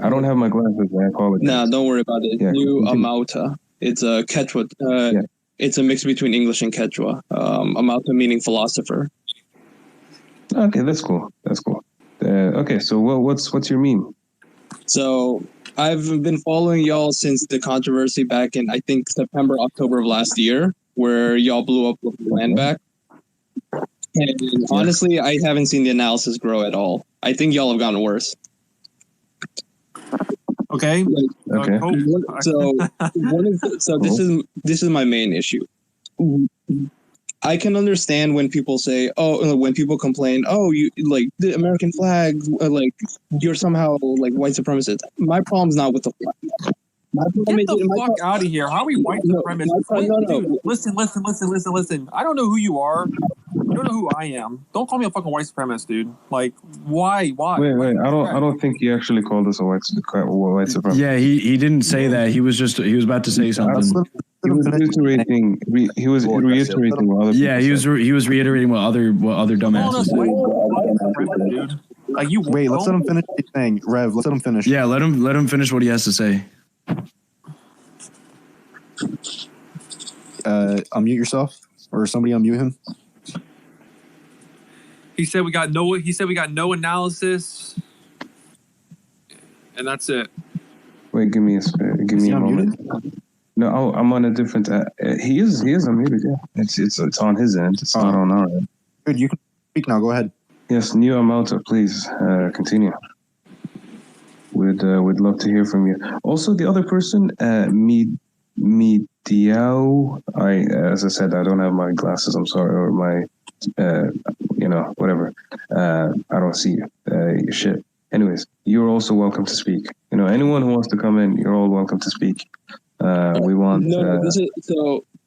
Speaker 16: I don't have my glasses. I apologize.
Speaker 8: Nah, don't worry about it.
Speaker 16: Yeah,
Speaker 8: New
Speaker 16: continue.
Speaker 8: Amauta. It's a Quechua. It's a mix between English and Quechua. Amauta meaning philosopher.
Speaker 16: Okay, that's cool. Okay, so what's your meme?
Speaker 8: So I've been following y'all since the controversy back in, I think, September, October of last year, where y'all blew up with the land back. And honestly, I haven't seen the analysis grow at all. I think y'all have gotten worse.
Speaker 21: Okay.
Speaker 16: Okay.
Speaker 8: So this is my main issue. I can understand when people say, when people complain, you like the American flag, like you're somehow like white supremacist. My problem's not with the flag.
Speaker 21: Get the fuck out of here. How are we white supremacists? Dude, listen. I don't know who you are. You don't know who I am. Don't call me a fucking white supremacist, dude. Like, why?
Speaker 16: Wait. I don't think he actually called us a white supremacist.
Speaker 1: Yeah, he didn't say that. He was about to say something.
Speaker 16: He was reiterating. He was reiterating what other.
Speaker 1: Yeah, he was reiterating what other dumbasses said.
Speaker 21: Dude. Like you.
Speaker 18: Wait, let's let him finish his thing. Rev, let's let him finish.
Speaker 1: Yeah, let him finish what he has to say.
Speaker 18: Unmute yourself, or somebody unmute him.
Speaker 21: He said we got no analysis, and that's it.
Speaker 16: Wait, give me a moment. No, I'm on a different. He is unmuted. Yeah, it's on his end. It's not on our end.
Speaker 18: Good, you can speak now. Go ahead.
Speaker 16: Yes, New Amauta, please continue. We'd love to hear from you. Also, the other person, Diao. As I said, I don't have my glasses. I'm sorry, or my, whatever. I don't see your shit. Anyways, you're also welcome to speak. Anyone who wants to come in, you're all welcome to speak. We want.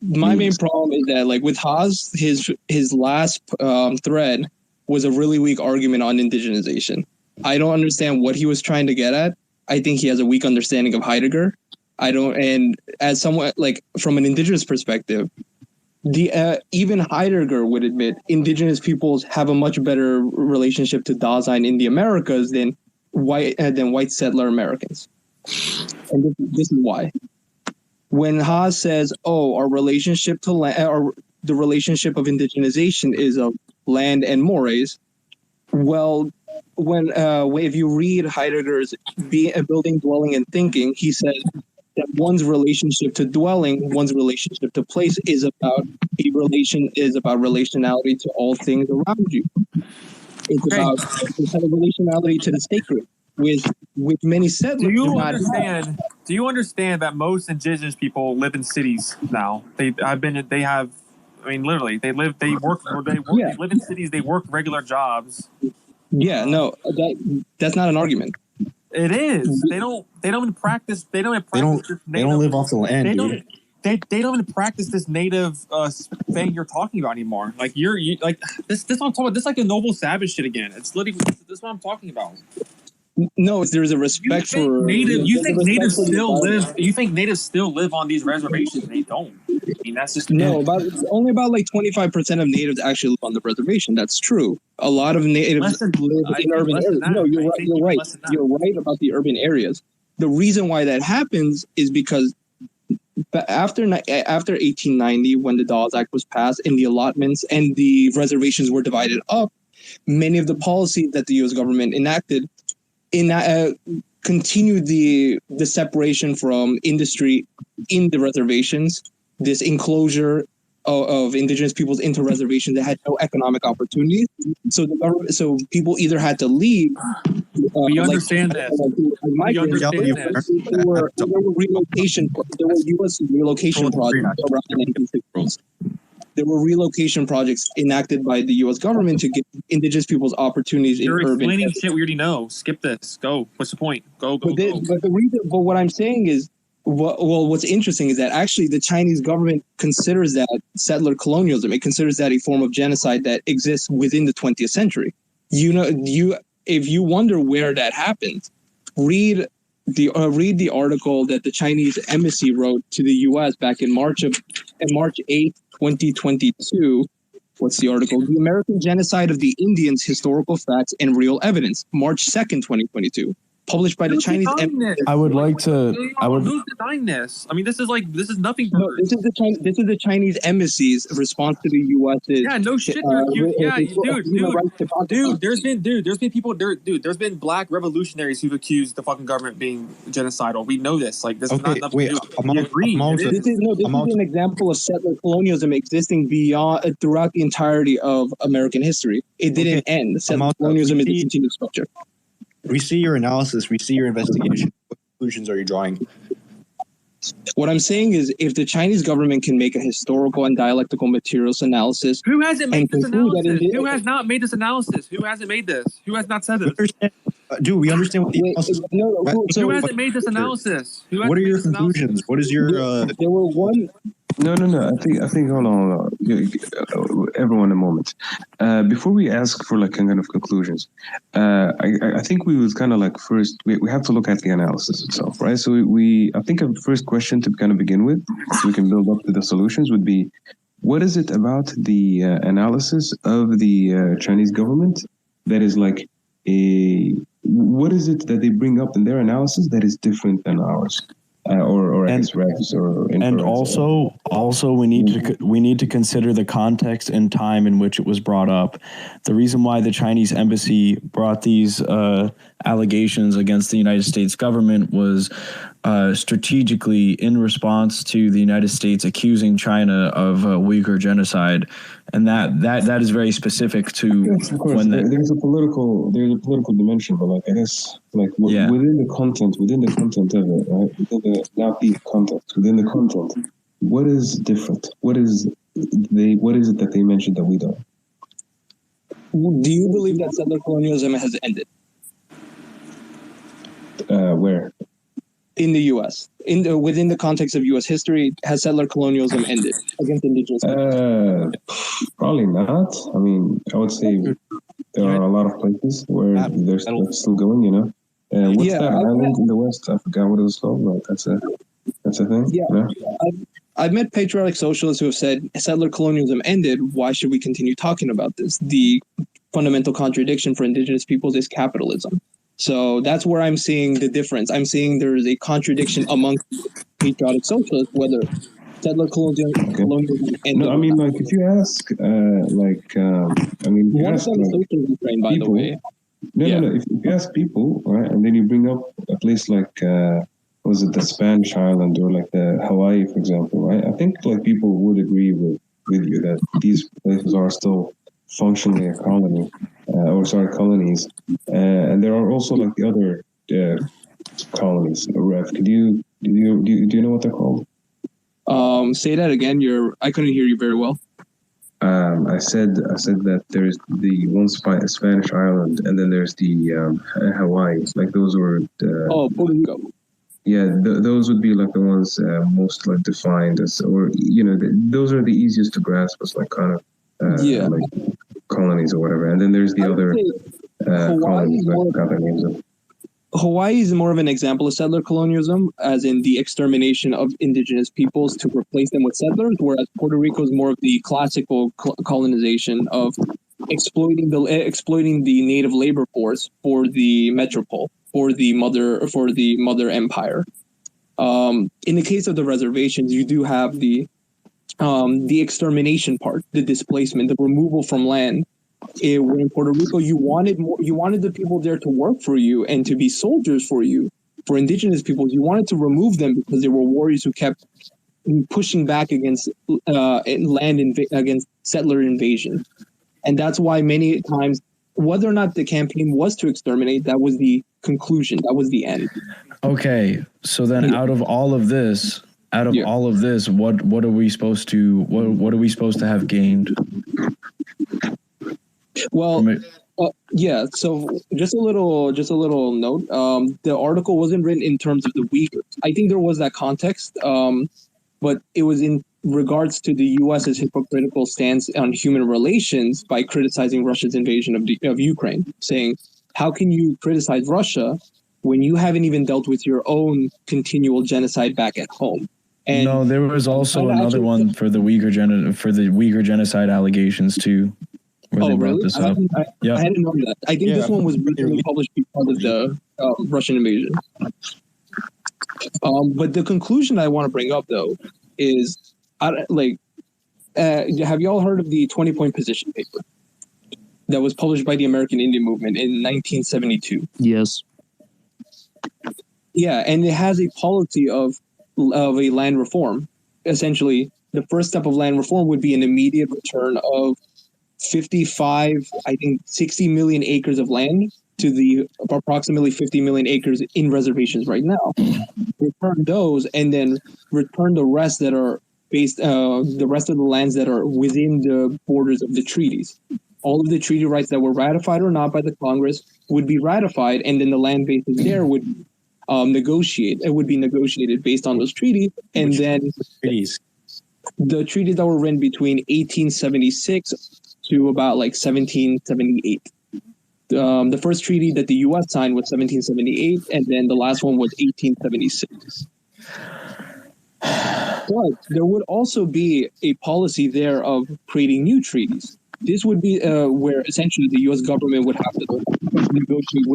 Speaker 8: My main problem is that, like with Haas, his last thread was a really weak argument on indigenization. I don't understand what he was trying to get at. I think he has a weak understanding of Heidegger. And as someone like from an indigenous perspective, even Heidegger would admit indigenous peoples have a much better relationship to Dasein in the Americas than white settler Americans. And this is why. When Haas says, our relationship to land, or the relationship of indigenization is of land and mores, well, if you read Heidegger's Building, Dwelling, and Thinking, he says that one's relationship to dwelling, one's relationship to place is about relationality to all things around you. It's about a relationality to the sacred. With many settlers,
Speaker 21: do you understand that most indigenous people live in cities now? They live in cities, they work regular jobs.
Speaker 8: Yeah, no, that's not an argument.
Speaker 21: It is. They don't even practice. They don't
Speaker 18: live off the land, dude.
Speaker 21: They don't even practice this native thing you're talking about anymore. Like you like this. This what I'm talking about. This is like a noble savage shit again. It's literally this is what I'm talking about.
Speaker 8: No, there's a respect for
Speaker 21: native. You think natives still live? You think natives still live on these reservations? They don't. I mean, that's just
Speaker 8: only about like 25% of natives actually live on the reservation. That's true. A lot of natives live in urban areas. No, you're right. You're right about the urban areas. The reason why that happens is because after 1890, when the Dawes Act was passed and the allotments and the reservations were divided up, many of the policies that the U.S. government enacted continued the separation from industry in the reservations, this enclosure of indigenous peoples into reservations that had no economic opportunities. So the government, so people either had to leave.
Speaker 21: We understand that. We understand that.
Speaker 8: There were relocation. There were U.S. relocation projects around the 1960s. There were relocation projects enacted by the U.S. government to give indigenous peoples opportunities
Speaker 21: You're
Speaker 8: in urban.
Speaker 21: explaining shit we already know. Skip this. Go. What's the point? Go.
Speaker 8: But the reason. But what I'm saying is. What's interesting is that actually the Chinese government considers that settler colonialism. It considers that a form of genocide that exists within the 20th century. If you wonder where that happened, read the article that the Chinese embassy wrote to the U.S. back in March 8th, 2022. What's the article? The American Genocide of the Indians: Historical Facts and Real Evidence, March 2nd, 2022. Published by the Chinese embassy.
Speaker 1: I would like to.
Speaker 21: Who's denying this? I mean, this is nothing.
Speaker 8: No, this is the Chinese embassy's response to the U.S.'s.
Speaker 21: Yeah, no shit, dude. There's been people. There's been black revolutionaries who've accused the fucking government of being genocidal. We know this. Like, this is not nothing to do. We agree.
Speaker 8: This is an example of settler colonialism existing throughout the entirety of American history. It didn't end. Settler colonialism is a continued structure.
Speaker 14: We see your analysis. We see your investigation. What conclusions are you drawing?
Speaker 8: What I'm saying is, if the Chinese government can make a historical and dialectical materials analysis,
Speaker 21: who hasn't made this analysis? Who has not made this analysis? Who hasn't made this? Who has not said this?
Speaker 14: Dude, we understand what the analysis.
Speaker 21: Who hasn't made this analysis?
Speaker 14: What are your conclusions? What is your?
Speaker 8: There were one.
Speaker 16: No. I think. Hold on. Everyone, a moment. Before we ask for like kind of conclusions, I think we would kind of like first we have to look at the analysis itself, right? So I think a first question to kind of begin with, so we can build up to the solutions, would be, what is it about the analysis of the Chinese government that is like what is it that they bring up in their analysis that is different than ours?
Speaker 1: And also we need to consider the context and time in which it was brought up. The reason why the Chinese embassy brought these allegations against the United States government was strategically in response to the United States accusing China of Uyghur genocide, and that is very specific to when
Speaker 16: there's a political dimension, but like I guess like within the content of it, right? Not the context, within the content, what is different? What is it that they mentioned that we don't?
Speaker 8: Do you believe that settler colonialism has ended?
Speaker 16: Where?
Speaker 8: In the U.S., within the context of U.S. history, has settler colonialism ended against indigenous people?
Speaker 16: Probably not. I mean, I would say there are a lot of places where they're still going. You know, what's that island in the West? I forgot what it was called. Like that's a thing.
Speaker 8: Yeah, you know? I've met patriotic socialists who have said settler colonialism ended. Why should we continue talking about this? The fundamental contradiction for indigenous peoples is capitalism. So that's where I'm seeing the difference. I'm seeing there is a contradiction among patriotic socialists, whether settler colonialism and
Speaker 16: no, I mean, like, if you ask,
Speaker 8: by the way.
Speaker 16: No. If you ask people, right, and then you bring up a place like, was it the Spanish island or like the Hawaii, for example, right? I think like people would agree with you that these places are still functionally a colony, colonies, and there are also like the other colonies. Do you know what they're called?
Speaker 8: Say that again. I couldn't hear you very well.
Speaker 16: I said that there's the one Spanish island, and then there's the Hawaii. Like those were
Speaker 8: Puerto Rico.
Speaker 16: Yeah, those would be like the ones most like defined as, or those are the easiest to grasp as like kind of like colonies or whatever. And then there's the other colonies that got their names up.
Speaker 8: Hawaii is more of an example of settler colonialism, as in the extermination of indigenous peoples to replace them with settlers, whereas Puerto Rico is more of the classical colonization of exploiting the native labor force for the metropole, for the mother empire. In the case of the reservations, you do have the extermination part, the displacement, the removal from land. Where in Puerto Rico, you wanted the people there to work for you and to be soldiers for you. For indigenous peoples, you wanted to remove them because they were warriors who kept pushing back against against settler invasion. And that's why many times, whether or not the campaign was to exterminate, that was the conclusion. That was the end.
Speaker 1: Okay, so then out of all of this, what are we supposed to what are we supposed to have gained?
Speaker 8: Well, so just a little note. The article wasn't written in terms of the Uyghurs. I think there was that context, but it was in regards to the U.S.'s hypocritical stance on human relations by criticizing Russia's invasion of Ukraine, saying, how can you criticize Russia when you haven't even dealt with your own continual genocide back at home? And
Speaker 1: no, there was also another one for the Uyghur genocide allegations too. Where they brought this up.
Speaker 8: I hadn't known that. I think this one was recently published because of the Russian invasion. But the conclusion I want to bring up, though, is have you all heard of the 20-point position paper that was published by the American Indian Movement in 1972?
Speaker 12: Yes.
Speaker 8: Yeah, and it has a policy of a land reform. Essentially, the first step of land reform would be an immediate return of 60 million acres of land to the approximately 50 million acres in reservations right now. Return those, and then return the rest that are the rest of the lands that are within the borders of the treaties. All of the treaty rights that were ratified or not by the Congress would be ratified, and then the land bases there would be negotiated based on those treaties, and then the treaties that were written between 1876 to about 1778. The first treaty that the U.S. signed was 1778, and then the last one was 1876. But there would also be a policy there of creating new treaties. This would be where essentially the U.S. government would have to negotiate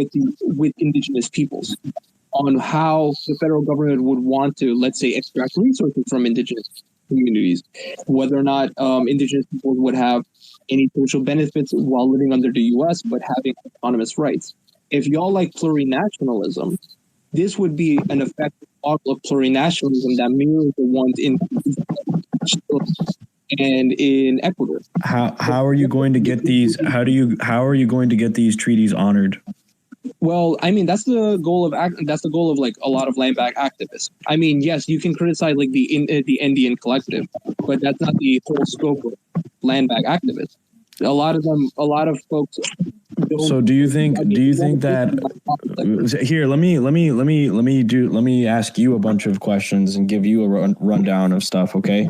Speaker 8: with indigenous peoples on how the federal government would want to, let's say, extract resources from indigenous communities, whether or not indigenous people would have any social benefits while living under the U.S. but having autonomous rights. If y'all like plurinationalism, this would be an effective model of plurinationalism that mirrors the ones in and in Ecuador.
Speaker 1: How are you going to get these? How are you going to get these treaties honored?
Speaker 8: Well, I mean, that's the goal of a lot of land back activists. I mean, yes, you can criticize the Indian collective, but that's not the whole scope of land back activists. A lot of folks.
Speaker 1: So do you think that here? Let me ask you a bunch of questions and give you a rundown of stuff. Okay.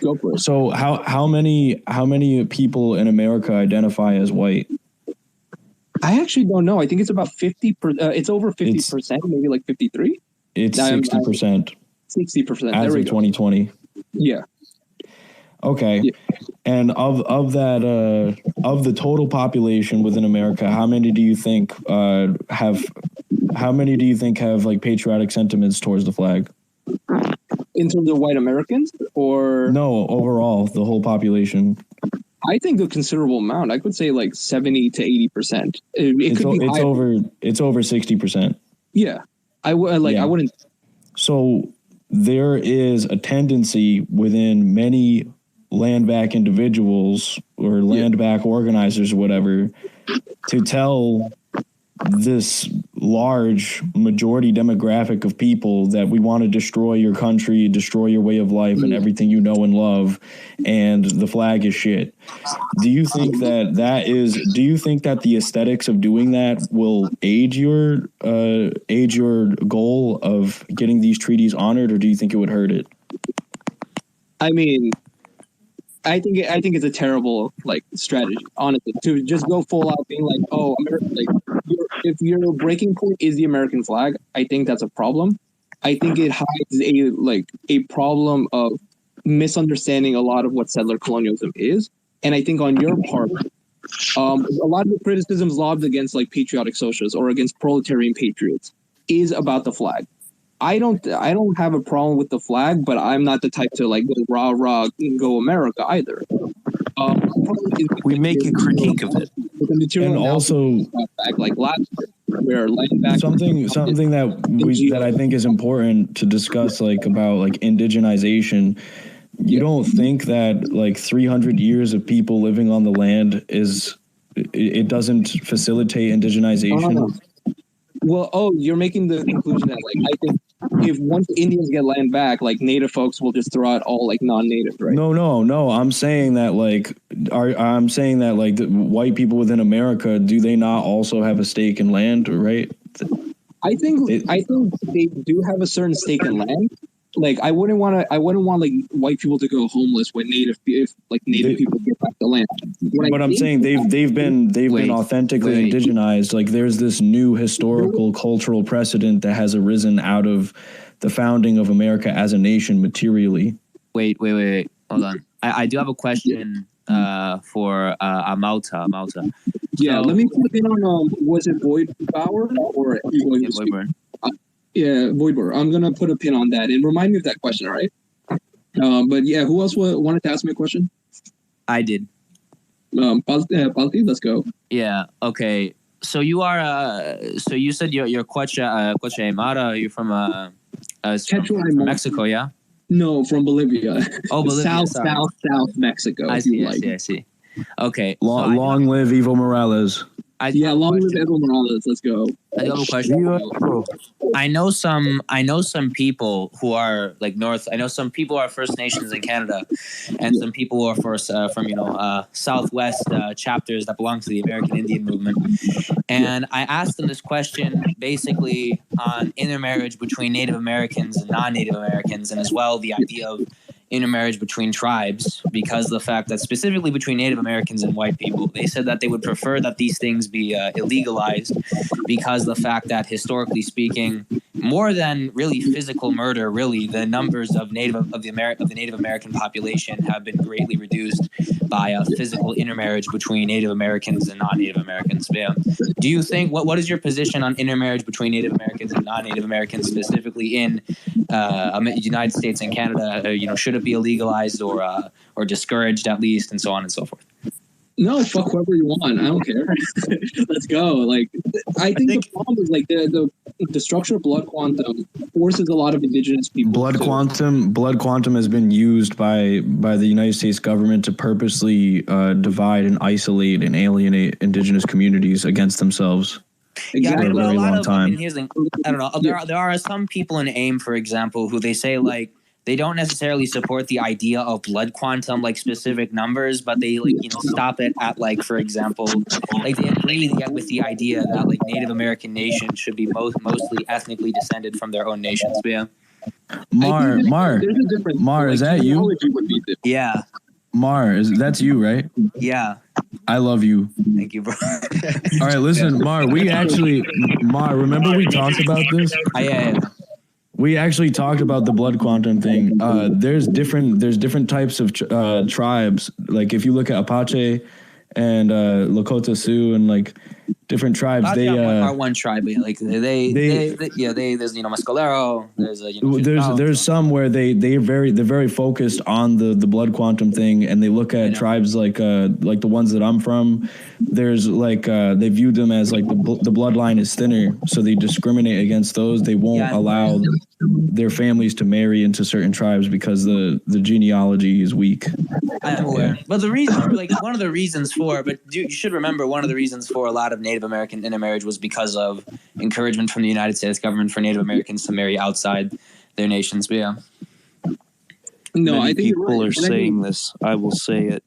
Speaker 8: Go for it.
Speaker 1: So how many people in America identify as white?
Speaker 8: I actually don't know. I think it's about 50%. It's over 50%, maybe 53.
Speaker 1: It's 60%.
Speaker 8: 60%.
Speaker 1: As of 2020.
Speaker 8: Yeah.
Speaker 1: Okay. Yeah. And of that of the total population within America, how many do you think have patriotic sentiments towards the flag?
Speaker 8: In terms of white Americans, or
Speaker 1: no, overall, the whole population?
Speaker 8: I think a considerable amount. I could say 70 to 80%. It's
Speaker 1: over 60%.
Speaker 8: Yeah, I wouldn't.
Speaker 1: So there is a tendency within many land back individuals or land back organizers or whatever to tell this large majority demographic of people that we want to destroy your country, destroy your way of life and everything you know and love, and the flag is shit. Do you think that the aesthetics of doing that will aid your goal of getting these treaties honored, or do you think it would hurt it?
Speaker 8: I mean, I think it's a terrible strategy, honestly, to just go full out being America, if your breaking point is the American flag, I think that's a problem. I think it hides a problem of misunderstanding a lot of what settler colonialism is, and I think on your part, a lot of the criticisms lobbed against patriotic socialists or against proletarian patriots is about the flag. I don't have a problem with the flag, but I'm not the type to go rah rah go America either.
Speaker 3: We make a critique of it,
Speaker 8: and
Speaker 1: also
Speaker 8: last year. where land back
Speaker 1: something that I think is important to discuss, like about like indigenization. You don't think that like 300 years of people living on the land it doesn't facilitate indigenization?
Speaker 8: Well, you're making the conclusion that like I think if once Indians get land back, like native folks will just throw out all like non-native, right?
Speaker 1: No. I'm saying that like the white people within America, do they not also have a stake in land, right?
Speaker 8: I think they do have a certain stake in land. Like I wouldn't want like white people to go homeless when native people get back the land.
Speaker 1: But I'm saying they've been authentically indigenized. Like there's this new historical cultural precedent that has arisen out of the founding of America as a nation materially.
Speaker 3: Wait. Hold on. I do have a question for Amauta.
Speaker 8: Yeah, let me put in on was it Boyd Bauer or
Speaker 3: Voidburn?
Speaker 8: Yeah, Voidburn. I'm gonna put a pin on that and remind me of that question, all right? But yeah, who else wanted to ask me a question?
Speaker 3: I did.
Speaker 8: Palti, let's go.
Speaker 3: Yeah. Okay. So you are. So you said you're Quechua Aymara. You're from Mexico, yeah?
Speaker 8: No, from Bolivia.
Speaker 3: Oh, Bolivia.
Speaker 8: South Mexico.
Speaker 3: I see. Okay.
Speaker 1: Long live Evo Morales.
Speaker 8: Long live Evo Morales. Let's go.
Speaker 3: I have a question. I know some people who are like North. I know some people are First Nations in Canada, and some people who are from Southwest chapters that belong to the American Indian movement. And I asked them this question basically on intermarriage between Native Americans and non-Native Americans, and as well the idea of intermarriage between tribes, because of the fact that specifically between Native Americans and white people, they said that they would prefer that these things be illegalized, because of the fact that historically speaking, more than really physical murder, really the numbers of the Native American population have been greatly reduced by physical intermarriage between Native Americans and non-Native Americans. Yeah. Do you think what is your position on intermarriage between Native Americans and non-Native Americans, specifically in United States and Canada? Should it be illegalized or discouraged at least, and so on and so forth?
Speaker 8: No, fuck whoever you want. I don't care. Let's go. Like, I think the problem is like the structure of blood quantum forces a lot of indigenous people.
Speaker 1: Blood quantum has been used by the United States government to purposely divide and isolate and alienate indigenous communities against themselves.
Speaker 3: Exactly.
Speaker 1: For a very long time.
Speaker 3: I don't know. There are some people in AIM, for example, who they say like they don't necessarily support the idea of blood quantum, like specific numbers, but they stop it at like, for example, like they agree with the idea that like Native American nations should be mostly ethnically descended from their own nations. But yeah.
Speaker 1: Mar, is that you?
Speaker 3: Yeah.
Speaker 1: Mar, that's you, right?
Speaker 3: Yeah.
Speaker 1: I love you.
Speaker 3: Thank you, bro.
Speaker 1: All right, listen, Mar, remember we talked about this?
Speaker 3: Yeah.
Speaker 1: We actually talked about the blood quantum thing. There's different types of tribes. Like if you look at Apache and Lakota Sioux and like different tribes,
Speaker 3: they are one tribe. Like they there's Mescalero.
Speaker 1: There's some where they're very focused on the blood quantum thing, and they look at tribes like the ones that I'm from. There's like they view them as like the bloodline is thinner, so they discriminate against those. They won't allow their families to marry into certain tribes because the genealogy is weak.
Speaker 3: I'm aware, but the reason, like one of the reasons for, but you should remember one of the reasons for a lot of Native American intermarriage was because of encouragement from the United States government for Native Americans to marry outside their nations. But yeah.
Speaker 10: No, I think people are saying this. I will say it.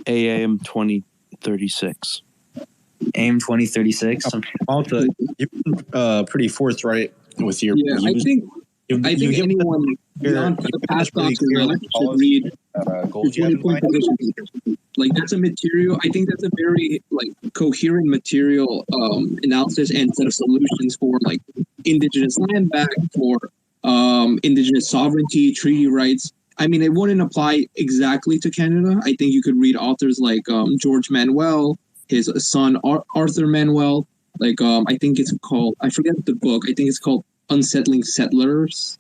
Speaker 10: AIM 2036.
Speaker 3: AIM 2036.
Speaker 14: Alta, you've been pretty forthright with your.
Speaker 8: Yeah, I think anyone beyond the past should read like that's a material. I think that's a very like coherent material analysis and set of solutions for like indigenous land back, for indigenous sovereignty, treaty rights. I mean, it wouldn't apply exactly to Canada. I think you could read authors like George Manuel, his son Arthur Manuel. Like I think it's called, I forget the book. I think it's called Unsettling Settlers.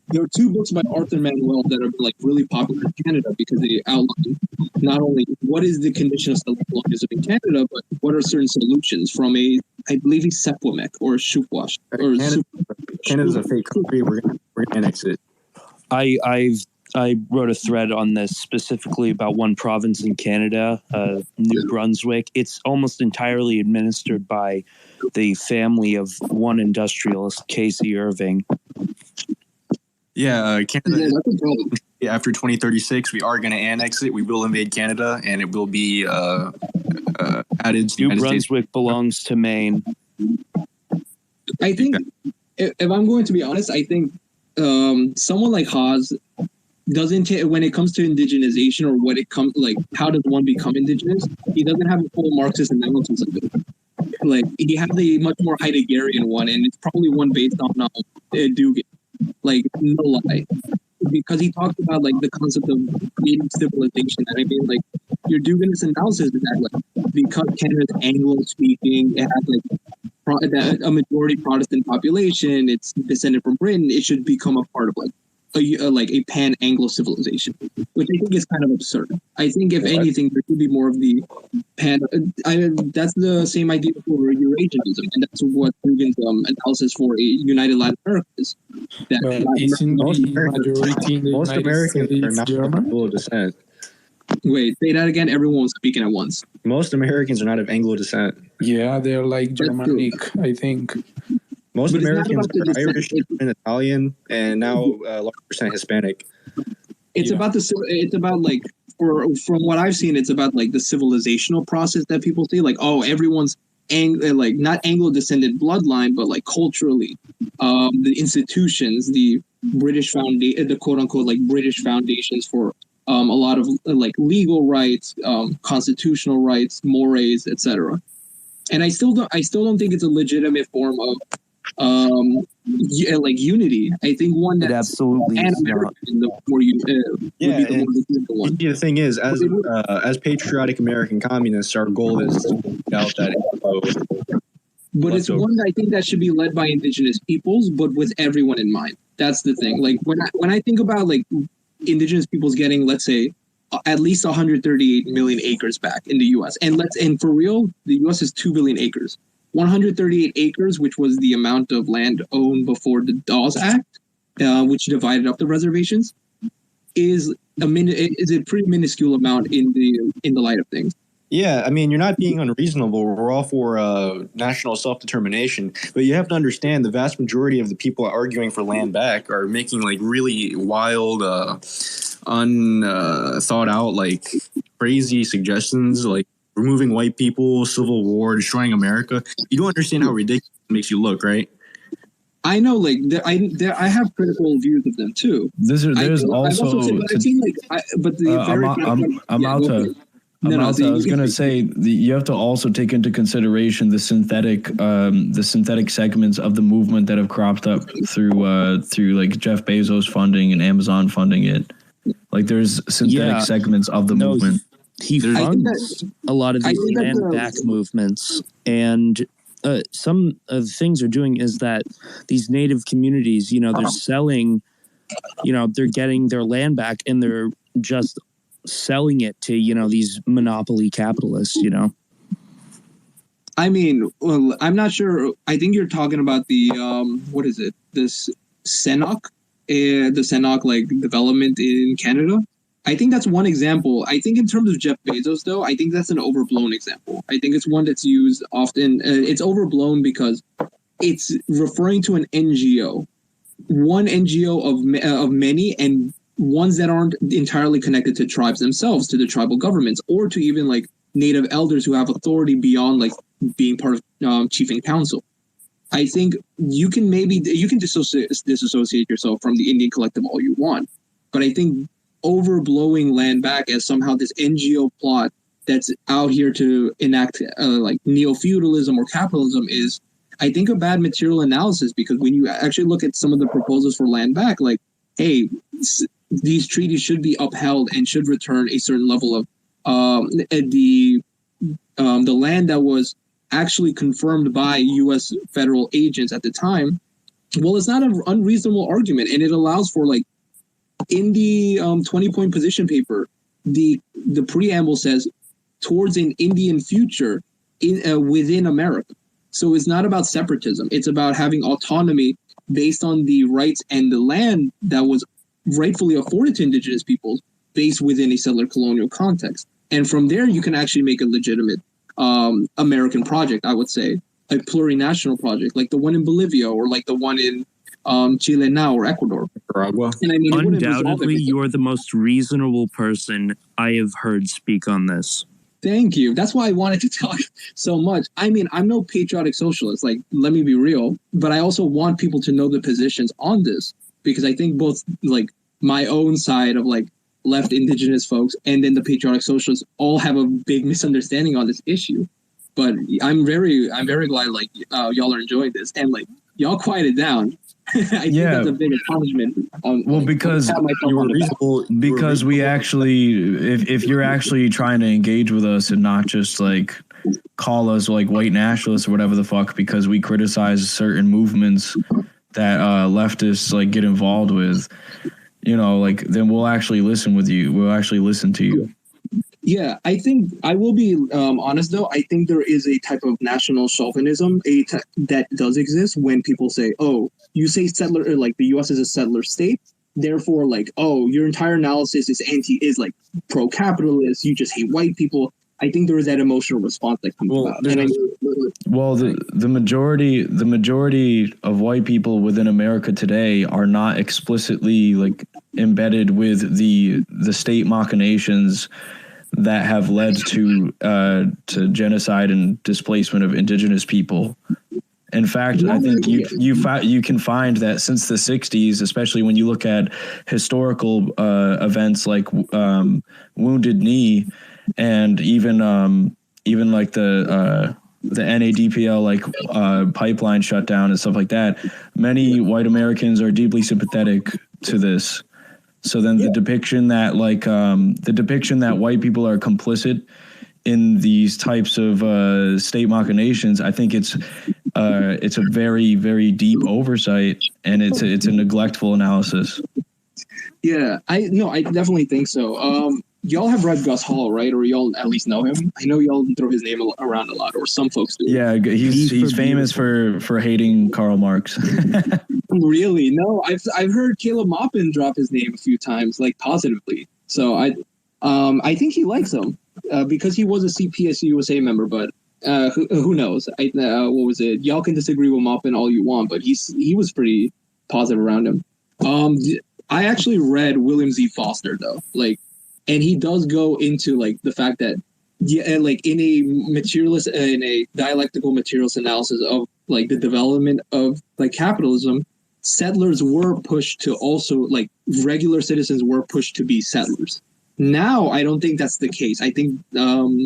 Speaker 8: there are two books by Arthur Manuel that are like really popular in Canada because they outline not only what is the condition of colonialism in Canada, but what are certain solutions from I believe he's Sepuamek or Shupwash.
Speaker 14: Canada's a fake country. We're gonna annex it.
Speaker 10: I wrote a thread on this specifically about one province in Canada, New Brunswick. It's almost entirely administered by the family of one industrialist, Casey Irving.
Speaker 14: Yeah, Canada. After 2036, we are going to annex it. We will invade Canada, and it will be added to
Speaker 10: New Brunswick belongs to Maine.
Speaker 8: I think, if I'm going to be honest, I think someone like Haas doesn't when it comes to indigenization or what it comes like how does one become indigenous, he doesn't have a full Marxist analysis of it. Like he has a much more Heideggerian one, and it's probably one based on Dugan. Like no lie, because he talked about like the concept of creating civilization. And I mean, like your Duganist analysis is that like because Canada's Anglo-speaking, it has like a majority Protestant population, it's descended from Britain, it should become a part of like a pan-Anglo civilization, which I think is kind of absurd. I think if anything, there should be more of the pan. That's the same idea for Eurasianism, and that's what Dugan's analysis for a united Latin America is.
Speaker 14: Most Americans are not of Anglo descent.
Speaker 8: Wait, say that again. Everyone was speaking at once.
Speaker 14: Most Americans are not of Anglo descent.
Speaker 5: Yeah, they're like Germanic, I think.
Speaker 14: Most Americans are Irish and Italian, and now a large percent Hispanic.
Speaker 8: It's about like from what I've seen, it's about like the civilizational process that people see. Like, oh, everyone's like not Anglo descended bloodline, but like culturally, the institutions, the British foundation, the quote unquote like British foundations for a lot of like legal rights, constitutional rights, mores, etc. And I still don't think it's a legitimate form of like unity. I think one that
Speaker 10: absolutely
Speaker 8: American, the more you would be the one.
Speaker 14: The thing is, as patriotic American communists, our goal is to point out that.
Speaker 8: But it's one that I think that should be led by indigenous peoples, but with everyone in mind. That's the thing. Like when I think about like indigenous peoples getting, let's say, at least 138 million acres back in the U.S. and for real, the U.S. is 2 billion acres. 138 acres, which was the amount of land owned before the Dawes Act, which divided up the reservations, is a pretty minuscule amount in the light of things.
Speaker 14: Yeah, I mean, you're not being unreasonable. We're all for national self-determination, but you have to understand the vast majority of the people arguing for land back are making like really wild, unthought out, like crazy suggestions, like removing white people, civil war, destroying America. You don't understand how ridiculous it makes you look, right?
Speaker 8: I know, like I have critical views of them too.
Speaker 1: I was going to say you have to also take into consideration the synthetic segments of the movement that have cropped up through like Jeff Bezos funding and Amazon funding it. Like there's synthetic segments of the movement.
Speaker 10: He funds a lot of these land back movements, and some of the things they're doing is that these native communities, they're selling, they're getting their land back and they're just selling it to, these monopoly capitalists,
Speaker 8: I mean, well, I'm not sure. I think you're talking about the, what is it? This Senok, the Senok like development in Canada. I think that's one example. I think in terms of Jeff Bezos, though, I think that's an overblown example. I think it's one that's used often. It's overblown because it's referring to an NGO, one NGO of many, and ones that aren't entirely connected to tribes themselves, to the tribal governments, or to even like native elders who have authority beyond like being part of chief and council. I think you can disassociate yourself from the Indian collective all you want, but I think overblowing land back as somehow this NGO plot that's out here to enact like neo-feudalism or capitalism is, I think, a bad material analysis, because when you actually look at some of the proposals for land back, like, hey, these treaties should be upheld and should return a certain level of the land that was actually confirmed by U.S. federal agents at the time
Speaker 9: Well, it's not an unreasonable argument, and it allows for like in the 20-point position paper, the preamble says towards an Indian future within America. So it's not about separatism. It's about having autonomy based on the rights and the land that was rightfully afforded to indigenous peoples based within a settler colonial context. And from there, you can actually make a legitimate American project, I would say, a plurinational project, like the one in Bolivia or like the one in Chile now or Ecuador.
Speaker 14: Nicaragua.
Speaker 9: And I mean,
Speaker 10: undoubtedly, you're the most reasonable person I have heard speak on this.
Speaker 9: Thank you. That's why I wanted to talk so much. I mean, I'm no patriotic socialist, like, let me be real, but I also want people to know the positions on this, because I think both, like, my own side of, like, left indigenous folks and then the patriotic socialists all have a big misunderstanding on this issue. But I'm very glad, like, y'all are enjoying this, and, like, y'all quieted down. I think that's a big accomplishment.
Speaker 1: Because we actually, if you're actually trying to engage with us and not just like call us like white nationalists or whatever the fuck because we criticize certain movements that leftists like get involved with, you know, like then we'll actually listen with you. We'll actually listen to you.
Speaker 9: Yeah, I think I will be honest, though. I think there is a type of national chauvinism that does exist when people say, oh, you say settler, or like the U.S. is a settler state. Therefore, like, oh, your entire analysis is like pro-capitalist. You just hate white people. I think there is that emotional response that comes about.
Speaker 1: The majority of white people within America today are not explicitly like embedded with the state machinations that have led to genocide and displacement of indigenous people. In fact, I think you can find that since the 60s, especially when you look at historical events like Wounded Knee and even like the NADPL like pipeline shutdown and stuff like that, many white Americans are deeply sympathetic to this. So then the depiction that white people are complicit in these types of state machinations, I think it's a very, very deep oversight, and it's a neglectful analysis.
Speaker 9: Yeah, I definitely think so. Y'all have read Gus Hall, right? Or y'all at least know him? I know y'all throw his name around a lot, or some folks do.
Speaker 1: Yeah, he's famous for hating Karl Marx.
Speaker 9: Really? No, I've heard Caleb Maupin drop his name a few times, like positively. So I think he likes him because he was a CPS USA member. But who knows? What was it? Y'all can disagree with Maupin all you want, but he was pretty positive around him. I actually read William Z. Foster though, like, and he does go into like the fact that like in a dialectical materialist analysis of like the development of like capitalism, settlers were pushed to also like regular citizens were pushed to be settlers. Now, I don't think that's the case. I think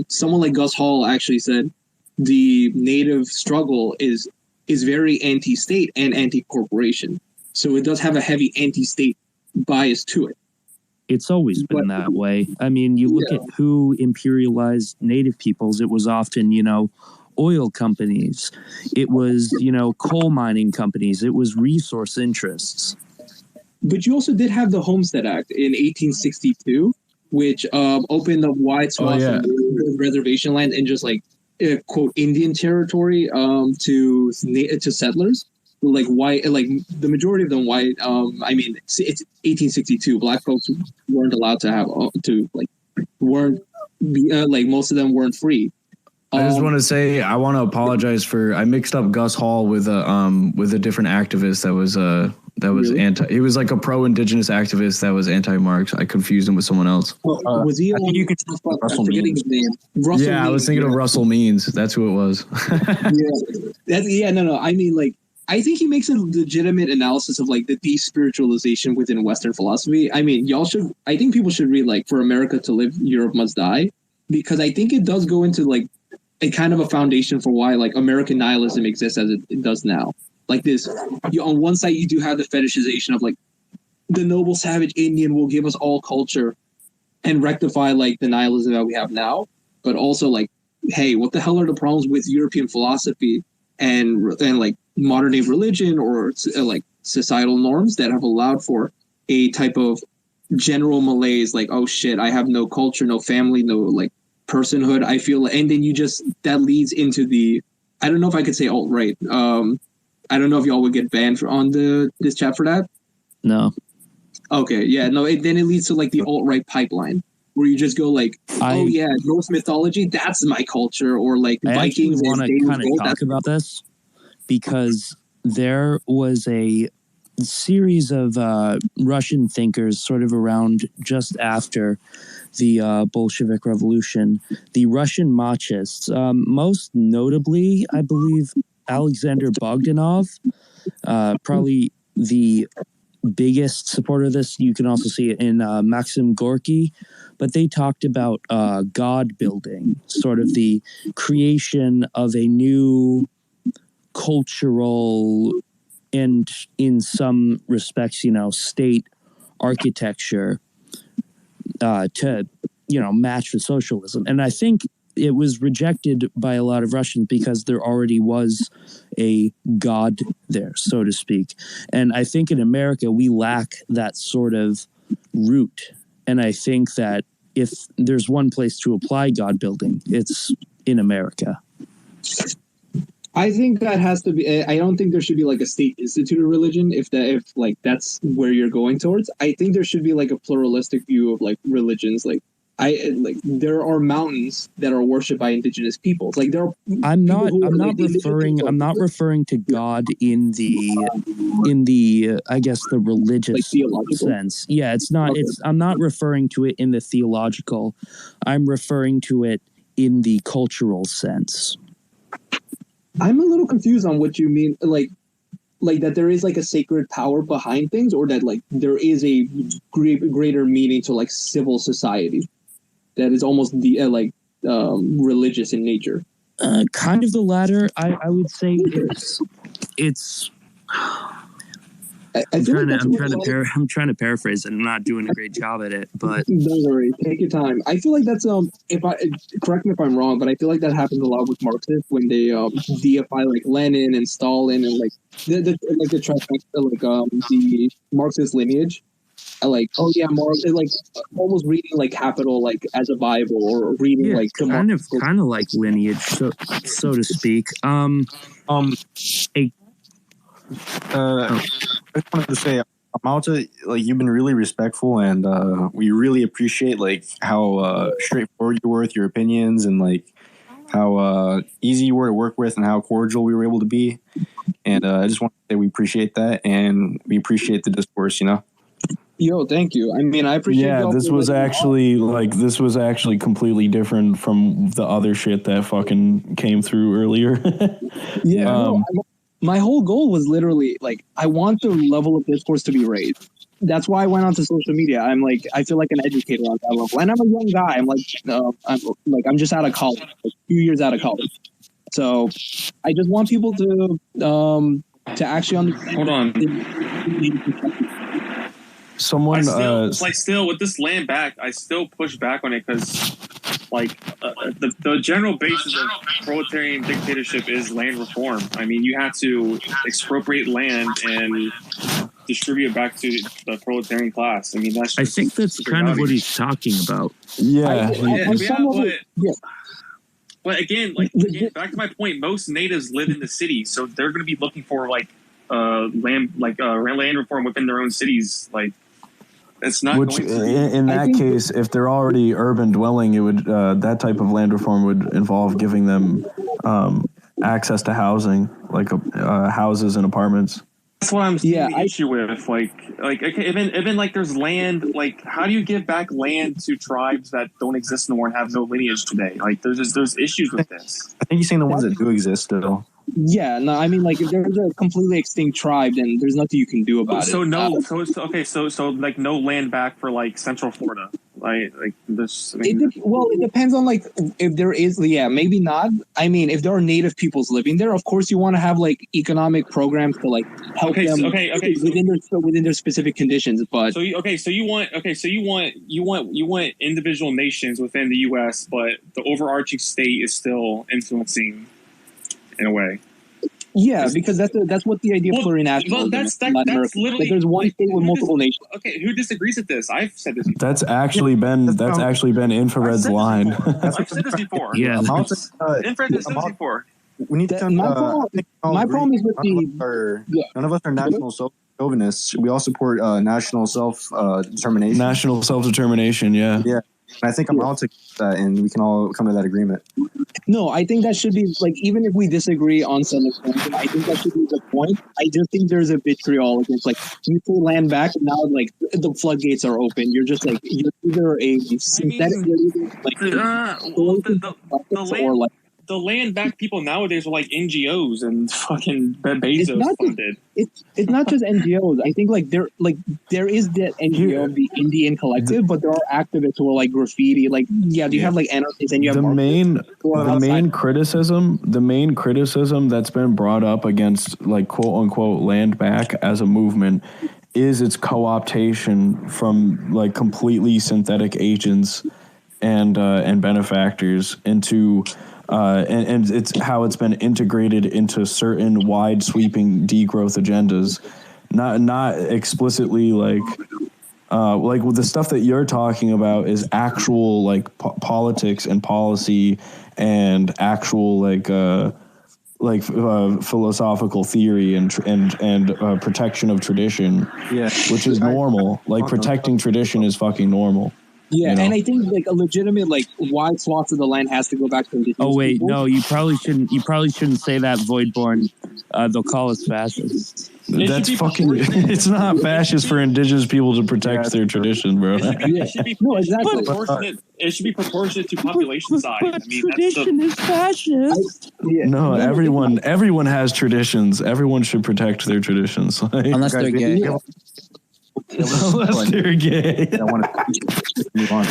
Speaker 9: someone like Gus Hall actually said the native struggle is very anti-state and anti-corporation. So it does have a heavy anti-state bias to it.
Speaker 10: It's always been that way. I mean, you look at who imperialized native peoples. It was often, oil companies. It was, coal mining companies. It was resource interests.
Speaker 9: But you also did have the Homestead Act in 1862, which opened up wide swaths of reservation land and just like quote Indian territory to settlers. Like white, like the majority of them white. I mean, it's 1862. Black folks weren't allowed to have like most of them weren't free.
Speaker 1: I just want to say I want to apologize for I mixed up Gus Hall with a different activist that was really? Anti. He was like a pro-indigenous activist that was anti-Marx. I confused him with someone else.
Speaker 9: Was he? You could
Speaker 1: Russell Means. I was thinking of Russell Means. That's who it was.
Speaker 9: No. I mean, like, I think he makes a legitimate analysis of like the despiritualization within Western philosophy. I mean, I think people should read like For America to Live, Europe Must Die, because I think it does go into like a kind of a foundation for why like American nihilism exists as it does now. Like this, on one side you do have the fetishization of like the noble savage Indian will give us all culture and rectify like the nihilism that we have now, but also like, hey, what the hell are the problems with European philosophy and like modern day religion or like societal norms that have allowed for a type of general malaise, like, oh shit, I have no culture, no family, no like personhood. I feel, and then that leads into the, I don't know if I could say alt-right. I don't know if y'all would get banned on this chat for that.
Speaker 10: No.
Speaker 9: Okay, yeah, no. Then it leads to like the alt-right pipeline, where you just go like, oh yeah, Norse mythology, that's my culture, or like
Speaker 10: I
Speaker 9: Vikings.
Speaker 10: I want to kind of talk about this because there was a series of Russian thinkers sort of around just after the Bolshevik Revolution, the Russian Machists, most notably, I believe, Alexander Bogdanov, probably the biggest supporter of this. You can also see it in Maxim Gorky, but they talked about God building, sort of the creation of a new cultural and in some respects, state architecture to, match with socialism. And I think it was rejected by a lot of Russians because there already was a God there, so to speak. And I think in America, we lack that sort of root. And I think that if there's one place to apply God building, it's in America.
Speaker 9: I think that has to be. I don't think there should be like a state instituted religion if like that's where you're going towards. I think there should be like a pluralistic view of like religions. Like there are mountains that are worshipped by indigenous peoples. Like there are. I'm not
Speaker 10: referring to God in the I guess the religious sense. Yeah, it's not. Okay. I'm not referring to it in the theological. I'm referring to it in the cultural sense.
Speaker 9: I'm a little confused on what you mean, like that there is like a sacred power behind things, or that like there is a greater meaning to like civil society that is almost religious in nature.
Speaker 10: Kind of the latter. I would say it's. I'm trying to paraphrase it. I'm not doing a great job at it, but
Speaker 9: don't worry, take your time. I feel like that's correct me if I'm wrong, but I feel like that happens a lot with Marxists when they deify like Lenin and Stalin and like the Marxist lineage. Like, oh yeah, Marx, like almost reading like Capital like as a Bible, or reading like
Speaker 10: kind of like lineage, so to speak.
Speaker 14: I just wanted to say, Malta, like you've been really respectful, and we really appreciate like how straightforward you were with your opinions, and like how easy you were to work with, and how cordial we were able to be. And I just want to say we appreciate that, and we appreciate the discourse.
Speaker 9: Yo, thank you. I mean, I appreciate.
Speaker 1: Yeah, this was actually completely different from the other shit that fucking came through earlier.
Speaker 9: Yeah. My whole goal was literally like, I want the level of discourse to be raised. That's why I went onto social media. I'm like, I feel like an educator on that level, and I'm a young guy. I'm just out of college, like a few years out of college. So I just want people to actually understand.
Speaker 2: Hold on.
Speaker 1: Someone
Speaker 2: still with this land back, I still push back on it because the general basis of proletarian dictatorship is land reform. I mean, you have to expropriate land and distribute it back to the proletarian class. I mean,
Speaker 10: I think that's kind of what he's talking about.
Speaker 2: But again, back to my point, most natives live in the city, so they're going to be looking for land reform within their own cities. Like, it's not.
Speaker 1: In that case, if they're already urban dwelling, it would that type of land reform would involve giving them access to housing, like houses and apartments.
Speaker 2: That's what I'm seeing the issue with. Like even like there's land. Like, how do you give back land to tribes that don't exist anymore and have no lineage today? Like, there's issues with this.
Speaker 14: I think you're saying the ones that do exist still.
Speaker 9: Yeah, no, I mean, like, if there's a completely extinct tribe, then there's nothing you can do about it.
Speaker 2: So like no land back for like Central Florida, right? Like this. I mean,
Speaker 9: it depends on like if there is. Yeah, maybe not. I mean, if there are native peoples living there, of course you want to have like economic programs to like help them within their specific conditions. But
Speaker 2: you want individual nations within the U.S., but the overarching state is still influencing in a way.
Speaker 8: Yeah, because that's what the idea of plurinationalism.
Speaker 2: Well, that's literally.
Speaker 8: Like, there's one state with multiple nations.
Speaker 2: Okay, who disagrees with this? I've said this before.
Speaker 1: That's actually been Infrared's line.
Speaker 2: I've said this before.
Speaker 1: Yeah.
Speaker 2: Infrared has said this before.
Speaker 14: We need to.
Speaker 8: My problem is with
Speaker 14: none of us are national chauvinists. We all support national self-determination.
Speaker 1: National self-determination, yeah.
Speaker 14: Yeah. And I think I'm out to that, and we can all come to that agreement.
Speaker 8: No, I think that should be, like, even if we disagree on some extent, I think that should be the point. I just think there's a vitriol against, like, you pull land back, and now, like, the floodgates are open. You're just, like, you're either a synthetic,
Speaker 2: the land back people nowadays are like NGOs and fucking Bezos funded.
Speaker 8: It's not just NGOs. I think there is that NGO, the Indian Collective, but there are activists who are like graffiti. Like, yeah, you have like anarchists and you have
Speaker 1: the main criticism that's been brought up against like quote unquote land back as a movement is its co-optation from like completely synthetic agents and benefactors into. And it's how it's been integrated into certain wide sweeping degrowth agendas, not explicitly like with the stuff that you're talking about is actual like politics and policy and actual philosophical theory and protection of tradition, which is normal. Like protecting tradition is fucking normal.
Speaker 8: Yeah, and I think like a legitimate like wide swath of the land has to go back to indigenous people.
Speaker 10: No, you probably shouldn't say that, Voidborn. They'll call us fascists.
Speaker 1: That's fucking. It's not fascist for indigenous people to protect their tradition, bro.
Speaker 2: It should be proportionate. It should be proportionate to population size. I mean,
Speaker 10: tradition is fascist.
Speaker 1: No, everyone has traditions. Everyone should protect their traditions.
Speaker 3: Unless they're gay.
Speaker 1: Unless they're gay.
Speaker 14: I want to move on.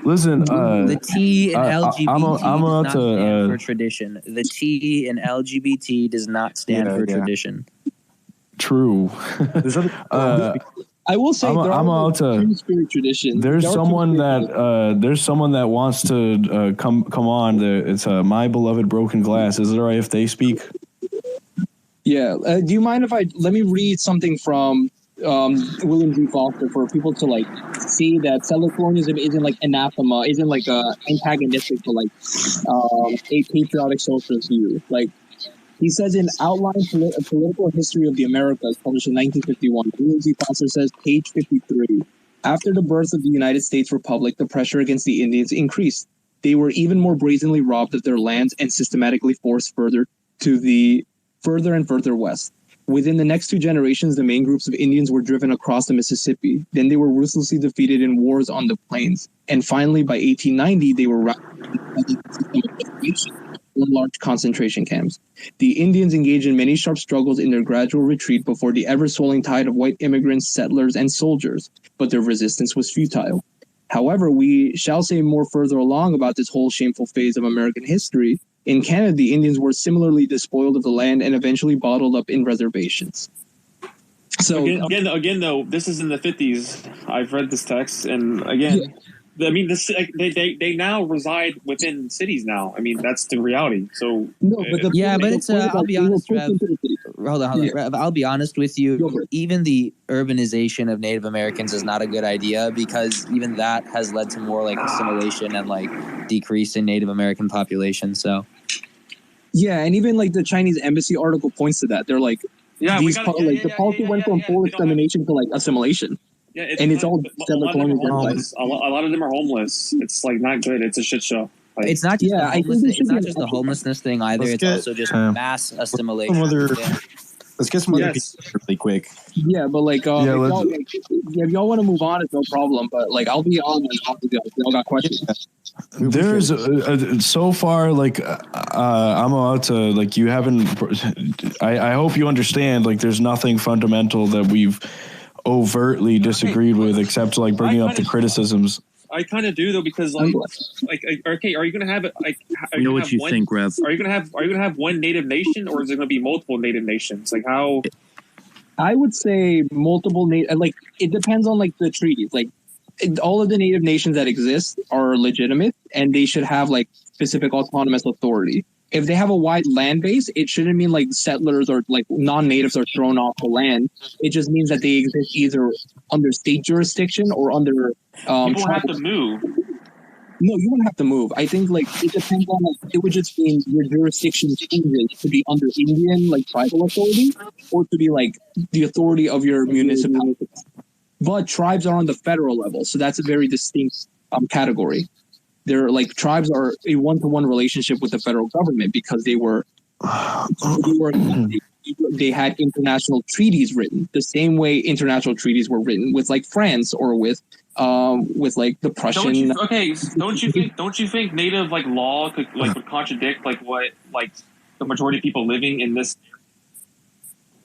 Speaker 1: Listen,
Speaker 3: the T in LGBT
Speaker 1: I'm
Speaker 3: does not
Speaker 1: to
Speaker 3: stand for tradition. The T in LGBT does not stand for tradition.
Speaker 1: True.
Speaker 8: I will say
Speaker 1: I'm out to
Speaker 8: tradition.
Speaker 1: There's someone that wants to come on. It's My Beloved Broken Glass. Is it all right if they speak?
Speaker 8: Yeah. Do you mind if let me read something from William G. Foster for people to like see that settler colonialism isn't like anathema, isn't like antagonistic to like a patriotic socialist view. Like he says in Outline Political History of the Americas, published in 1951, William G. Foster says, page 53, after the birth of the United States Republic, the pressure against the Indians increased. They were even more brazenly robbed of their lands and systematically forced further and further west. Within the next two generations, the main groups of Indians were driven across the Mississippi. Then they were ruthlessly defeated in wars on the plains. And finally, by 1890, they were in large concentration camps. The Indians engaged in many sharp struggles in their gradual retreat before the ever-swelling tide of white immigrants, settlers, and soldiers, but their resistance was futile. However, we shall say more further along about this whole shameful phase of American history. In Canada, the Indians were similarly despoiled of the land and eventually bottled up in reservations. So
Speaker 2: again, though, this is in the 50s. I've read this text, and again, I mean, they now reside within cities now. I mean, that's the reality. So
Speaker 3: I'll be honest, Rev. Hold on. Rev, I'll be honest with you. Even the urbanization of Native Americans is not a good idea because even that has led to more like assimilation and like decrease in Native American population. So.
Speaker 8: Yeah, and even like the Chinese embassy article points to that. They're like, the policy went from full extermination to like assimilation.
Speaker 2: Yeah,
Speaker 8: it's all
Speaker 2: a lot of them are homeless. It's like not good. It's a shit show. Like,
Speaker 3: it's not just the homelessness thing either. It's also just mass assimilation.
Speaker 14: Let's get some other people really quick.
Speaker 8: Yeah, but like, if y'all want to move on, it's no problem. But like, I'll be on. Y'all got questions.
Speaker 1: There's so far like I'm about to like you haven't. I hope you understand. Like, there's nothing fundamental that we've overtly disagreed with except like bringing up the criticisms.
Speaker 2: I kind of do though because okay, are you gonna have it like?
Speaker 10: I know what you think, Rev.
Speaker 2: Are you gonna have one native nation, or is it gonna be multiple native nations? Like how?
Speaker 8: I would say multiple like it depends on like the treaties. Like all of the native nations that exist are legitimate, and they should have like specific autonomous authority. if they have a wide land base, it shouldn't mean like settlers or like non-natives are thrown off the land. It just means that they exist either under state jurisdiction or under
Speaker 2: people have to move.
Speaker 8: No, you wouldn't have to move. I think like it depends on like it would just mean your jurisdiction changes to be under Indian like tribal authority or to be like the authority of your municipality. But tribes are on the federal level, so that's a very distinct category. They're like tribes are a one-to-one relationship with the federal government because they had international treaties written the same way international treaties were written with like France or with like the Prussian.
Speaker 2: Don't you think native like law would contradict like what like the majority of people living in this?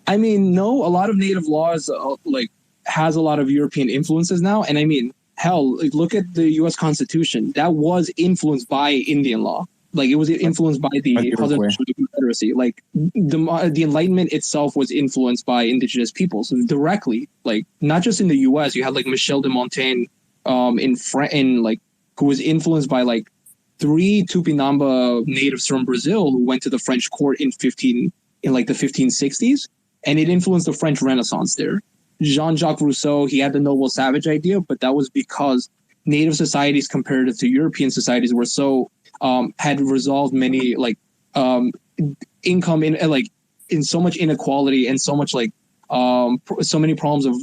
Speaker 8: I mean, no. A lot of native laws like has a lot of European influences now, and I mean, hell, like, look at the U.S. Constitution. That was influenced by Indian law. Like it was influenced by the Confederacy. Like the Enlightenment itself was influenced by indigenous peoples directly. Like not just in the U.S. You had like Michel de Montaigne, in like who was influenced by like 3 Tupinamba natives from Brazil who went to the French court in the 1560s, and it influenced the French Renaissance there. Jean-Jacques Rousseau, he had the noble savage idea, but that was because native societies comparative to European societies were so had resolved many like income in so much inequality and so much like so many problems of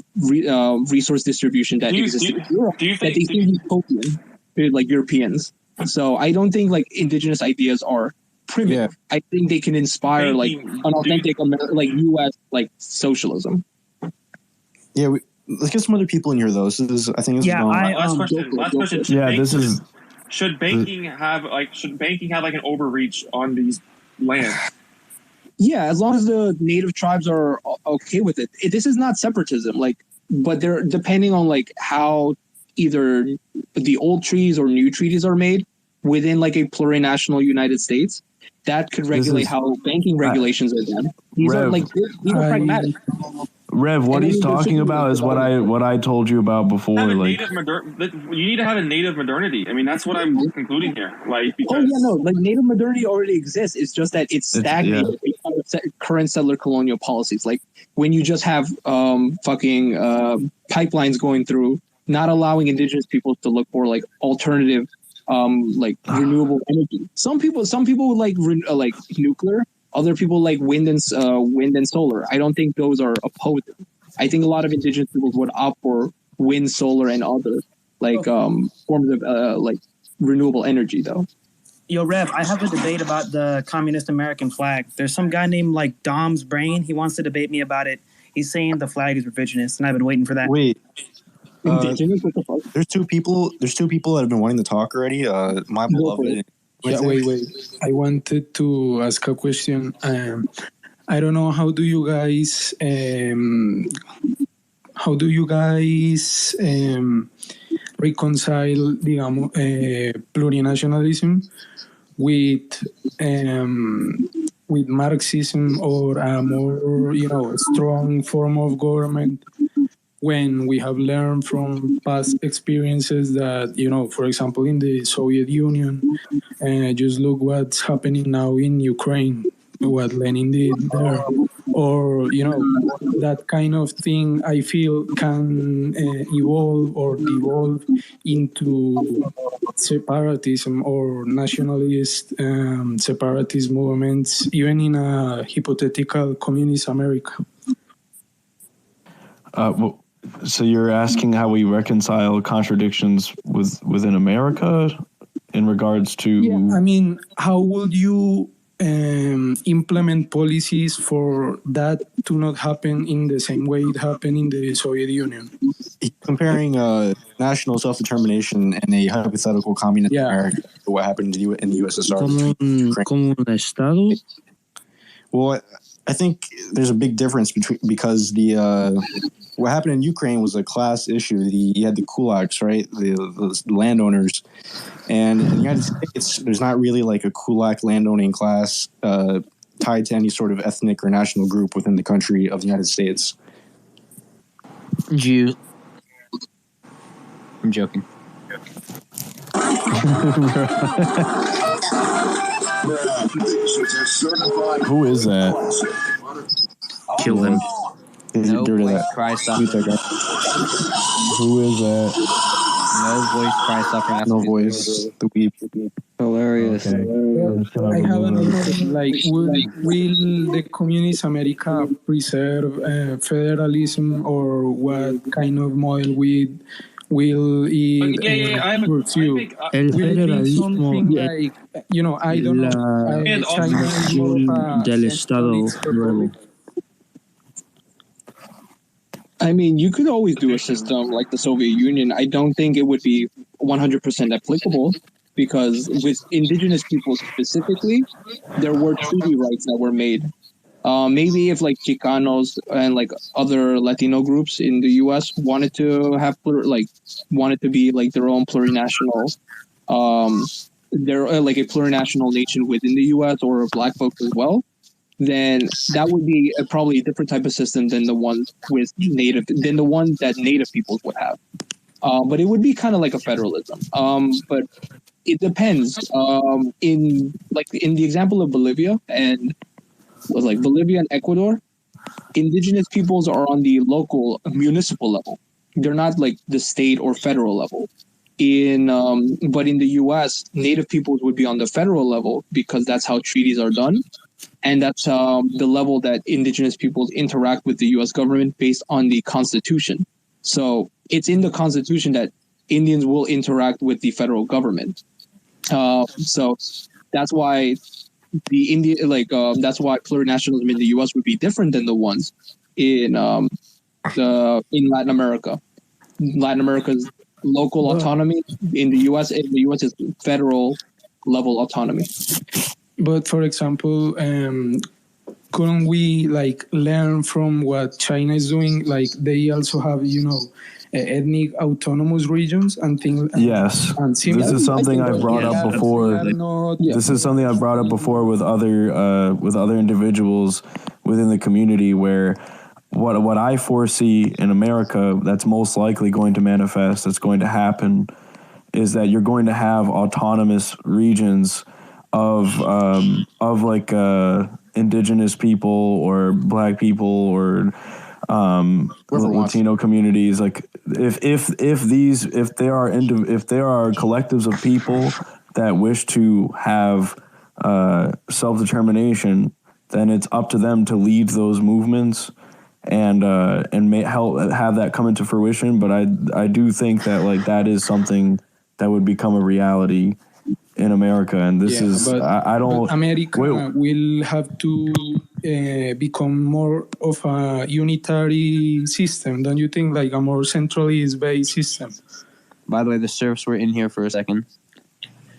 Speaker 8: resource distribution that existed in Europe that they seem utopian, like Europeans. So I don't think like indigenous ideas are primitive. Yeah. I think they can inspire like an authentic like U.S. like socialism.
Speaker 14: Yeah, let's get some other people in here though. This is, I think,
Speaker 2: last question. Should banking have like an overreach on these lands?
Speaker 8: Yeah, as long as the native tribes are okay with it. This is not separatism, like, but they're depending on like how either the old treaties or new treaties are made within like a plurinational United States. That could regulate how banking regulations are done. These are pragmatic.
Speaker 1: Rev, what he's talking about is what I told you about before. Like,
Speaker 2: you need to have a native modernity. I mean, that's what I'm concluding here. Like, because
Speaker 8: like native modernity already exists. It's just that it's stagnated because of current settler colonial policies. Like when you just have pipelines going through, not allowing indigenous peoples to look for like alternative, like renewable energy. Some people would like nuclear. Other people like wind and solar. I don't think those are opposing. I think a lot of indigenous people would opt for wind, solar, and other like forms of like renewable energy, though.
Speaker 11: Yo, Rev, I have a debate about the communist American flag. There's some guy named like Dom's Brain. He wants to debate me about it. He's saying the flag is revisionist, and I've been waiting for that.
Speaker 14: Wait. There's two people that have been wanting to talk already. My beloved.
Speaker 5: Yeah, wait. I wanted to ask a question. I don't know how do you guys reconcile, digamos, plurinationalism with Marxism or a more strong form of government, when we have learned from past experiences that, for example, in the Soviet Union, just look what's happening now in Ukraine, what Lenin did there, or, that kind of thing I feel can evolve or devolve into separatism or nationalist separatist movements, even in a hypothetical communist America.
Speaker 1: So you're asking how we reconcile contradictions within America in regards to...
Speaker 5: Yeah, I mean, how would you implement policies for that to not happen in the same way it happened in the Soviet Union?
Speaker 14: Comparing national self-determination and a hypothetical communist America to what happened in the USSR.
Speaker 10: Como un Estado?
Speaker 14: Well, I think there's a big difference because what happened in Ukraine was a class issue. You had the kulaks, right? The landowners. And in the United States, there's not really like a kulak landowning class tied to any sort of ethnic or national group within the country of the United States.
Speaker 3: Jews. I'm joking.
Speaker 1: Who is that?
Speaker 10: Kill him.
Speaker 3: No
Speaker 1: Get rid of
Speaker 3: voice
Speaker 1: that.
Speaker 3: cry
Speaker 1: Mute
Speaker 3: suffering.
Speaker 1: that guy. Who is that?
Speaker 3: No voice cry suffering.
Speaker 1: No voice. The weep.
Speaker 5: I
Speaker 3: Hilarious.
Speaker 5: have another question. Like, will the Communist America preserve federalism, or what kind of model will it pursue?
Speaker 10: El
Speaker 5: Will it be
Speaker 10: federalismo
Speaker 5: something like, I don't know, China is more of a
Speaker 10: del Estado
Speaker 5: centralist republic?
Speaker 8: I mean, you could always do a system like the Soviet Union. I don't think it would be 100% applicable because with indigenous peoples specifically, there were treaty rights that were made. Maybe if like Chicanos and like other Latino groups in the U.S. wanted to have wanted to be like their own plurinational, they're like a plurinational nation within the U.S. or Black folks as well, then that would be probably a different type of system than the one that Native peoples would have. But it would be kind of like a federalism. But it depends. In the example of Bolivia and Ecuador, indigenous peoples are on the local municipal level. They're not like the state or federal level. But in the U.S., Native peoples would be on the federal level because that's how treaties are done. And that's the level that indigenous peoples interact with the U.S. government based on the Constitution. So it's in the Constitution that Indians will interact with the federal government. So that's why that's why plurinationalism in the U.S. would be different than the ones in Latin America. Latin America's local autonomy. In the U.S. is federal level autonomy.
Speaker 5: But for example, couldn't we learn from what China is doing? Like they also have, ethnic autonomous regions and things.
Speaker 1: Yes, this is something I've brought up before. This is something I've brought up before with other individuals within the community. Where what I foresee in America that's most likely going to manifest, that's going to happen, is that you're going to have autonomous regions of indigenous people or Black people or Latino communities. Like if there are collectives of people that wish to have self-determination, then it's up to them to lead those movements and help have that come into fruition. But I do think that that is something that would become a reality in America, and this is I don't.
Speaker 5: America will have to become more of a unitary system, don't you think? Like a more centralist based system.
Speaker 3: By the way, the serfs were in here for a second.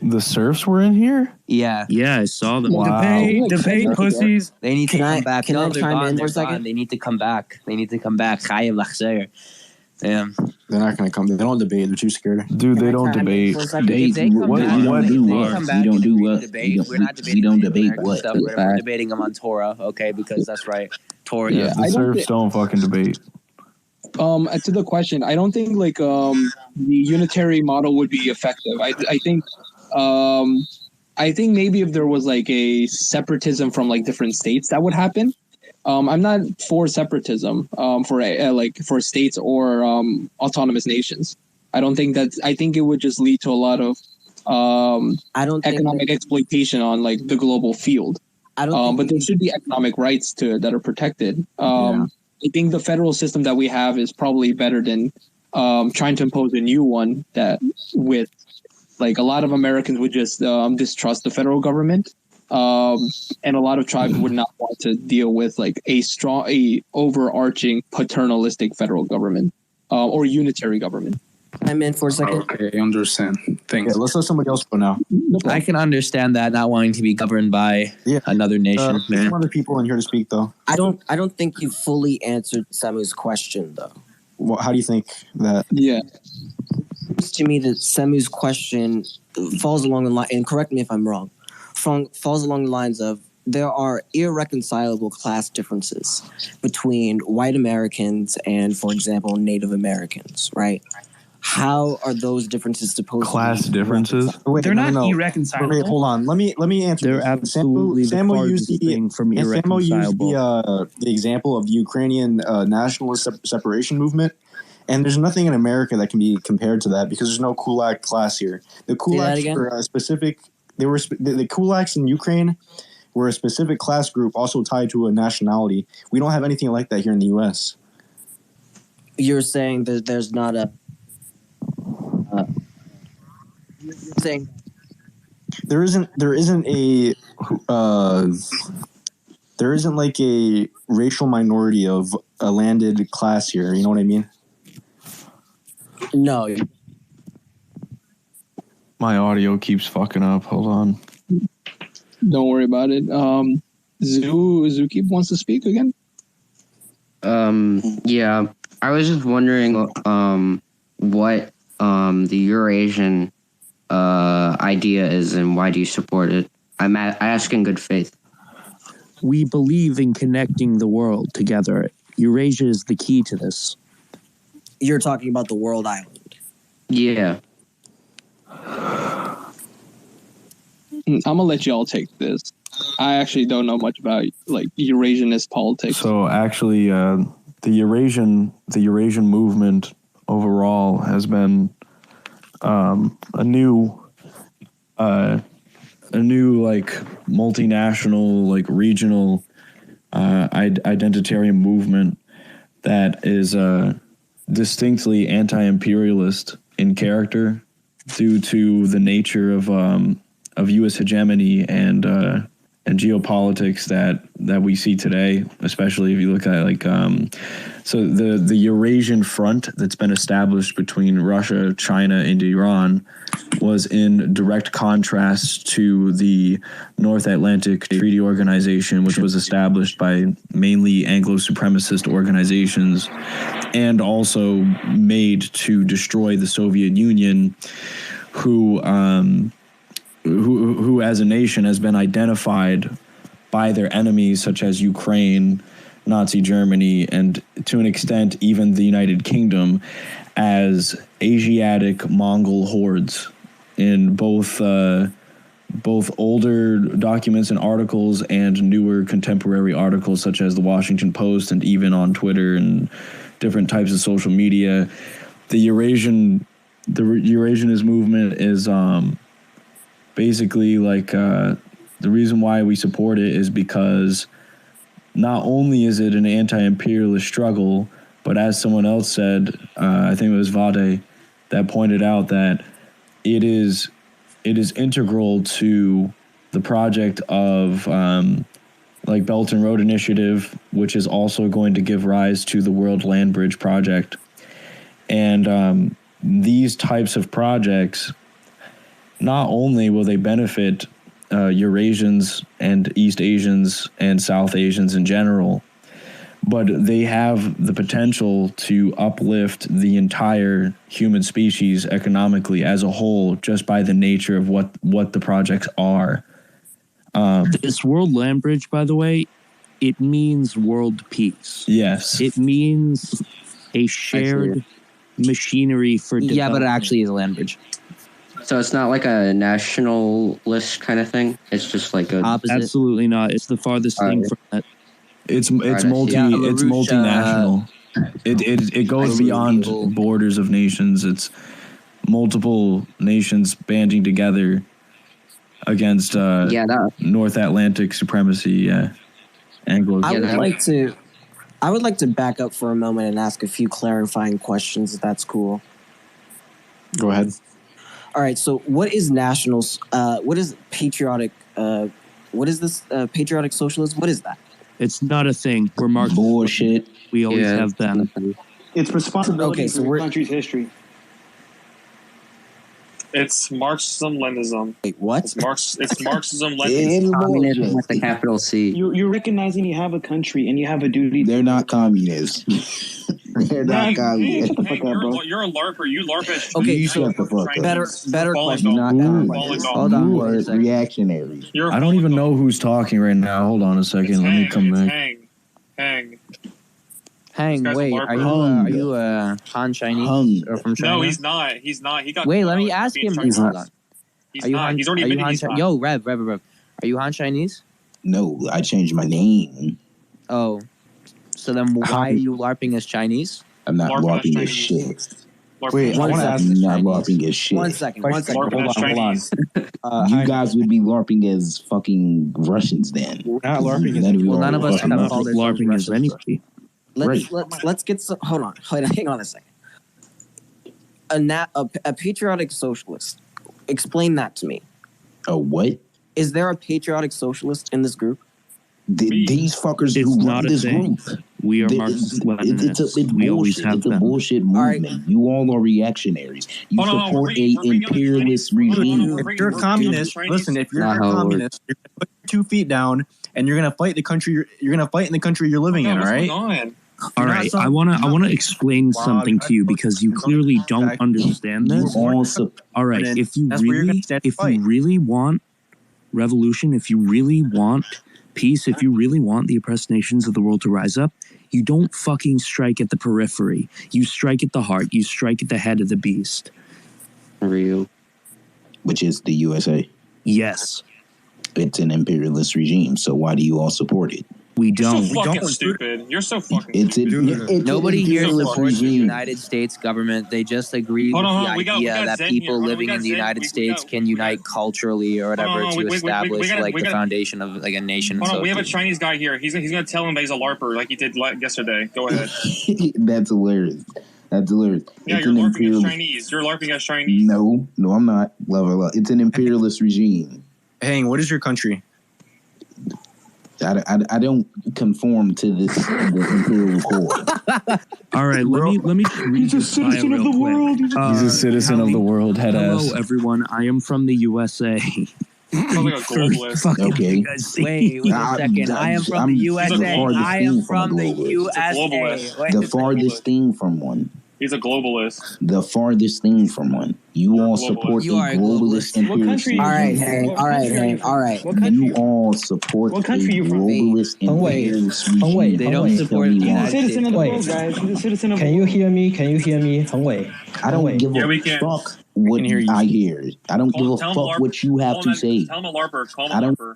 Speaker 1: The serfs were in here?
Speaker 3: Yeah.
Speaker 10: Yeah, I saw them.
Speaker 1: Wow.
Speaker 12: Debate pussies.
Speaker 3: They need to come back.
Speaker 4: Can I chime in for a
Speaker 3: They're
Speaker 4: second?
Speaker 3: gone. They need to come back. Damn.
Speaker 14: They're not going to come. They don't debate. They're too scared.
Speaker 1: Dude, they don't debate.
Speaker 3: If they come back, we're not debating.
Speaker 4: We don't debate
Speaker 3: what?
Speaker 4: what?
Speaker 3: We're debating them on Torah, okay? Because that's right. Torah.
Speaker 8: Yeah,
Speaker 1: The serfs don't fucking debate.
Speaker 8: To the question, I don't think the unitary model would be effective. I think maybe if there was a separatism from different states, that would happen. I'm not for separatism for states or autonomous nations. I don't think that. I think it would just lead to a lot of economic exploitation on the global field. But there should be economic rights that are protected. I think the federal system that we have is probably better than trying to impose a new one that with a lot of Americans would just distrust the federal government. And a lot of tribes would not want to deal with a overarching paternalistic federal government or unitary government.
Speaker 4: I'm in for a second.
Speaker 5: Okay, I understand. Thanks.
Speaker 14: Yeah, let's let somebody else go now.
Speaker 3: I can understand that, not wanting to be governed by another nation.
Speaker 14: Some other people in here to speak though.
Speaker 4: I don't think you fully answered Samu's question though.
Speaker 14: Well, how do you think that?
Speaker 8: Yeah.
Speaker 4: To me, that Samu's question falls along the line, and correct me if I'm wrong, falls along the lines of there are irreconcilable class differences between white Americans and, for example, Native Americans, right? how are those differences supposed
Speaker 1: class
Speaker 4: to be
Speaker 1: differences?
Speaker 11: They're not irreconcilable.
Speaker 14: Wait, hold on. Let me answer.
Speaker 10: They're
Speaker 14: this.
Speaker 10: absolutely the farthest thing from
Speaker 14: Samo used
Speaker 10: irreconcilable.
Speaker 14: the example of the Ukrainian nationalist separation movement, and there's nothing in America that can be compared to that because there's no kulak class here. The kulaks were a specific. They were the kulaks in Ukraine were a specific class group, also tied to a nationality. We don't have anything like that here in the U.S.
Speaker 4: You're saying that there's not a. Saying
Speaker 14: there isn't like a racial minority of a landed class here. You know what I mean?
Speaker 4: No.
Speaker 1: My audio keeps fucking up. Hold on.
Speaker 8: Don't worry about it. Zuki wants to speak again.
Speaker 7: Yeah, I was just wondering what the Eurasian idea is and why do you support it? I ask in good faith.
Speaker 10: We believe in connecting the world together. Eurasia is the key to this.
Speaker 4: You're talking about the world island.
Speaker 7: Yeah.
Speaker 8: I'm gonna let y'all take this. I actually don't know much about like Eurasianist politics.
Speaker 1: So actually, the Eurasian movement overall has been a new like multinational, like regional identitarian movement that is distinctly anti-imperialist in character due to the nature of U.S. hegemony and geopolitics that we see today, especially if you look at like so the Eurasian front that's been established between Russia, China, and Iran was in direct contrast to the North Atlantic Treaty Organization, which was established by mainly Anglo-supremacist organizations and also made to destroy the Soviet Union, who as a nation has been identified by their enemies such as Ukraine, Nazi Germany, and to an extent even the United Kingdom as Asiatic Mongol hordes in both older documents and articles and newer contemporary articles such as the Washington Post and even on Twitter and different types of social media. The Eurasianist movement is basically like the reason why we support it is because not only is it an anti-imperialist struggle, but as someone else said, I think it was Vade, that pointed out that it is integral to the project of like Belt and Road Initiative, which is also going to give rise to the World Land Bridge Project. And these types of projects, not only will they benefit Eurasians and East Asians and South Asians in general, but they have the potential to uplift the entire human species economically as a whole just by the nature of what the projects are.
Speaker 10: This World Land Bridge, by the way, it means world peace.
Speaker 1: Yes.
Speaker 10: It means a shared machinery for development.
Speaker 3: Yeah, but it actually is a land bridge.
Speaker 7: So it's not like a nationalist kind of thing. It's just like a
Speaker 10: opposite. Absolutely not. It's the farthest thing from that.
Speaker 1: It's multinational. It goes beyond borders of nations. It's multiple nations banding together against North Atlantic supremacy. Yeah, Anglo.
Speaker 4: I would like to back up for a moment and ask a few clarifying questions, if that's cool.
Speaker 14: Go ahead.
Speaker 4: All right. So, what is what is patriotic? What is this patriotic socialism? What is that?
Speaker 10: It's not a thing. We're Marxist.
Speaker 3: Bullshit.
Speaker 10: We always have been.
Speaker 23: It's responsibility for your country's history.
Speaker 2: It's Marxism-Leninism.
Speaker 4: Wait, what?
Speaker 2: It's Marxism-Leninism.
Speaker 7: Communism with the capital C.
Speaker 23: You're recognizing you have a country and you have a duty.
Speaker 20: They're not communists. They're not communists.
Speaker 2: Shut the fuck up, bro. You're a LARPer. You LARP as
Speaker 4: Okay,
Speaker 20: you shut the fuck up.
Speaker 4: Better question.
Speaker 20: Hold on. You are reactionary.
Speaker 1: I don't even know who's talking right now. Hold on a second. Let me come back.
Speaker 2: Hang.
Speaker 3: Hang,
Speaker 2: This guy's a
Speaker 3: wait,
Speaker 2: LARPer.
Speaker 3: are you Han Chinese or from China?
Speaker 2: No, he's not. He's not. He got.
Speaker 3: Wait,
Speaker 2: caught
Speaker 3: let me
Speaker 2: out
Speaker 3: ask
Speaker 2: being
Speaker 3: him.
Speaker 2: Chinese.
Speaker 3: Hold on.
Speaker 2: He's
Speaker 3: Are you
Speaker 2: not.
Speaker 3: Han?
Speaker 2: He's already
Speaker 3: Are you
Speaker 2: admitted
Speaker 3: Han?
Speaker 2: he's not.
Speaker 3: Yo, Rev. Are you Han Chinese?
Speaker 6: No, I changed my name.
Speaker 3: Oh, so then why are you LARPing as Chinese?
Speaker 6: I'm not
Speaker 2: LARPing
Speaker 6: LARPing
Speaker 2: as
Speaker 6: as shit.
Speaker 2: Wait,
Speaker 6: I want to ask. I'm not LARPing as shit.
Speaker 4: One second.
Speaker 6: Hold on. You guys would be LARPing as fucking Russians then.
Speaker 18: We're not LARPing as
Speaker 3: none of us have called
Speaker 10: LARPing as anybody.
Speaker 4: Let's get some. Hold on. Hang on a second. A patriotic socialist. Explain that to me.
Speaker 6: A what?
Speaker 4: Is there a patriotic socialist in this group?
Speaker 6: These fuckers who run this group.
Speaker 10: We are Marxist-Leninists. We always have
Speaker 6: It's a
Speaker 10: been.
Speaker 6: bullshit movement. You all are reactionaries. You support a imperialist regime.
Speaker 15: If you're a communist, listen. If you're a communist, you're gonna put your 2 feet down, and you're gonna fight the country. You're gonna fight in the country you're living in. All right.
Speaker 10: All right, I wanna explain something to you because you clearly don't understand this. All right, if you really want revolution, if you really want peace, if you really want the oppressed nations of the world to rise up, you don't fucking strike at the periphery. You strike at the heart. You strike at the head of the beast.
Speaker 6: Real. Which is the USA.
Speaker 10: Yes.
Speaker 6: It's an imperialist regime, so why do you all support it?
Speaker 10: We
Speaker 2: You're
Speaker 10: don't.
Speaker 2: so fucking stupid. You're so fucking stupid.
Speaker 3: Nobody here
Speaker 6: imperialist
Speaker 3: supports the
Speaker 6: regime.
Speaker 3: United States government. They just agree
Speaker 2: Hold
Speaker 3: with
Speaker 2: on,
Speaker 3: the
Speaker 2: we got
Speaker 3: idea that
Speaker 2: Zen
Speaker 3: people
Speaker 2: here. Hold on,
Speaker 3: living
Speaker 2: we
Speaker 3: in
Speaker 2: got
Speaker 3: the
Speaker 2: Zen.
Speaker 3: United
Speaker 2: We
Speaker 3: States
Speaker 2: got-
Speaker 3: can unite culturally or whatever
Speaker 2: on,
Speaker 3: to
Speaker 2: we
Speaker 3: establish
Speaker 2: gotta-
Speaker 3: like
Speaker 2: we
Speaker 3: the
Speaker 2: gotta-
Speaker 3: foundation of like a nation.
Speaker 2: Hold
Speaker 3: So
Speaker 2: on, we have a Chinese guy here. He's gonna tell him that he's a LARPer like he did yesterday. Go ahead.
Speaker 6: That's hilarious. That's hilarious.
Speaker 2: Yeah,
Speaker 6: It's
Speaker 2: you're
Speaker 6: an
Speaker 2: LARPing as
Speaker 6: imperialist.
Speaker 2: Chinese. You're LARPing as Chinese.
Speaker 6: No, I'm not. Love. It's an imperialist regime.
Speaker 15: Hang, what is your country?
Speaker 6: I don't conform to this the imperial core.
Speaker 10: All right, let me read this bio real quick.
Speaker 1: He's a citizen of the world. Head
Speaker 10: Hello,
Speaker 1: ass.
Speaker 10: everyone. I am from the USA.
Speaker 2: Sounds like a globalist.
Speaker 10: Fucking
Speaker 6: Okay.
Speaker 10: you guys see.
Speaker 3: wait a second. I am from the USA. I am from the
Speaker 2: globalist.
Speaker 3: USA. Wait
Speaker 6: The
Speaker 3: a second.
Speaker 6: farthest thing from one.
Speaker 2: He's a globalist.
Speaker 6: The farthest thing from one. You all support
Speaker 3: You are
Speaker 6: a
Speaker 3: a
Speaker 6: globalist imperialist regime.
Speaker 4: All right, Hank. All right, Hank. All right.
Speaker 6: You all support a globalist imperialist regime.
Speaker 3: They don't support the
Speaker 12: He's a
Speaker 3: United
Speaker 12: citizen
Speaker 3: States.
Speaker 12: of the world, guys. He's a citizen of the
Speaker 23: Can
Speaker 12: world.
Speaker 23: you hear me? Can you hear me? Heng Wei.
Speaker 6: I don't give
Speaker 2: Yeah,
Speaker 6: a
Speaker 2: we can.
Speaker 6: fuck what I hear. I don't give a
Speaker 2: Tell him
Speaker 6: fuck what you have to say.
Speaker 2: Tell him a LARPer. Call
Speaker 6: I
Speaker 2: him a
Speaker 6: don't-
Speaker 2: LARPer.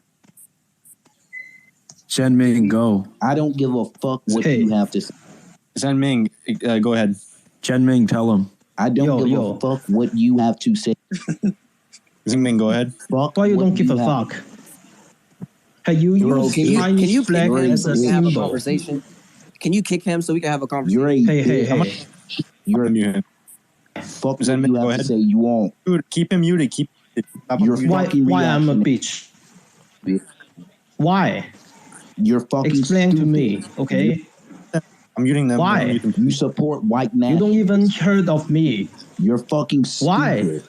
Speaker 1: Chen Ming, go.
Speaker 6: I don't give a fuck what you have to say.
Speaker 15: Zen Ming, go ahead.
Speaker 1: Chen Ming, tell him.
Speaker 6: I don't give a fuck what you have to say.
Speaker 15: Zen Ming, go ahead.
Speaker 6: Fuck
Speaker 23: Why you
Speaker 6: what
Speaker 23: don't give a
Speaker 6: have-
Speaker 23: fuck? Hey, you use
Speaker 4: Can you
Speaker 23: Chinese
Speaker 4: kick
Speaker 23: flag
Speaker 4: him
Speaker 23: as
Speaker 4: so
Speaker 23: a
Speaker 4: we can have a
Speaker 23: symbol.
Speaker 4: conversation? Can you kick him so we can have a conversation?
Speaker 6: You're a
Speaker 23: Hey.
Speaker 6: You're
Speaker 15: a
Speaker 6: fuck what
Speaker 15: Zen,
Speaker 6: you
Speaker 15: go
Speaker 6: have
Speaker 15: ahead.
Speaker 6: to say. You won't.
Speaker 15: Dude, keep him muted.
Speaker 6: You're
Speaker 23: Why
Speaker 6: fucking
Speaker 23: I'm a
Speaker 6: reactionary.
Speaker 23: bitch? Why?
Speaker 6: You're fucking
Speaker 23: Explain to
Speaker 6: stupid.
Speaker 23: me, okay?
Speaker 15: I'm muting them.
Speaker 23: Why?
Speaker 6: You support white
Speaker 23: You
Speaker 6: nationalism.
Speaker 23: don't even heard of me.
Speaker 6: You're fucking stupid.
Speaker 23: Why?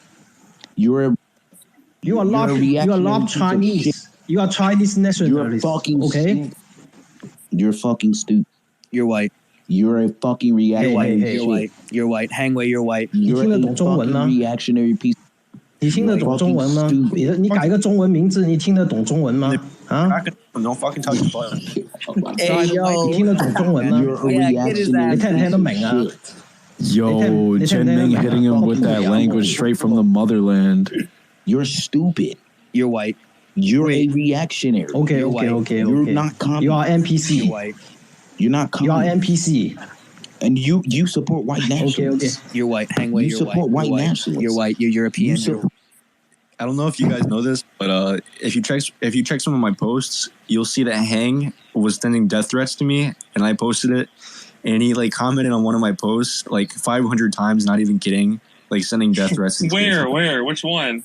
Speaker 6: You're a
Speaker 23: You are not. You are
Speaker 6: reactionary
Speaker 23: not
Speaker 6: piece of
Speaker 23: Chinese.
Speaker 6: shit.
Speaker 23: You are Chinese
Speaker 6: You're
Speaker 23: nationalist.
Speaker 6: fucking
Speaker 23: okay?
Speaker 6: stupid. You're fucking stupid.
Speaker 3: You're white.
Speaker 6: You're a fucking reactionary.
Speaker 23: Hey,
Speaker 3: You're white. You're white. Hang Wei, you're white.
Speaker 23: 你
Speaker 6: You're
Speaker 23: 听得
Speaker 6: a
Speaker 23: 懂中文
Speaker 6: fucking
Speaker 23: 吗？
Speaker 6: reactionary piece.
Speaker 23: 你听得懂中文吗？你改个中文名字，你听得懂中文吗？啊？
Speaker 15: Don't fucking touch the button.
Speaker 3: Hey, yo.
Speaker 23: 你聽得懂中文嗎？
Speaker 6: You're a
Speaker 3: Yeah, get his
Speaker 6: reactionary
Speaker 3: ass.
Speaker 23: 你聽唔聽得明啊？
Speaker 1: Yo, Chen Ming hitting him with that language straight from the motherland.
Speaker 6: You're stupid.
Speaker 3: You're white.
Speaker 6: You're a reactionary.
Speaker 23: Okay,
Speaker 3: You're
Speaker 23: okay,
Speaker 3: white.
Speaker 23: okay,
Speaker 6: You're
Speaker 23: okay.
Speaker 6: not communist.
Speaker 23: You are NPC.
Speaker 3: You're white.
Speaker 6: You're not
Speaker 23: You are
Speaker 6: communist.
Speaker 23: NPC.
Speaker 6: And you support white
Speaker 23: Okay, okay.
Speaker 6: nationalists.
Speaker 3: You're white. Hang Wei,
Speaker 6: You
Speaker 3: you're
Speaker 6: support
Speaker 3: white.
Speaker 6: white
Speaker 3: You're white.
Speaker 6: nationalists.
Speaker 3: You're white. You're European.
Speaker 6: You
Speaker 3: You're
Speaker 15: I don't know if you guys know this, but if you check some of my posts, you'll see that Hang was sending death threats to me, and I posted it, and he like commented on one of my posts like 500 times, not even kidding, like sending death threats. and shit.
Speaker 2: Where? Which one?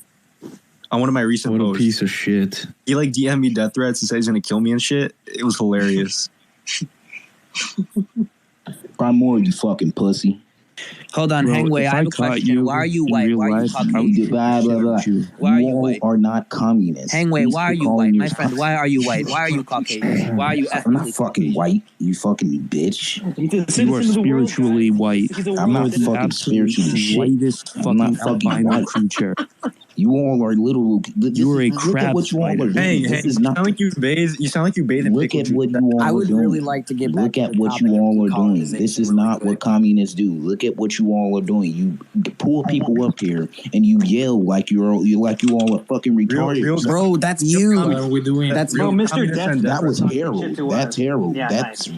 Speaker 15: On one of my recent
Speaker 1: What a
Speaker 15: posts,
Speaker 1: piece of shit.
Speaker 15: he like DM'd me death threats and said he's gonna kill me and shit. It was hilarious.
Speaker 6: Cry more, you fucking pussy.
Speaker 3: Hold on,
Speaker 10: Bro,
Speaker 3: Hang Wei,
Speaker 10: if
Speaker 3: I have a
Speaker 10: caught
Speaker 3: question. Why are you
Speaker 10: in
Speaker 3: white?
Speaker 10: real
Speaker 3: Why are you
Speaker 10: life,
Speaker 3: Caucasian?
Speaker 6: Blah, blah, blah.
Speaker 3: Why are you
Speaker 6: all
Speaker 3: white?
Speaker 6: are not communists.
Speaker 3: Hang Wei,
Speaker 6: Please
Speaker 3: why are
Speaker 6: quit
Speaker 3: you
Speaker 6: calling
Speaker 3: white? My
Speaker 6: yourself-
Speaker 3: friend, why are you white? Why are you Caucasian? Why are you
Speaker 6: I'm not
Speaker 3: ethnically
Speaker 6: fucking white, you fucking bitch.
Speaker 10: You are spiritually white.
Speaker 6: I'm not
Speaker 10: The
Speaker 6: fucking
Speaker 10: absolute
Speaker 6: spiritually shit.
Speaker 10: whitest
Speaker 6: I'm not
Speaker 10: fucking
Speaker 6: fucking
Speaker 10: albino
Speaker 6: white.
Speaker 10: creature.
Speaker 6: You all are little.
Speaker 10: You are a crab
Speaker 6: what you all are doing.
Speaker 15: Hey,
Speaker 6: This
Speaker 15: you
Speaker 6: is not.
Speaker 15: sound like you bathe. You sound like you bathe in
Speaker 6: Look
Speaker 15: pickle
Speaker 6: at
Speaker 15: juice.
Speaker 6: what you all
Speaker 4: I
Speaker 6: are
Speaker 4: would
Speaker 6: doing.
Speaker 4: really like to get back
Speaker 6: Look
Speaker 4: to
Speaker 6: at
Speaker 4: the
Speaker 6: what
Speaker 4: topic
Speaker 6: you
Speaker 4: of
Speaker 6: all are doing.
Speaker 4: colonization
Speaker 6: This is
Speaker 4: really
Speaker 6: not
Speaker 4: quick.
Speaker 6: what communists do. Look at what you all are doing. You pull people up here and you yell like you all are fucking retarded.
Speaker 4: Bro, that's you.
Speaker 6: What are we doing?
Speaker 4: That's
Speaker 6: Real
Speaker 4: you.
Speaker 6: Mr. Death. That was Harold. That's Harold.
Speaker 10: That's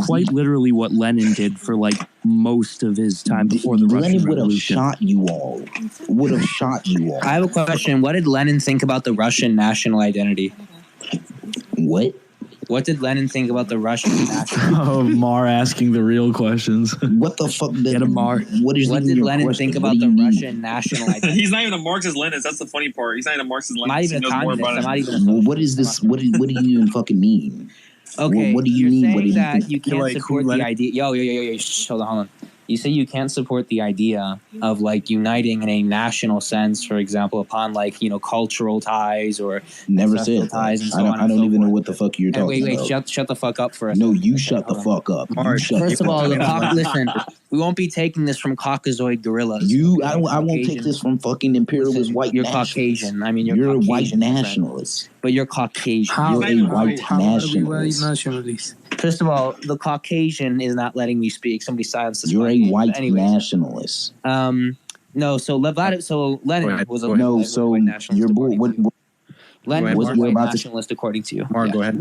Speaker 10: quite literally what Lenin did for like most of his time before the Russian
Speaker 6: Lenin would have
Speaker 10: Revolution.
Speaker 6: shot you all. Would have shot you all.
Speaker 3: I have a question. What did Lenin think about the Russian national identity?
Speaker 6: What?
Speaker 3: What did Lenin think about the Russian national?
Speaker 1: Oh, Mar asking the real questions.
Speaker 6: What the fuck?
Speaker 3: Get a Mar.
Speaker 6: What
Speaker 3: did Lenin think about the Russian national identity?
Speaker 2: He's not even a Marxist-Leninist. That's the funny part. He's not even a Marxist-Leninist.
Speaker 3: I'm not even
Speaker 2: He
Speaker 3: a
Speaker 2: knows more
Speaker 3: communist.
Speaker 2: about it.
Speaker 3: I'm not even a
Speaker 6: Well, what is this? What do you even fucking mean?
Speaker 3: Okay,
Speaker 6: What do you
Speaker 3: you're
Speaker 6: mean?
Speaker 3: saying
Speaker 6: What do you
Speaker 3: that
Speaker 6: think?
Speaker 3: you can't support the idea. Yo, shh, hold on. You say you can't support the idea of like uniting in a national sense, for example, upon like cultural ties or
Speaker 6: Never
Speaker 3: ancestral
Speaker 6: said
Speaker 3: ties
Speaker 6: that.
Speaker 3: and so on.
Speaker 6: I don't even know what the fuck you're
Speaker 3: And
Speaker 6: talking
Speaker 3: wait,
Speaker 6: about.
Speaker 3: shut the fuck up for a
Speaker 6: No,
Speaker 3: second.
Speaker 6: you shut the fuck up. You shut
Speaker 3: First
Speaker 6: the
Speaker 3: of all,
Speaker 6: fuck up.
Speaker 3: listen, we won't be taking this from Caucasoid gorillas.
Speaker 6: I won't take this from fucking imperialist white
Speaker 3: You're
Speaker 6: nationalists.
Speaker 3: Caucasian. I mean,
Speaker 6: You're a
Speaker 3: Caucasian,
Speaker 6: white
Speaker 3: my friend.
Speaker 6: nationalist.
Speaker 3: But you're Caucasian.
Speaker 6: You're a white
Speaker 5: nationalist.
Speaker 3: First of all, the Caucasian is not letting me speak. Somebody silence this.
Speaker 6: You're a
Speaker 3: fucking-
Speaker 6: white
Speaker 3: anyways.
Speaker 6: nationalist.
Speaker 3: No. So Lenin was a
Speaker 6: No, so
Speaker 3: white nationalist.
Speaker 6: your boy. What?
Speaker 3: Lenin was a
Speaker 6: What you're
Speaker 3: white
Speaker 6: about to?
Speaker 3: nationalist, according to you.
Speaker 15: Mark, go ahead.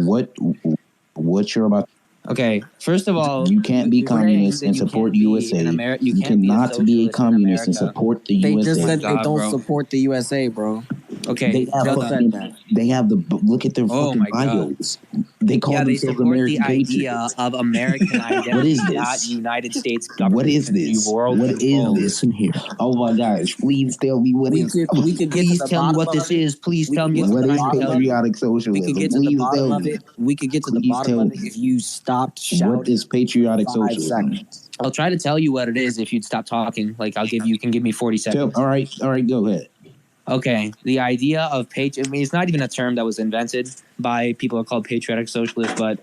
Speaker 6: What you're about?
Speaker 3: Okay, first of all,
Speaker 6: You can't be
Speaker 3: you're saying
Speaker 6: communist
Speaker 3: that
Speaker 6: and
Speaker 3: you
Speaker 6: support
Speaker 3: can't be
Speaker 6: USA.
Speaker 3: an Ameri- you
Speaker 6: You
Speaker 3: can't be a
Speaker 6: cannot be a
Speaker 3: socialist in
Speaker 6: communist and
Speaker 3: America.
Speaker 6: support the
Speaker 4: They
Speaker 6: USA.
Speaker 4: just said they
Speaker 3: God,
Speaker 4: don't
Speaker 3: bro.
Speaker 4: support the USA, bro.
Speaker 3: Okay,
Speaker 6: They have
Speaker 4: Just
Speaker 6: fucking,
Speaker 4: said that.
Speaker 6: they have the look at their
Speaker 3: Oh
Speaker 6: fucking
Speaker 3: my God.
Speaker 6: bios. They call
Speaker 3: yeah, they
Speaker 6: themselves
Speaker 3: support
Speaker 6: American
Speaker 3: the idea
Speaker 6: patriots.
Speaker 3: of American identity,
Speaker 6: What is
Speaker 3: not
Speaker 6: this?
Speaker 3: United States government.
Speaker 6: What is this?
Speaker 3: World
Speaker 6: What is
Speaker 3: control.
Speaker 6: this in here? Oh my gosh! Please tell me what is.
Speaker 4: We could get
Speaker 3: Please
Speaker 4: to the
Speaker 3: tell me
Speaker 4: bottom
Speaker 3: what
Speaker 4: of
Speaker 3: this
Speaker 4: it.
Speaker 3: is. Please
Speaker 4: We
Speaker 3: tell
Speaker 4: could
Speaker 3: me
Speaker 4: get
Speaker 3: what's
Speaker 4: to the
Speaker 6: What is
Speaker 4: bottom of it.
Speaker 6: patriotic
Speaker 4: We
Speaker 6: socialism?
Speaker 4: could get to the
Speaker 6: Please
Speaker 4: bottom
Speaker 6: tell
Speaker 4: of
Speaker 6: me.
Speaker 4: it. We could get to the
Speaker 6: Please
Speaker 4: bottom
Speaker 6: tell
Speaker 4: of
Speaker 6: me.
Speaker 4: it if you stopped shouting.
Speaker 6: What is patriotic
Speaker 4: 5
Speaker 6: socialism?
Speaker 4: seconds.
Speaker 3: I'll try to tell you what it is if you'd stop talking. Like you can give me 40 seconds.
Speaker 6: All right, go ahead.
Speaker 3: Okay, the idea of I mean, it's not even a term that was invented by people who are called patriotic socialists, but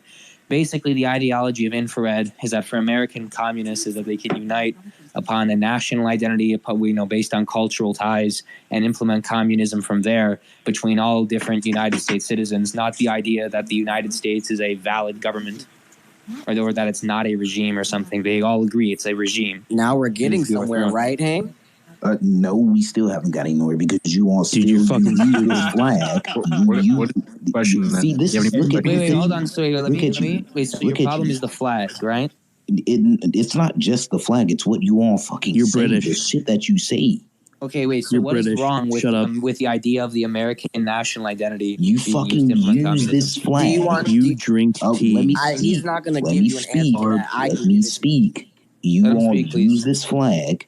Speaker 3: basically the ideology of infrared is that for American communists is that they can unite upon a national identity, based on cultural ties, and implement communism from there between all different United States citizens. Not the idea that the United States is a valid government, or that it's not a regime or something. They all agree it's a regime.
Speaker 4: Now we're getting somewhere, right, Hank?
Speaker 6: No, we still haven't got anywhere because you all still use this flag.
Speaker 15: Question,
Speaker 6: see, this is look at
Speaker 3: Wait, hold on. So let
Speaker 6: Look
Speaker 3: me.
Speaker 6: at you.
Speaker 3: Wait, so your
Speaker 6: Look at
Speaker 3: problem
Speaker 6: you.
Speaker 3: is the flag, right?
Speaker 6: It's not just the flag. It's what you all fucking
Speaker 10: You're
Speaker 6: say.
Speaker 10: British.
Speaker 6: The shit that you say.
Speaker 3: Okay, wait. So
Speaker 10: You're
Speaker 3: what is
Speaker 10: British.
Speaker 3: wrong with
Speaker 10: Shut up.
Speaker 3: with the idea of the American national identity?
Speaker 6: You
Speaker 3: being
Speaker 6: fucking
Speaker 3: used to implement
Speaker 6: use
Speaker 3: communism?
Speaker 6: this flag.
Speaker 10: You drink tea.
Speaker 6: Let me
Speaker 4: He's
Speaker 6: speak.
Speaker 4: not gonna
Speaker 6: Let
Speaker 4: give
Speaker 6: me
Speaker 4: you an
Speaker 6: speak.
Speaker 4: answer. That I
Speaker 6: Let
Speaker 4: can
Speaker 6: me
Speaker 4: give it.
Speaker 6: speak. You
Speaker 3: Let him
Speaker 6: all
Speaker 3: speak, please.
Speaker 6: use this flag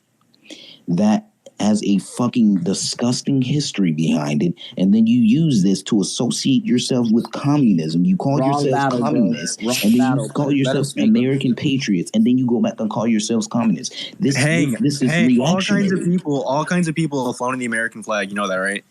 Speaker 6: that has a fucking disgusting history behind it, and then you use this to associate yourselves with communism. You call
Speaker 4: Wrong
Speaker 6: yourselves
Speaker 4: battle, bro.
Speaker 6: communists,
Speaker 4: Wrong
Speaker 6: and then
Speaker 4: battle,
Speaker 6: you call
Speaker 4: bro. Let him
Speaker 6: yourselves
Speaker 4: speak.
Speaker 6: American patriots, and then you go back and call yourselves communists. This is reactionary.
Speaker 15: all kinds of people have flown in the American flag. You know that, right?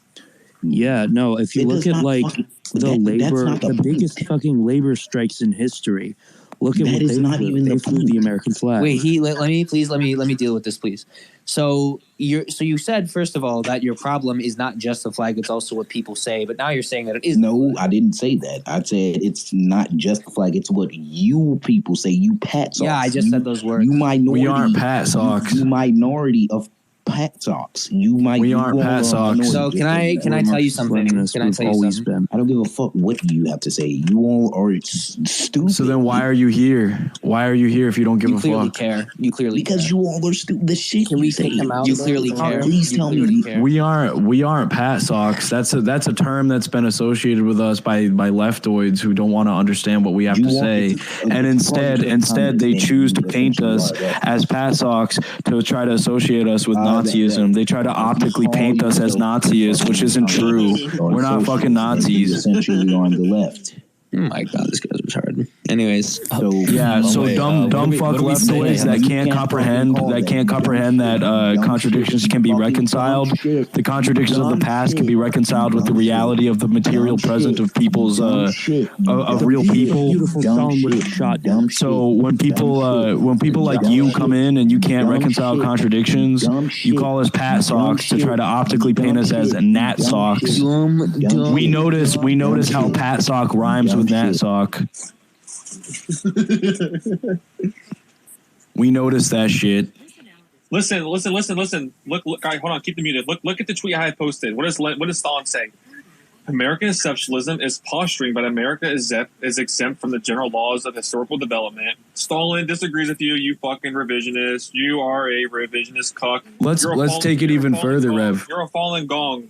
Speaker 10: Yeah, no. If you
Speaker 6: It
Speaker 10: look
Speaker 6: does
Speaker 10: at
Speaker 6: not
Speaker 10: like
Speaker 6: fucking-
Speaker 10: the
Speaker 6: that's
Speaker 10: labor,
Speaker 6: not the
Speaker 10: the
Speaker 6: point.
Speaker 10: biggest fucking labor strikes in history. Look at
Speaker 6: That
Speaker 10: what
Speaker 6: is
Speaker 10: they
Speaker 6: not
Speaker 10: flew.
Speaker 6: even
Speaker 10: They
Speaker 6: the
Speaker 10: flew
Speaker 6: point.
Speaker 10: the American flag.
Speaker 3: Wait, let me deal with this, please. So you said first of all that your problem is not just the flag; it's also what people say. But now you're saying that it is.
Speaker 6: No, I didn't say that. I said it's not just the flag. It's what you people say. You pat socks.
Speaker 3: Yeah, I just said those words.
Speaker 6: You minority.
Speaker 1: We aren't pat socks.
Speaker 6: You minority of pat socks. You might.
Speaker 1: We aren't
Speaker 6: you all
Speaker 1: pat
Speaker 6: are
Speaker 1: socks.
Speaker 6: minority.
Speaker 3: So can I tell you something?
Speaker 10: Leninist
Speaker 3: Can I
Speaker 10: we've
Speaker 3: tell you
Speaker 10: always
Speaker 3: something?
Speaker 10: been.
Speaker 6: I don't give a fuck what you have to say. You all are stupid.
Speaker 1: So then why are you here? Why are you here if you don't give
Speaker 3: You
Speaker 1: a
Speaker 3: clearly
Speaker 1: fuck?
Speaker 3: care. You clearly
Speaker 6: because
Speaker 3: care.
Speaker 6: you all are stupid. The shit
Speaker 4: Can
Speaker 6: you
Speaker 4: we
Speaker 6: say.
Speaker 4: take him out?
Speaker 3: You clearly care.
Speaker 6: Please
Speaker 3: You
Speaker 6: tell
Speaker 3: clearly
Speaker 6: me.
Speaker 3: care.
Speaker 1: We aren't pat socks. That's a term that's been associated with us by leftoids who don't want to understand what we have
Speaker 6: You
Speaker 1: to
Speaker 6: want
Speaker 1: say,
Speaker 6: to-
Speaker 1: and instead they choose to paint us as pat socks to try to associate us with Nazism. They try to optically paint us as Nazis, which isn't true. We're not fucking Nazis.
Speaker 6: Essentially on the left.
Speaker 3: Oh my god, this guy's retarded. Anyways,
Speaker 1: so dumb fuck leftoids that can't comprehend that contradictions can be reconciled. The contradictions of the past can be reconciled with the reality of the material present of people's of real people. So when people like you come in and you can't reconcile contradictions, you call us Pat Socks to try to optically paint us as Nat Socks. We notice how Pat Sock rhymes with Nat Sock. We noticed that shit.
Speaker 2: Listen. Look, guys, hold on, keep the muted. Look at the tweet I had posted. What does Stalin say? American exceptionalism is posturing, but America is exempt from the general laws of historical development. Stalin disagrees with you. You fucking revisionist. You are a revisionist cuck.
Speaker 1: Let's take it even further, Rev.
Speaker 2: You're a fallen gong.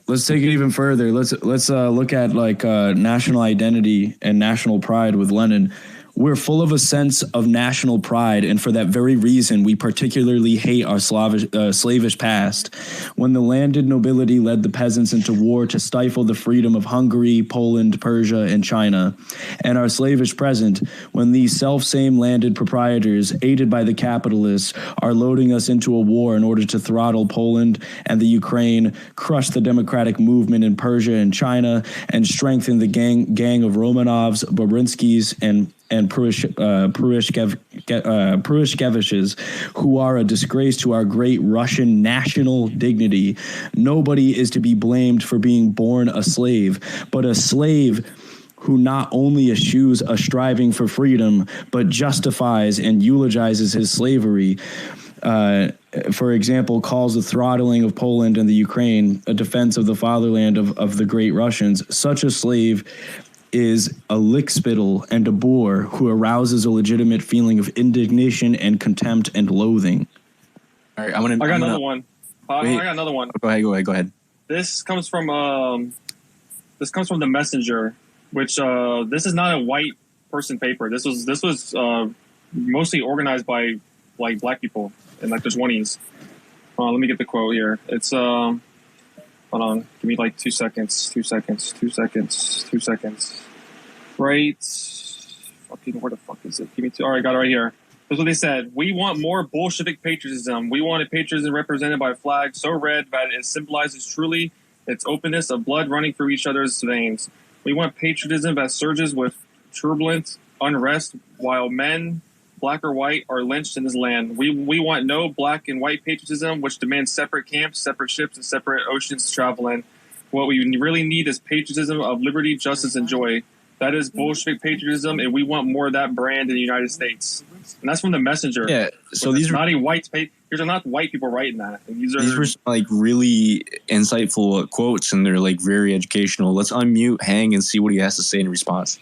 Speaker 1: Let's take it even further. Let's look at like national identity and national pride with Lenin. We're full of a sense of national pride, and for that very reason, we particularly hate our slavish past. When the landed nobility led the peasants into war to stifle the freedom of Hungary, Poland, Persia, and China, and our slavish present, when these self-same landed proprietors, aided by the capitalists, are loading us into a war in order to throttle Poland and the Ukraine, crush the democratic movement in Persia and China, and strengthen the gang of Romanovs, Babrinskys, and Pruishkeviches, who are a disgrace to our great Russian national dignity. Nobody is to be blamed for being born a slave, but a slave who not only eschews a striving for freedom, but justifies and eulogizes his slavery. For example, calls the throttling of Poland and the Ukraine a defense of the fatherland of the great Russians. Such a slave is a lickspittle and a boor who arouses a legitimate feeling of indignation and contempt and loathing.
Speaker 2: All right, I got another one. I got another one.
Speaker 15: Go ahead.
Speaker 2: This comes from the Messenger, which this is not a white person paper. This was mostly organized by like black people in like the 20s. Let me get the quote here. It's hold on, give me like 2 seconds. Right. Fucking, where the fuck is it? Give me two. All right, got it right here. That's what they said. We want more Bolshevik patriotism. We want a patriotism represented by a flag so red that it symbolizes truly its openness of blood running through each other's veins. We want patriotism that surges with turbulent unrest while men, black or white, are lynched in this land. We want no black and white patriotism which demands separate camps, separate ships, and separate oceans to travel in. What we really need is patriotism of liberty, justice, and joy. That is Bolshevik patriotism, and we want more of that brand in the United States. And that's from the Messenger.
Speaker 15: Yeah, so these are
Speaker 2: not these are not white people writing that. These
Speaker 15: were like really insightful quotes, and they're like very educational. Let's unmute Hang and see what he has to say in response.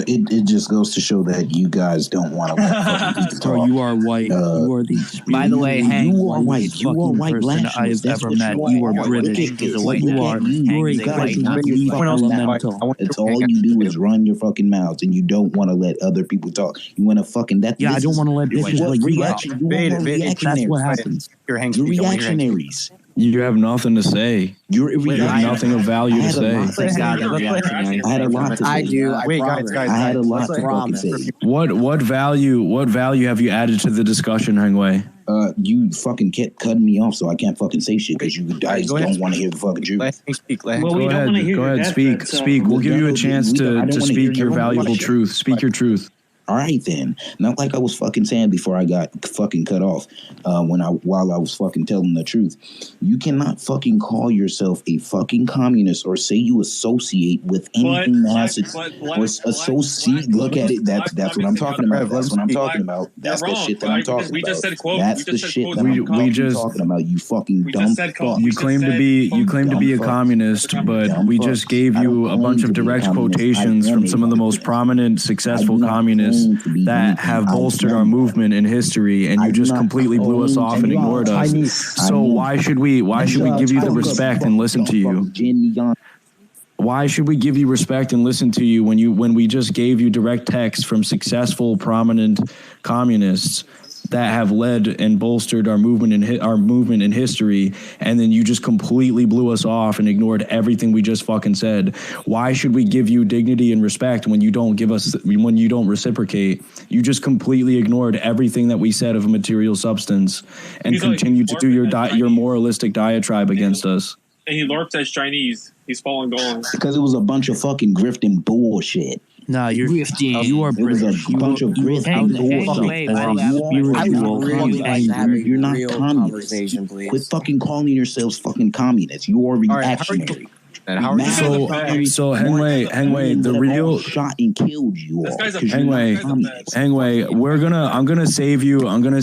Speaker 6: It just goes to show that you guys don't want to.
Speaker 10: Bro, you are white. You are the.
Speaker 3: By the way, Hank,
Speaker 6: you are white. You are white.
Speaker 10: Person I have ever met. You are British. You are a
Speaker 6: guys. Elemental. It's all you do is run your fucking mouths, and you don't want to let other people talk. You want to fucking that.
Speaker 10: Yeah, I don't want to let bitches like you talk. That's what happens.
Speaker 6: You're reactionaries.
Speaker 1: You have nothing to say. You have nothing of value to say.
Speaker 6: I had a lot to say.
Speaker 4: I do.
Speaker 6: Wait, guys. I had a lot to fucking say.
Speaker 1: What value have you added to the discussion, Hangwei?
Speaker 6: You fucking kept cutting me off, so I can't fucking say shit because you guys don't want to hear the fucking truth.
Speaker 15: Let him speak.
Speaker 1: Go ahead. Speak. We'll give you a chance to speak your valuable truth. Speak your truth.
Speaker 6: All right, then. Not like I was fucking saying before I got fucking cut off while I was fucking telling the truth. You cannot fucking call yourself a fucking communist or say you associate with anything that has to associate. Look at it. That's what I'm talking about. That's what I'm talking about. That's the shit that I'm talking about.
Speaker 2: We just said quote.
Speaker 6: That's the shit that I'm talking about. You fucking dumb fuck.
Speaker 1: You claim to be a communist, but we just gave you a bunch of direct quotations from some of the most prominent, successful communists that have bolstered our movement in history, and you just completely blew us off and ignored us. So why should we give you the respect and listen to you? Why should we give you respect and listen to you when we just gave you direct text from successful, prominent communists that have led and bolstered our movement in history, and then you just completely blew us off and ignored everything we just fucking said. Why should we give you dignity and respect when you don't reciprocate? You just completely ignored everything that we said of a material substance and continue to do your moralistic diatribe against us.
Speaker 2: And he LARPed as Chinese. He's falling down.
Speaker 6: Because it was a bunch of fucking grifting bullshit.
Speaker 10: Nah, you're
Speaker 3: grifting.
Speaker 10: You are
Speaker 6: British. It was a bunch of grifting bullshit. You're not communist. Quit fucking calling yourselves fucking communists. You are reactionary.
Speaker 1: And how so Hengwei, the real
Speaker 6: shot and killed you all.
Speaker 1: Hengwei, I'm gonna save you. I'm gonna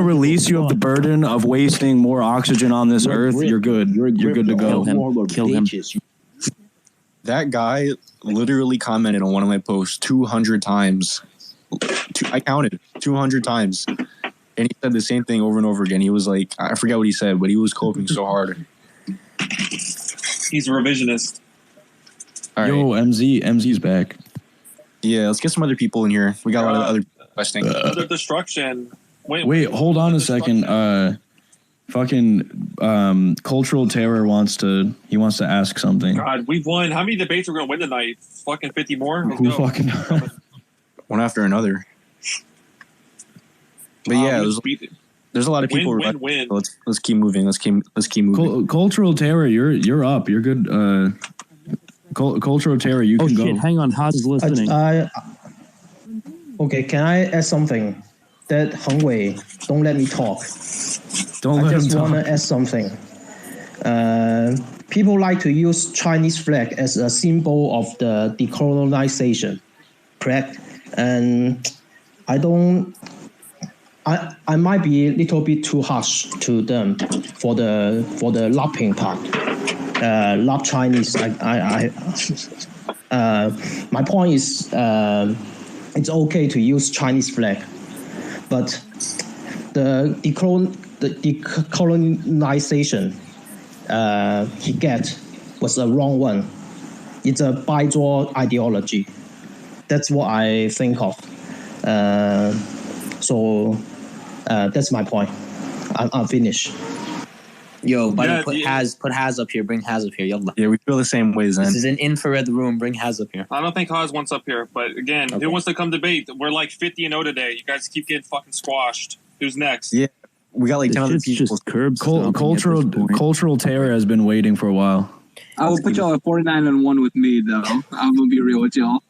Speaker 1: release you of the burden of wasting more oxygen on this earth. You're good. You're good to go.
Speaker 10: Kill him.
Speaker 15: That guy literally commented on one of my posts 200 times. I counted 200 times. And he said the same thing over and over again. He was like, I forget what he said, but he was coping so hard.
Speaker 2: He's a revisionist.
Speaker 15: All right.
Speaker 1: Yo, MZ's back.
Speaker 15: Yeah, let's get some other people in here. We got a lot of other questions.
Speaker 2: Other destruction.
Speaker 1: Wait, hold on a second. Cultural Terror wants to ask something.
Speaker 2: God, we've won. How many debates are we gonna win tonight? Fucking 50 more. Let's
Speaker 1: Who
Speaker 2: go.
Speaker 1: fucking
Speaker 15: one after another. But yeah, there's a lot of people.
Speaker 2: Win.
Speaker 15: Let's keep moving. Let's keep moving.
Speaker 1: Cultural Terror, you're up. You're good. Cultural Terror, you can go.
Speaker 10: Shit, hang on, Haas is listening.
Speaker 13: Okay, can I add something? That Hengwei, don't let me talk.
Speaker 1: I
Speaker 13: just want to add something. People like to use Chinese flag as a symbol of the decolonization, correct? And I might be a little bit too harsh to them for the LARPing part. LARP Chinese. My point is, it's okay to use Chinese flag, but the decolonization he get was a wrong one. It's a Baizuo ideology. That's what I think of. So that's my point. I'm finished.
Speaker 3: Yo, buddy, put Haz up here. Bring Haz up here. Yalla.
Speaker 15: Yeah, we feel the same ways, then.
Speaker 3: This is an infrared room. Bring Haz up here.
Speaker 2: I don't think Haz wants up here, but again, who wants to come debate? We're like 50-0 today. You guys keep getting fucking squashed. Who's next?
Speaker 15: Yeah, we got like 10 other people.
Speaker 10: Just curbs.
Speaker 1: Cultural Terror has been waiting for a while.
Speaker 9: I will put y'all at 49-1 with me, though. I'm gonna be real with y'all.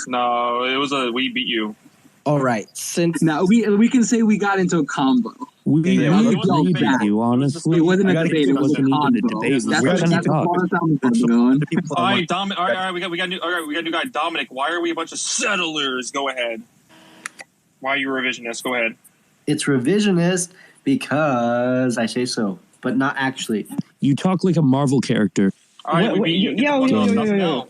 Speaker 2: No, we beat you.
Speaker 4: All right, since
Speaker 9: now we can say we got into a combo.
Speaker 10: We beat you, honestly.
Speaker 9: It wasn't a debate. It was a combo.
Speaker 2: All right, Dominic. All right, we got new guy, Dominic. Why are we a bunch of settlers? Go ahead. Why are you revisionist? Go ahead.
Speaker 17: It's revisionist because I say so, but not actually.
Speaker 10: You talk like a Marvel character.
Speaker 2: All right,
Speaker 17: yo.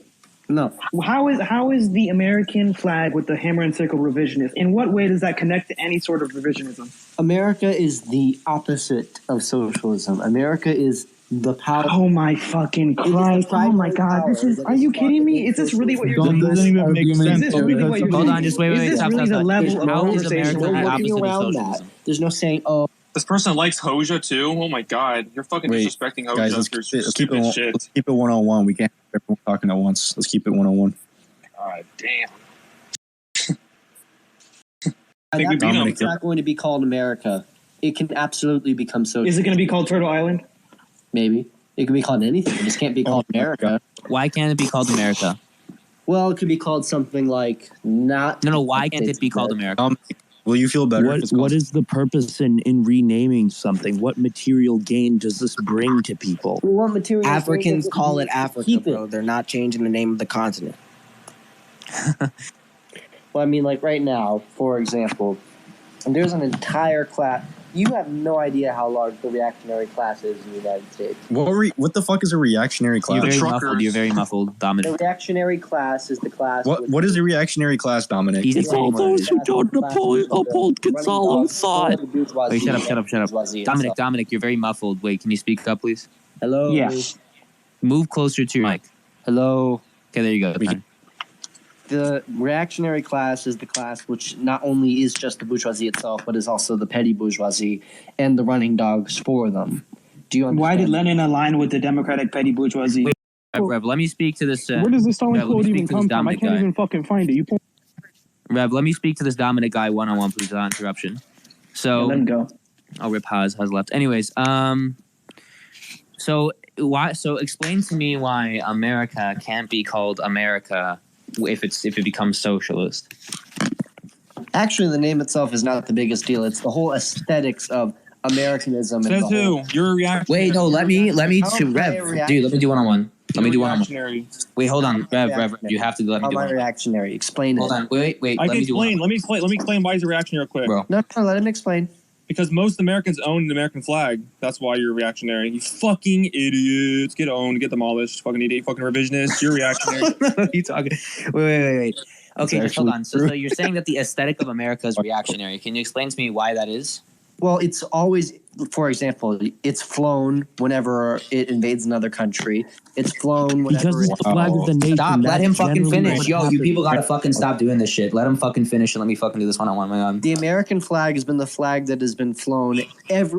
Speaker 13: No. How is the American flag with the hammer and sickle revisionist? In what way does that connect to any sort of revisionism?
Speaker 17: America is the opposite of socialism. America is the power.
Speaker 13: Oh my fucking Christ! Oh my God! This is. Are you kidding me? Is this really what you're doing?
Speaker 1: Doesn't even make sense.
Speaker 13: Is this really what you're doing?
Speaker 3: Hold on, just wait.
Speaker 13: Is this really the level of conversation
Speaker 17: We're
Speaker 13: we're
Speaker 17: working
Speaker 13: having?
Speaker 17: around that. There's no saying, oh.
Speaker 2: This person likes Hoja too. Oh my God, you're fucking disrespecting Hoja.
Speaker 15: Guys, let's keep it one-on-one. We can't have everyone talking at once. Let's keep it one-on-one.
Speaker 2: God damn.
Speaker 17: It's not going to be called America. It can absolutely become so.
Speaker 13: Is it going to be called Turtle Island?
Speaker 17: Maybe. It can be called anything. It just can't be called America.
Speaker 3: Why can't it be called America?
Speaker 17: Well, it could be called something like not.
Speaker 3: No. Why can't it be called America?
Speaker 15: Will you feel better?
Speaker 10: What is the purpose in renaming something? What material gain does this bring to people?
Speaker 17: Well, what material?
Speaker 4: Africans call it Africa, bro. They're not changing the name of the continent.
Speaker 17: Well, I mean, like right now, for example, there's an entire class. You have no idea how large the reactionary class is in the United States.
Speaker 15: What the fuck is a reactionary class?
Speaker 3: You're very muffled, Dominic.
Speaker 17: The reactionary class is the class.
Speaker 15: What is a reactionary class, Dominic?
Speaker 10: It's all those who don't uphold Gonzalo's thought.
Speaker 3: Wait, shut up. Dominic, you're very muffled. Wait, can you speak up, please?
Speaker 17: Hello?
Speaker 13: Yes.
Speaker 3: Move closer to your mic.
Speaker 17: Hello?
Speaker 3: Okay, there you go.
Speaker 17: the reactionary class is the class which not only is just the bourgeoisie itself, but is also the petty bourgeoisie and the running dogs for them. Do you understand?
Speaker 11: Why did Lenin align with the democratic petty bourgeoisie?
Speaker 3: Rev, let me speak to this.
Speaker 23: Where does the Stalin
Speaker 3: Rev, let me
Speaker 23: quote
Speaker 3: speak
Speaker 23: even
Speaker 3: to this
Speaker 23: come from? I
Speaker 3: Dominic
Speaker 23: can't
Speaker 3: guy.
Speaker 23: even fucking find it.
Speaker 3: Rev, let me speak to this Dominic guy one-on-one, please, without interruption. So,
Speaker 11: let him go.
Speaker 3: I'll rip has left. Anyways, so explain to me why America can't be called America if it becomes socialist.
Speaker 17: Actually, the name itself is not the biggest deal. It's the whole aesthetics of Americanism.
Speaker 2: Says
Speaker 17: and the
Speaker 2: who?
Speaker 17: whole,
Speaker 2: You're a reactionary.
Speaker 3: Wait, no, let me
Speaker 17: How am I a
Speaker 3: Rev, dude, let me do one-on-one. Let me do one-on-one.
Speaker 2: Reactionary.
Speaker 3: Wait, hold on, Rev, you have to let me
Speaker 17: How
Speaker 3: do
Speaker 17: am I
Speaker 3: one.
Speaker 17: reactionary? Explain
Speaker 3: Hold
Speaker 17: it.
Speaker 3: on, wait.
Speaker 2: I
Speaker 3: Let
Speaker 2: can
Speaker 3: me do
Speaker 2: explain.
Speaker 3: one.
Speaker 2: Let me explain why he's a reactionary real quick.
Speaker 3: Bro.
Speaker 17: No, let him explain.
Speaker 2: Because most Americans own the American flag. That's why you're reactionary. You fucking idiots. Get owned. Get demolished. Fucking idiot. Fucking revisionist. You're reactionary.
Speaker 3: What are you talking? Wait. Okay, just hold on. So you're saying that the aesthetic of America is reactionary. Can you explain to me why that is?
Speaker 17: Well, it's always, for example, it's flown whenever it invades another country. It's flown whenever
Speaker 10: Because it's the flag of the nation.
Speaker 3: Stop. Let him fucking
Speaker 10: generally
Speaker 3: finish.
Speaker 10: what
Speaker 3: Yo, you
Speaker 10: happens.
Speaker 3: people gotta fucking stop doing this shit. Let him fucking finish and let me fucking do this one-on-one. My God.
Speaker 17: The American flag has been the flag that has been flown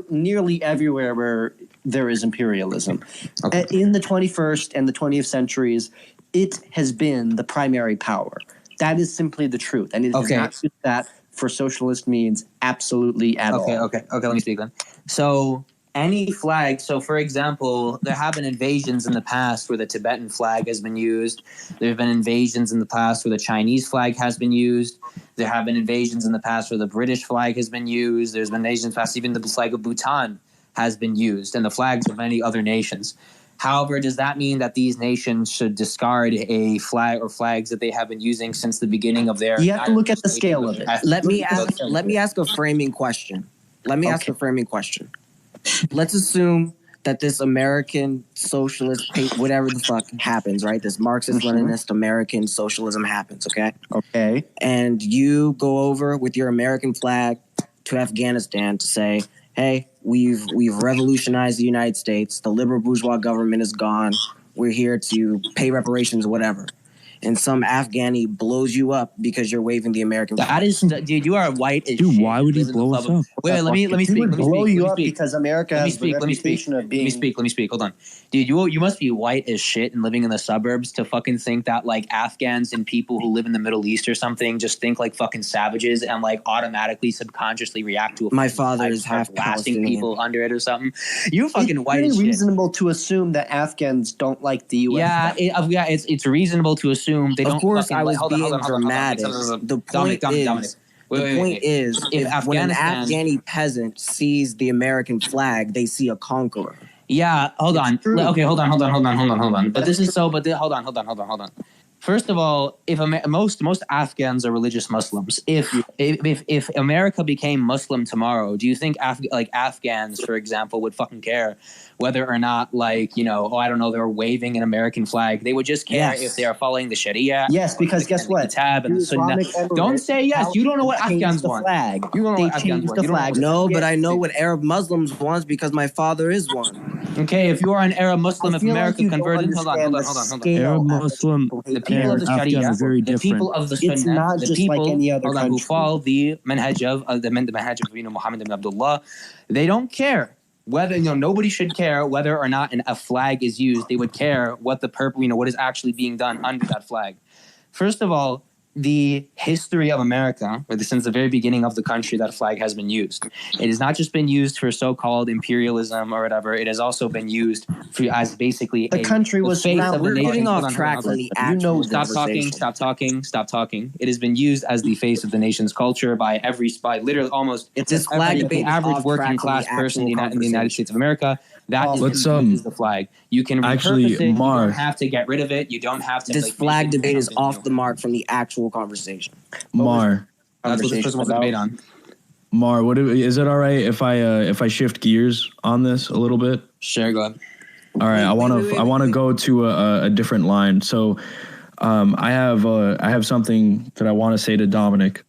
Speaker 17: nearly everywhere where there is imperialism.
Speaker 3: Okay.
Speaker 17: In the 21st and the 20th centuries, it has been the primary power. That is simply the truth. And it is not just that for socialist means absolutely at all.
Speaker 3: Okay, let me speak then. So any flag, so for example, there have been invasions in the past where the Tibetan flag has been used. There have been invasions in the past where the Chinese flag has been used. There have been invasions in the past where the British flag has been used. There's been invasions in the past, even the flag of Bhutan has been used, and the flags of many other nations. However, does that mean that these nations should discard a flag or flags that they have been using since the beginning of their?
Speaker 4: You have to look at the scale of it. Let me ask a framing question. Let's assume that this American socialist, whatever the fuck happens, right? This Marxist-Leninist American socialism happens, okay?
Speaker 17: Okay.
Speaker 4: And you go over with your American flag to Afghanistan to say, hey, we've revolutionized the United States. The liberal bourgeois government is gone. We're here to pay reparations, whatever. And some Afghani blows you up because you're waving the American flag.
Speaker 3: That is, dude, you are white as
Speaker 10: Dude,
Speaker 3: shit.
Speaker 10: why would he blow us up?
Speaker 3: Wait, let me speak.
Speaker 17: He would blow you up because America has the reputation of being...
Speaker 3: Let me speak. Hold on. Dude, you must be white as shit and living in the suburbs to fucking think that like Afghans and people who live in the Middle East or something just think like fucking savages and like automatically subconsciously react to a
Speaker 4: My father is half
Speaker 3: blasting
Speaker 4: Palestinian.
Speaker 3: people under it or something. You fucking white
Speaker 17: It's
Speaker 3: as
Speaker 17: pretty
Speaker 3: shit.
Speaker 17: reasonable to assume that Afghans don't like the U.S.
Speaker 3: Yeah, it's reasonable to assume they don't.
Speaker 4: Of course,
Speaker 3: fucking
Speaker 4: I was
Speaker 3: hold on,
Speaker 4: being
Speaker 3: hold on, hold on,
Speaker 4: dramatic.
Speaker 3: hold on.
Speaker 4: The point is,
Speaker 3: If
Speaker 4: when an
Speaker 3: Afghanistan-
Speaker 4: Afghani peasant sees the American flag, they see a conqueror.
Speaker 3: Yeah, hold on.
Speaker 4: true.
Speaker 3: Okay, hold on. But this is so. But hold on. First of all, if most Afghans are religious Muslims, if America became Muslim tomorrow, do you think Afghans, for example, would fucking care whether or not I don't know, they're waving an American flag? They would just care if they are following the Sharia.
Speaker 17: Yes, because guess what?
Speaker 3: Tab and the Sunnah.
Speaker 17: Islamic Emirates,
Speaker 3: Don't say yes. You don't know what
Speaker 17: changed
Speaker 3: Afghans
Speaker 17: the
Speaker 3: want.
Speaker 17: flag.
Speaker 3: You don't know
Speaker 17: They
Speaker 3: what Afghans
Speaker 17: changed
Speaker 3: want.
Speaker 17: the
Speaker 3: You don't know
Speaker 17: flag.
Speaker 3: what-
Speaker 4: No, but I know what Arab Muslims want because my father is one.
Speaker 3: Okay, if you are an Arab Muslim,
Speaker 17: I
Speaker 3: if
Speaker 17: feel
Speaker 3: America
Speaker 17: like you don't
Speaker 3: converted, hold on.
Speaker 17: understand the scale
Speaker 10: Arab
Speaker 17: of
Speaker 10: Muslim
Speaker 3: The people of the
Speaker 10: and
Speaker 3: Sharia,
Speaker 10: Afghan are very
Speaker 3: the
Speaker 10: different.
Speaker 3: people of the
Speaker 17: It's
Speaker 3: Sunnah,
Speaker 17: not
Speaker 3: the
Speaker 17: just
Speaker 3: people
Speaker 17: like any other
Speaker 3: who
Speaker 17: country.
Speaker 3: follow the manhaj of Muhammad ibn Abdullah, they don't care whether nobody should care whether or not a flag is used. They would care what the purpose, what is actually being done under that flag. First of all, the history of America, since the very beginning of the country, that flag has been used. It has not just been used for so-called imperialism or whatever. It has also been used as basically
Speaker 17: The country was
Speaker 3: face
Speaker 17: surrounded-
Speaker 3: of the
Speaker 17: We're
Speaker 3: nation.
Speaker 17: getting off
Speaker 3: Hold on,
Speaker 4: track
Speaker 3: hold on.
Speaker 4: from the actual
Speaker 3: Stop
Speaker 4: conversation.
Speaker 3: Stop talking. It has been used as the face of the nation's culture by literally almost
Speaker 4: This flag
Speaker 3: every
Speaker 4: debate is
Speaker 3: average
Speaker 4: off
Speaker 3: working
Speaker 4: track from
Speaker 3: class
Speaker 4: the
Speaker 3: person in
Speaker 4: actual
Speaker 3: the United States of America. That
Speaker 1: Let's,
Speaker 3: is the flag. You can
Speaker 1: actually,
Speaker 3: repurpose it.
Speaker 1: Mar-
Speaker 3: You don't have to get rid of it. You don't have to.
Speaker 4: This
Speaker 3: make
Speaker 4: flag
Speaker 3: it
Speaker 4: debate is
Speaker 3: something
Speaker 4: off
Speaker 3: new.
Speaker 4: the mark from the actual conversation.
Speaker 1: Mar,
Speaker 3: That's what this person wants to debate on.
Speaker 1: Mar, is it all right if I shift gears on this a little bit?
Speaker 3: Sure, go ahead.
Speaker 1: All right, I want to go to a different line. So, I have something that I want to say to Dominic.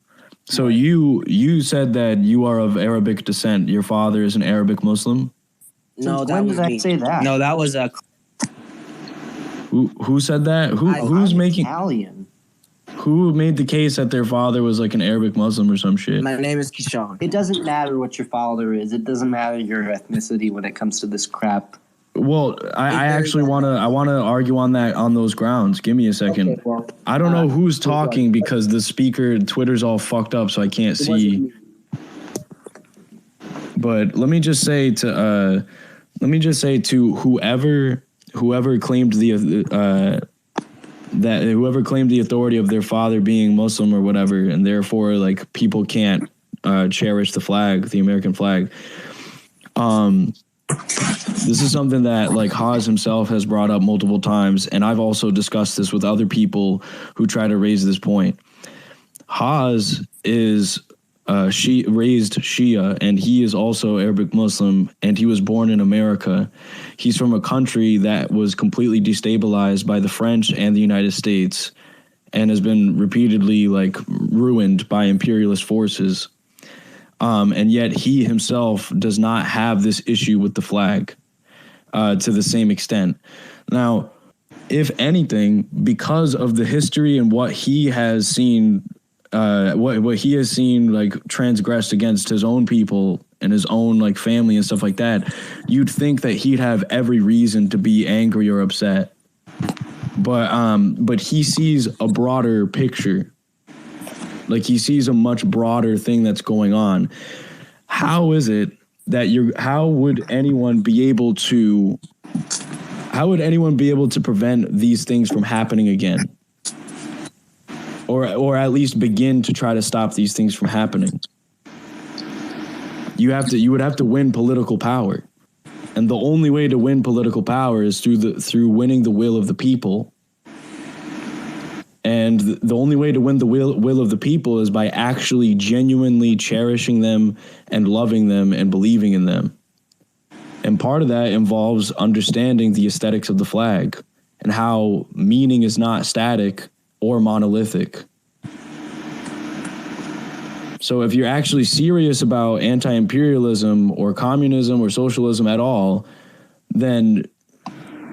Speaker 1: So you said that you are of Arabic descent. Your father is an Arabic Muslim.
Speaker 4: No, that
Speaker 17: when
Speaker 4: was
Speaker 17: did I
Speaker 4: me.
Speaker 17: say that?
Speaker 3: No, that was
Speaker 1: Who said that? Who's
Speaker 17: I'm
Speaker 1: making?
Speaker 17: Italian.
Speaker 1: Who made the case that their father was like an Arabic Muslim or some shit?
Speaker 4: My name is Kishan.
Speaker 17: It doesn't matter what your father is. It doesn't matter your ethnicity when it comes to this crap.
Speaker 1: Well, I actually want to argue on those grounds. Give me a second.
Speaker 17: Okay, well,
Speaker 1: I don't know who's talking because the speaker Twitter's all fucked up, so I can't see. But let me just say to whoever claimed whoever claimed the authority of their father being Muslim or whatever, and therefore like people can't cherish the flag, the American flag. This is something that like Haas himself has brought up multiple times, and I've also discussed this with other people who try to raise this point. Haas is raised Shia, and he is also Arabic Muslim, and he was born in America. He's from a country that was completely destabilized by the French and the United States, and has been repeatedly like ruined by imperialist forces. And yet he himself does not have this issue with the flag to the same extent. Now, if anything, because of the history and what he has seen, what he has seen like transgressed against his own people and his own like family and stuff like that, you'd think that he'd have every reason to be angry or upset. But he sees a broader picture. Like he sees a much broader thing that's going on. How is it that how would anyone be able to prevent these things from happening again? Or at least begin to try to stop these things from happening? You would have to win political power. And the only way to win political power is through winning the will of the people. And the only way to win the will of the people is by actually genuinely cherishing them and loving them and believing in them. And part of that involves understanding the aesthetics of the flag and how meaning is not static or monolithic. So if you're actually serious about anti-imperialism or communism or socialism at all, then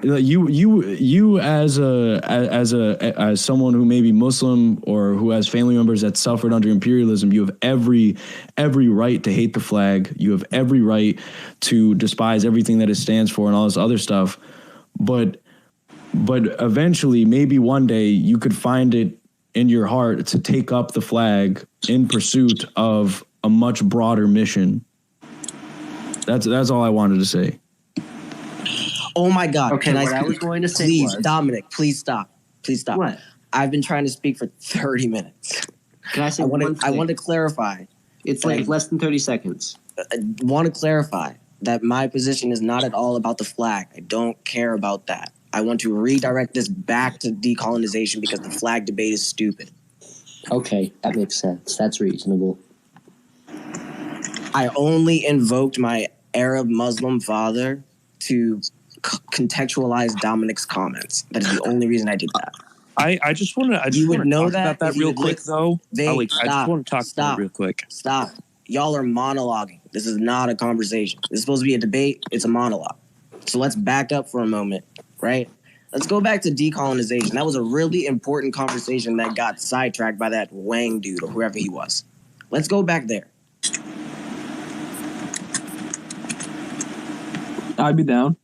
Speaker 1: you as someone who may be Muslim or who has family members that suffered under imperialism, you have every right to hate the flag. You have every right to despise everything that it stands for and all this other stuff. But eventually, maybe one day, you could find it in your heart to take up the flag in pursuit of a much broader mission. That's all I wanted to say.
Speaker 4: Oh my God!
Speaker 17: Okay, what I was going to say
Speaker 4: please,
Speaker 17: was,
Speaker 4: Dominic, please stop. Please stop.
Speaker 17: What?
Speaker 4: I've been trying to speak for 30 minutes.
Speaker 17: Can I say
Speaker 4: I
Speaker 17: one
Speaker 4: want
Speaker 17: thing?
Speaker 4: to clarify.
Speaker 17: It's like less than 30 seconds.
Speaker 4: I want to clarify that my position is not at all about the flag. I don't care about that. I want to redirect this back to decolonization because the flag debate is stupid.
Speaker 17: Okay, that makes sense. That's reasonable.
Speaker 4: I only invoked my Arab Muslim father to contextualize Dominic's comments. That is the only reason I did that.
Speaker 10: I just want to.
Speaker 4: know
Speaker 10: talk
Speaker 4: that
Speaker 10: about that
Speaker 4: if you
Speaker 10: real
Speaker 4: would
Speaker 10: quick, though. I just want to talk about it real quick.
Speaker 4: Stop. Y'all are monologuing. This is not a conversation. This is supposed to be a debate. It's a monologue. So let's back up for a moment, right? Let's go back to decolonization. That was a really important conversation that got sidetracked by that Wang dude or whoever he was. Let's go back there.
Speaker 9: I'd be down.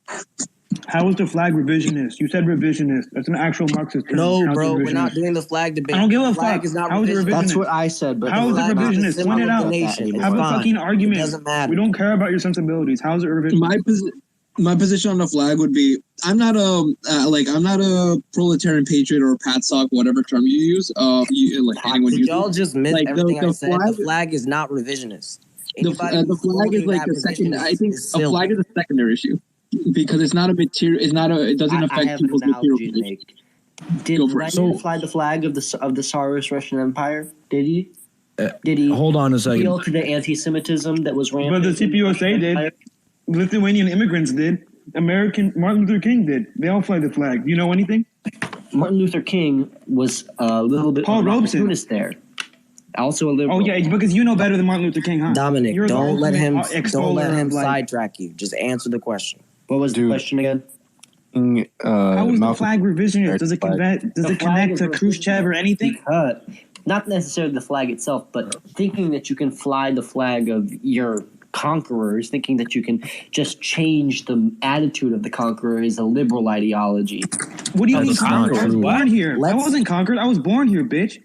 Speaker 19: How is the flag revisionist? You said revisionist. That's an actual Marxist term.
Speaker 4: No,
Speaker 19: How's
Speaker 4: bro,
Speaker 19: it
Speaker 4: we're not
Speaker 19: revisionist?
Speaker 4: doing the flag debate.
Speaker 19: I don't give a
Speaker 4: The flag
Speaker 19: fuck.
Speaker 4: is not
Speaker 19: How is it
Speaker 4: revisionist.
Speaker 19: revisionist?
Speaker 17: That's what I said, but
Speaker 19: How is it revisionist? Point it out. Have a fucking argument.
Speaker 4: It doesn't matter.
Speaker 19: We don't care about your sensibilities. How is it revisionist?
Speaker 9: My position on the flag would be I'm not a proletarian patriot or a patsock, whatever term you use.
Speaker 4: Did y'all just miss
Speaker 9: like
Speaker 4: everything I said?
Speaker 9: flag,
Speaker 4: The flag is not revisionist.
Speaker 9: The flag is like the second. I think a flag is a secondary issue because it's not a material. It's not a. It doesn't
Speaker 17: I
Speaker 9: affect
Speaker 17: have an
Speaker 9: people's
Speaker 17: analogy
Speaker 9: material.
Speaker 17: to make. Did Lenin fly the flag of the Tsarist Russian Empire? Did he? Did he?
Speaker 1: Hold on a second.
Speaker 17: Appeal to the anti-Semitism that was rampant?
Speaker 19: But the CPUSA did. Lithuanian immigrants did. Martin Luther King did. They all fly the flag. Do you know anything?
Speaker 17: Martin Luther King was a little bit
Speaker 19: Paul
Speaker 17: of an
Speaker 19: Robeson.
Speaker 17: opportunist there. Also a liberal.
Speaker 19: Oh yeah, because you know better than Martin Luther King, huh?
Speaker 4: Dominic,
Speaker 19: You're the
Speaker 4: don't let
Speaker 19: ultimate
Speaker 4: him
Speaker 19: extoller of, like-
Speaker 4: sidetrack you. Just answer the question.
Speaker 17: What was the question again?
Speaker 19: How is the flag revisionist? Does it connect to Khrushchev or anything?
Speaker 17: Not necessarily the flag itself, but thinking that you can fly the flag of your conquerors, thinking that you can just change the attitude of the conqueror is a liberal ideology.
Speaker 19: What do you mean conquered? I was born here. I wasn't conquered. I was born here, bitch.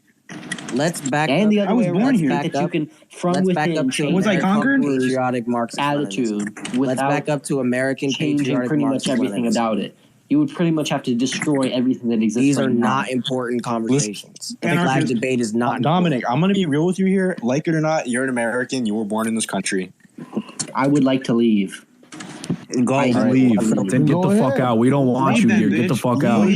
Speaker 4: Let's back
Speaker 17: and
Speaker 4: up.
Speaker 17: the other
Speaker 4: I was
Speaker 17: way
Speaker 4: born
Speaker 17: around,
Speaker 4: here.
Speaker 17: that you can from
Speaker 4: Let's
Speaker 17: within
Speaker 4: back up to
Speaker 17: change
Speaker 19: Was I conquered?
Speaker 4: Patriotic Marxist
Speaker 17: attitude.
Speaker 4: Let's back up to American
Speaker 17: changing
Speaker 4: patriotic
Speaker 17: pretty much
Speaker 4: Marxist
Speaker 17: everything
Speaker 4: Leninism.
Speaker 17: about it. You would pretty much have to destroy everything that exists.
Speaker 4: These are
Speaker 17: right now.
Speaker 4: not important conversations. The flag debate is not
Speaker 14: Dominic, I'm going to be real with you here. Like it or not, you're an American. You were born in this country.
Speaker 17: I would like to leave.
Speaker 1: Go leave. Then get the fuck out. We don't want you here. Get the fuck out.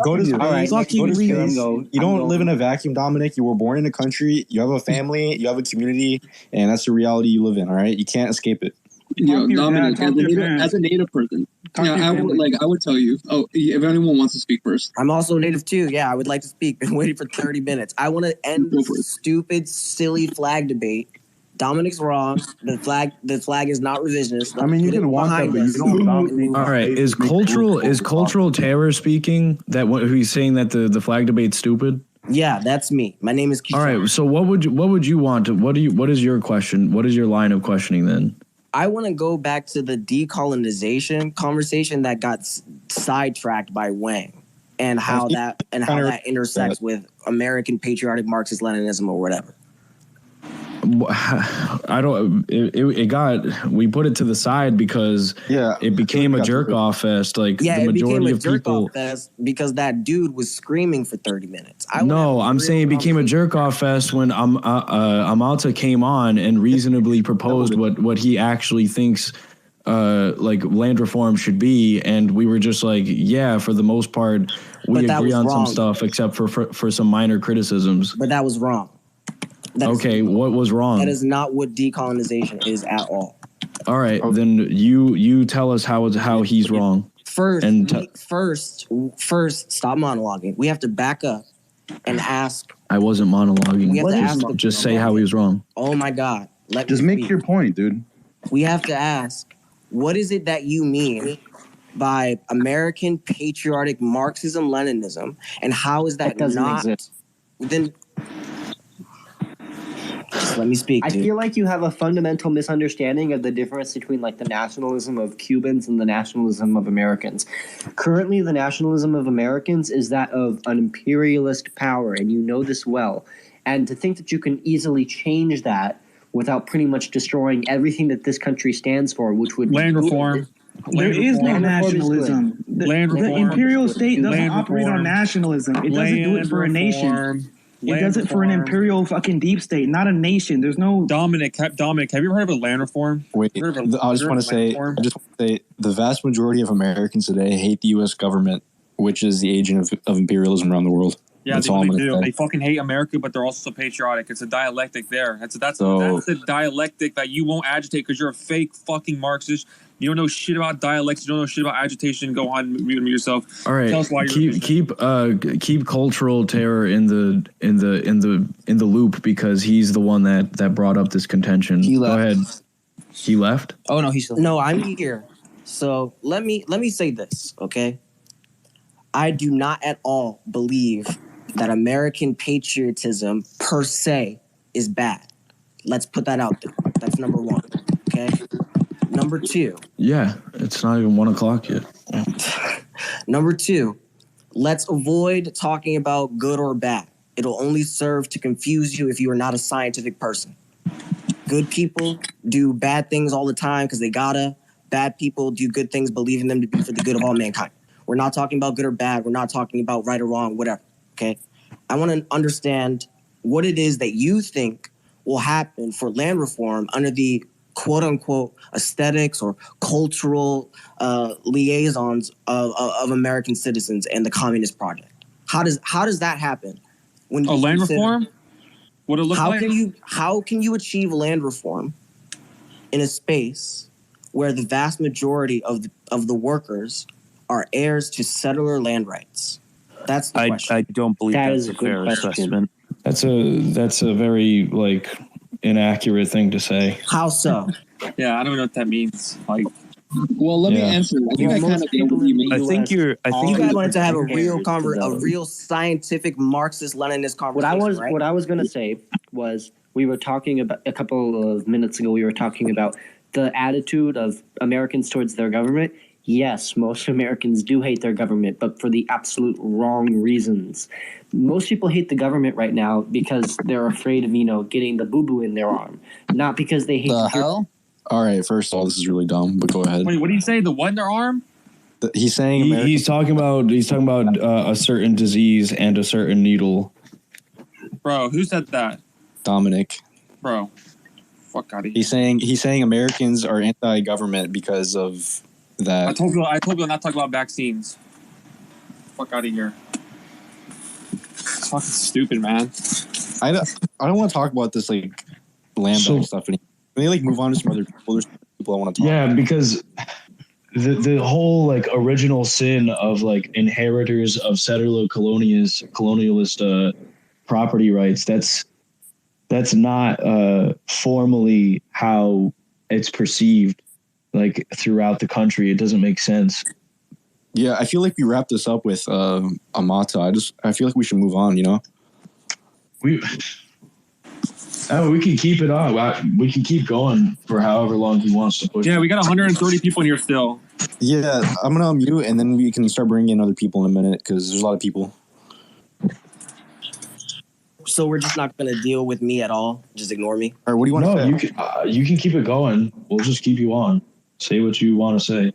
Speaker 14: Go to
Speaker 15: All right,
Speaker 14: space. You don't live in a vacuum, Dominic. You were born in a country. You have a family. You have a community, and that's the reality you live in. All right, you can't escape it.
Speaker 9: Yo, Dominic, as a native person, I would tell you. Oh, if anyone wants to speak first,
Speaker 4: I'm also native too. Yeah, I would like to speak. Been waiting for 30 minutes. I want to end this stupid, silly flag debate. Dominic's wrong. The flag is not revisionist.
Speaker 16: I mean, you can want that, but you don't.
Speaker 1: All right, is cultural terror speaking that he's saying that the flag debate's stupid?
Speaker 4: Yeah, that's me. My name is Keith.
Speaker 1: All right, so what would you want to what is your question? What is your line of questioning then?
Speaker 4: I want to go back to the decolonization conversation that got sidetracked by Wang, and how that intersects with American patriotic Marxist Leninism or whatever.
Speaker 1: I don't. We put it to the side because it became a jerk off fest. Like the majority of people.
Speaker 4: Fest because that dude was screaming for 30 minutes.
Speaker 1: I'm saying it became a jerk off fest when Amalta came on and reasonably proposed what he actually thinks like land reform should be, and we were just like, yeah, for the most part, we agree on some stuff except for some minor criticisms.
Speaker 4: But that was wrong.
Speaker 1: What was wrong?
Speaker 4: That is not what decolonization is at all.
Speaker 1: All right, then you tell us how he's wrong.
Speaker 4: First, stop monologuing. We have to back up and ask.
Speaker 1: I wasn't monologuing.
Speaker 4: We have to ask.
Speaker 1: Just say how he was wrong.
Speaker 4: Oh my God!
Speaker 16: Just make your point, dude.
Speaker 4: We have to ask, what is it that you mean by American patriotic Marxism Leninism, and how is that not? Exist. Then. Just let me speak.
Speaker 17: I feel like you have a fundamental misunderstanding of the difference between like the nationalism of Cubans and the nationalism of Americans. Currently, the nationalism of Americans is that of an imperialist power, and you know this well. And to think that you can easily change that without pretty much destroying everything that this country stands for, which would
Speaker 19: land reform. There is no nationalism. The imperial state doesn't operate on nationalism. It doesn't do it for a nation. It does it for an imperial fucking deep state, not a nation. There's no
Speaker 2: Dominic. Have you ever heard of land reform?
Speaker 14: Wait, I just want to say the vast majority of Americans today hate the U.S. government, which is the agent of imperialism around the world.
Speaker 2: Yeah,
Speaker 14: that's
Speaker 2: they
Speaker 14: all I'm
Speaker 2: really
Speaker 14: gonna
Speaker 2: do.
Speaker 14: say.
Speaker 2: They fucking hate America, but they're also patriotic. It's a dialectic there. That's the dialectic that you won't agitate because you're a fake fucking Marxist. You don't know shit about dialects. You don't know shit about agitation. Go on, mute yourself.
Speaker 1: All right,
Speaker 2: tell us why
Speaker 1: keep cultural terror in the loop because he's the one that brought up this contention. Go ahead. He left?
Speaker 4: Oh no, he's still. No, I'm here. So let me say this, okay? I do not at all believe that American patriotism per se is bad. Let's put that out there. That's number one. Okay. Number two.
Speaker 1: Yeah, it's not even 1 o'clock yet.
Speaker 4: Number two, let's avoid talking about good or bad. It'll only serve to confuse you if you are not a scientific person. Good people do bad things all the time because they gotta. Bad people do good things, believing them to be for the good of all mankind. We're not talking about good or bad. We're not talking about right or wrong, whatever. Okay. I want to understand what it is that you think will happen for land reform under the quote unquote aesthetics or cultural liaisons of American citizens and the Communist Project. How does that happen? When
Speaker 2: land reform? What it look like?
Speaker 4: How can you achieve land reform in a space where the vast majority of the workers are heirs to settler land rights? That's the question.
Speaker 10: I don't believe that's a fair assessment.
Speaker 1: That's a very inaccurate thing to say.
Speaker 4: How so?
Speaker 2: Yeah, I don't know what that means.
Speaker 9: Well, let me answer. I think I kind of
Speaker 4: wanted to have a real scientific Marxist Leninist conversation.
Speaker 17: What I was gonna say was, we were talking about a couple of minutes ago. We were talking about the attitude of Americans towards their government. Yes, most Americans do hate their government, but for the absolute wrong reasons. Most people hate the government right now because they're afraid of, getting the boo-boo in their arm, not because they hate
Speaker 15: the hell. All right, first of all, this is really dumb, but go ahead.
Speaker 2: Wait, what do you say? The what in their arm?
Speaker 15: He's saying
Speaker 1: he's talking about a certain disease and a certain needle.
Speaker 2: Bro, who said that?
Speaker 15: Dominic.
Speaker 2: Bro, fuck out of here.
Speaker 15: He's saying Americans are anti-government because of that.
Speaker 2: I told you I'm not talking about vaccines. Fuck out of here. It's fucking stupid, man.
Speaker 15: I don't want to talk about this land bank stuff anymore. Can they move on to some other people? There's people I want to talk about.
Speaker 1: Yeah, because the whole original sin of inheritors of settler colonialist property rights, that's not formally how it's perceived throughout the country. It doesn't make sense.
Speaker 15: Yeah, I feel like we wrapped this up with Amata. I feel like we should move on,
Speaker 1: We can keep it on. We can keep going for however long he wants to push.
Speaker 2: Yeah, we got 130 people in here still.
Speaker 15: Yeah, I'm going to unmute, and then we can start bringing in other people in a minute, because there's a lot of people.
Speaker 4: So we're just not going to deal with me at all? Just ignore me?
Speaker 15: Or what do you want to say?
Speaker 1: You can keep it going. We'll just keep you on. Say what you want to say.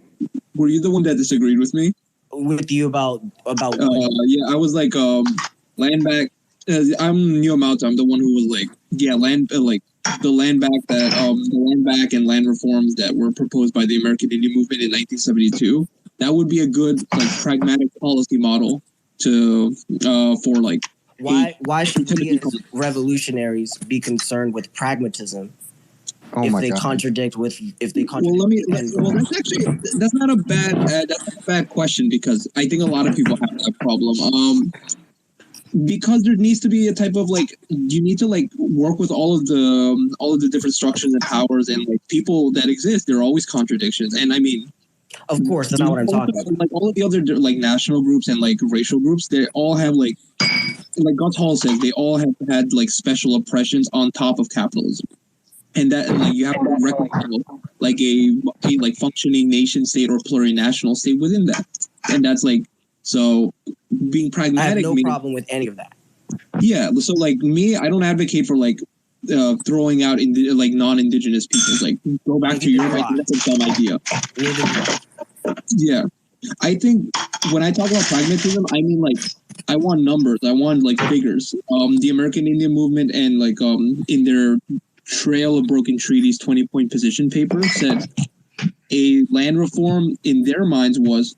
Speaker 9: Were you the one that disagreed with me?
Speaker 4: With you about what?
Speaker 9: Yeah, I was land back. I'm Neo Malta. I'm the one who was land the land back that the land back and land reforms that were proposed by the American Indian Movement in 1972. That would be a good pragmatic policy model to for
Speaker 4: why should we as revolutionaries be concerned with pragmatism? If they contradict.
Speaker 9: Well, that's not a bad question, because I think a lot of people have that problem. Because there needs to be a type of you need to work with all of the different structures and powers and people that exist. There are always contradictions, and I mean,
Speaker 4: of course, that's not what I'm talking about.
Speaker 9: All of the other national groups and racial groups, they all have like Gus Hall says, they all have had special oppressions on top of capitalism. And that you have to reconcile a functioning nation state or plurinational state within that, and that's so being pragmatic.
Speaker 4: I have no problem with any of that.
Speaker 9: Yeah, so me, I don't advocate for throwing out non-indigenous peoples. Go back to your right. That's a dumb idea. Yeah, I think when I talk about pragmatism, I mean I want numbers. I want figures. The American Indian Movement and in their Trail of Broken Treaties 20-point position paper said a land reform in their minds was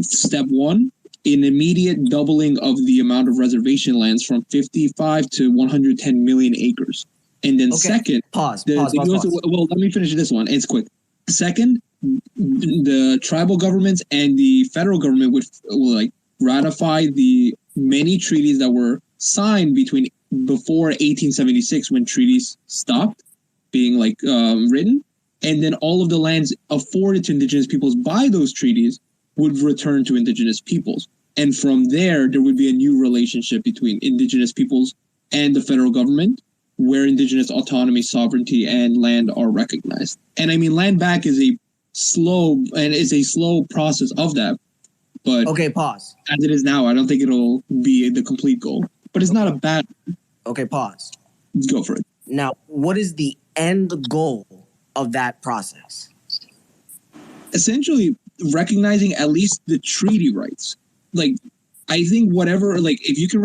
Speaker 9: step one, an immediate doubling of the amount of reservation lands from 55 to 110 million acres. And then second,
Speaker 4: pause.
Speaker 9: Well, let me finish this one. It's quick. Second, the tribal governments and the federal government would ratify the many treaties that were signed before 1876, when treaties stopped being written, and then all of the lands afforded to indigenous peoples by those treaties would return to indigenous peoples. And from there would be a new relationship between indigenous peoples and the federal government, where indigenous autonomy, sovereignty, and land are recognized. And I mean, land back is a slow process of that. But
Speaker 4: okay, pause.
Speaker 9: As it is now, I don't think it'll be the complete goal. But it's not a bad.
Speaker 4: Okay, pause.
Speaker 9: Go for it.
Speaker 4: Now, what is the end goal of that process?
Speaker 9: Essentially, recognizing at least the treaty rights. I think if you can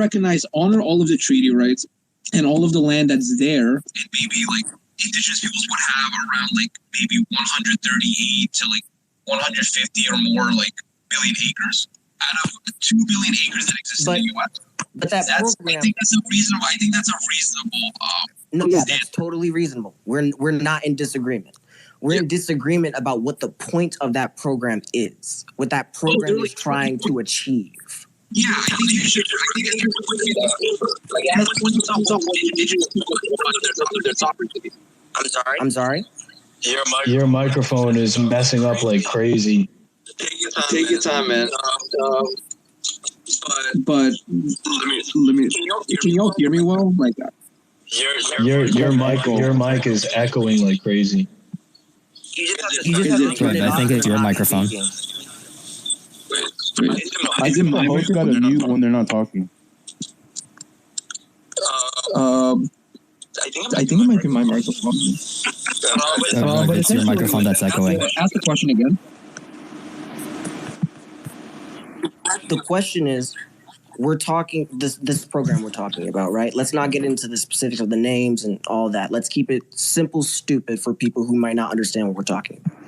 Speaker 9: honor all of the treaty rights and all of the land that's there, and maybe indigenous peoples would have around maybe 138 to 150 or more billion acres out of 2 billion acres that exist in the U.S.
Speaker 4: But program,
Speaker 9: I think that's a reasonable.
Speaker 4: No, yeah, that's totally reasonable. We're not in disagreement. We're in disagreement about what the point of that program is, what that program is trying to achieve.
Speaker 9: Yeah, I think you should. As indigenous people their sovereignty.
Speaker 4: I'm sorry.
Speaker 1: Your microphone is messing up like crazy.
Speaker 9: Take your time, man. But let me. Can y'all hear me well? Like
Speaker 1: your mic is echoing like crazy.
Speaker 8: I think it's your microphone.
Speaker 16: I think my host got to mute when they're not talking.
Speaker 9: I think it might be my microphone.
Speaker 8: But it's your microphone that's echoing.
Speaker 9: Ask the question again.
Speaker 4: The question is, we're talking this program we're talking about, right? Let's not get into the specifics of the names and all that. Let's keep it simple, stupid for people who might not understand what we're talking about.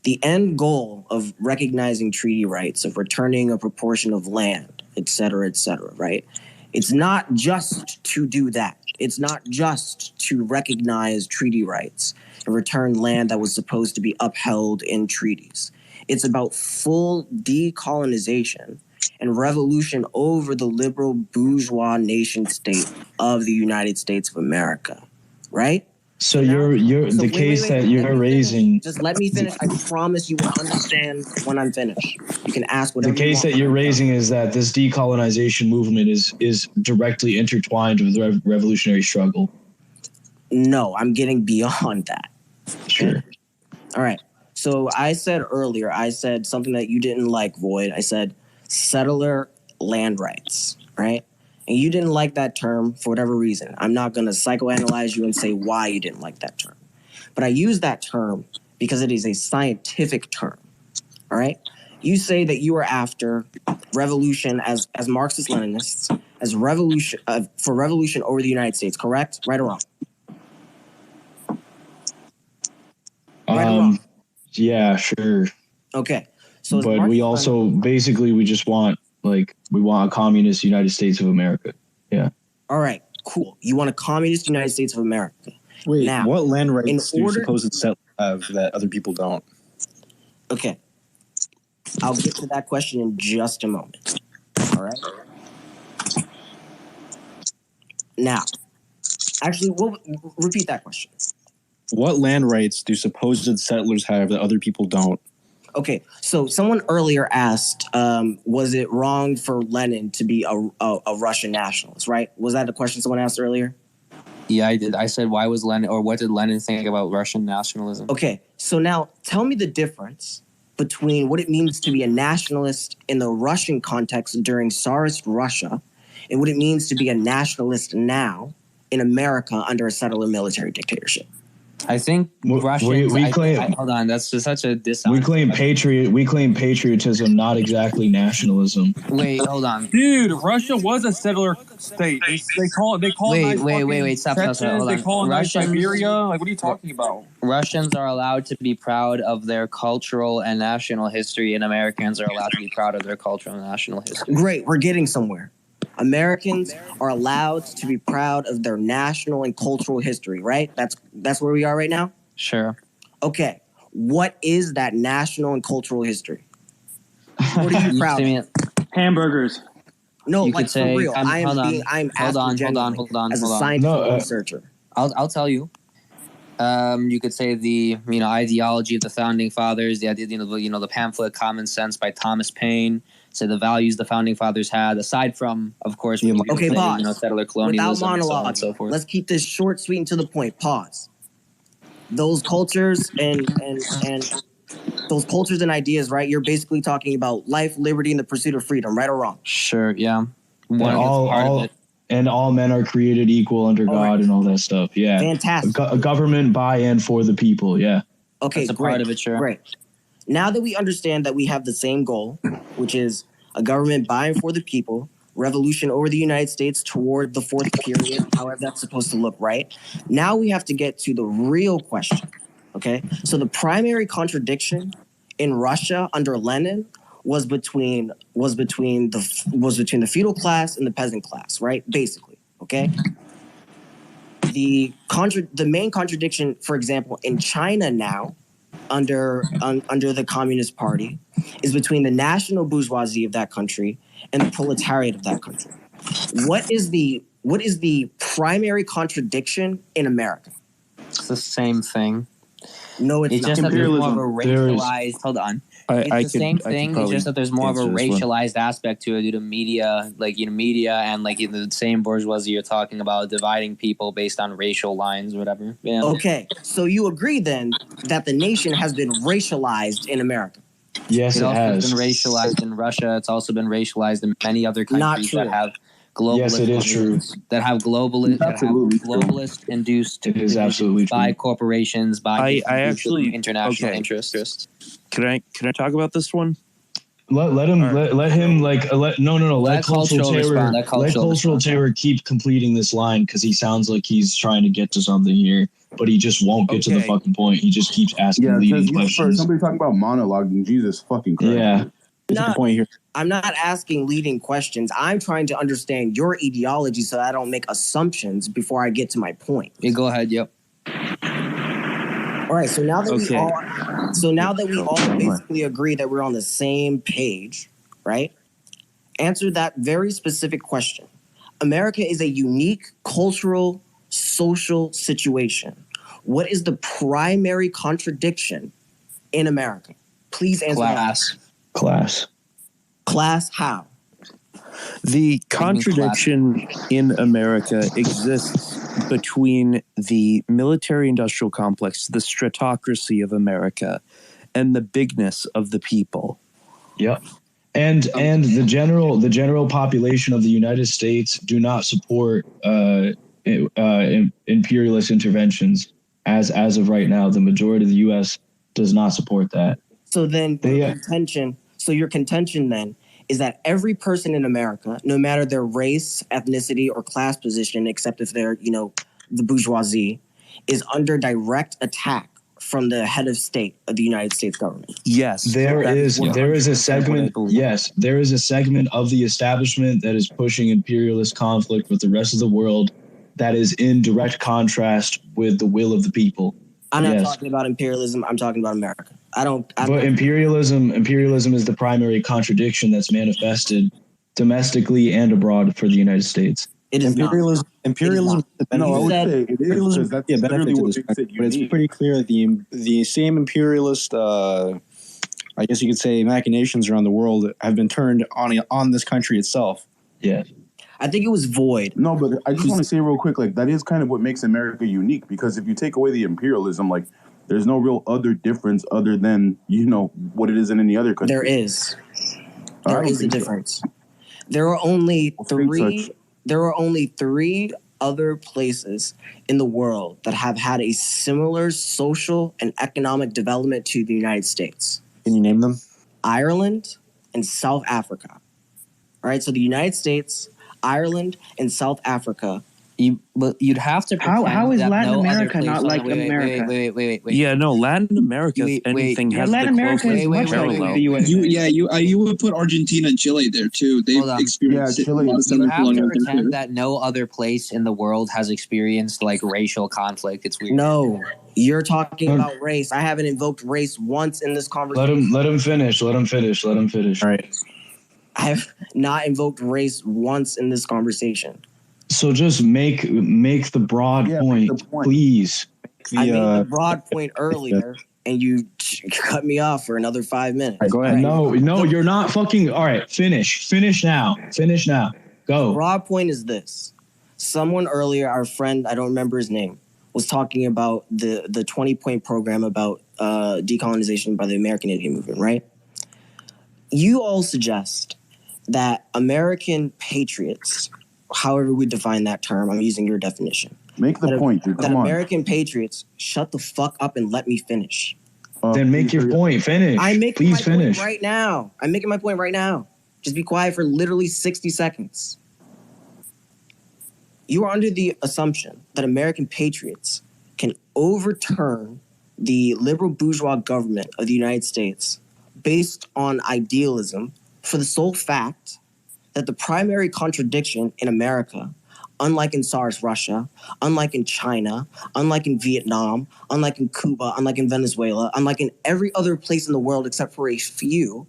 Speaker 4: The end goal of recognizing treaty rights, of returning a proportion of land, et cetera, right? It's not just to do that. It's not just to recognize treaty rights and return land that was supposed to be upheld in treaties. It's about full decolonization and revolution over the liberal bourgeois nation state of the United States of America, right?
Speaker 1: So the case that you're raising.
Speaker 4: Just let me finish. I promise you will understand when I'm finished. You can ask whatever.
Speaker 1: The case that you're raising is that this decolonization movement is directly intertwined with the revolutionary struggle.
Speaker 4: No, I'm getting beyond that.
Speaker 1: Sure.
Speaker 4: All right. So I said earlier, I said something that you didn't like, Void. I said settler land rights, right? And you didn't like that term for whatever reason. I'm not going to psychoanalyze you and say why you didn't like that term. But I use that term because it is a scientific term, all right? You say that you are after revolution as Marxist-Leninists, as revolution for revolution over the United States, correct? Right or wrong? Right or wrong?
Speaker 1: Yeah, sure.
Speaker 4: Okay. So
Speaker 1: but we also basically we just want we want a communist United States of America. Yeah.
Speaker 4: All right, cool. You want a communist United States of America.
Speaker 14: Wait,
Speaker 4: now,
Speaker 14: what land rights do supposed settlers have that other people don't?
Speaker 4: Okay. I'll get to that question in just a moment. All right. Now, actually, repeat that question.
Speaker 14: What land rights do supposed settlers have that other people don't?
Speaker 4: Okay, so someone earlier asked, was it wrong for Lenin to be a Russian nationalist, right? Was that the question someone asked earlier?
Speaker 3: Yeah, I did. I said, why was Lenin, or what did Lenin think about Russian nationalism?
Speaker 4: Okay, so now tell me the difference between what it means to be a nationalist in the Russian context during Tsarist Russia and what it means to be a nationalist now in America under a settler military dictatorship.
Speaker 3: I think Russians.
Speaker 1: We claim.
Speaker 3: Hold on, that's just such a dishonest.
Speaker 1: We claim patriotism, not exactly nationalism.
Speaker 3: Wait, hold on,
Speaker 2: dude. Russia was a settler state. They call.
Speaker 3: Wait. Stop. Hold on.
Speaker 2: They call it Siberia. Like, what are you talking about?
Speaker 3: Russians are allowed to be proud of their cultural and national history, and Americans are allowed to be proud of their cultural and national history.
Speaker 4: Great, we're getting somewhere. Americans are allowed to be proud of their national and cultural history, right? That's where we are right now?
Speaker 3: Sure.
Speaker 4: Okay. What is that national and cultural history? What are you proud of?
Speaker 19: Hamburgers.
Speaker 4: No,
Speaker 3: you
Speaker 4: like
Speaker 3: could say,
Speaker 4: for real. I'm asking genuinely as a scientific researcher.
Speaker 3: I'll tell you. You could say the ideology of the founding fathers, the idea the pamphlet Common Sense by Thomas Paine. So the values the founding fathers had, aside from, of course, settler colonialism and so on and so forth.
Speaker 4: Let's keep this short, sweet, and to the point. Pause. Those cultures and those cultures and ideas, right? You're basically talking about life, liberty, and the pursuit of freedom, right or wrong?
Speaker 3: Sure, yeah.
Speaker 1: And all men are created equal under God and all that stuff. Yeah.
Speaker 4: Fantastic.
Speaker 1: A government by and for the people. Yeah.
Speaker 4: Okay,
Speaker 3: that's a part of it, sure.
Speaker 4: Great. Now that we understand that we have the same goal, which is a government by and for the people, revolution over the United States toward the fourth period, however that's supposed to look, right? Now we have to get to the real question, okay? So the primary contradiction in Russia under Lenin was between the feudal class and the peasant class, right? Basically, okay? The main contradiction, for example, in China now, under the Communist Party, is between the national bourgeoisie of that country and the proletariat of that country. What is the primary contradiction in America?
Speaker 3: It's the same thing.
Speaker 4: No, it's
Speaker 3: just that there's more of a
Speaker 10: There's-
Speaker 3: racialized. Hold on.
Speaker 10: I
Speaker 3: It's the same thing. It's just that there's more of a
Speaker 10: answer this one.
Speaker 3: racialized aspect to it due to media, media and the same bourgeoisie you're talking about, dividing people based on racial lines or whatever. Yeah.
Speaker 4: Okay, so you agree then that the nation has been racialized in America?
Speaker 1: Yes,
Speaker 3: It
Speaker 1: it
Speaker 3: also
Speaker 1: has.
Speaker 3: been racialized in Russia. It's also been racialized in many other countries
Speaker 4: true.
Speaker 3: that have globalist.
Speaker 1: Yes, it is true.
Speaker 3: That have globalist induced.
Speaker 1: It is absolutely true.
Speaker 3: by corporations, by
Speaker 10: I
Speaker 3: different groups
Speaker 10: actually
Speaker 3: of international
Speaker 10: okay.
Speaker 3: interests.
Speaker 10: Can I talk about this one?
Speaker 1: Let him let him let
Speaker 3: Let
Speaker 1: cultural
Speaker 3: cultural
Speaker 1: terror
Speaker 3: respond, let cultural
Speaker 1: cultural
Speaker 3: respond.
Speaker 1: terror keep completing this line because he sounds like he's trying to get to something here, but he just won't get to the
Speaker 10: Okay.
Speaker 1: fucking point. He just keeps asking
Speaker 16: Yeah,
Speaker 1: leading
Speaker 16: because
Speaker 1: questions.
Speaker 16: somebody talking about monologuing. Jesus fucking Christ.
Speaker 1: Yeah.
Speaker 4: I'm not asking leading questions. I'm trying to understand your ideology so that I don't make assumptions before I get to my point.
Speaker 3: Yeah, go ahead. Yep.
Speaker 4: All right, so now that
Speaker 10: Okay.
Speaker 4: we all basically agree that we're on the same page, right? Answer that very specific question. America is a unique cultural, social situation. What is the primary contradiction in America? Please answer that.
Speaker 1: Class.
Speaker 4: Class how?
Speaker 10: The contradiction in America exists between the military-industrial complex, the stratocracy of America, and the bigness of the people.
Speaker 1: Yep. And the general population of the United States do not support imperialist interventions as of right now. The majority of the U.S. does not support that.
Speaker 4: So then your contention then is that every person in America, no matter their race, ethnicity, or class position, except if they're, the bourgeoisie, is under direct attack from the head of state of the United States government.
Speaker 10: Yes.
Speaker 1: There is a segment of the establishment that is pushing imperialist conflict with the rest of the world that is in direct contrast with the will of the people.
Speaker 4: I'm not talking about imperialism. I'm talking about America.
Speaker 1: But imperialism is the primary contradiction that's manifested domestically and abroad for the United States.
Speaker 4: It is
Speaker 15: imperialism. Imperialism.
Speaker 16: No, I would say it is because that's literally what makes it
Speaker 15: But it's pretty clear the same imperialist, I guess you could say, machinations around the world have been turned on this country itself.
Speaker 1: Yeah.
Speaker 4: I think it was void.
Speaker 16: No, but I just want to say real quick, that is kind of what makes America unique, because if you take away the imperialism, there's no real other difference other than, what it is in any other country.
Speaker 4: There is. There is a difference. There are only three other places in the world that have had a similar social and economic development to the United States.
Speaker 15: Can you name them?
Speaker 4: Ireland and South Africa. All right, so the United States, Ireland, and South Africa.
Speaker 3: But you'd have to.
Speaker 19: How is
Speaker 3: that
Speaker 19: Latin
Speaker 3: no
Speaker 19: America
Speaker 3: other place-
Speaker 19: not
Speaker 3: hold
Speaker 19: like
Speaker 3: on, wait,
Speaker 19: America?
Speaker 3: Wait.
Speaker 10: Yeah, no, Latin America, if anything, has
Speaker 19: Latin
Speaker 10: the
Speaker 19: America is
Speaker 10: closest
Speaker 19: much like
Speaker 10: parallel.
Speaker 19: the US.
Speaker 9: You would put Argentina and Chile there too. They've
Speaker 3: Hold on.
Speaker 9: experienced a lot of
Speaker 3: You
Speaker 9: similar
Speaker 3: have to
Speaker 9: colonial
Speaker 3: pretend
Speaker 9: empire.
Speaker 3: that no other place in the world has experienced racial conflict. It's weird.
Speaker 4: No, you're talking about race. I haven't invoked race once in this conversation.
Speaker 1: Let him finish. All
Speaker 15: right.
Speaker 4: I have not invoked race once in this conversation.
Speaker 1: So just make the broad point, please.
Speaker 4: I made the broad point earlier, and you cut me off for another 5 minutes.
Speaker 1: Go ahead. No, you're not fucking. All right, finish now. Go.
Speaker 4: The broad point is this. Someone earlier, our friend, I don't remember his name, was talking about the 20-point program about decolonization by the American Indian movement, right? You all suggest that American patriots, however we define that term, I'm using your definition.
Speaker 16: Make the point, dude.
Speaker 4: That
Speaker 16: Come on.
Speaker 4: American patriots shut the fuck up and let me finish.
Speaker 1: Then make your point. Finish.
Speaker 4: I'm making
Speaker 1: Please
Speaker 4: my
Speaker 1: finish.
Speaker 4: point right now. I'm making my point right now. Just be quiet for literally 60 seconds. You are under the assumption that American patriots can overturn the liberal bourgeois government of the United States based on idealism for the sole fact that the primary contradiction in America, unlike in SARS Russia, unlike in China, unlike in Vietnam, unlike in Cuba, unlike in Venezuela, unlike in every other place in the world except for a few,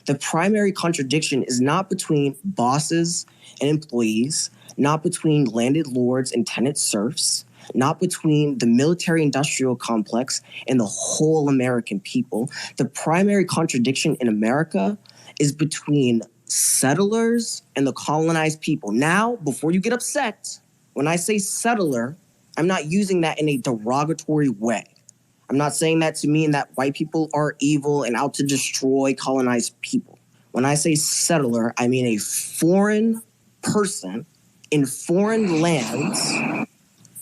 Speaker 4: the primary contradiction is not between bosses and employees, not between landed lords and tenant serfs, not between the military-industrial complex and the whole American people. The primary contradiction in America is between settlers and the colonized people. Now, before you get upset, when I say settler, I'm not using that in a derogatory way. I'm not saying that to mean that white people are evil and out to destroy colonized people. When I say settler, I mean a foreign person in foreign lands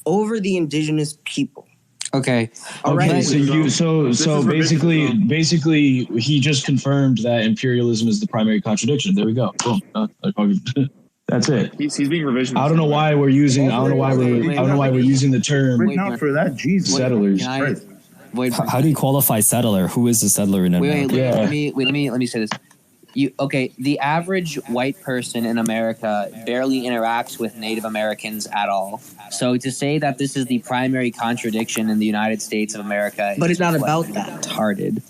Speaker 4: over the indigenous people.
Speaker 3: Okay.
Speaker 4: All right.
Speaker 1: So basically, he just confirmed that imperialism is the primary contradiction. There we go. Boom. That's it.
Speaker 2: He's being revisionist.
Speaker 1: I don't know why we're using. I don't know why we're using the term.
Speaker 16: Not for that, Jesus.
Speaker 1: Settlers.
Speaker 8: How do you qualify settler? Who is the settler in America?
Speaker 3: Let me say this. The average white person in America barely interacts with Native Americans at all. So to say that this is the primary contradiction in the United States of America,
Speaker 4: but it's not about that.
Speaker 3: Retarded.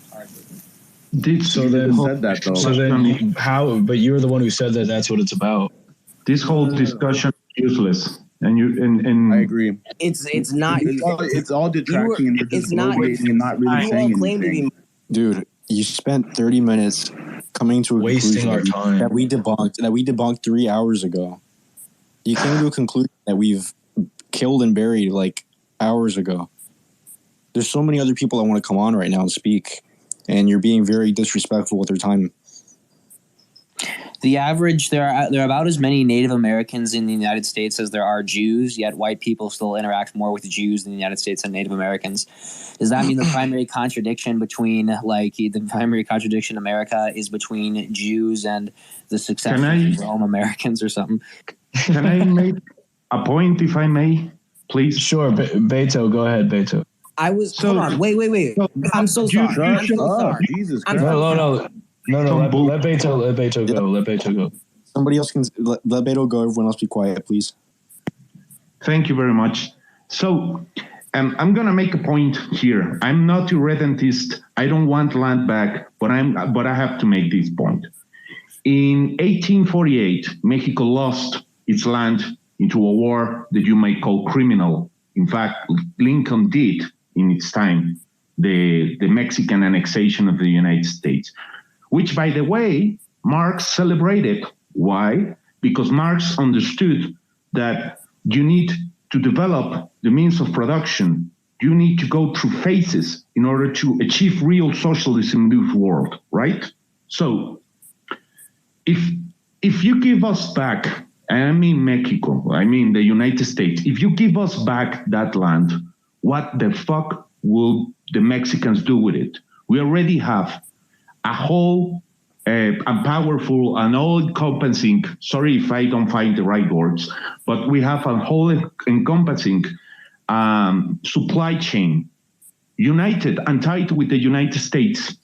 Speaker 1: How? But you're the one who said that. That's what it's about.
Speaker 7: This whole discussion is useless. And
Speaker 16: I agree.
Speaker 4: It's not.
Speaker 16: It's all detracting and
Speaker 4: it's not.
Speaker 16: And not really saying anything.
Speaker 15: Dude, you spent 30 minutes coming to a
Speaker 1: wasting our time
Speaker 15: that we debunked 3 hours ago. You came to a conclusion that we've killed and buried like hours ago. There's so many other people that want to come on right now and speak, and you're being very disrespectful with their time.
Speaker 3: The average, there are about as many Native Americans in the United States as there are Jews, yet white people still interact more with Jews in the United States than Native Americans. Does that mean the primary contradiction between, the primary contradiction in America is between Jews and the successful Rome Americans or something?
Speaker 7: Can I make a point, if I may, please?
Speaker 1: Sure, Beto, go ahead, Beto.
Speaker 4: Hold on, wait. I'm so sorry.
Speaker 16: Jesus
Speaker 1: Christ. No, let Beto go.
Speaker 15: Somebody else can let Beto go. Everyone else be quiet, please.
Speaker 7: Thank you very much. So, I'm going to make a point here. I'm not irredentist. I don't want land back, but I have to make this point. In 1848, Mexico lost its land into a war that you might call criminal. In fact, Lincoln did in its time the Mexican annexation of the United States, which, by the way, Marx celebrated. Why? Because Marx understood that you need to develop the means of production. You need to go through phases in order to achieve real socialism in this world, right? So if you give us back, and I mean Mexico, I mean the United States, if you give us back that land, what the fuck will the Mexicans do with it? We already have a whole and powerful and all-encompassing, sorry if I don't find the right words, but we have a whole encompassing supply chain, united and tied with the United States.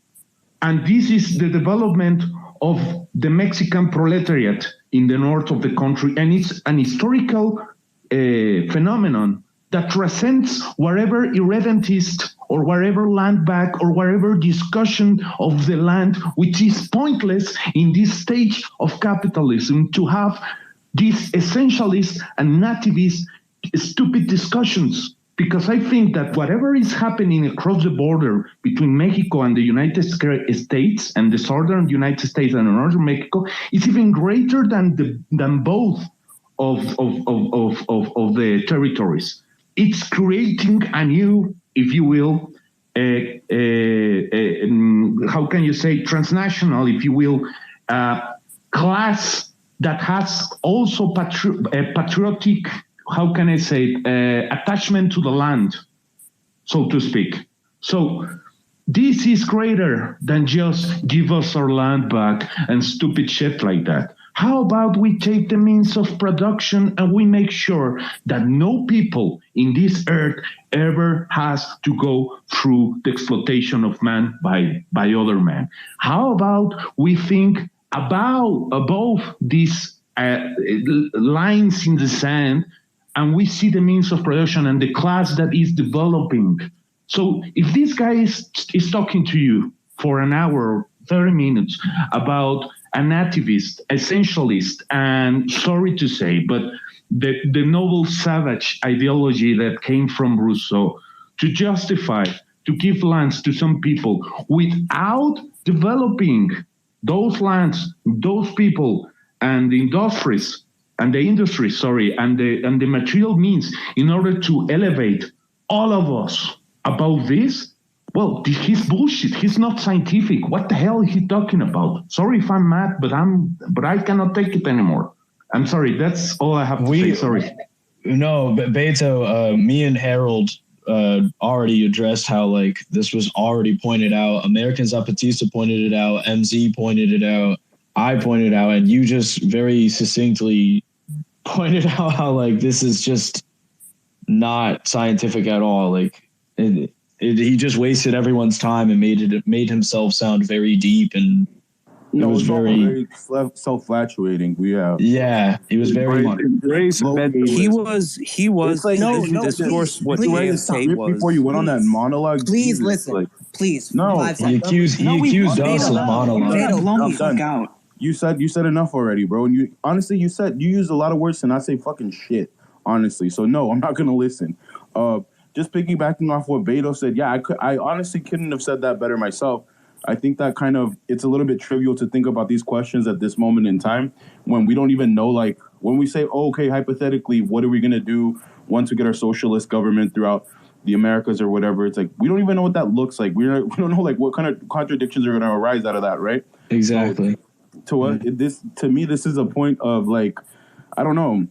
Speaker 7: And this is the development of the Mexican proletariat in the north of the country. And it's an historical phenomenon that transcends wherever irredentist or wherever land back or wherever discussion of the land, which is pointless in this stage of capitalism to have these essentialist and nativist stupid discussions. Because I think that whatever is happening across the border between Mexico and the United States and the southern United States and northern Mexico is even greater than both of the territories. It's creating a new, if you will, how can you say, transnational, if you will, class that has also patriotic, how can I say, attachment to the land, so to speak. So this is greater than just give us our land back and stupid shit like that. How about we take the means of production and we make sure that no people in this earth ever has to go through the exploitation of man by other men? How about we think above these lines in the sand and we see the means of production and the class that is developing? So if this guy is talking to you for an hour, 30 minutes about a nativist, essentialist, and sorry to say, but the noble savage ideology that came from Rousseau to justify, to give lands to some people without developing those lands, those people, and the industries, and the material means in order to elevate all of us above this. Well, he's bullshit. He's not scientific. What the hell is he talking about? Sorry if I'm mad, but I cannot take it anymore. I'm sorry. That's all I have to say. Sorry.
Speaker 1: No, but Beto, me and Harold already addressed how like this was already pointed out. American Zapatista pointed it out. MZ pointed it out. I pointed out, and you just very succinctly pointed out how like this is just not scientific at all. Like he just wasted everyone's time and made himself sound very deep, and it was very
Speaker 16: self-flatulating.
Speaker 1: Yeah, he was very.
Speaker 10: He was like
Speaker 16: no,
Speaker 10: discourse. What
Speaker 16: before you went on that monologue?
Speaker 4: Please listen. Please.
Speaker 16: No,
Speaker 1: he accused us of monologue.
Speaker 16: You said enough already, bro. And you used a lot of words to not say fucking shit. Honestly, so no, I'm not gonna listen. Just piggybacking off what Beto said, yeah, I honestly couldn't have said that better myself. I think that it's a little bit trivial to think about these questions at this moment in time when we don't even know, like, when we say, oh, okay, hypothetically, what are we going to do once we get our socialist government throughout the Americas or whatever? It's like, we don't even know what that looks like. We don't know, like, what kind of contradictions are going to arise out of that, right?
Speaker 1: Exactly.
Speaker 16: So, to me, this is a point of, like, I don't know.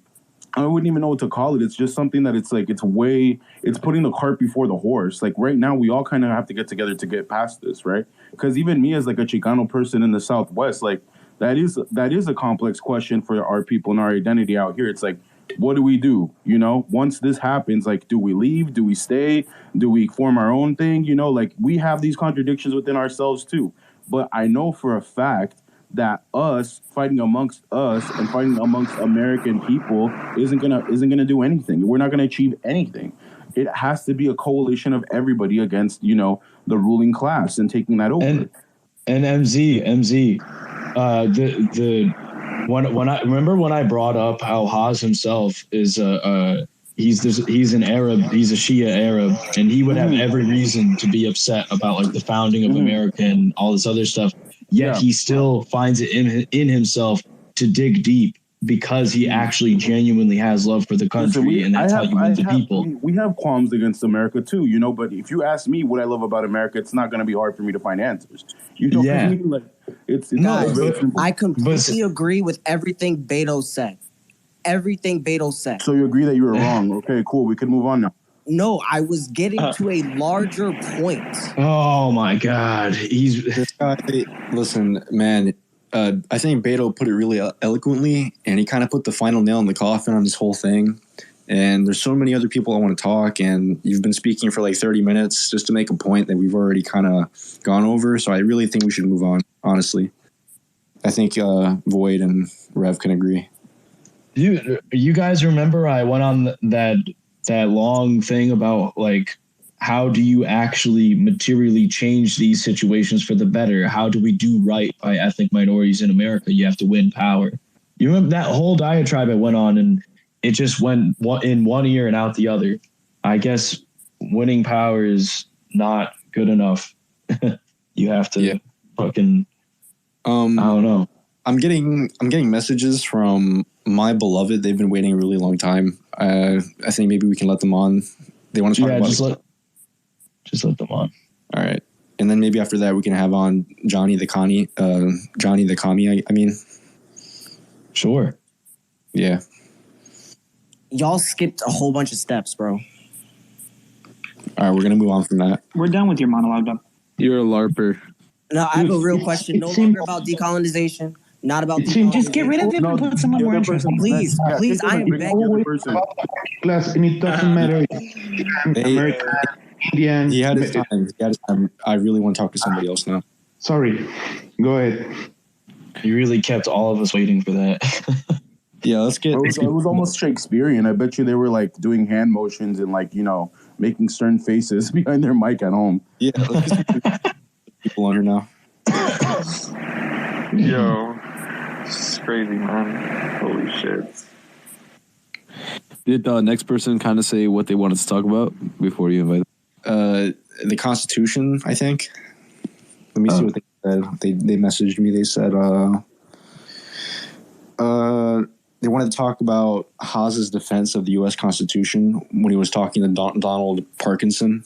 Speaker 16: I wouldn't even know what to call it. It's just something that it's putting the cart before the horse. Like right now, we all kind of have to get together to get past this, right? Because even me as like a Chicano person in the Southwest, like that is a complex question for our people and our identity out here. It's like, what do we do? You know, once this happens, like, do we leave? Do we stay? Do we form our own thing? You know, like we have these contradictions within ourselves too. But I know for a fact that us fighting amongst us and fighting amongst American people isn't gonna do anything. We're not gonna achieve anything. It has to be a coalition of everybody against, you know, the ruling class and taking that over.
Speaker 1: And MZ, when I brought up how Haas himself is he's an Arab, he's a Shia Arab, and he would have every reason to be upset about like the founding of America and all this other stuff. Yet he still finds it in himself to dig deep because he actually genuinely has love for the country, and that's how you win the people.
Speaker 16: We have qualms against America too, you know. But if you ask me what I love about America, it's not going to be hard for me to find answers. You know, like it's
Speaker 4: I completely agree with everything Beto said. Everything Beto said.
Speaker 16: So you agree that you were wrong? Okay, cool. We can move on now.
Speaker 4: No, I was getting to a larger point.
Speaker 1: Oh my God,
Speaker 15: this guy. Listen, man. I think Beto put it really eloquently, and he kind of put the final nail in the coffin on this whole thing. And there's so many other people I want to talk, and you've been speaking for like 30 minutes just to make a point that we've already kind of gone over. So I really think we should move on. Honestly, I think Void and Rev can agree.
Speaker 1: You guys remember I went on that long thing about like how do you actually materially change these situations for the better? How do we do right by ethnic minorities in America? You have to win power. You remember that whole diatribe I went on, and it just went in one ear and out the other. I guess winning power is not good enough. You have to fucking I don't know.
Speaker 15: I'm getting messages from my beloved. They've been waiting a really long time. I think maybe we can let them on. They want to talk about
Speaker 1: just let them on.
Speaker 15: All right. And then maybe after that we can have on Johnny the Commie. I mean.
Speaker 1: Sure.
Speaker 15: Yeah.
Speaker 4: Y'all skipped a whole bunch of steps, bro.
Speaker 15: All right, we're gonna move on from that.
Speaker 11: We're done with your monologue, though.
Speaker 10: You're a LARPer.
Speaker 4: No, I have a real question. No longer about decolonization. Not about
Speaker 11: just get rid of it and put someone more interesting.
Speaker 4: Please, I am begging.
Speaker 7: Class, and it doesn't matter. American, Indian.
Speaker 15: He had his time. I really want to talk to somebody else now.
Speaker 7: Sorry. Go ahead.
Speaker 1: You really kept all of us waiting for that.
Speaker 15: Yeah, let's get.
Speaker 16: It was almost Shakespearean. I bet you they were like doing hand motions and like, you know, making stern faces behind their mic at home.
Speaker 15: Yeah, let's get people on here now.
Speaker 2: Yo, It's crazy, man. Holy shit.
Speaker 20: Did the next person kind of say what they wanted to talk about before you invite them?
Speaker 15: The Constitution, I think. Let me see what they said. They messaged me. They said they wanted to talk about Haas's defense of the U.S. Constitution when he was talking to Donald Parkinson.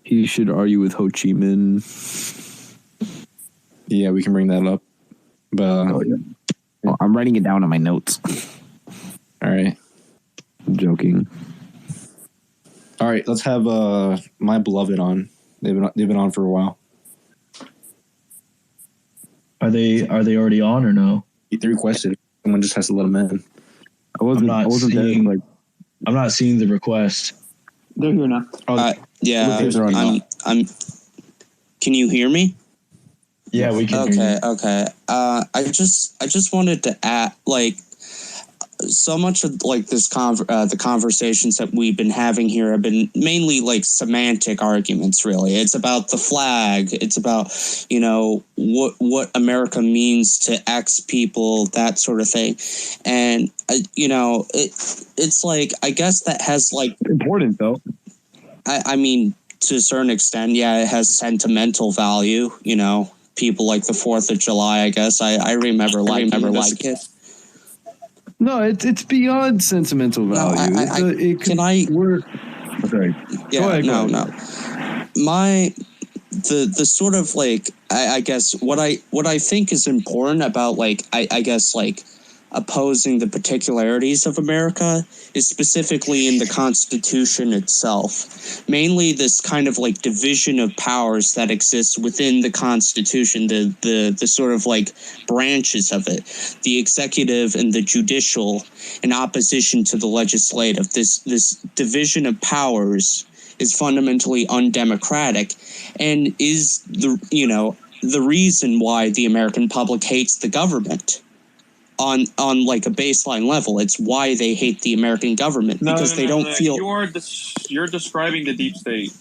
Speaker 20: He should argue with Ho Chi Minh.
Speaker 15: Yeah, we can bring that up. But
Speaker 20: well, I'm writing it down in my notes.
Speaker 15: All right.
Speaker 20: I'm joking.
Speaker 15: All right, let's have My Beloved on. They've been on for a while.
Speaker 21: Are they already on or no?
Speaker 15: They requested. Someone just has to let them in.
Speaker 21: I'm not seeing the request.
Speaker 9: They're here now.
Speaker 3: Yeah, I'm. Can you hear me?
Speaker 21: Yeah, we can.
Speaker 3: Okay. I just wanted to add, like, so much of like this the conversations that we've been having here have been mainly like semantic arguments. Really, it's about the flag. It's about what America means to X people, that sort of thing, and it's like, I guess that has like
Speaker 20: important though.
Speaker 3: I mean, to a certain extent, yeah, it has sentimental value. People like the 4th of July. I guess I remember like it.
Speaker 20: No, it's beyond sentimental value.
Speaker 3: Sorry. Yeah, go ahead. The sort of like I guess what I think is important about like I guess like opposing the particularities of America is specifically in the Constitution itself. Mainly this kind of like division of powers that exists within the Constitution, the sort of like branches of it, the executive and the judicial in opposition to the legislative. This division of powers is fundamentally undemocratic and is the reason why the American public hates the government. On like a baseline level, it's why they hate the American government, because they don't feel.
Speaker 2: You're describing the deep state.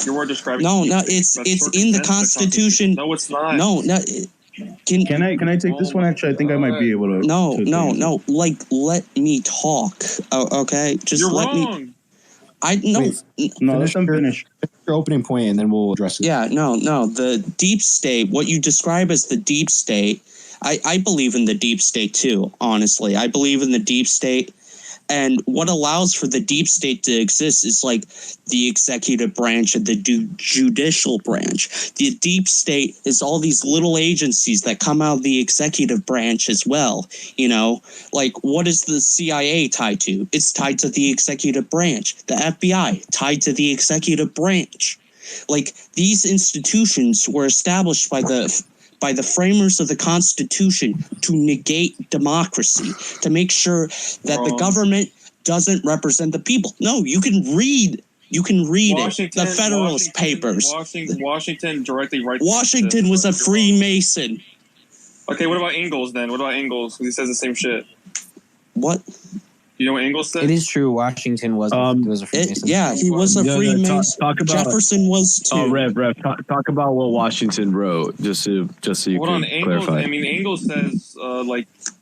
Speaker 2: You are describing.
Speaker 3: No, it's in the Constitution.
Speaker 2: No, it's not.
Speaker 3: No.
Speaker 16: Can I take this one? Actually, I think I might be able to.
Speaker 3: No. Like, let me talk. Okay, just
Speaker 2: you're
Speaker 3: let
Speaker 2: wrong.
Speaker 3: me. I no.
Speaker 16: No, let's finish
Speaker 15: your opening point, and then we'll address it.
Speaker 3: Yeah, no. The deep state. What you describe as the deep state. I believe in the deep state too, honestly. I believe in the deep state. And what allows for the deep state to exist is like the executive branch and the judicial branch. The deep state is all these little agencies that come out of the executive branch as well. Like, what is the CIA tied to? It's tied to the executive branch. The FBI tied to the executive branch. Like, these institutions were established by the framers of the Constitution to negate democracy, to make sure that the government doesn't represent the people. No, you can read it. The Federalist Papers.
Speaker 2: Washington directly writes.
Speaker 3: Washington was a Freemason.
Speaker 2: Okay, what about Ingalls then? What about Ingalls? He says the same shit.
Speaker 3: What?
Speaker 2: You know what Ingalls said?
Speaker 3: It is true. Washington was a Freemason. He was a Freemason.
Speaker 20: Talk about,
Speaker 3: Jefferson was too.
Speaker 20: Oh, Rev, talk about what Washington wrote, just so you can clarify.
Speaker 2: I mean, Ingalls says,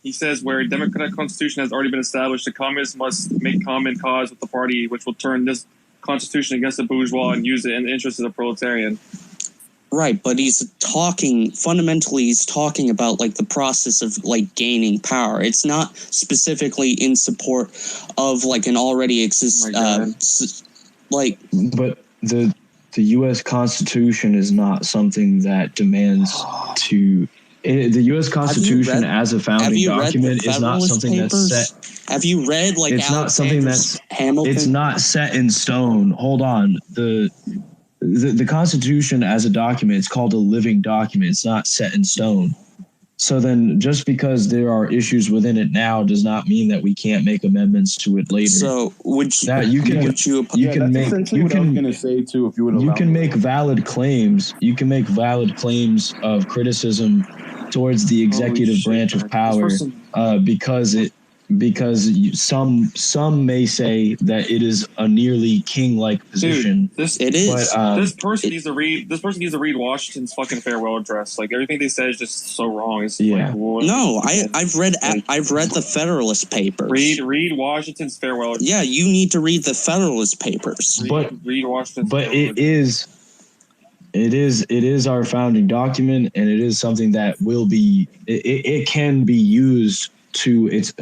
Speaker 2: he says, where a democratic constitution has already been established, the communists must make common cause with the party, which will turn this constitution against the bourgeois and use it in the interest of the proletarian.
Speaker 3: Right, but he's talking about like the process of like gaining power. It's not specifically in support of like an already
Speaker 21: But the U.S. Constitution is not something that demands to. The U.S. Constitution as a founding document is not something that's set.
Speaker 3: Have you read like?
Speaker 21: It's not something that's
Speaker 3: Hamilton?
Speaker 21: It's not set in stone. Hold on. The Constitution as a document, it's called a living document. It's not set in stone. So then just because there are issues within it now does not mean that we can't make amendments to it later.
Speaker 3: So
Speaker 21: you can make valid claims. You can make valid claims of criticism towards the executive branch of power because some may say that it is a nearly king-like position.
Speaker 2: Dude, this person needs to read. This person needs to read Washington's fucking farewell address. Like everything they say is just so wrong. It's like, what?
Speaker 12: No, I've read the Federalist Papers.
Speaker 2: Read Washington's farewell address.
Speaker 12: Yeah, you need to read the Federalist Papers.
Speaker 2: Read Washington's.
Speaker 21: But it is our founding document, and it is something that will be. It can be used to its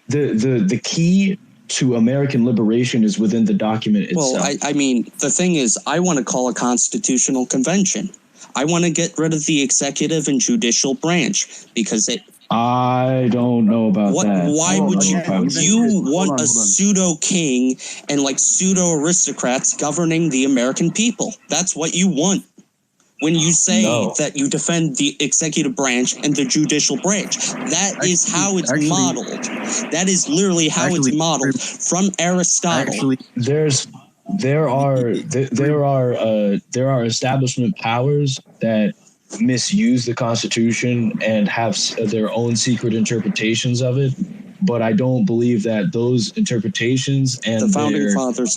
Speaker 21: the key to American liberation is within the document itself.
Speaker 12: Well, I mean, the thing is, I want to call a constitutional convention. I want to get rid of the executive and judicial branch because
Speaker 21: I don't know about that.
Speaker 12: Why would you want a pseudo king and like pseudo aristocrats governing the American people? That's what you want. When you say that you defend the executive branch and the judicial branch, that is how it's modeled. That is literally how it's modeled from Aristotle.
Speaker 21: There are establishment powers that misuse the Constitution and have their own secret interpretations of it. But I don't believe that those interpretations and
Speaker 12: the founding fathers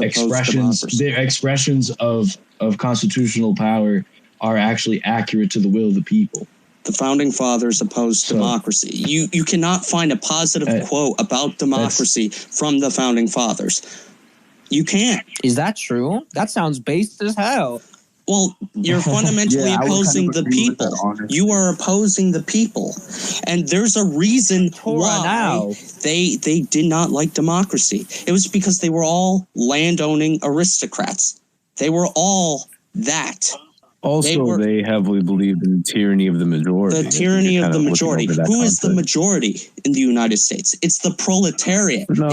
Speaker 21: their expressions of constitutional power are actually accurate to the will of the people.
Speaker 12: The founding fathers opposed democracy. You cannot find a positive quote about democracy from the founding fathers. You can't.
Speaker 4: Is that true? That sounds based as hell.
Speaker 12: Well, you're fundamentally opposing the people. You are opposing the people. And there's a reason why they did not like democracy. It was because they were all land-owning aristocrats. They were all that.
Speaker 20: Also, they heavily believed in the tyranny of the majority.
Speaker 12: The tyranny of the majority. Who is the majority in the United States? It's the proletariat. It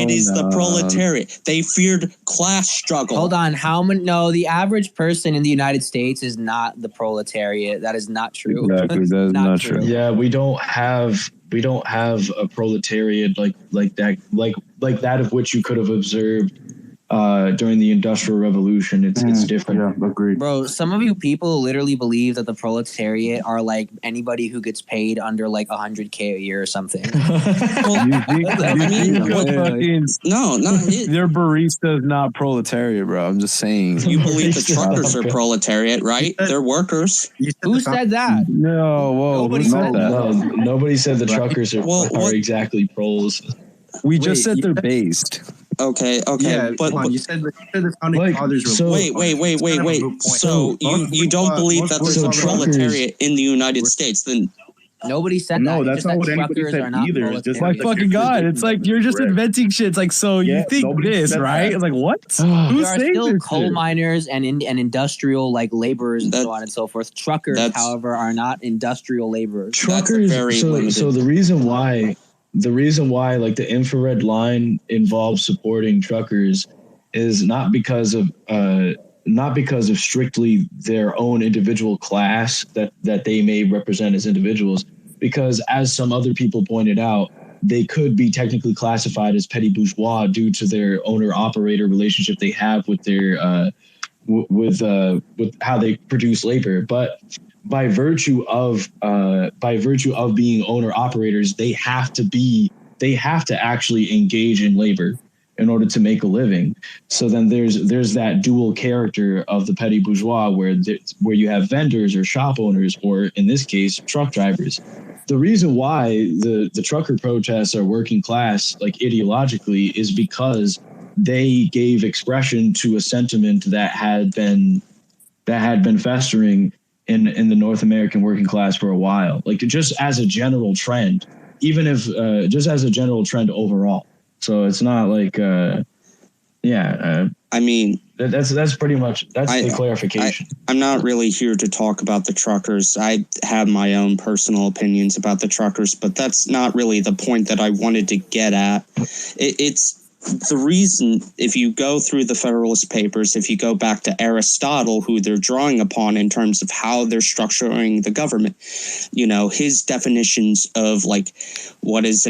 Speaker 12: is the proletariat. They feared class struggle.
Speaker 4: Hold on. How many? No, the average person in the United States is not the proletariat. That is not true.
Speaker 20: Exactly, that is not true.
Speaker 21: Yeah, we don't have a proletariat like that of which you could have observed during the Industrial Revolution. It's different.
Speaker 16: Yeah, agreed.
Speaker 4: Bro, some of you people literally believe that the proletariat are like anybody who gets paid under like $100K a year or something.
Speaker 12: No,
Speaker 20: their baristas not proletariat, bro. I'm just saying.
Speaker 12: You believe the truckers are proletariat, right? They're workers.
Speaker 4: Who said that?
Speaker 20: No, whoa.
Speaker 4: Nobody said that.
Speaker 21: No, nobody said the truckers are exactly proles.
Speaker 20: We just said they're based.
Speaker 12: Okay,
Speaker 14: Yeah,
Speaker 12: but
Speaker 14: you said the founding fathers were.
Speaker 12: Wait. So you don't believe that there's a proletariat in the United States? Then
Speaker 4: nobody said that.
Speaker 16: No, that's not what anybody said either. It's just
Speaker 20: my fucking God. It's like you're just inventing shit. It's like, so you think this, right? It's like, what?
Speaker 4: There are still coal miners and industrial like laborers and so on and so forth. Truckers, however, are not industrial laborers.
Speaker 21: Truckers. So the reason why like the infrared line involves supporting truckers is not because of strictly their own individual class that they may represent as individuals, because as some other people pointed out, they could be technically classified as petty bourgeois due to their owner-operator relationship they have with their with how they produce labor. But by virtue of being owner operators, they have to actually engage in labor in order to make a living. So then there's that dual character of the petty bourgeois where you have vendors or shop owners, or in this case, truck drivers. The reason why the trucker protests are working class, like ideologically, is because they gave expression to a sentiment that had been festering in the North American working class for a while, like just as a general trend, even if just as a general trend overall. So it's not like, I
Speaker 12: mean,
Speaker 21: that's pretty much the clarification.
Speaker 12: I'm not really here to talk about the truckers. I have my own personal opinions about the truckers, but that's not really the point that I wanted to get at. It's the reason, if you go through the Federalist Papers, if you go back to Aristotle, who they're drawing upon in terms of how they're structuring the government, his definitions of like what is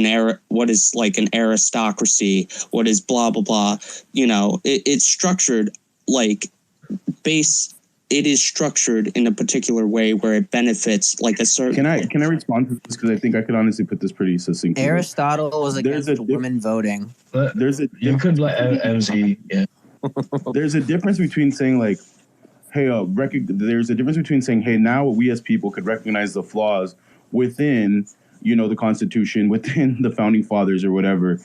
Speaker 12: like an aristocracy, what is blah blah blah, it's structured like based it is structured in a particular way where it benefits like a certain.
Speaker 16: Can I respond to this, because I think I could honestly put this pretty succinctly.
Speaker 3: Aristotle was against women voting.
Speaker 21: You could let MZ. Yeah.
Speaker 16: There's a difference between saying like, hey, there's a difference between saying, hey, now we as people could recognize the flaws within, the Constitution, within the founding fathers or whatever,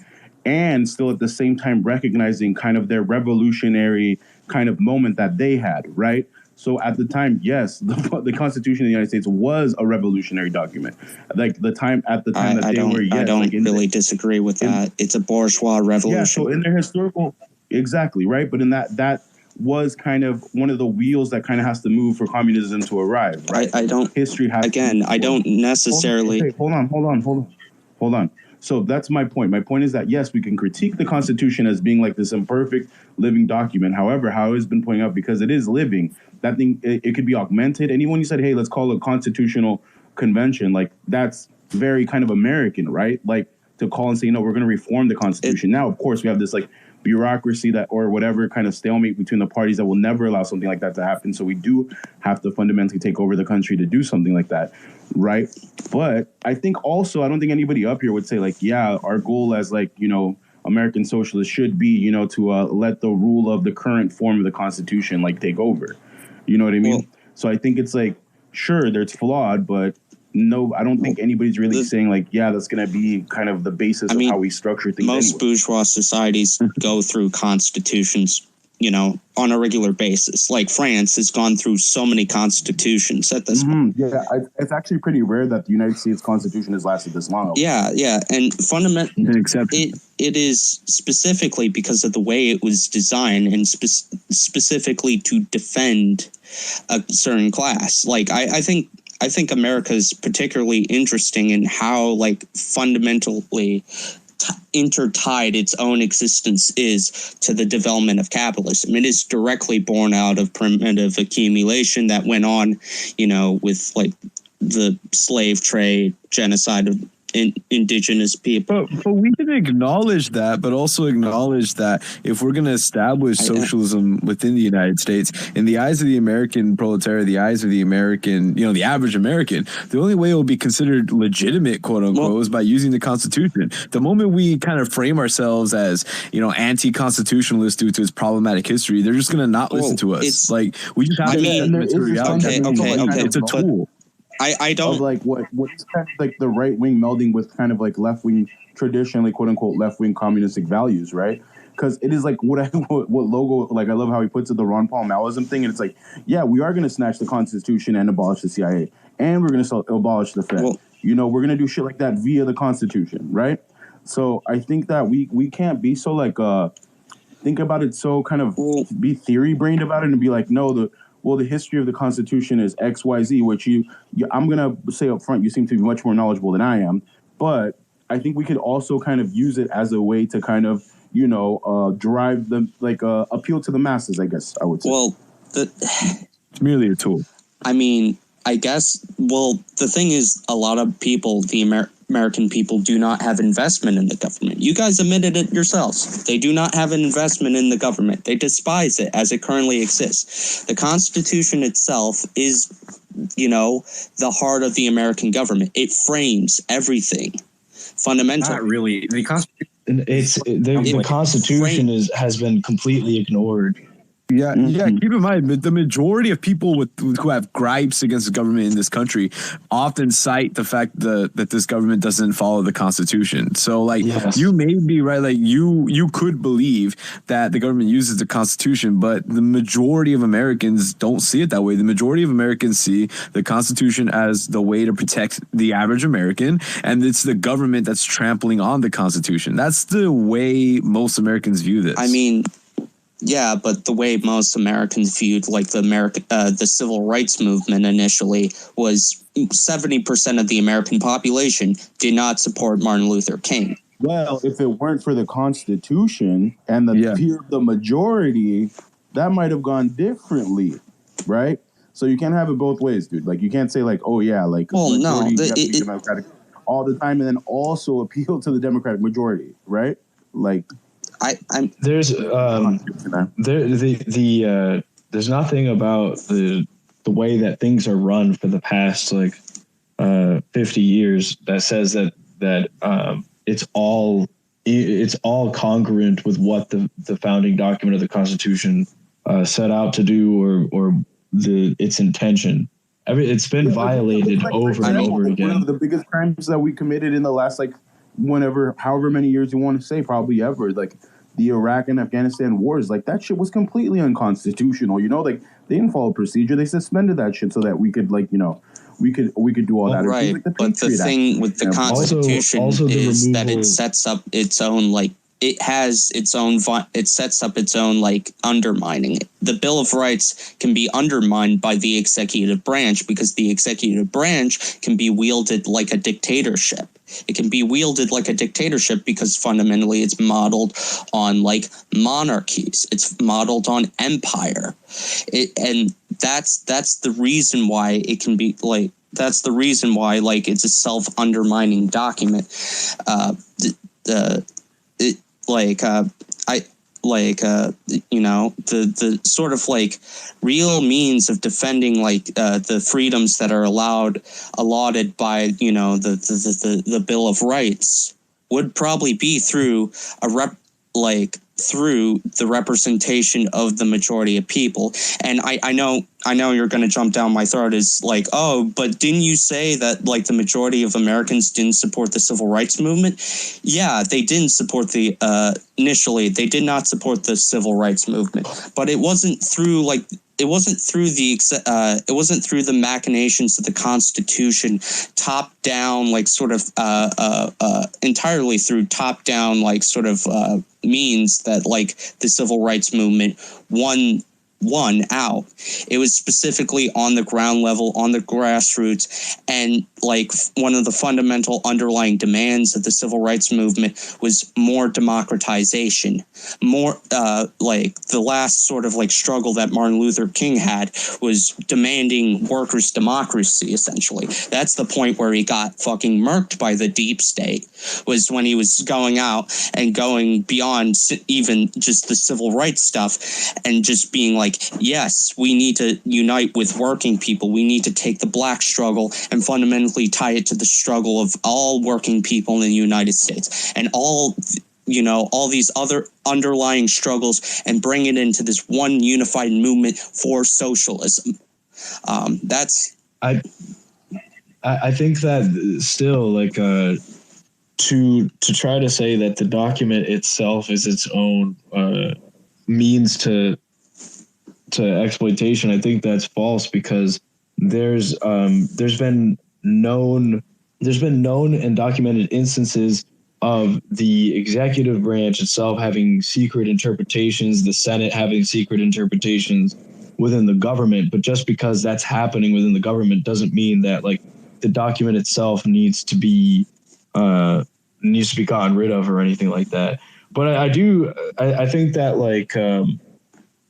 Speaker 16: and still at the same time recognizing kind of their revolutionary kind of moment that they had, right? So at the time, yes, the Constitution of the United States was a revolutionary document. Like the time that they were. Yes,
Speaker 12: I don't really disagree with that. It's a bourgeois revolution.
Speaker 16: Yeah, so in their historical, exactly right. But in that was kind of one of the wheels that kind of has to move for communism to arrive. Right.
Speaker 12: I don't.
Speaker 16: History has.
Speaker 12: Again, I don't necessarily.
Speaker 16: Hold on. So that's my point. My point is that, yes, we can critique the Constitution as being like this imperfect living document. However, how it's been pointing out, because it is living, that thing, it could be augmented. And even when you said, hey, let's call it a constitutional convention, like that's very kind of American, right? Like to call and say, we're going to reform the Constitution. Now, of course, we have this like bureaucracy that, or whatever kind of stalemate between the parties that will never allow something like that to happen. So we do have to fundamentally take over the country to do something like that. Right. But I think also, I don't think anybody up here would say like, yeah, our goal as like, American socialists should be, to let the rule of the current form of the Constitution like take over. You know what I mean? Well, so I think it's like, sure, it's flawed, but no, I don't think anybody's really saying like, yeah, that's going to be kind of the basis of how we structure things.
Speaker 12: Most bourgeois societies go through constitutions, on a regular basis. Like France has gone through so many constitutions at this point.
Speaker 16: Yeah, it's actually pretty rare that the United States Constitution has lasted this long.
Speaker 12: Yeah, and fundamentally, it is specifically because of the way it was designed and specifically to defend a certain class. Like I think America is particularly interesting in how like fundamentally intertied its own existence is to the development of capitalism. It is directly born out of primitive accumulation that went on, with like the slave trade, genocide of indigenous people.
Speaker 20: But we can acknowledge that, but also acknowledge that if we're going to establish socialism within the United States, in the eyes of the American proletariat, the eyes of the American, the average American, the only way it will be considered legitimate, quote unquote, is by using the Constitution. The moment we kind of frame ourselves as, anti-constitutionalist due to its problematic history, they're just going to not listen to us. Like, we just have to admit to reality.
Speaker 12: Okay.
Speaker 20: It's a tool.
Speaker 12: I don't
Speaker 16: like what's kind of like the right wing melding with kind of like left wing, traditionally quote unquote left wing communistic values, right? Because it is like what logo, like I love how he puts it, the Ron Paul Maoism thing, and it's like, yeah, we are going to snatch the Constitution and abolish the CIA, and we're going to abolish the Fed. We're going to do shit like that via the Constitution, right? So I think that we can't be so like think about it so kind of be theory brained about it and be like, no, the history of the Constitution is X, Y, Z, which I'm going to say up front, you seem to be much more knowledgeable than I am. But I think we could also kind of use it as a way to kind of, drive them, like appeal to the masses, I guess I would say.
Speaker 12: Well,
Speaker 20: it's merely a tool.
Speaker 12: I mean, I guess, the thing is, a lot of people, the American people, do not have investment in the government. You guys admitted it yourselves. They do not have an investment in the government. They despise it as it currently exists. The Constitution itself is, the heart of the American government. It frames everything fundamentally.
Speaker 15: Not really. The Constitution.
Speaker 21: The Constitution has been completely ignored.
Speaker 20: Yeah. Keep in mind, the majority of people who have gripes against the government in this country often cite the fact that this government doesn't follow the Constitution. So, like, you may be right. Like, you could believe that the government uses the Constitution, but the majority of Americans don't see it that way. The majority of Americans see the Constitution as the way to protect the average American, and it's the government that's trampling on the Constitution. That's the way most Americans view this.
Speaker 12: I mean, yeah, but the way most Americans viewed like the civil rights movement initially was 70% of the American population did not support Martin Luther King.
Speaker 16: Well, if it weren't for the Constitution and the majority, that might have gone differently, right? So you can't have it both ways, dude. Like you can't say like, oh yeah, like Democratic all the time and then also appeal to the Democratic majority, right? Like.
Speaker 21: There's there's nothing about the way that things are run for the past 50 years that says that it's all congruent with what the founding document of the Constitution set out to do or its intention. It's been violated over and over again.
Speaker 16: One of the biggest crimes that we committed in the last however many years you want to say, probably ever, like the Iraq and Afghanistan wars, like that shit was completely unconstitutional. They didn't follow procedure. They suspended that shit so that we could we could do all that.
Speaker 12: Right, but the thing with the Constitution is that it sets up its own it sets up its own undermining. The Bill of Rights can be undermined by the executive branch because the executive branch can be wielded like a dictatorship. It can be wielded like a dictatorship because fundamentally it's modeled on monarchies. It's modeled on empire. And that's the reason why it can be that's the reason why it's a self-undermining document. The sort of real means of defending the freedoms that are allotted by the Bill of Rights would probably be through through the representation of the majority of people. And I know you're going to jump down my throat is but didn't you say that the majority of Americans didn't support the civil rights movement? Yeah, they didn't support initially they did not support the civil rights movement, but it wasn't through the machinations of the Constitution, top down, entirely through top down, means that the civil rights movement won out. It was specifically on the ground level, on the grassroots, and one of the fundamental underlying demands of the civil rights movement was more democratization. More the last sort of struggle that Martin Luther King had was demanding workers' democracy, essentially. That's the point where he got fucking murked by the deep state, was when he was going out and going beyond even just the civil rights stuff and just being yes, we need to unite with working people. We need to take the black struggle and fundamentally tie it to the struggle of all working people in the United States and all these other underlying struggles and bring it into this one unified movement for socialism. I
Speaker 21: think that still to try to say that the document itself is its own means to exploitation, I think that's false, because there's been known and documented instances of the executive branch itself having secret interpretations, the Senate having secret interpretations within the government. But just because that's happening within the government doesn't mean that the document itself needs to be gotten rid of or anything like that. But I think that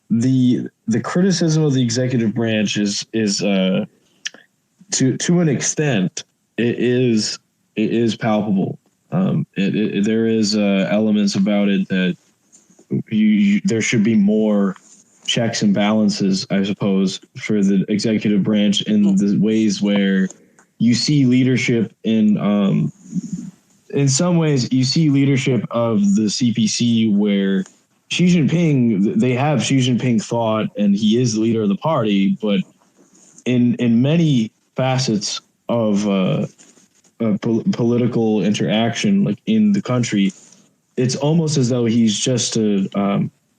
Speaker 21: the criticism of the executive branch is to an extent it is palpable. There is elements about it that there should be more checks and balances, I suppose, for the executive branch in the ways where you see leadership in some ways you see leadership of the CPC where Xi Jinping, they have Xi Jinping thought, and he is the leader of the party, but in many facets of political interaction, in the country, it's almost as though he's just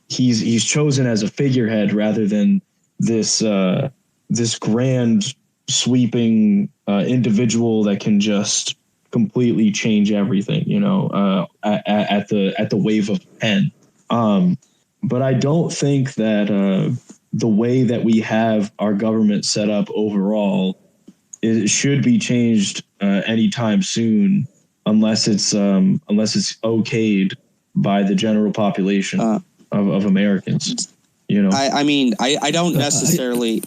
Speaker 21: he's chosen as a figurehead rather than this grand sweeping individual that can just completely change everything, at the wave of a pen. But I don't think that the way that we have our government set up overall should be changed anytime soon, unless it's okayed by the general population of Americans.
Speaker 12: I mean, I don't necessarily,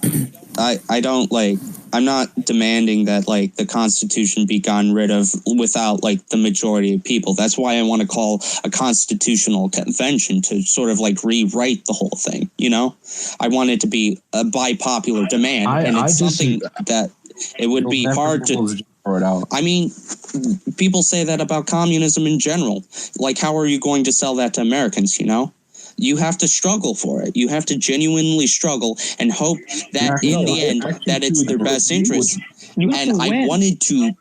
Speaker 12: I don't I'm not demanding that like the Constitution be gotten rid of without like the majority of people. That's why I want to call a constitutional convention to sort of like rewrite the whole thing. You know, I want it to be by popular demand, and it's something that it would be hard to. I mean, people say that about communism in general. Like, how are you going to sell that to Americans? You know. You have to struggle for it. You have to genuinely struggle and hope that in the end that it's their best interest. And I wanted to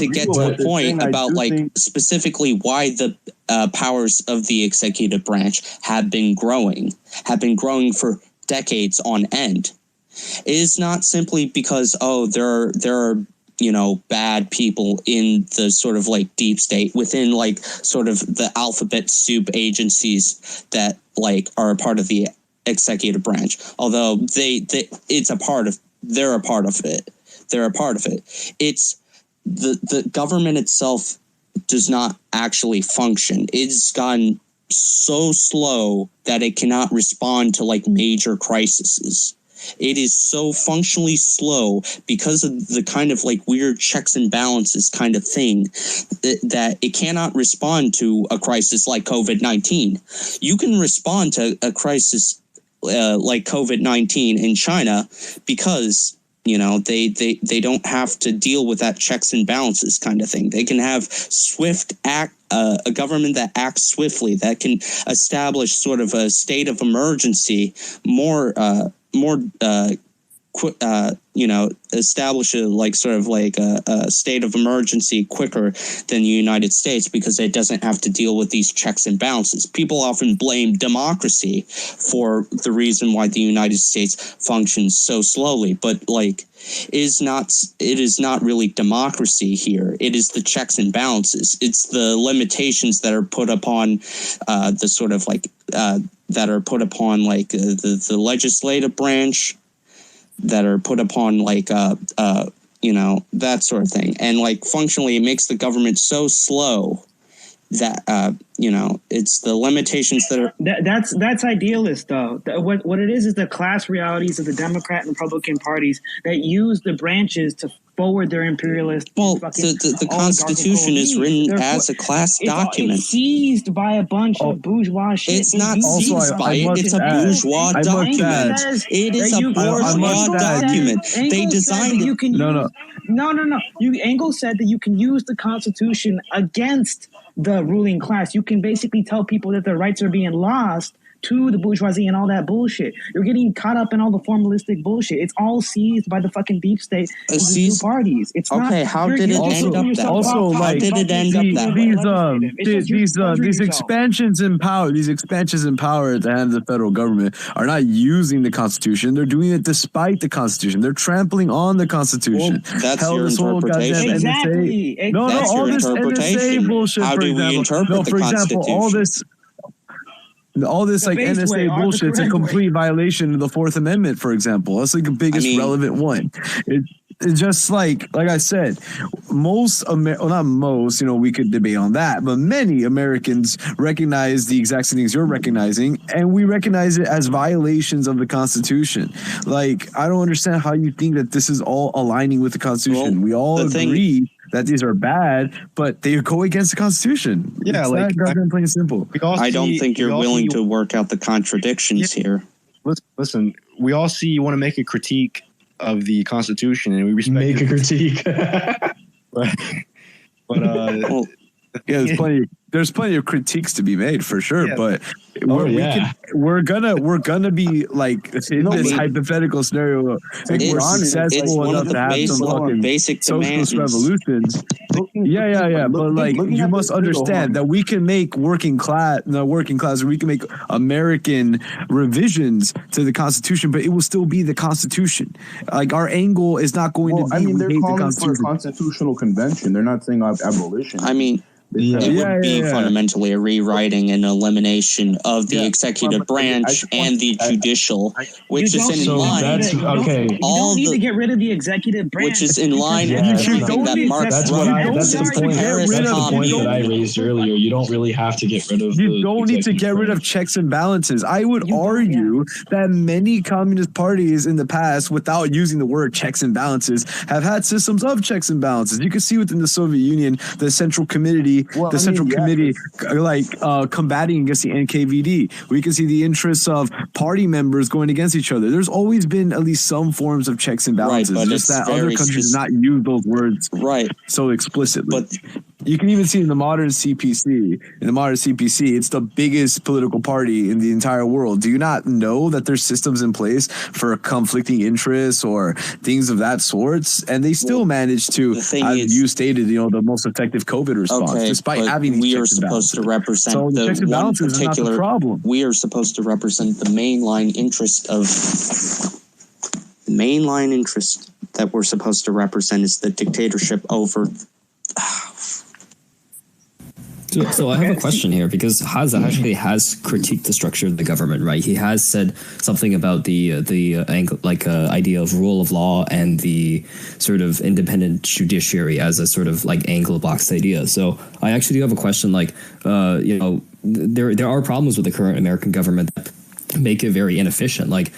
Speaker 12: get to the point about like specifically why the powers of the executive branch have been growing for decades on end. It is not simply because there are you know, bad people in the sort of like deep state within like sort of the alphabet soup agencies that like are a part of the executive branch. Although they're a part of it. It's the government itself does not actually function. It's gone so slow that it cannot respond to like major crises. It is so functionally slow because of the kind of like weird checks and balances kind of thing that it cannot respond to a crisis like COVID-19. You can respond to a crisis like COVID-19 in China because, you know, they don't have to deal with that checks and balances kind of thing. They can have a government that acts swiftly, that can establish sort of a state of emergency establish a state of emergency quicker than the United States because it doesn't have to deal with these checks and balances. People often blame democracy for the reason why the United States functions so slowly, but like it is not really democracy here. It is the checks and balances. It's the limitations that are put upon the legislative branch, that are put upon that sort of thing. And like functionally it makes the government so slow that it's the limitations that are
Speaker 11: that's idealist though. What it is the class realities of the Democrat and Republican parties that use the branches to forward their imperialist.
Speaker 12: Well, the Constitution is written as a class document.
Speaker 11: It's seized by a bunch of bourgeois shit.
Speaker 12: It's not seized by it. It's a bourgeois document. It is a bourgeois document. They designed it.
Speaker 11: No. Engels said that you can use the Constitution against the ruling class. You can basically tell people that their rights are being lost to the bourgeoisie and all that bullshit. You're getting caught up in all the formalistic bullshit. It's all seized by the fucking deep state and the two parties. It's
Speaker 12: okay. How did it end up that?
Speaker 20: Also,
Speaker 12: how did it end up that way?
Speaker 20: These expansions in power, at the hands of the federal government are not using the Constitution. They're doing it despite the Constitution. They're trampling on the Constitution.
Speaker 12: Well, that's your interpretation.
Speaker 11: Exactly.
Speaker 12: That's your interpretation.
Speaker 20: Bullshit,
Speaker 12: how do we interpret the Constitution?
Speaker 20: All this like NSA bullshit is a complete violation of the Fourth Amendment, for example. That's like the biggest relevant one. It's just like I said, not most, we could debate on that, but many Americans recognize the exact same things you're recognizing, and we recognize it as violations of the Constitution. Like, I don't understand how you think that this is all aligning with the Constitution. We all agree that these are bad, but they go against the Constitution.
Speaker 15: Yeah,
Speaker 20: it's
Speaker 15: like
Speaker 20: plain and simple.
Speaker 12: I don't think you're willing to work out the contradictions here.
Speaker 15: Listen, we all see you want to make a critique of the Constitution, and we respect.
Speaker 21: Make a critique.
Speaker 15: but
Speaker 20: there's plenty of critiques to be made for sure, but we're gonna be like in this hypothetical scenario, like we're successful enough to have some fucking
Speaker 12: basic
Speaker 20: socialist revolutions. But like you must understand that we can make working class, we can make American revisions to the Constitution, but it will still be the Constitution. Like our angle is not going to be.
Speaker 16: I mean, they're calling for a constitutional convention. They're not saying abolition.
Speaker 12: I mean, It would be fundamentally a rewriting and elimination of the executive branch and the judicial, which is in line.
Speaker 11: You don't need to get rid of the executive branch,
Speaker 12: which is in line with something that Mark
Speaker 21: That's the point that I raised earlier. You don't really have to get rid of.
Speaker 20: You don't need to get rid of checks and balances. I would argue that many communist parties in the past, without using the word checks and balances, have had systems of checks and balances. You can see within the Soviet Union, the Central Committee, combating against the NKVD. We can see the interests of party members going against each other. There's always been at least some forms of checks and balances.
Speaker 12: Right,
Speaker 20: just that other countries do not use those words so explicitly.
Speaker 12: But
Speaker 20: you can even see in the modern CPC. In the modern CPC, it's the biggest political party in the entire world. Do you not know that there's systems in place for conflicting interests or things of that sort? And they still manage to, as you stated, the most effective COVID response, despite having these checks and balances.
Speaker 12: To represent the
Speaker 20: checks and
Speaker 12: one
Speaker 20: balances is not the
Speaker 12: particular
Speaker 20: problem.
Speaker 12: We are supposed to represent the mainline interest of the mainline interest that we're supposed to represent is the dictatorship over.
Speaker 8: So I have a question here, because Haz actually has critiqued the structure of the government, right? He has said something about the idea of rule of law and the sort of independent judiciary as a sort of like Anglo-box idea. So I actually do have a question, there are problems with the current American government that make it very inefficient. Like,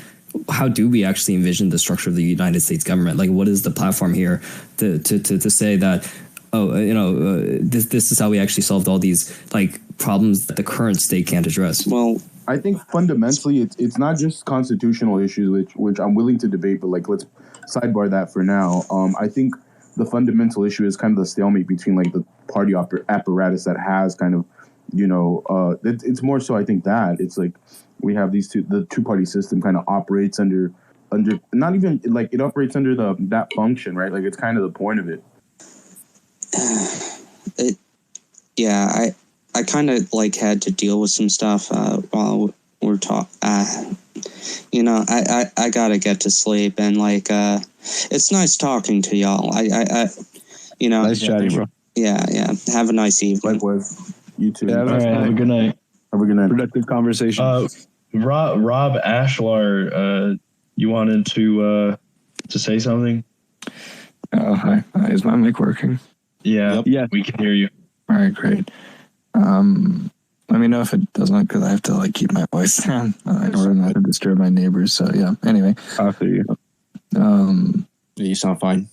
Speaker 8: how do we actually envision the structure of the United States government? Like, what is the platform here to say that, this is how we actually solved all these problems that the current state can't address?
Speaker 12: Well,
Speaker 16: I think fundamentally it's not just constitutional issues, which I'm willing to debate, but let's sidebar that for now. I think the fundamental issue is kind of the stalemate between the party apparatus that has kind of, it's more so I think that it's we have the two-party system kind of operates under not even it operates under that function, right? It's kind of the point of it.
Speaker 12: I kind of had to deal with some stuff while we're talking. I gotta get to sleep, and it's nice talking to y'all.
Speaker 20: Nice chatting, bro.
Speaker 12: Yeah. Have a nice evening.
Speaker 16: Likewise. You too.
Speaker 21: All right, have a good night.
Speaker 16: Have a good night.
Speaker 20: Productive conversation.
Speaker 21: Rob Ashlar, you wanted to say something?
Speaker 5: Oh, hi. Is my mic working?
Speaker 21: Yeah, we can hear you.
Speaker 5: All right, great. Let me know if it doesn't, because I have to keep my voice down in order not to disturb my neighbors. So yeah. Anyway,
Speaker 20: after you.
Speaker 15: You sound fine.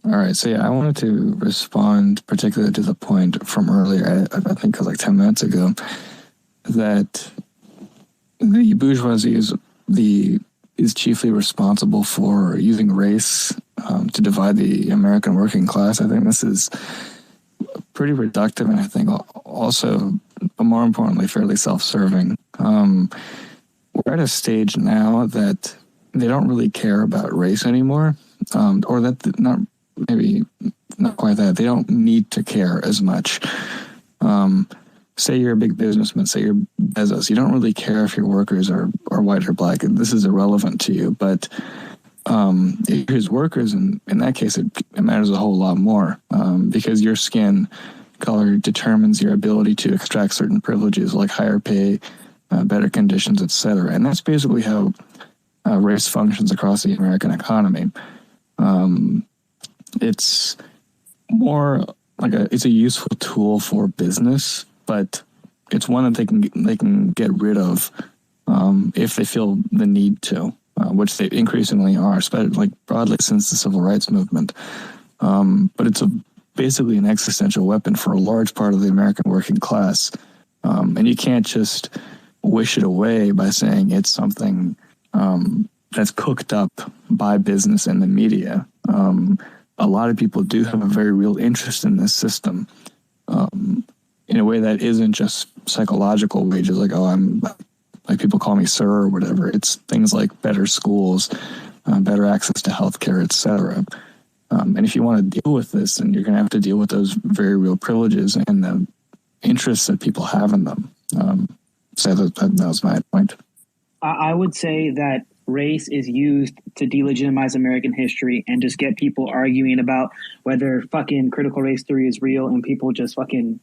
Speaker 5: All right. So yeah, I wanted to respond particularly to the point from earlier. I think it was 10 minutes ago, that the bourgeoisie is chiefly responsible for using race to divide the American working class. I think this is pretty reductive, and I think also, but more importantly, fairly self-serving. We're at a stage now that they don't really care about race anymore, or that not quite that. They don't need to care as much. Say you're a big businessman, say you're Bezos, you don't really care if your workers are white or black. This is irrelevant to you. But if his workers, in that case, it matters a whole lot more, because your skin color determines your ability to extract certain privileges like higher pay, better conditions, etc. And that's basically how race functions across the American economy. It's more it's a useful tool for business, but it's one that they can get rid of if they feel the need to, which they increasingly are, especially broadly since the civil rights movement. But it's basically an existential weapon for a large part of the American working class, and you can't just wish it away by saying it's something that's cooked up by business and the media. A lot of people do have a very real interest in this system, in a way that isn't just psychological wages, I'm people call me sir or whatever. It's things like better schools, better access to healthcare, etc. And if you want to deal with this, then you're going to have to deal with those very real privileges and the interests that people have in them. So that was my point.
Speaker 11: I would say that race is used to delegitimize American history and just get people arguing about whether fucking critical race theory is real, and people just fucking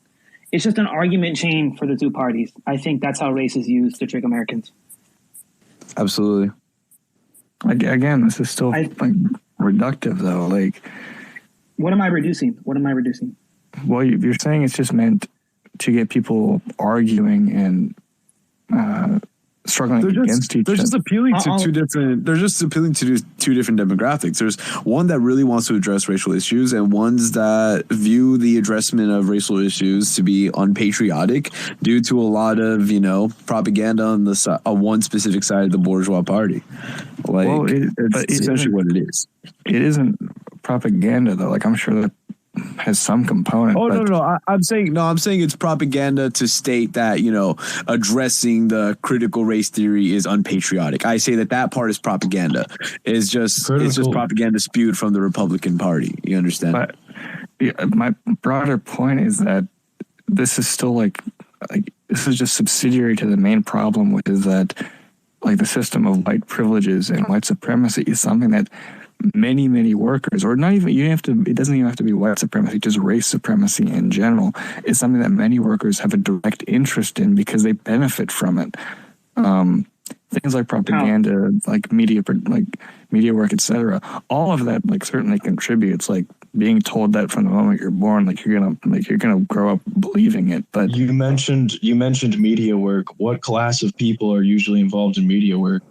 Speaker 11: It's just an argument chain for the two parties. I think that's how race is used to trick Americans.
Speaker 20: Absolutely. Again, this is still like reductive, though. Like,
Speaker 11: what am I reducing?
Speaker 20: Well, you're saying it's just meant to get people arguing and struggling against each other. They're just appealing to two different. They're just appealing to two different demographics. There's one that really wants to address racial issues, and ones that view the addressment of racial issues to be unpatriotic due to a lot of propaganda on one specific side of the bourgeois party. Like, well, it's essentially what it is. It isn't propaganda, though. Like, I'm sure that has some component. Oh, no. I'm saying it's propaganda to state that, addressing the critical race theory is unpatriotic. I say that part is propaganda. It's just propaganda spewed from the Republican Party. You understand? But my broader point is that this is still like this is just subsidiary to the main problem, which is that like the system of white privileges and white supremacy is something that many workers, or not even, it doesn't even have to be white supremacy, just race supremacy in general, is something that many workers have a direct interest in because they benefit from it. Things like propaganda, like media work, etc. All of that certainly contributes. Like being told that from the moment you're born, you're gonna grow up believing it. But
Speaker 21: you mentioned media work. What class of people are usually involved in media work?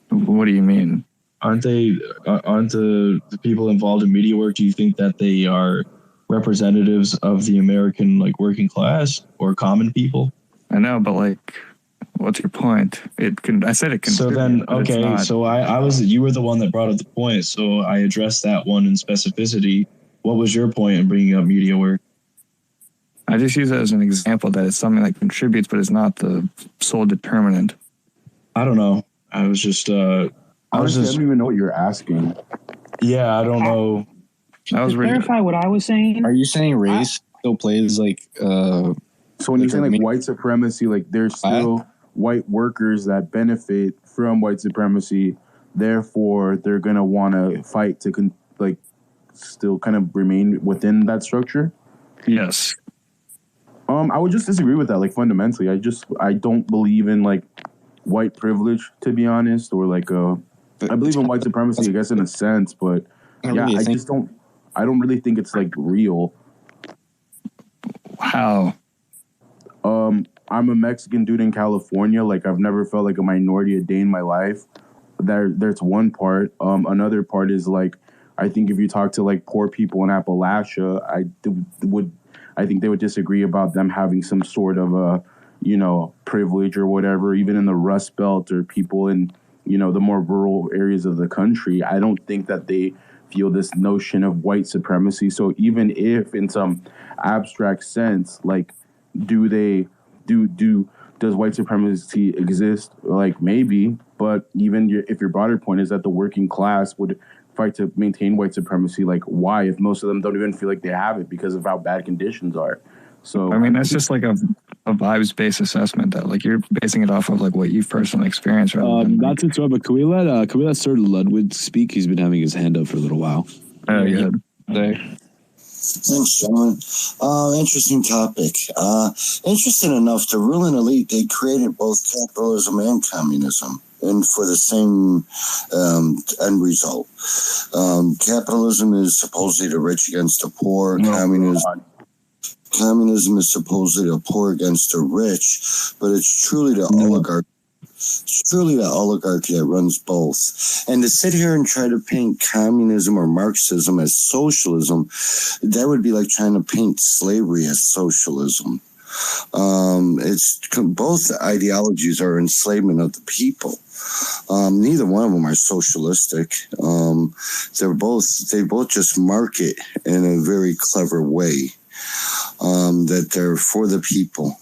Speaker 20: What do you mean?
Speaker 21: Aren't the people involved in media work? Do you think that they are representatives of the American working class or common people?
Speaker 20: I know, but what's your point? I said it can.
Speaker 21: So then, okay. So you were the one that brought up the point. So I addressed that one in specificity. What was your point in bringing up media work?
Speaker 20: I just use it as an example that it's something that contributes, but it's not the sole determinant.
Speaker 21: I don't know. I was just.
Speaker 16: I don't even know what you're asking.
Speaker 21: Yeah, I don't know.
Speaker 11: To clarify what I was saying.
Speaker 15: Are you saying race still plays
Speaker 16: So when you're saying white supremacy, there's still white workers that benefit from white supremacy, therefore they're gonna want to fight to still kind of remain within that structure?
Speaker 20: Yes.
Speaker 16: I would just disagree with that. Fundamentally, I don't believe in white privilege, to be honest, or I believe in white supremacy, I guess, in a sense, but I don't really think it's real.
Speaker 20: How?
Speaker 16: I'm a Mexican dude in California. I've never felt like a minority a day in my life. There's one part. Another part is I think if you talk to poor people in Appalachia, I think they would disagree about them having some sort of privilege or whatever, even in the Rust Belt or people in the more rural areas of the country. I don't think that they feel this notion of white supremacy. So even if in some abstract sense, does white supremacy exist? Maybe, but even if your broader point is that the working class would fight to maintain white supremacy, why, if most of them don't even feel like they have it because of how bad conditions are? So
Speaker 20: I mean, that's just a vibes-based assessment that you're basing it off of what you've personally experienced.
Speaker 6: Not to interrupt, but can we let Sir Ludwig speak? He's been having his hand up for a little while.
Speaker 20: Oh yeah.
Speaker 18: Thanks, gentlemen. Interesting topic. Interesting enough, the ruling elite, they created both capitalism and communism, and for the same end result. Capitalism is supposedly the rich against the poor. Communism is supposedly the poor against the rich, but it's truly the oligarchy. It's truly the oligarchy that runs both. And to sit here and try to paint communism or Marxism as socialism, that would be like trying to paint slavery as socialism. It's both ideologies are enslavement of the people. Neither one of them are socialistic. They both just market in a very clever way. That they're for the people.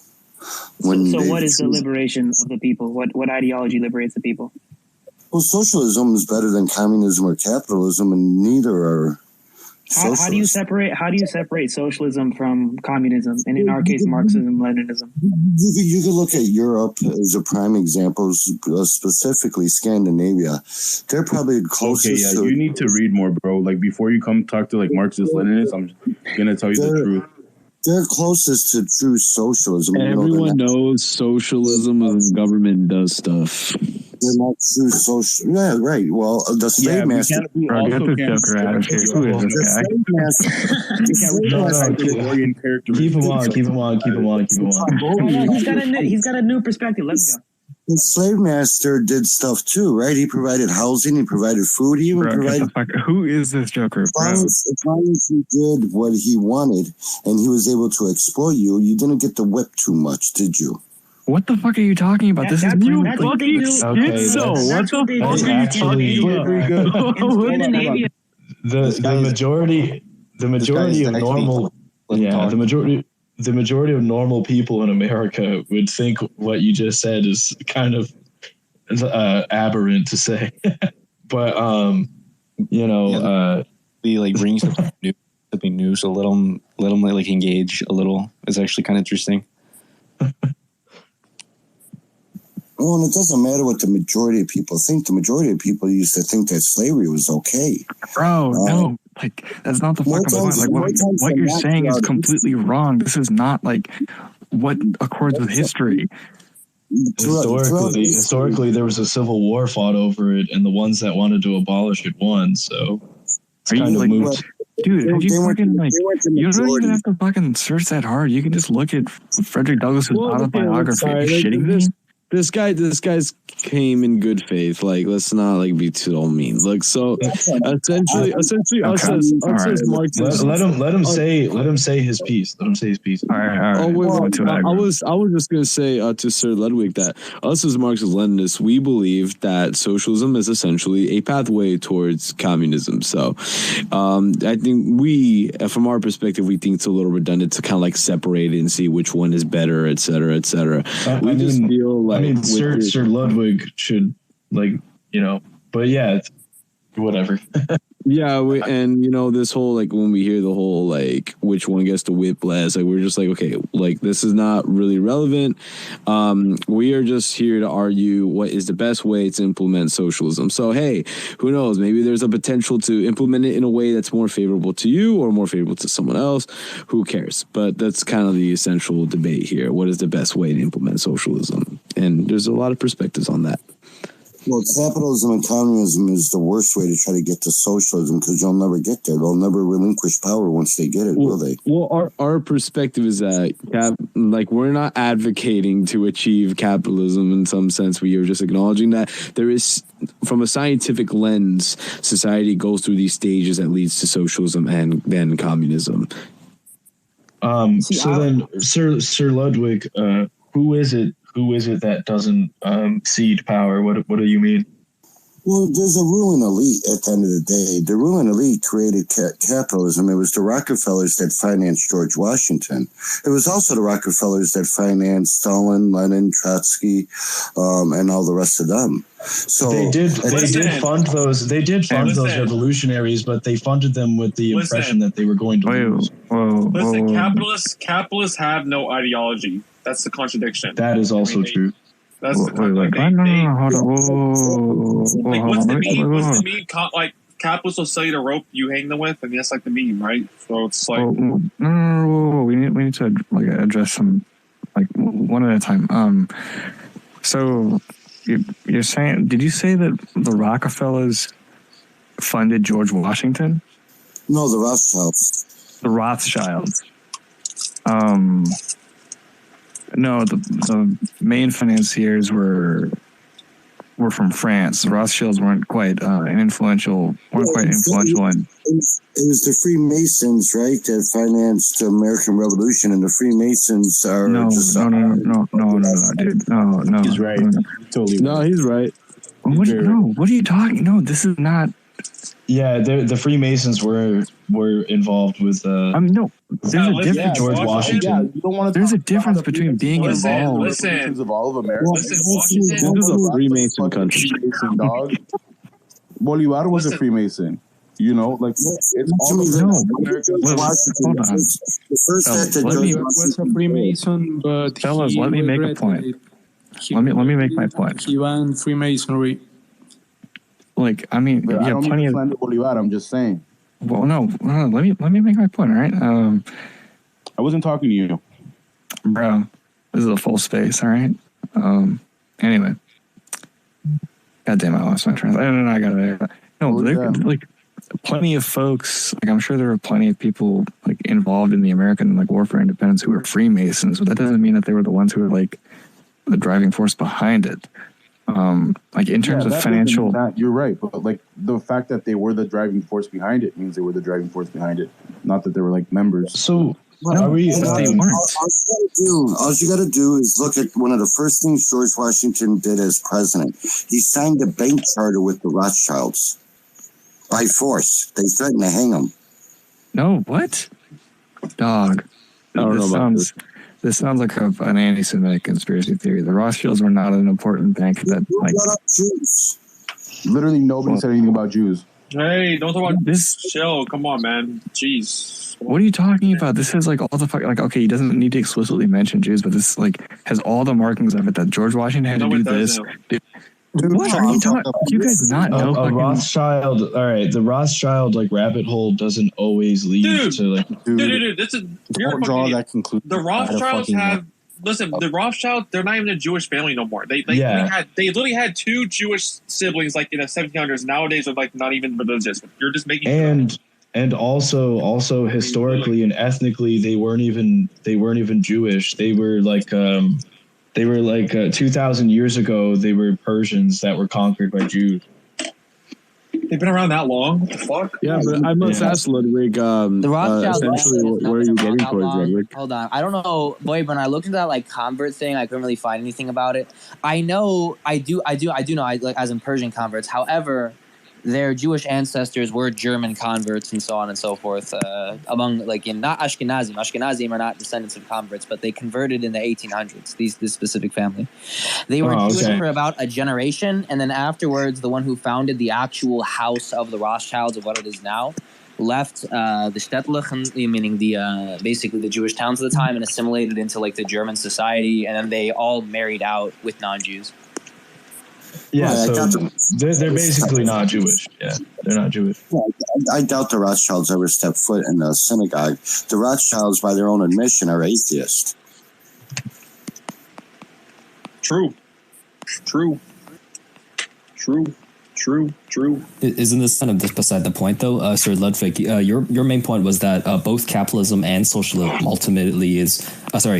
Speaker 11: So what is the liberation of the people? What ideology liberates the people?
Speaker 18: Well, socialism is better than communism or capitalism, and neither are.
Speaker 11: How do you separate socialism from communism, and in our case, Marxism, Leninism?
Speaker 18: You could look at Europe as a prime example, specifically Scandinavia. They're probably closest.
Speaker 16: Okay, you need to read more, bro. Before you come talk to Marxist Leninists, I'm gonna tell you the truth.
Speaker 18: They're closest to true socialism.
Speaker 6: Everyone knows socialism and government does stuff.
Speaker 18: They're not true social. Yeah, right. Well, the slave master.
Speaker 21: Get this Joker out of here. Who is this guy? Keep him on.
Speaker 11: He's got a new perspective. Let's go.
Speaker 18: The slave master did stuff too, right? He provided housing, he provided food, he even provided.
Speaker 21: Who is this Joker?
Speaker 18: As long as he did what he wanted and he was able to exploit you, you didn't get to whip too much, did you?
Speaker 21: What the fuck are you talking about? This is you fucking schizo. What the fuck are you talking about? The majority of normal, the majority of normal people in America would think what you just said is kind of aberrant to say, but
Speaker 5: he like brings something new, so let him like engage a little. It's actually kind of interesting.
Speaker 18: Well, and it doesn't matter what the majority of people think. The majority of people used to think that slavery was okay.
Speaker 21: Bro, no. Like, that's not the fucking point. Like, what you're saying is completely wrong. This is not, like, what accords with history. Historically, there was a civil war fought over it, and the ones that wanted to abolish it won, so it's kind of moot. Dude, have you fucking, like, you don't even have to fucking search that hard. You can just look at Frederick Douglass's autobiography. Are you shitting me?
Speaker 6: This guy's came in good faith. Like, let's not like be too mean. Like, so essentially, us as Marxists.
Speaker 21: Let him say his piece. Let him say his piece. All right.
Speaker 6: I was just gonna say to Sir Ludwig that us as Marxist-Leninists, we believe that socialism is essentially a pathway towards communism. So, I think from our perspective, we think it's a little redundant to kind of like separate it and see which one is better, et cetera, et cetera. We just feel like.
Speaker 21: Sir Ludwig should, like, but yeah, whatever.
Speaker 6: Yeah, and this whole, like, when we hear the whole, like, which one gets to whip less, like, we're just like, okay, like, this is not really relevant. We are just here to argue what is the best way to implement socialism. So, hey, who knows? Maybe there's a potential to implement it in a way that's more favorable to you or more favorable to someone else. Who cares? But that's kind of the essential debate here. What is the best way to implement socialism? And there's a lot of perspectives on that.
Speaker 18: Well, capitalism and communism is the worst way to try to get to socialism because you'll never get there. They'll never relinquish power once they get it, will they?
Speaker 6: Well, our perspective is that, we're not advocating to achieve capitalism in some sense. We are just acknowledging that there is, from a scientific lens, society goes through these stages that leads to socialism and then communism.
Speaker 21: So then, Sir Ludwig, who is it that doesn't cede power? What do you mean?
Speaker 18: Well, there's a ruling elite at the end of the day. The ruling elite created capitalism. It was the Rockefellers that financed George Washington. It was also the Rockefellers that financed Stalin, Lenin, Trotsky, and all the rest of them. So
Speaker 21: they did fund those revolutionaries, but they funded them with the impression that they were going to lose.
Speaker 2: Capitalists have no ideology. That's the contradiction.
Speaker 21: That is also true.
Speaker 2: That's the contradiction. What's the meme? Like, capitalists will sell you the rope you hang them with, and that's like the meme, right? So it's like
Speaker 21: no. We need to like address some, like, one at a time. So you're saying? Did you say that the Rockefellers funded George Washington?
Speaker 18: No, the Rothschilds.
Speaker 21: The Rothschilds. No, the main financiers were from France. The Rothschilds weren't quite influential. And
Speaker 18: it was the Freemasons, right, that financed the American Revolution, and the Freemasons are
Speaker 21: no, dude, no.
Speaker 6: He's right. Totally. No, he's right.
Speaker 21: What are you talking? No, this is not. Yeah, the Freemasons were involved with. No, there's a difference. George Washington. There's a difference between being involved.
Speaker 16: Listen, of all of America.
Speaker 2: Listen, Washington.
Speaker 6: This is a Freemason country.
Speaker 16: Freemason dog. Bolivar was a Freemason. It's all
Speaker 21: Hold on.
Speaker 13: Was a Freemason, but
Speaker 21: fellas, let me make a point. Let me make my point.
Speaker 13: He banned Freemasonry.
Speaker 21: Like, I mean,
Speaker 16: I don't mean to slander Bolivar. I'm just saying.
Speaker 21: Well, no. Let me make my point. All right.
Speaker 16: I wasn't talking to you.
Speaker 5: Bro, this is a full space, all right? Anyway. God damn, I lost my train. No, I got it. No, like plenty of folks, like I'm sure there were plenty of people like involved in the American like War for Independence who were Freemasons, but that doesn't mean that they were the ones who were like the driving force behind it. Like in terms of financial,
Speaker 16: you're right, but like the fact that they were the driving force behind it means they were the driving force behind it, not that they were like members.
Speaker 21: So
Speaker 18: all you got to do is look at one of the first things George Washington did as president. He signed a bank charter with the Rothschilds by force. They threatened to hang him.
Speaker 5: No, what? Dog.
Speaker 6: I don't know about this.
Speaker 5: This sounds like an anti-Semitic conspiracy theory. The Rothschilds were not an important bank that like.
Speaker 16: Literally nobody said anything about Jews.
Speaker 2: Hey, don't talk about this. Chill. Come on, man. Jeez.
Speaker 5: What are you talking about? This is like all the fuck. Like, okay, he doesn't need to explicitly mention Jews, but this like has all the markings of it that George Washington had to do this. What are you talking? You guys not know
Speaker 21: a Rothschild? All right, the Rothschild like rabbit hole doesn't always lead to like.
Speaker 2: Dude, this is
Speaker 14: don't draw that conclusion.
Speaker 2: The Rothschilds have. Listen, the Rothschilds, they're not even a Jewish family no more. They literally had two Jewish siblings like in the 1700s. Nowadays, they're like not even religious. You're just making
Speaker 21: and also historically and ethnically, they weren't even Jewish. They were like 2,000 years ago. They were Persians that were conquered by Jews.
Speaker 2: They've been around that long. What the fuck?
Speaker 6: Yeah, but I must ask Ludwig.
Speaker 3: The Rothschilds.
Speaker 6: Essentially, where are you getting towards, Ludwig?
Speaker 3: Hold on, I don't know, boy. When I looked into that like convert thing, I couldn't really find anything about it. I know, I do know. I like as in Persian converts. However, their Jewish ancestors were German converts and so on and so forth. Among like in not Ashkenazim. Ashkenazim are not descendants of converts, but they converted in the 1800s. This specific family, they were Jewish for about a generation, and then afterwards, the one who founded the actual house of the Rothschilds of what it is now, left the Städtlichen, meaning the basically the Jewish towns of the time, and assimilated into like the German society, and then they all married out with non-Jews.
Speaker 21: Yeah, so they're basically not Jewish. Yeah, they're not Jewish.
Speaker 18: I doubt the Rothschilds ever stepped foot in a synagogue. The Rothschilds, by their own admission, are atheists.
Speaker 2: True.
Speaker 8: Isn't this kind of just beside the point, though, Sir Ludwig? Your main point was that both capitalism and socialism ultimately is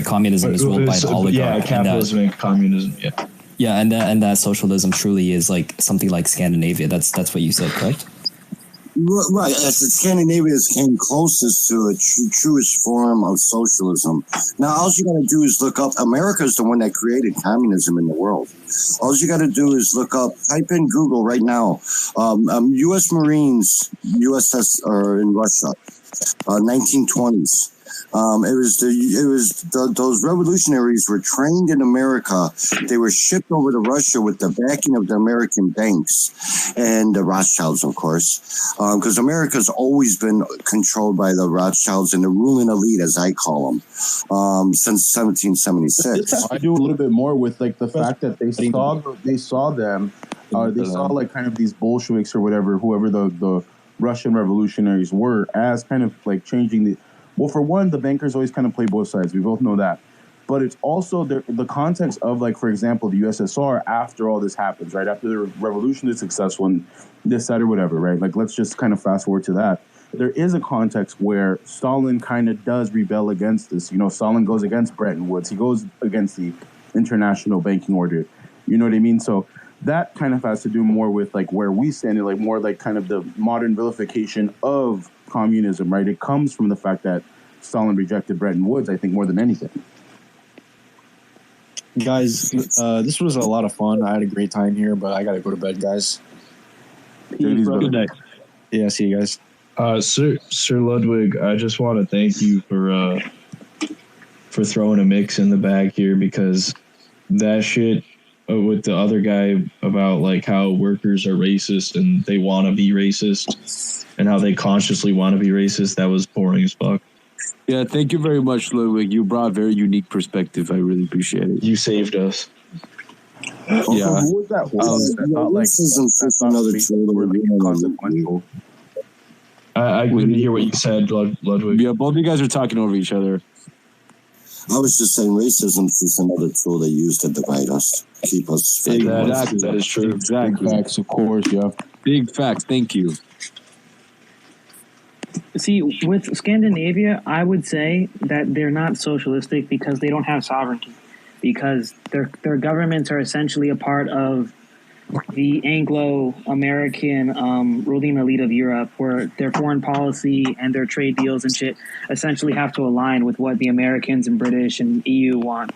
Speaker 8: communism is ruled by an oligarch.
Speaker 21: Yeah, capitalism and communism. Yeah.
Speaker 8: Yeah, and that socialism truly is like something like Scandinavia. That's what you said, correct?
Speaker 18: Right. Scandinavia came closest to a truest form of socialism. Now, all you got to do is look up. America is the one that created communism in the world. All you got to do is look up. Type in Google right now. U.S. Marines, USS, or in Russia, 1920s. Those revolutionaries were trained in America. They were shipped over to Russia with the backing of the American banks and the Rothschilds, of course, because America's always been controlled by the Rothschilds and the ruling elite, as I call them, since 1776.
Speaker 16: I do a little bit more with like the fact that they saw like kind of these Bolsheviks or whoever the Russian revolutionaries were, as kind of like changing the. Well, for one, the bankers always kind of play both sides. We both know that. But it's also the context of, like, for example, the USSR after all this happens, right? After the revolution is successful and this, that, or whatever, right? Like, let's just kind of fast forward to that. There is a context where Stalin kind of does rebel against this. You know, Stalin goes against Bretton Woods. He goes against the international banking order. You know what I mean? So that kind of has to do more with, like, where we stand in, like, more like kind of the modern vilification of communism, right? It comes from the fact that Stalin rejected Bretton Woods, I think, more than anything.
Speaker 14: Guys, this was a lot of fun. I had a great time here, but I gotta go to bed, guys.
Speaker 21: Good night.
Speaker 14: Yeah, see you guys.
Speaker 21: Sir Ludwig, I just want to thank you for throwing a mix in the bag here, because that shit with the other guy about like how workers are racist and they want to be racist and how they consciously want to be racist, that was boring as fuck.
Speaker 6: Yeah, thank you very much, Ludwig. You brought a very unique perspective. I really appreciate it.
Speaker 21: You saved us.
Speaker 6: Yeah.
Speaker 16: Who was that?
Speaker 21: I couldn't hear what you said, Ludwig.
Speaker 6: Yeah, both of you guys are talking over each other.
Speaker 18: I was just saying racism is just another tool they use to divide us, keep us fighting.
Speaker 6: Exactly. That is true. Exactly.
Speaker 16: Big facts, of course, yeah.
Speaker 6: Big facts. Thank you.
Speaker 11: See, with Scandinavia, I would say that they're not socialistic because they don't have sovereignty, because their governments are essentially a part of the Anglo-American ruling elite of Europe, where their foreign policy and their trade deals and shit essentially have to align with what the Americans and British and EU want.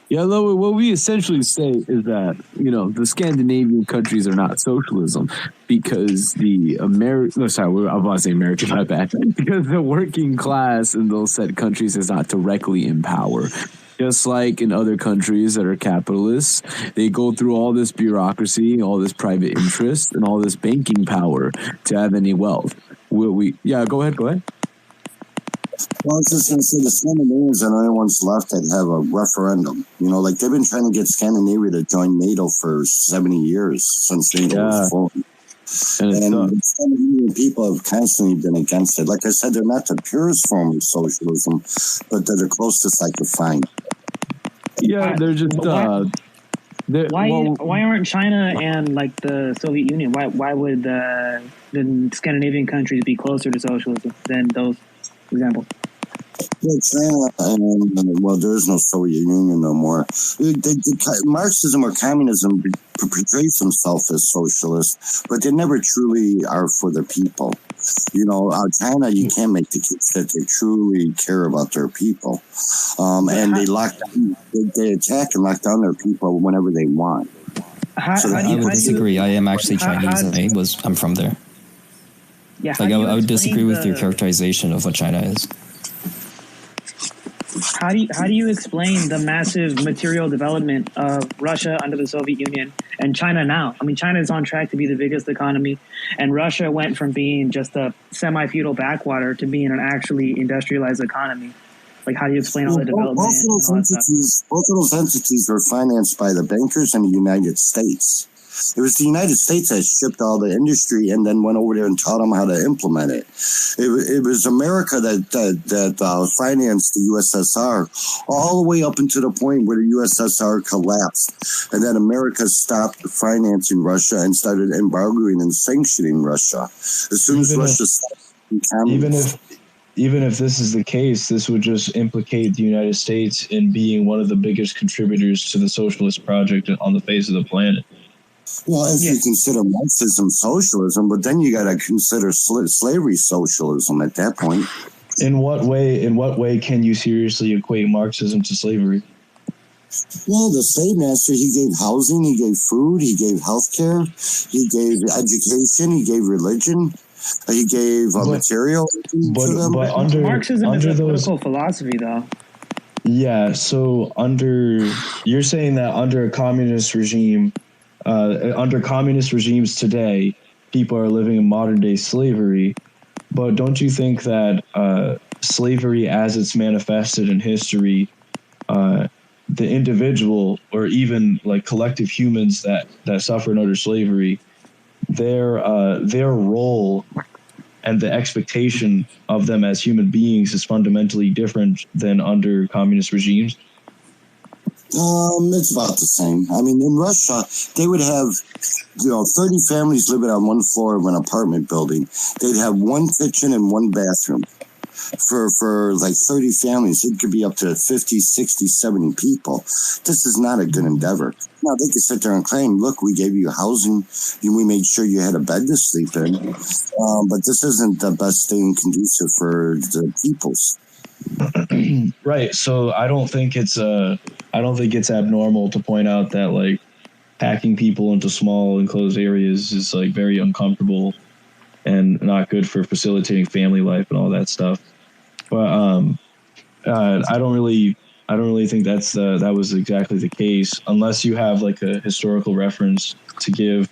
Speaker 6: Yeah, what we essentially say is that, the Scandinavian countries are not socialism because I was about to say American, my bad. Because the working class in those said countries is not directly in power. Just like in other countries that are capitalists, they go through all this bureaucracy, all this private interest, and all this banking power to have any wealth. Yeah, go ahead.
Speaker 18: Well, I was just going to say the Scandinavians are the only ones left that have a referendum. Like they've been trying to get Scandinavia to join NATO for 70 years since NATO was formed. And the Scandinavian people have constantly been against it. Like I said, they're not the purest form of socialism, but they're the closest I could find.
Speaker 6: Yeah, they're just.
Speaker 11: Why aren't China and like the Soviet Union? Why would the Scandinavian countries be closer to socialism than those? For example.
Speaker 18: Yeah, China, there is no Soviet Union no more. Marxism or communism portrays themselves as socialist, but they never truly are for the people. China, you can't make the case that they truly care about their people. And they attack and lock down their people whenever they want.
Speaker 8: I would disagree. I am actually Chinese. I'm from there.
Speaker 11: Yeah,
Speaker 8: I would disagree with your characterization of what China is.
Speaker 11: How do you explain the massive material development of Russia under the Soviet Union and China now? I mean, China is on track to be the biggest economy, and Russia went from being just a semi-feudal backwater to being an actually industrialized economy. Like, how do you explain all the development?
Speaker 18: Both of those entities were financed by the bankers in the United States. It was the United States that shipped all the industry and then went over there and taught them how to implement it. It was America that financed the USSR all the way up until the point where the USSR collapsed. And then America stopped financing Russia and started embargoing and sanctioning Russia. As soon as Russia stopped
Speaker 21: even if this is the case, this would just implicate the United States in being one of the biggest contributors to the socialist project on the face of the planet.
Speaker 18: Well, if you consider Marxism socialism, but then you got to consider slavery socialism at that point.
Speaker 21: In what way can you seriously equate Marxism to slavery?
Speaker 18: Well, the slave master, he gave housing, he gave food, he gave healthcare, he gave education, he gave religion, he gave material.
Speaker 21: But
Speaker 11: Marxism
Speaker 21: under
Speaker 11: is a
Speaker 21: those,
Speaker 11: political philosophy, though.
Speaker 21: Yeah, so you're saying that under a communist regime, under communist regimes today, people are living in modern day slavery. But don't you think that slavery, as it's manifested in history, the individual or even like collective humans that suffered under slavery, their role and the expectation of them as human beings is fundamentally different than under communist regimes?
Speaker 18: It's about the same. I mean, in Russia, they would have, 30 families living on one floor of an apartment building. They'd have one kitchen and one bathroom. For like 30 families, it could be up to 50, 60, 70 people. This is not a good endeavor. Now, they could sit there and claim, look, we gave you housing, we made sure you had a bed to sleep in. But this isn't the best thing conducive for the peoples.
Speaker 21: Right. So I don't think it's abnormal to point out that like packing people into small enclosed areas is like very uncomfortable and not good for facilitating family life and all that stuff. But I don't really think that was exactly the case, unless you have like a historical reference to give.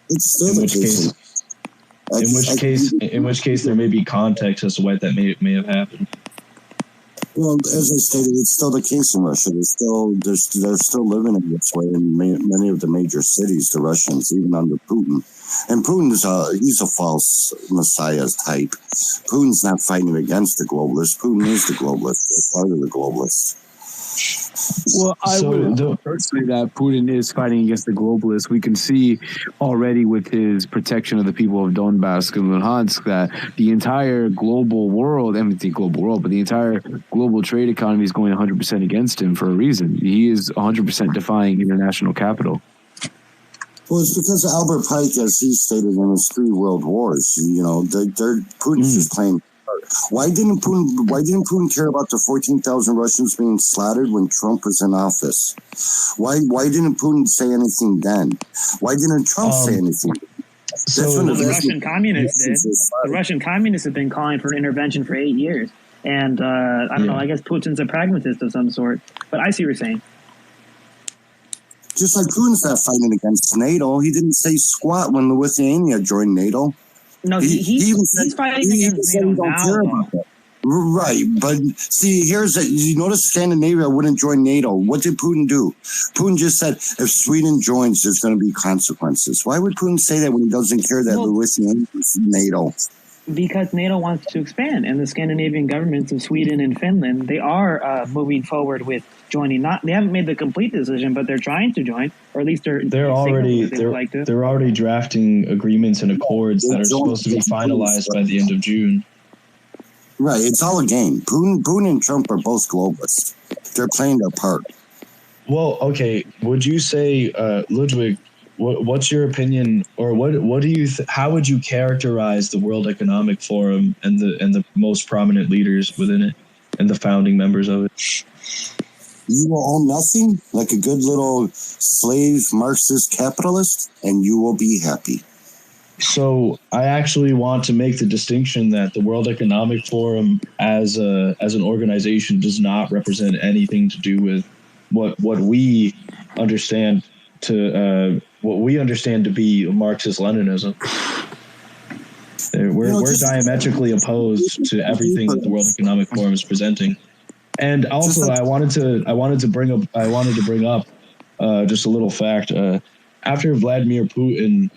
Speaker 18: It's still the case.
Speaker 21: In which case there may be context as to why that may have happened.
Speaker 18: Well, as I stated, it's still the case in Russia. They're still living in this way in many of the major cities. The Russians, even under Putin, and Putin he's a false messiah type. Putin's not fighting against the globalists. Putin is the globalist. They're part of the globalists.
Speaker 20: Well, I would personally that Putin is fighting against the globalists. We can see already with his protection of the people of Donbass and Luhansk that the entire global world, but the entire global trade economy is going 100% against him for a reason. He is 100% defying international capital.
Speaker 18: Well, it's because Albert Pike, as he stated in his 3 world wars, Putin's just playing. Why didn't Putin care about the 14,000 Russians being slaughtered when Trump was in office? Why didn't Putin say anything then? Why didn't Trump say anything?
Speaker 11: The Russian communists did. The Russian communists have been calling for an intervention for 8 years. And I don't know, I guess Putin's a pragmatist of some sort. But I see what you're saying.
Speaker 18: Just like Putin's not fighting against NATO. He didn't say squat when Lithuania joined NATO.
Speaker 11: No, he's fighting against NATO now.
Speaker 18: Right, but see, you notice Scandinavia wouldn't join NATO. What did Putin do? Putin just said, if Sweden joins, there's going to be consequences. Why would Putin say that when he doesn't care that Lithuania is NATO?
Speaker 11: Because NATO wants to expand, and the Scandinavian governments of Sweden and Finland, they are moving forward with joining. They haven't made the complete decision, but they're trying to join, or at least they're
Speaker 21: already drafting agreements and accords that are supposed to be finalized by the end of June.
Speaker 18: Right, it's all a game. Putin and Trump are both globalists. They're playing their part.
Speaker 21: Well, okay. Would you say, Ludwig? What's your opinion, or what do you? How would you characterize the World Economic Forum and the most prominent leaders within it and the founding members of it?
Speaker 18: You will own nothing, like a good little slave Marxist capitalist, and you will be happy.
Speaker 21: So I actually want to make the distinction that the World Economic Forum as an organization does not represent anything to do with what we understand to be Marxist-Leninism. We're diametrically opposed to everything that the World Economic Forum is presenting. And also, I wanted to bring up just a little fact. After Vladimir Putin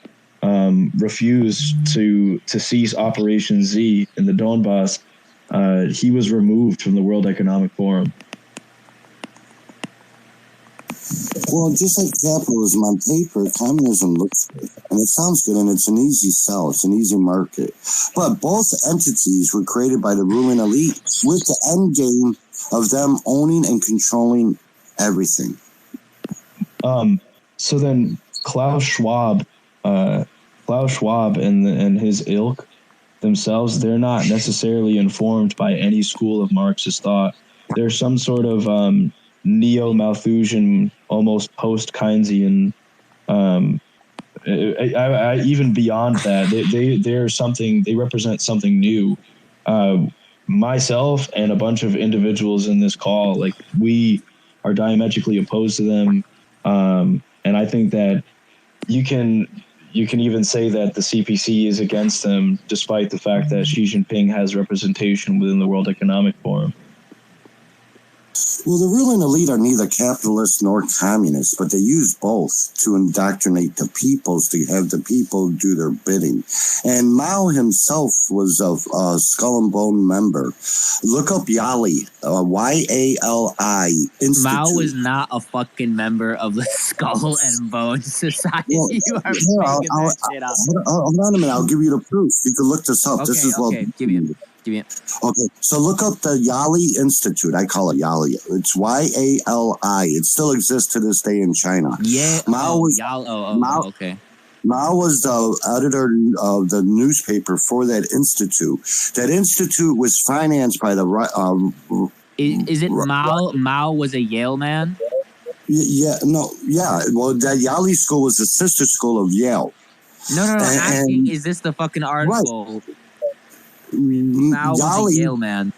Speaker 21: refused to cease Operation Z in the Donbass, he was removed from the World Economic Forum.
Speaker 18: Well, just like capitalism on paper, communism looks good. And it sounds good, and it's an easy sell. It's an easy market. But both entities were created by the ruling elite with the end game of them owning and controlling everything.
Speaker 21: So then Klaus Schwab and his ilk themselves, they're not necessarily informed by any school of Marxist thought. They're some sort of neo-Malthusian, almost post-Keynesian, even beyond that, they're something. They represent something new. Myself and a bunch of individuals in this call, like, we are diametrically opposed to them, and I think that you can even say that the CPC is against them, despite the fact that Xi Jinping has representation within the World Economic Forum.
Speaker 18: Well, the ruling elite are neither capitalists nor communists, but they use both to indoctrinate the peoples, to have the people do their bidding. And Mao himself was a Skull and Bone member. Look up YALI, Y-A-L-I Institute.
Speaker 3: Mao was not a fucking member of the Skull and Bone Society.
Speaker 18: Well,
Speaker 3: you are making that shit up.
Speaker 18: Hold on a minute, I'll give you the proof. You can look this up.
Speaker 3: Okay,
Speaker 18: this is
Speaker 3: okay. Give me it.
Speaker 18: Okay, so look up the YALI Institute. I call it YALI. It's Y-A-L-I. It still exists to this day in China.
Speaker 3: Yeah.
Speaker 18: Mao was
Speaker 3: okay. Mao
Speaker 18: was the editor of the newspaper for that institute. That institute was financed by the
Speaker 3: Is it Mao? Mao was a Yale man?
Speaker 18: Yeah. Well, that YALI school was the sister school of Yale.
Speaker 3: No. I'm asking, is this the fucking article? Right. Mao was a Yale man.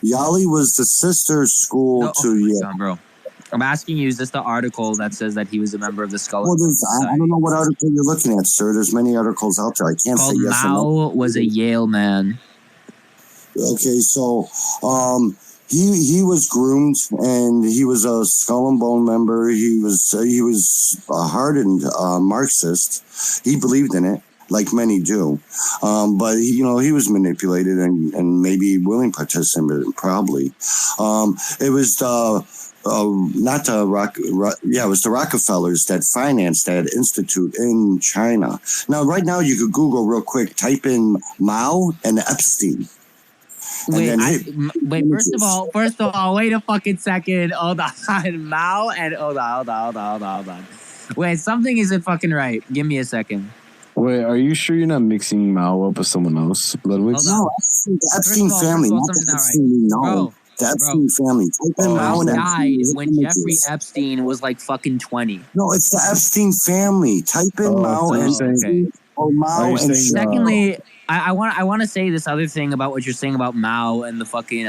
Speaker 18: YALI was the sister school to Yale.
Speaker 3: God, bro. I'm asking you, is this the article that says that he was a member of the Skull?
Speaker 18: Well, I don't know what article you're looking at, sir. There's many articles out there. I can't say yes or no.
Speaker 3: Mao was a Yale man.
Speaker 18: Okay, so he was groomed, and he was a Skull and Bone member. He was a hardened Marxist. He believed in it, like many do. But he was manipulated and maybe willing participant, probably. It was it was the Rockefellers that financed that institute in China. Now, right now, you could Google real quick, type in Mao and Epstein.
Speaker 3: Wait. First of all, wait a fucking second. Hold on, Mao and hold on. Wait, something isn't fucking right. Give me a second.
Speaker 6: Wait, are you sure you're not mixing Mao up with someone else, Ludwig?
Speaker 18: No, the Epstein family, not the Epstein. No, the Epstein family. Type in Mao and
Speaker 3: died
Speaker 18: Epstein.
Speaker 3: when Jeffrey Epstein was like fucking 20.
Speaker 18: No, it's the Epstein family. Type in Mao and Epstein. Or Mao and
Speaker 3: Secondly, I want to say this other thing about what you're saying about Mao and the fucking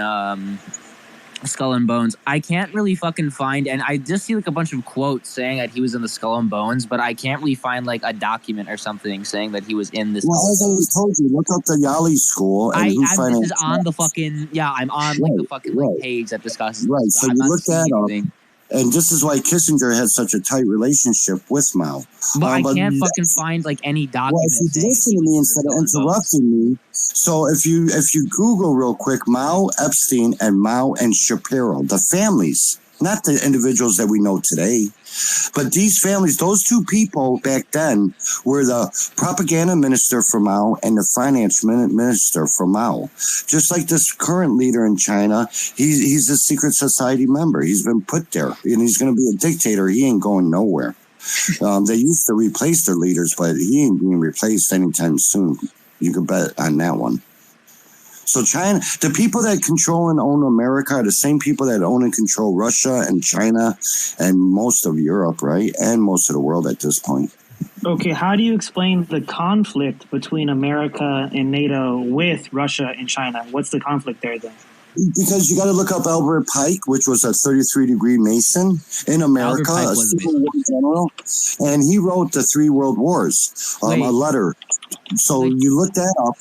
Speaker 3: Skull and Bones. I can't really fucking find, and I just see like a bunch of quotes saying that he was in the Skull and Bones, but I can't really find like a document or something saying that he was in this.
Speaker 18: Well, as I always told you, look up the Yali School. And
Speaker 3: this is on the fucking I'm on like the fucking like, page that discusses.
Speaker 18: Right, so you look that up. And this is why Kissinger had such a tight relationship with Mao.
Speaker 3: But I can't fucking find like any document.
Speaker 18: Well, if you listen to me instead of interrupting me, so if you Google real quick Mao, Epstein, and Mao and Shapiro, the families, not the individuals that we know today, but these families, those two people back then were the propaganda minister for Mao and the finance minister for Mao. Just like this current leader in China, he's a secret society member. He's been put there, and he's going to be a dictator. He ain't going nowhere. They used to replace their leaders, but he ain't being replaced anytime soon. You can bet on that one. So China, the people that control and own America are the same people that own and control Russia and China and most of Europe, right? And most of the world at this point.
Speaker 11: Okay, how do you explain the conflict between America and NATO with Russia and China? What's the conflict there then?
Speaker 18: Because you got to look up Albert Pike, which was a 33-degree Mason in America, a Civil War general, and he wrote the 3 World Wars, a letter. So you look that up.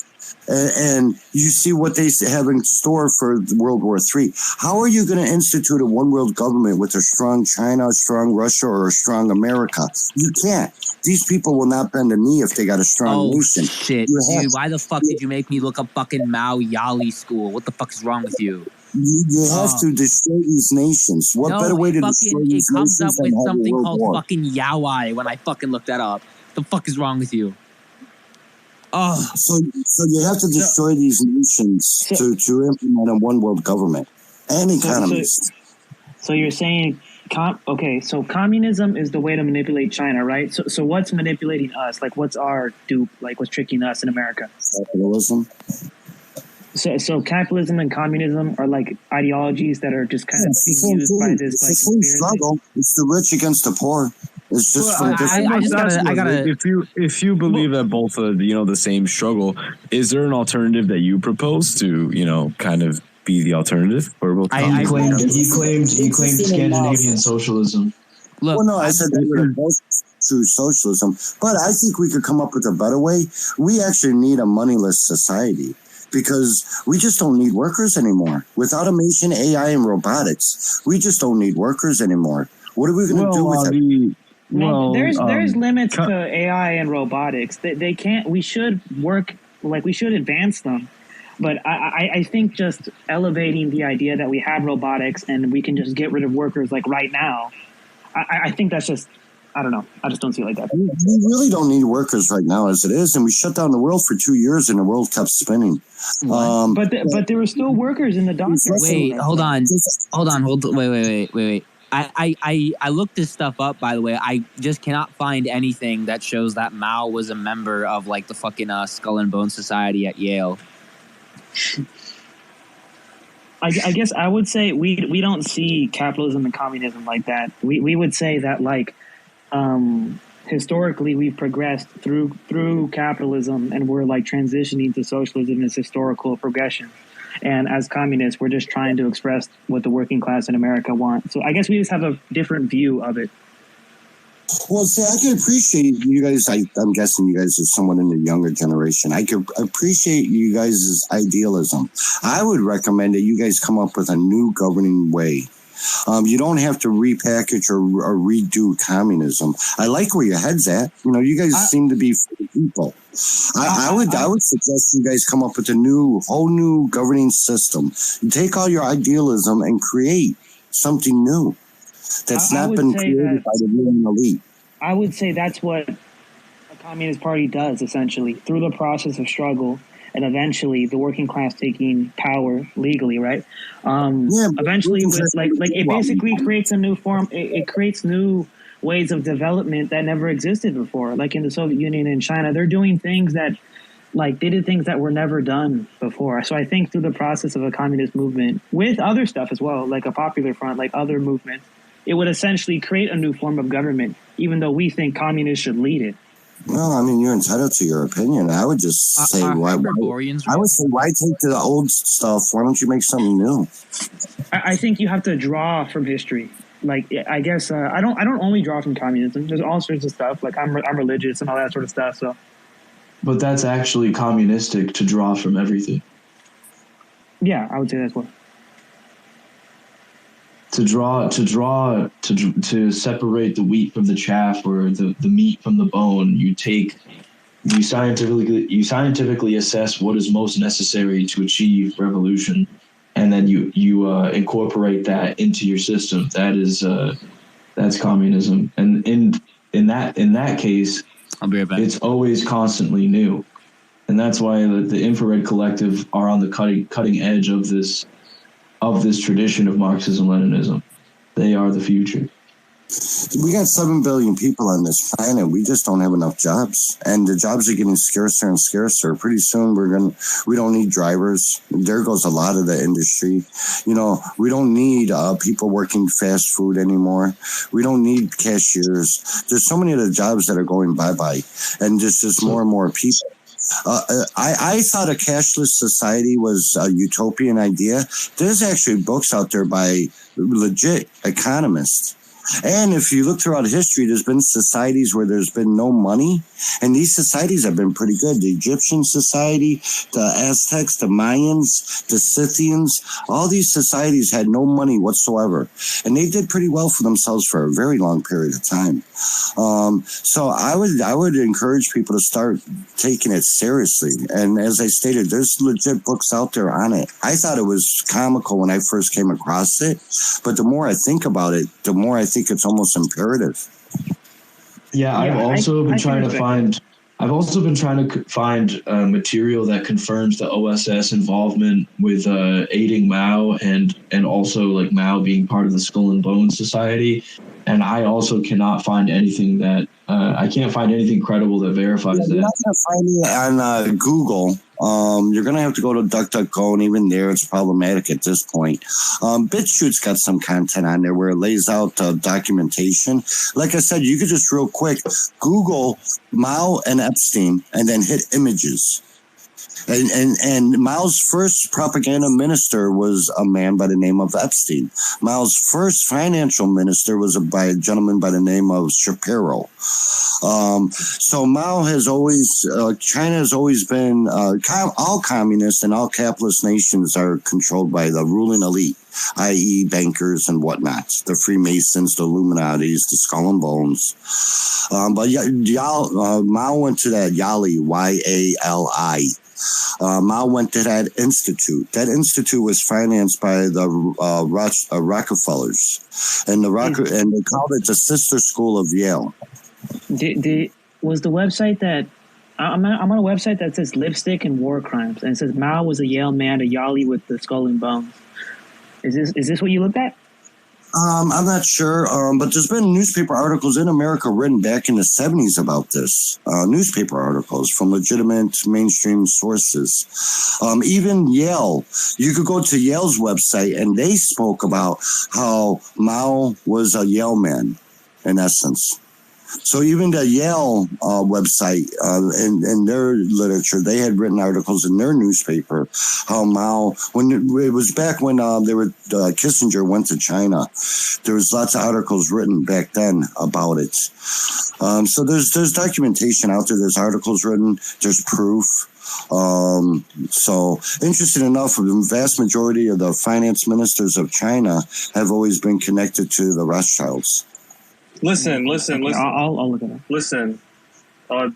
Speaker 18: And you see what they have in store for World War III. How are you going to institute a one-world government with a strong China, a strong Russia, or a strong America? You can't. These people will not bend a knee if they got a strong nation.
Speaker 3: Shit, dude, why the fuck did you make me look up fucking Mao Yali School? What the fuck is wrong with you?
Speaker 18: You have to destroy these nations. What better way to destroy these nations?
Speaker 3: It comes up with something called fucking Yawai when I fucking look that up. What the fuck is wrong with you? Oh,
Speaker 18: so you have to destroy these nations to implement a one world government and economies.
Speaker 11: So you're saying, so communism is the way to manipulate China, right? So what's manipulating us? Like, what's our dupe? Like, what's tricking us in America?
Speaker 18: Capitalism.
Speaker 11: So capitalism and communism are like ideologies that are just kind of being used by this like
Speaker 18: struggle. It's the rich against the poor. It's just
Speaker 20: if you believe that both are the same struggle, is there an alternative that you propose to kind of be the alternative for both?
Speaker 21: He claimed Scandinavian socialism.
Speaker 18: Well, no, I said that we're both true socialism, but I think we could come up with a better way. We actually need a moneyless society because we just don't need workers anymore. With automation, AI, and robotics, we just don't need workers anymore. What are we going to do with that?
Speaker 11: No, there's limits to AI and robotics. They can't. We should work we should advance them, but I think just elevating the idea that we have robotics and we can just get rid of workers like right now. I think that's just. I don't know. I just don't see it like that.
Speaker 18: We really don't need workers right now as it is, and we shut down the world for 2 years, and the world kept spinning.
Speaker 11: But there were still workers in the docks.
Speaker 3: Wait, hold on. Wait. I looked this stuff up, by the way. I just cannot find anything that shows that Mao was a member of like the fucking Skull and Bone Society at Yale.
Speaker 11: I guess I would say we don't see capitalism and communism like that. We would say that like historically we've progressed through capitalism and we're like transitioning to socialism as historical progression. And as communists, we're just trying to express what the working class in America want. So I guess we just have a different view of it.
Speaker 18: Well, see, I can appreciate you guys. I'm guessing you guys are someone in the younger generation. I could appreciate you guys' idealism. I would recommend that you guys come up with a new governing way. You don't have to repackage or redo communism. I like where your head's at. You know, you guys seem to be for the people. I would suggest you guys come up with a whole new governing system. You take all your idealism and create something new that's not been created by the ruling elite.
Speaker 11: I would say that's what a Communist Party does, essentially, through the process of struggle and eventually the working class taking power legally, right? Eventually, with it basically creates a new form. It creates new ways of development that never existed before. Like in the Soviet Union and China, they're doing things that, they did things that were never done before. So I think through the process of a communist movement, with other stuff as well, like a Popular Front, like other movements, it would essentially create a new form of government, even though we think communists should lead it.
Speaker 18: Well, I mean, you're entitled to your opinion. I would just say, why take the old stuff? Why don't you make something new?
Speaker 11: I think you have to draw from history. I guess I don't only draw from communism. There's all sorts of stuff. Like I'm religious and all that sort of stuff. So,
Speaker 21: but that's actually communistic to draw from everything.
Speaker 11: Yeah, I would say that's what.
Speaker 21: To separate the wheat from the chaff or the meat from the bone, you scientifically assess what is most necessary to achieve revolution, and then you incorporate that into your system. That's communism. And in that case,
Speaker 3: I'll be right back.
Speaker 21: It's always constantly new, and that's why the Infrared Collective are on the cutting edge of this tradition of Marxism-Leninism. They are the future.
Speaker 18: We got 7 billion people on this planet. We just don't have enough jobs, and the jobs are getting scarcer and scarcer. Pretty soon, we don't need drivers. There goes a lot of the industry. You know, we don't need people working fast food anymore. We don't need cashiers. There's so many of the jobs that are going bye-bye, and there's just more and more people. I thought a cashless society was a utopian idea. There's actually books out there by legit economists. And if you look throughout history, there's been societies where there's been no money, and these societies have been pretty good. The Egyptian society, the Aztecs, the Mayans, the Scythians, all these societies had no money whatsoever, and they did pretty well for themselves for a very long period of time. So I would encourage people to start taking it seriously. And as I stated, there's legit books out there on it. I thought it was comical when I first came across it, but the more I think about it, the more I think it's almost imperative.
Speaker 21: Yeah, I've also been trying to find material that confirms the OSS involvement with aiding Mao and also like Mao being part of the Skull and Bones Society. And I also cannot find anything that I can't find anything credible that verifies that.
Speaker 18: You're not going to find it on Google. You're going to have to go to DuckDuckGo, and even there, it's problematic at this point. BitChute's got some content on there where it lays out documentation. Like I said, you could just real quick Google Mao and Epstein, and then hit images. And Mao's first propaganda minister was a man by the name of Epstein. Mao's first financial minister was by a gentleman by the name of Shapiro. So Mao has always, China has always been, all communist and all capitalist nations are controlled by the ruling elite, i.e. bankers and whatnot, the Freemasons, the Illuminatis, the Skull and Bones. But Mao went to that Yali, Y-A-L-I. Mao went to that institute. That institute was financed by the Rockefellers, and and they called it the Sister School of Yale.
Speaker 11: Was the website that I'm on a website that says lipstick and war crimes, and it says Mao was a Yale man, a Yali with the Skull and Bones. Is this what you looked at?
Speaker 18: I'm not sure, but there's been newspaper articles in America written back in the 70s about this. Newspaper articles from legitimate mainstream sources. Even Yale, you could go to Yale's website, and they spoke about how Mao was a Yale man, in essence. So even the Yale website in their literature, they had written articles in their newspaper how Mao, when it was back when Kissinger went to China, there was lots of articles written back then about it. So there's documentation out there. There's articles written. There's proof. So interesting enough, the vast majority of the finance ministers of China have always been connected to the Rothschilds.
Speaker 2: Listen.
Speaker 11: I'll look at it.
Speaker 2: Listen,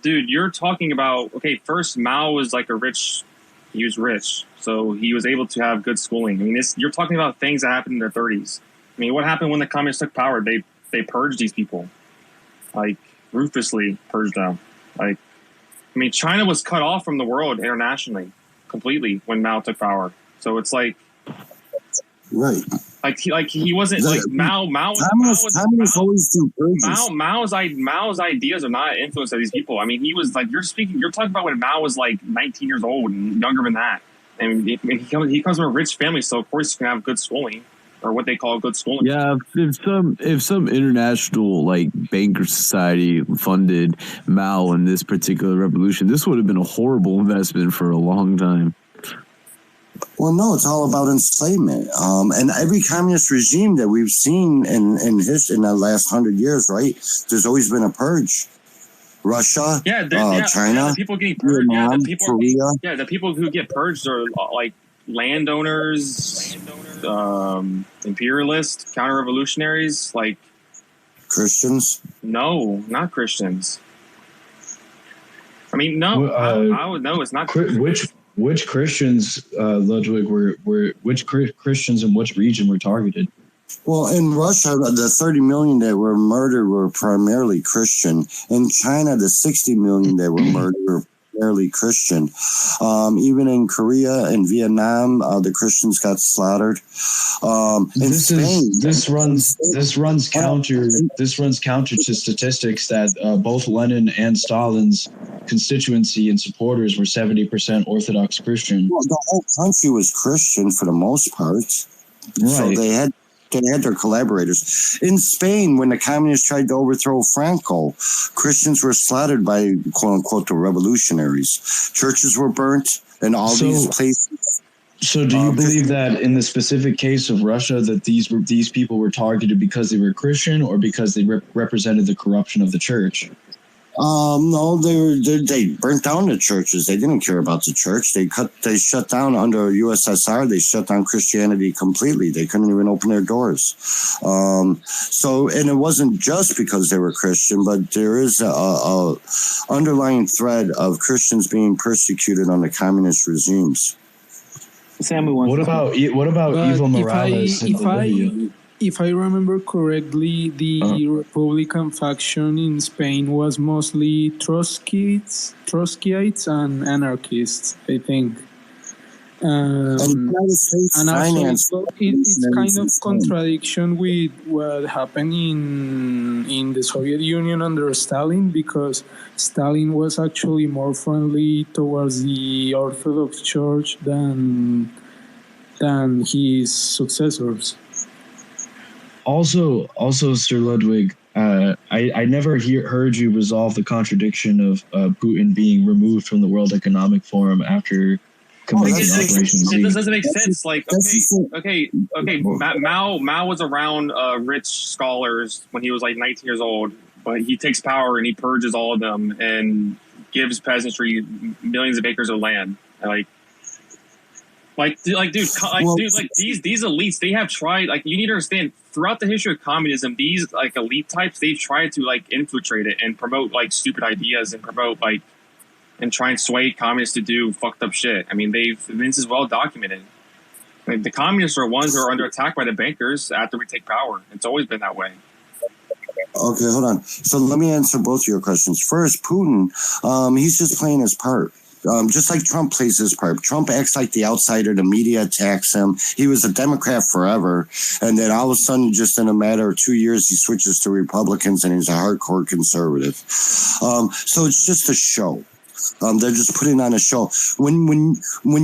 Speaker 2: dude, you're talking about, first Mao was like he was rich, so he was able to have good schooling. I mean, you're talking about things that happened in their 30s. I mean, what happened when the communists took power? They purged these people, like ruthlessly purged them. Like, I mean, China was cut off from the world internationally completely when Mao took power. So it's like,
Speaker 18: right.
Speaker 2: He wasn't like Mao. Mao's ideas are not influenced by these people. I mean, he was like you're talking about when Mao was like 19 years old and younger than that, and he comes from a rich family, so of course he can have good schooling or what they call good schooling.
Speaker 6: Yeah, if some international like banker society funded Mao in this particular revolution, this would have been a horrible investment for a long time.
Speaker 18: Well, no, it's all about enslavement. And every communist regime that we've seen in the last 100 years, right? There's always been a purge. Russia, China,
Speaker 2: the people getting purged.
Speaker 18: Vietnam, Korea.
Speaker 2: The people who get purged are like landowners, imperialists, counter-revolutionaries, like
Speaker 18: Christians.
Speaker 2: No, not Christians. I mean, no, I would know it's not.
Speaker 21: Which Christians, Ludwig, which Christians in which region were targeted?
Speaker 18: Well, in Russia, the 30 million that were murdered were primarily Christian. In China, the 60 million that were murdered were primarily Christian. Even in Korea and Vietnam, the Christians got slaughtered.
Speaker 21: This runs counter to statistics that both Lenin and Stalin's constituency and supporters were 70% Orthodox Christian.
Speaker 18: Well, the whole country was Christian for the most part. Right. So they had their collaborators. In Spain, when the communists tried to overthrow Franco, Christians were slaughtered by, quote unquote, the revolutionaries. Churches were burnt in all these places.
Speaker 21: So do you believe that in the specific case of Russia that these people were targeted because they were Christian or because they represented the corruption of the church?
Speaker 18: No, they burnt down the churches. They didn't care about the church. They shut down under USSR. They shut down Christianity completely. They couldn't even open their doors. And it wasn't just because they were Christian, but there is a underlying thread of Christians being persecuted under communist regimes.
Speaker 21: What about Evo Morales in Bolivia?
Speaker 13: If I remember correctly, the Republican faction in Spain was mostly Trotskyites and anarchists, I think. And also, it's kind of contradiction with what happened in the Soviet Union under Stalin, because Stalin was actually more friendly towards the Orthodox Church than his successors.
Speaker 21: Also, Sir Ludwig, I never heard you resolve the contradiction of Putin being removed from the World Economic Forum after committing Operation Z.
Speaker 2: It doesn't make sense. Like, okay. Mao was around rich scholars when he was like 19 years old, but he takes power and he purges all of them and gives peasantry millions of acres of land. These elites, they have tried, like, you need to understand, throughout the history of communism, these, like, elite types, they've tried to, like, infiltrate it and promote, like, stupid ideas and promote, like, and try and sway communists to do fucked up shit. I mean, this is well documented. Like, the communists are ones who are under attack by the bankers after we take power. It's always been that way.
Speaker 18: Okay, hold on. So let me answer both of your questions. First, Putin, he's just playing his part. Just like Trump plays his part. Trump acts like the outsider. The media attacks him. He was a Democrat forever. And then all of a sudden, just in a matter of 2 years, he switches to Republicans and he's a hardcore conservative. So it's just a show. They're just putting on a show. When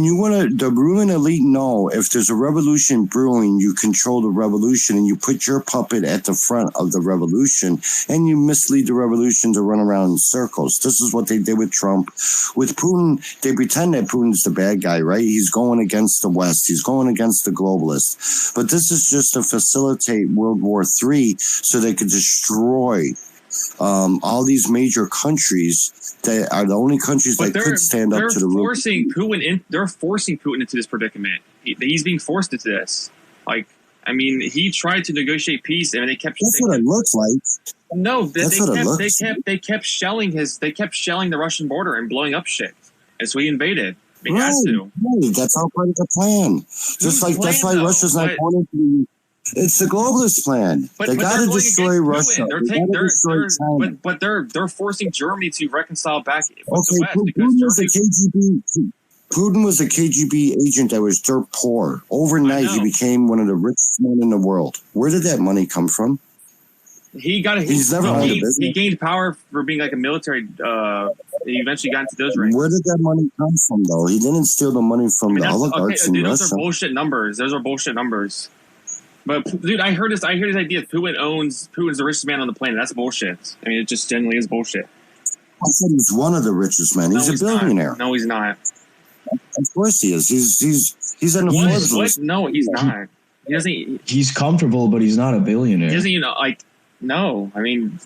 Speaker 18: you want to, the ruling elite know if there's a revolution brewing, you control the revolution and you put your puppet at the front of the revolution and you mislead the revolution to run around in circles. This is what they did with Trump. With Putin, they pretend that Putin's the bad guy, right? He's going against the West. He's going against the globalists. But this is just to facilitate World War III so they could destroy all these major countries that are the only countries that could stand up to the rule.
Speaker 2: They're forcing Putin into this predicament. He's being forced into this. Like, I mean, he tried to negotiate peace, and they kept.
Speaker 18: That's what it looks like.
Speaker 2: No, they kept shelling the Russian border and blowing up shit, and so he invaded. They had to.
Speaker 18: Right. That's all part of the plan. Just like that's why Russia's not going to. It's the globalist plan. They got to destroy Russia.
Speaker 2: But they're forcing Germany to reconcile back with the West
Speaker 18: Putin was a KGB agent that was dirt poor. Overnight, he became one of the richest men in the world. Where did that money come from?
Speaker 2: He gained power for being like a military. He eventually got into those ranks.
Speaker 18: Where did that money come from, though? He didn't steal the money from the oligarchs in Russia.
Speaker 2: Those are bullshit numbers. But dude, I heard this idea that Putin's the richest man on the planet. That's bullshit. I mean, it just generally is bullshit.
Speaker 18: I said he's one of the richest men. He's a billionaire.
Speaker 2: No, he's not.
Speaker 18: Of course he is. He's in the Forbes list.
Speaker 2: No, he's not. He doesn't.
Speaker 21: He's comfortable, but he's not a billionaire.
Speaker 2: He doesn't even like. No, I mean,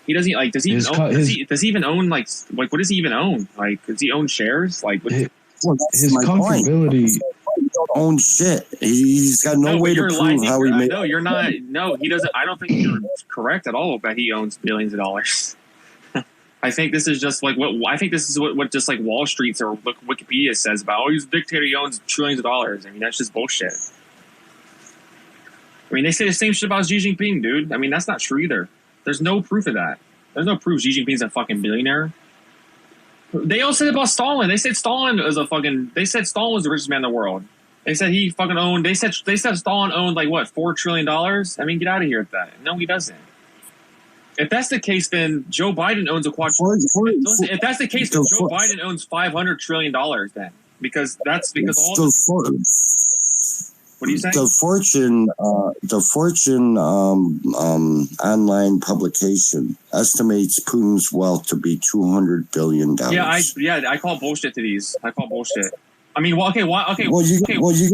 Speaker 2: he doesn't like. Does he even own? Does he even own like what does he even own? Like, does he own shares? Like,
Speaker 21: his comfortability.
Speaker 18: He don't own shit. He's got no way to prove how he made.
Speaker 2: No, you're not. No, he doesn't. I don't think you're correct at all. That he owns billions of dollars. I think this is just like what just like Wall Street or Wikipedia says about. Oh, he's a dictator. He owns trillions of dollars. I mean, that's just bullshit. I mean, they say the same shit about Xi Jinping, dude. I mean, that's not true either. There's no proof of that. There's no proof Xi Jinping's a fucking billionaire. They all said about Stalin. They said Stalin was the richest man in the world. They said he fucking owned. They said Stalin owned like what, $4 trillion. I mean, get out of here with that. No, he doesn't. If that's the case, then Joe Biden owns a quadrillion. If that's the case, then Joe Biden owns $500 trillion. Then because all. What are you saying?
Speaker 18: The Fortune online publication estimates Putin's wealth to be $200 billion.
Speaker 2: Yeah, I call bullshit to these. I call bullshit. I mean, well, okay, why? Okay,
Speaker 18: you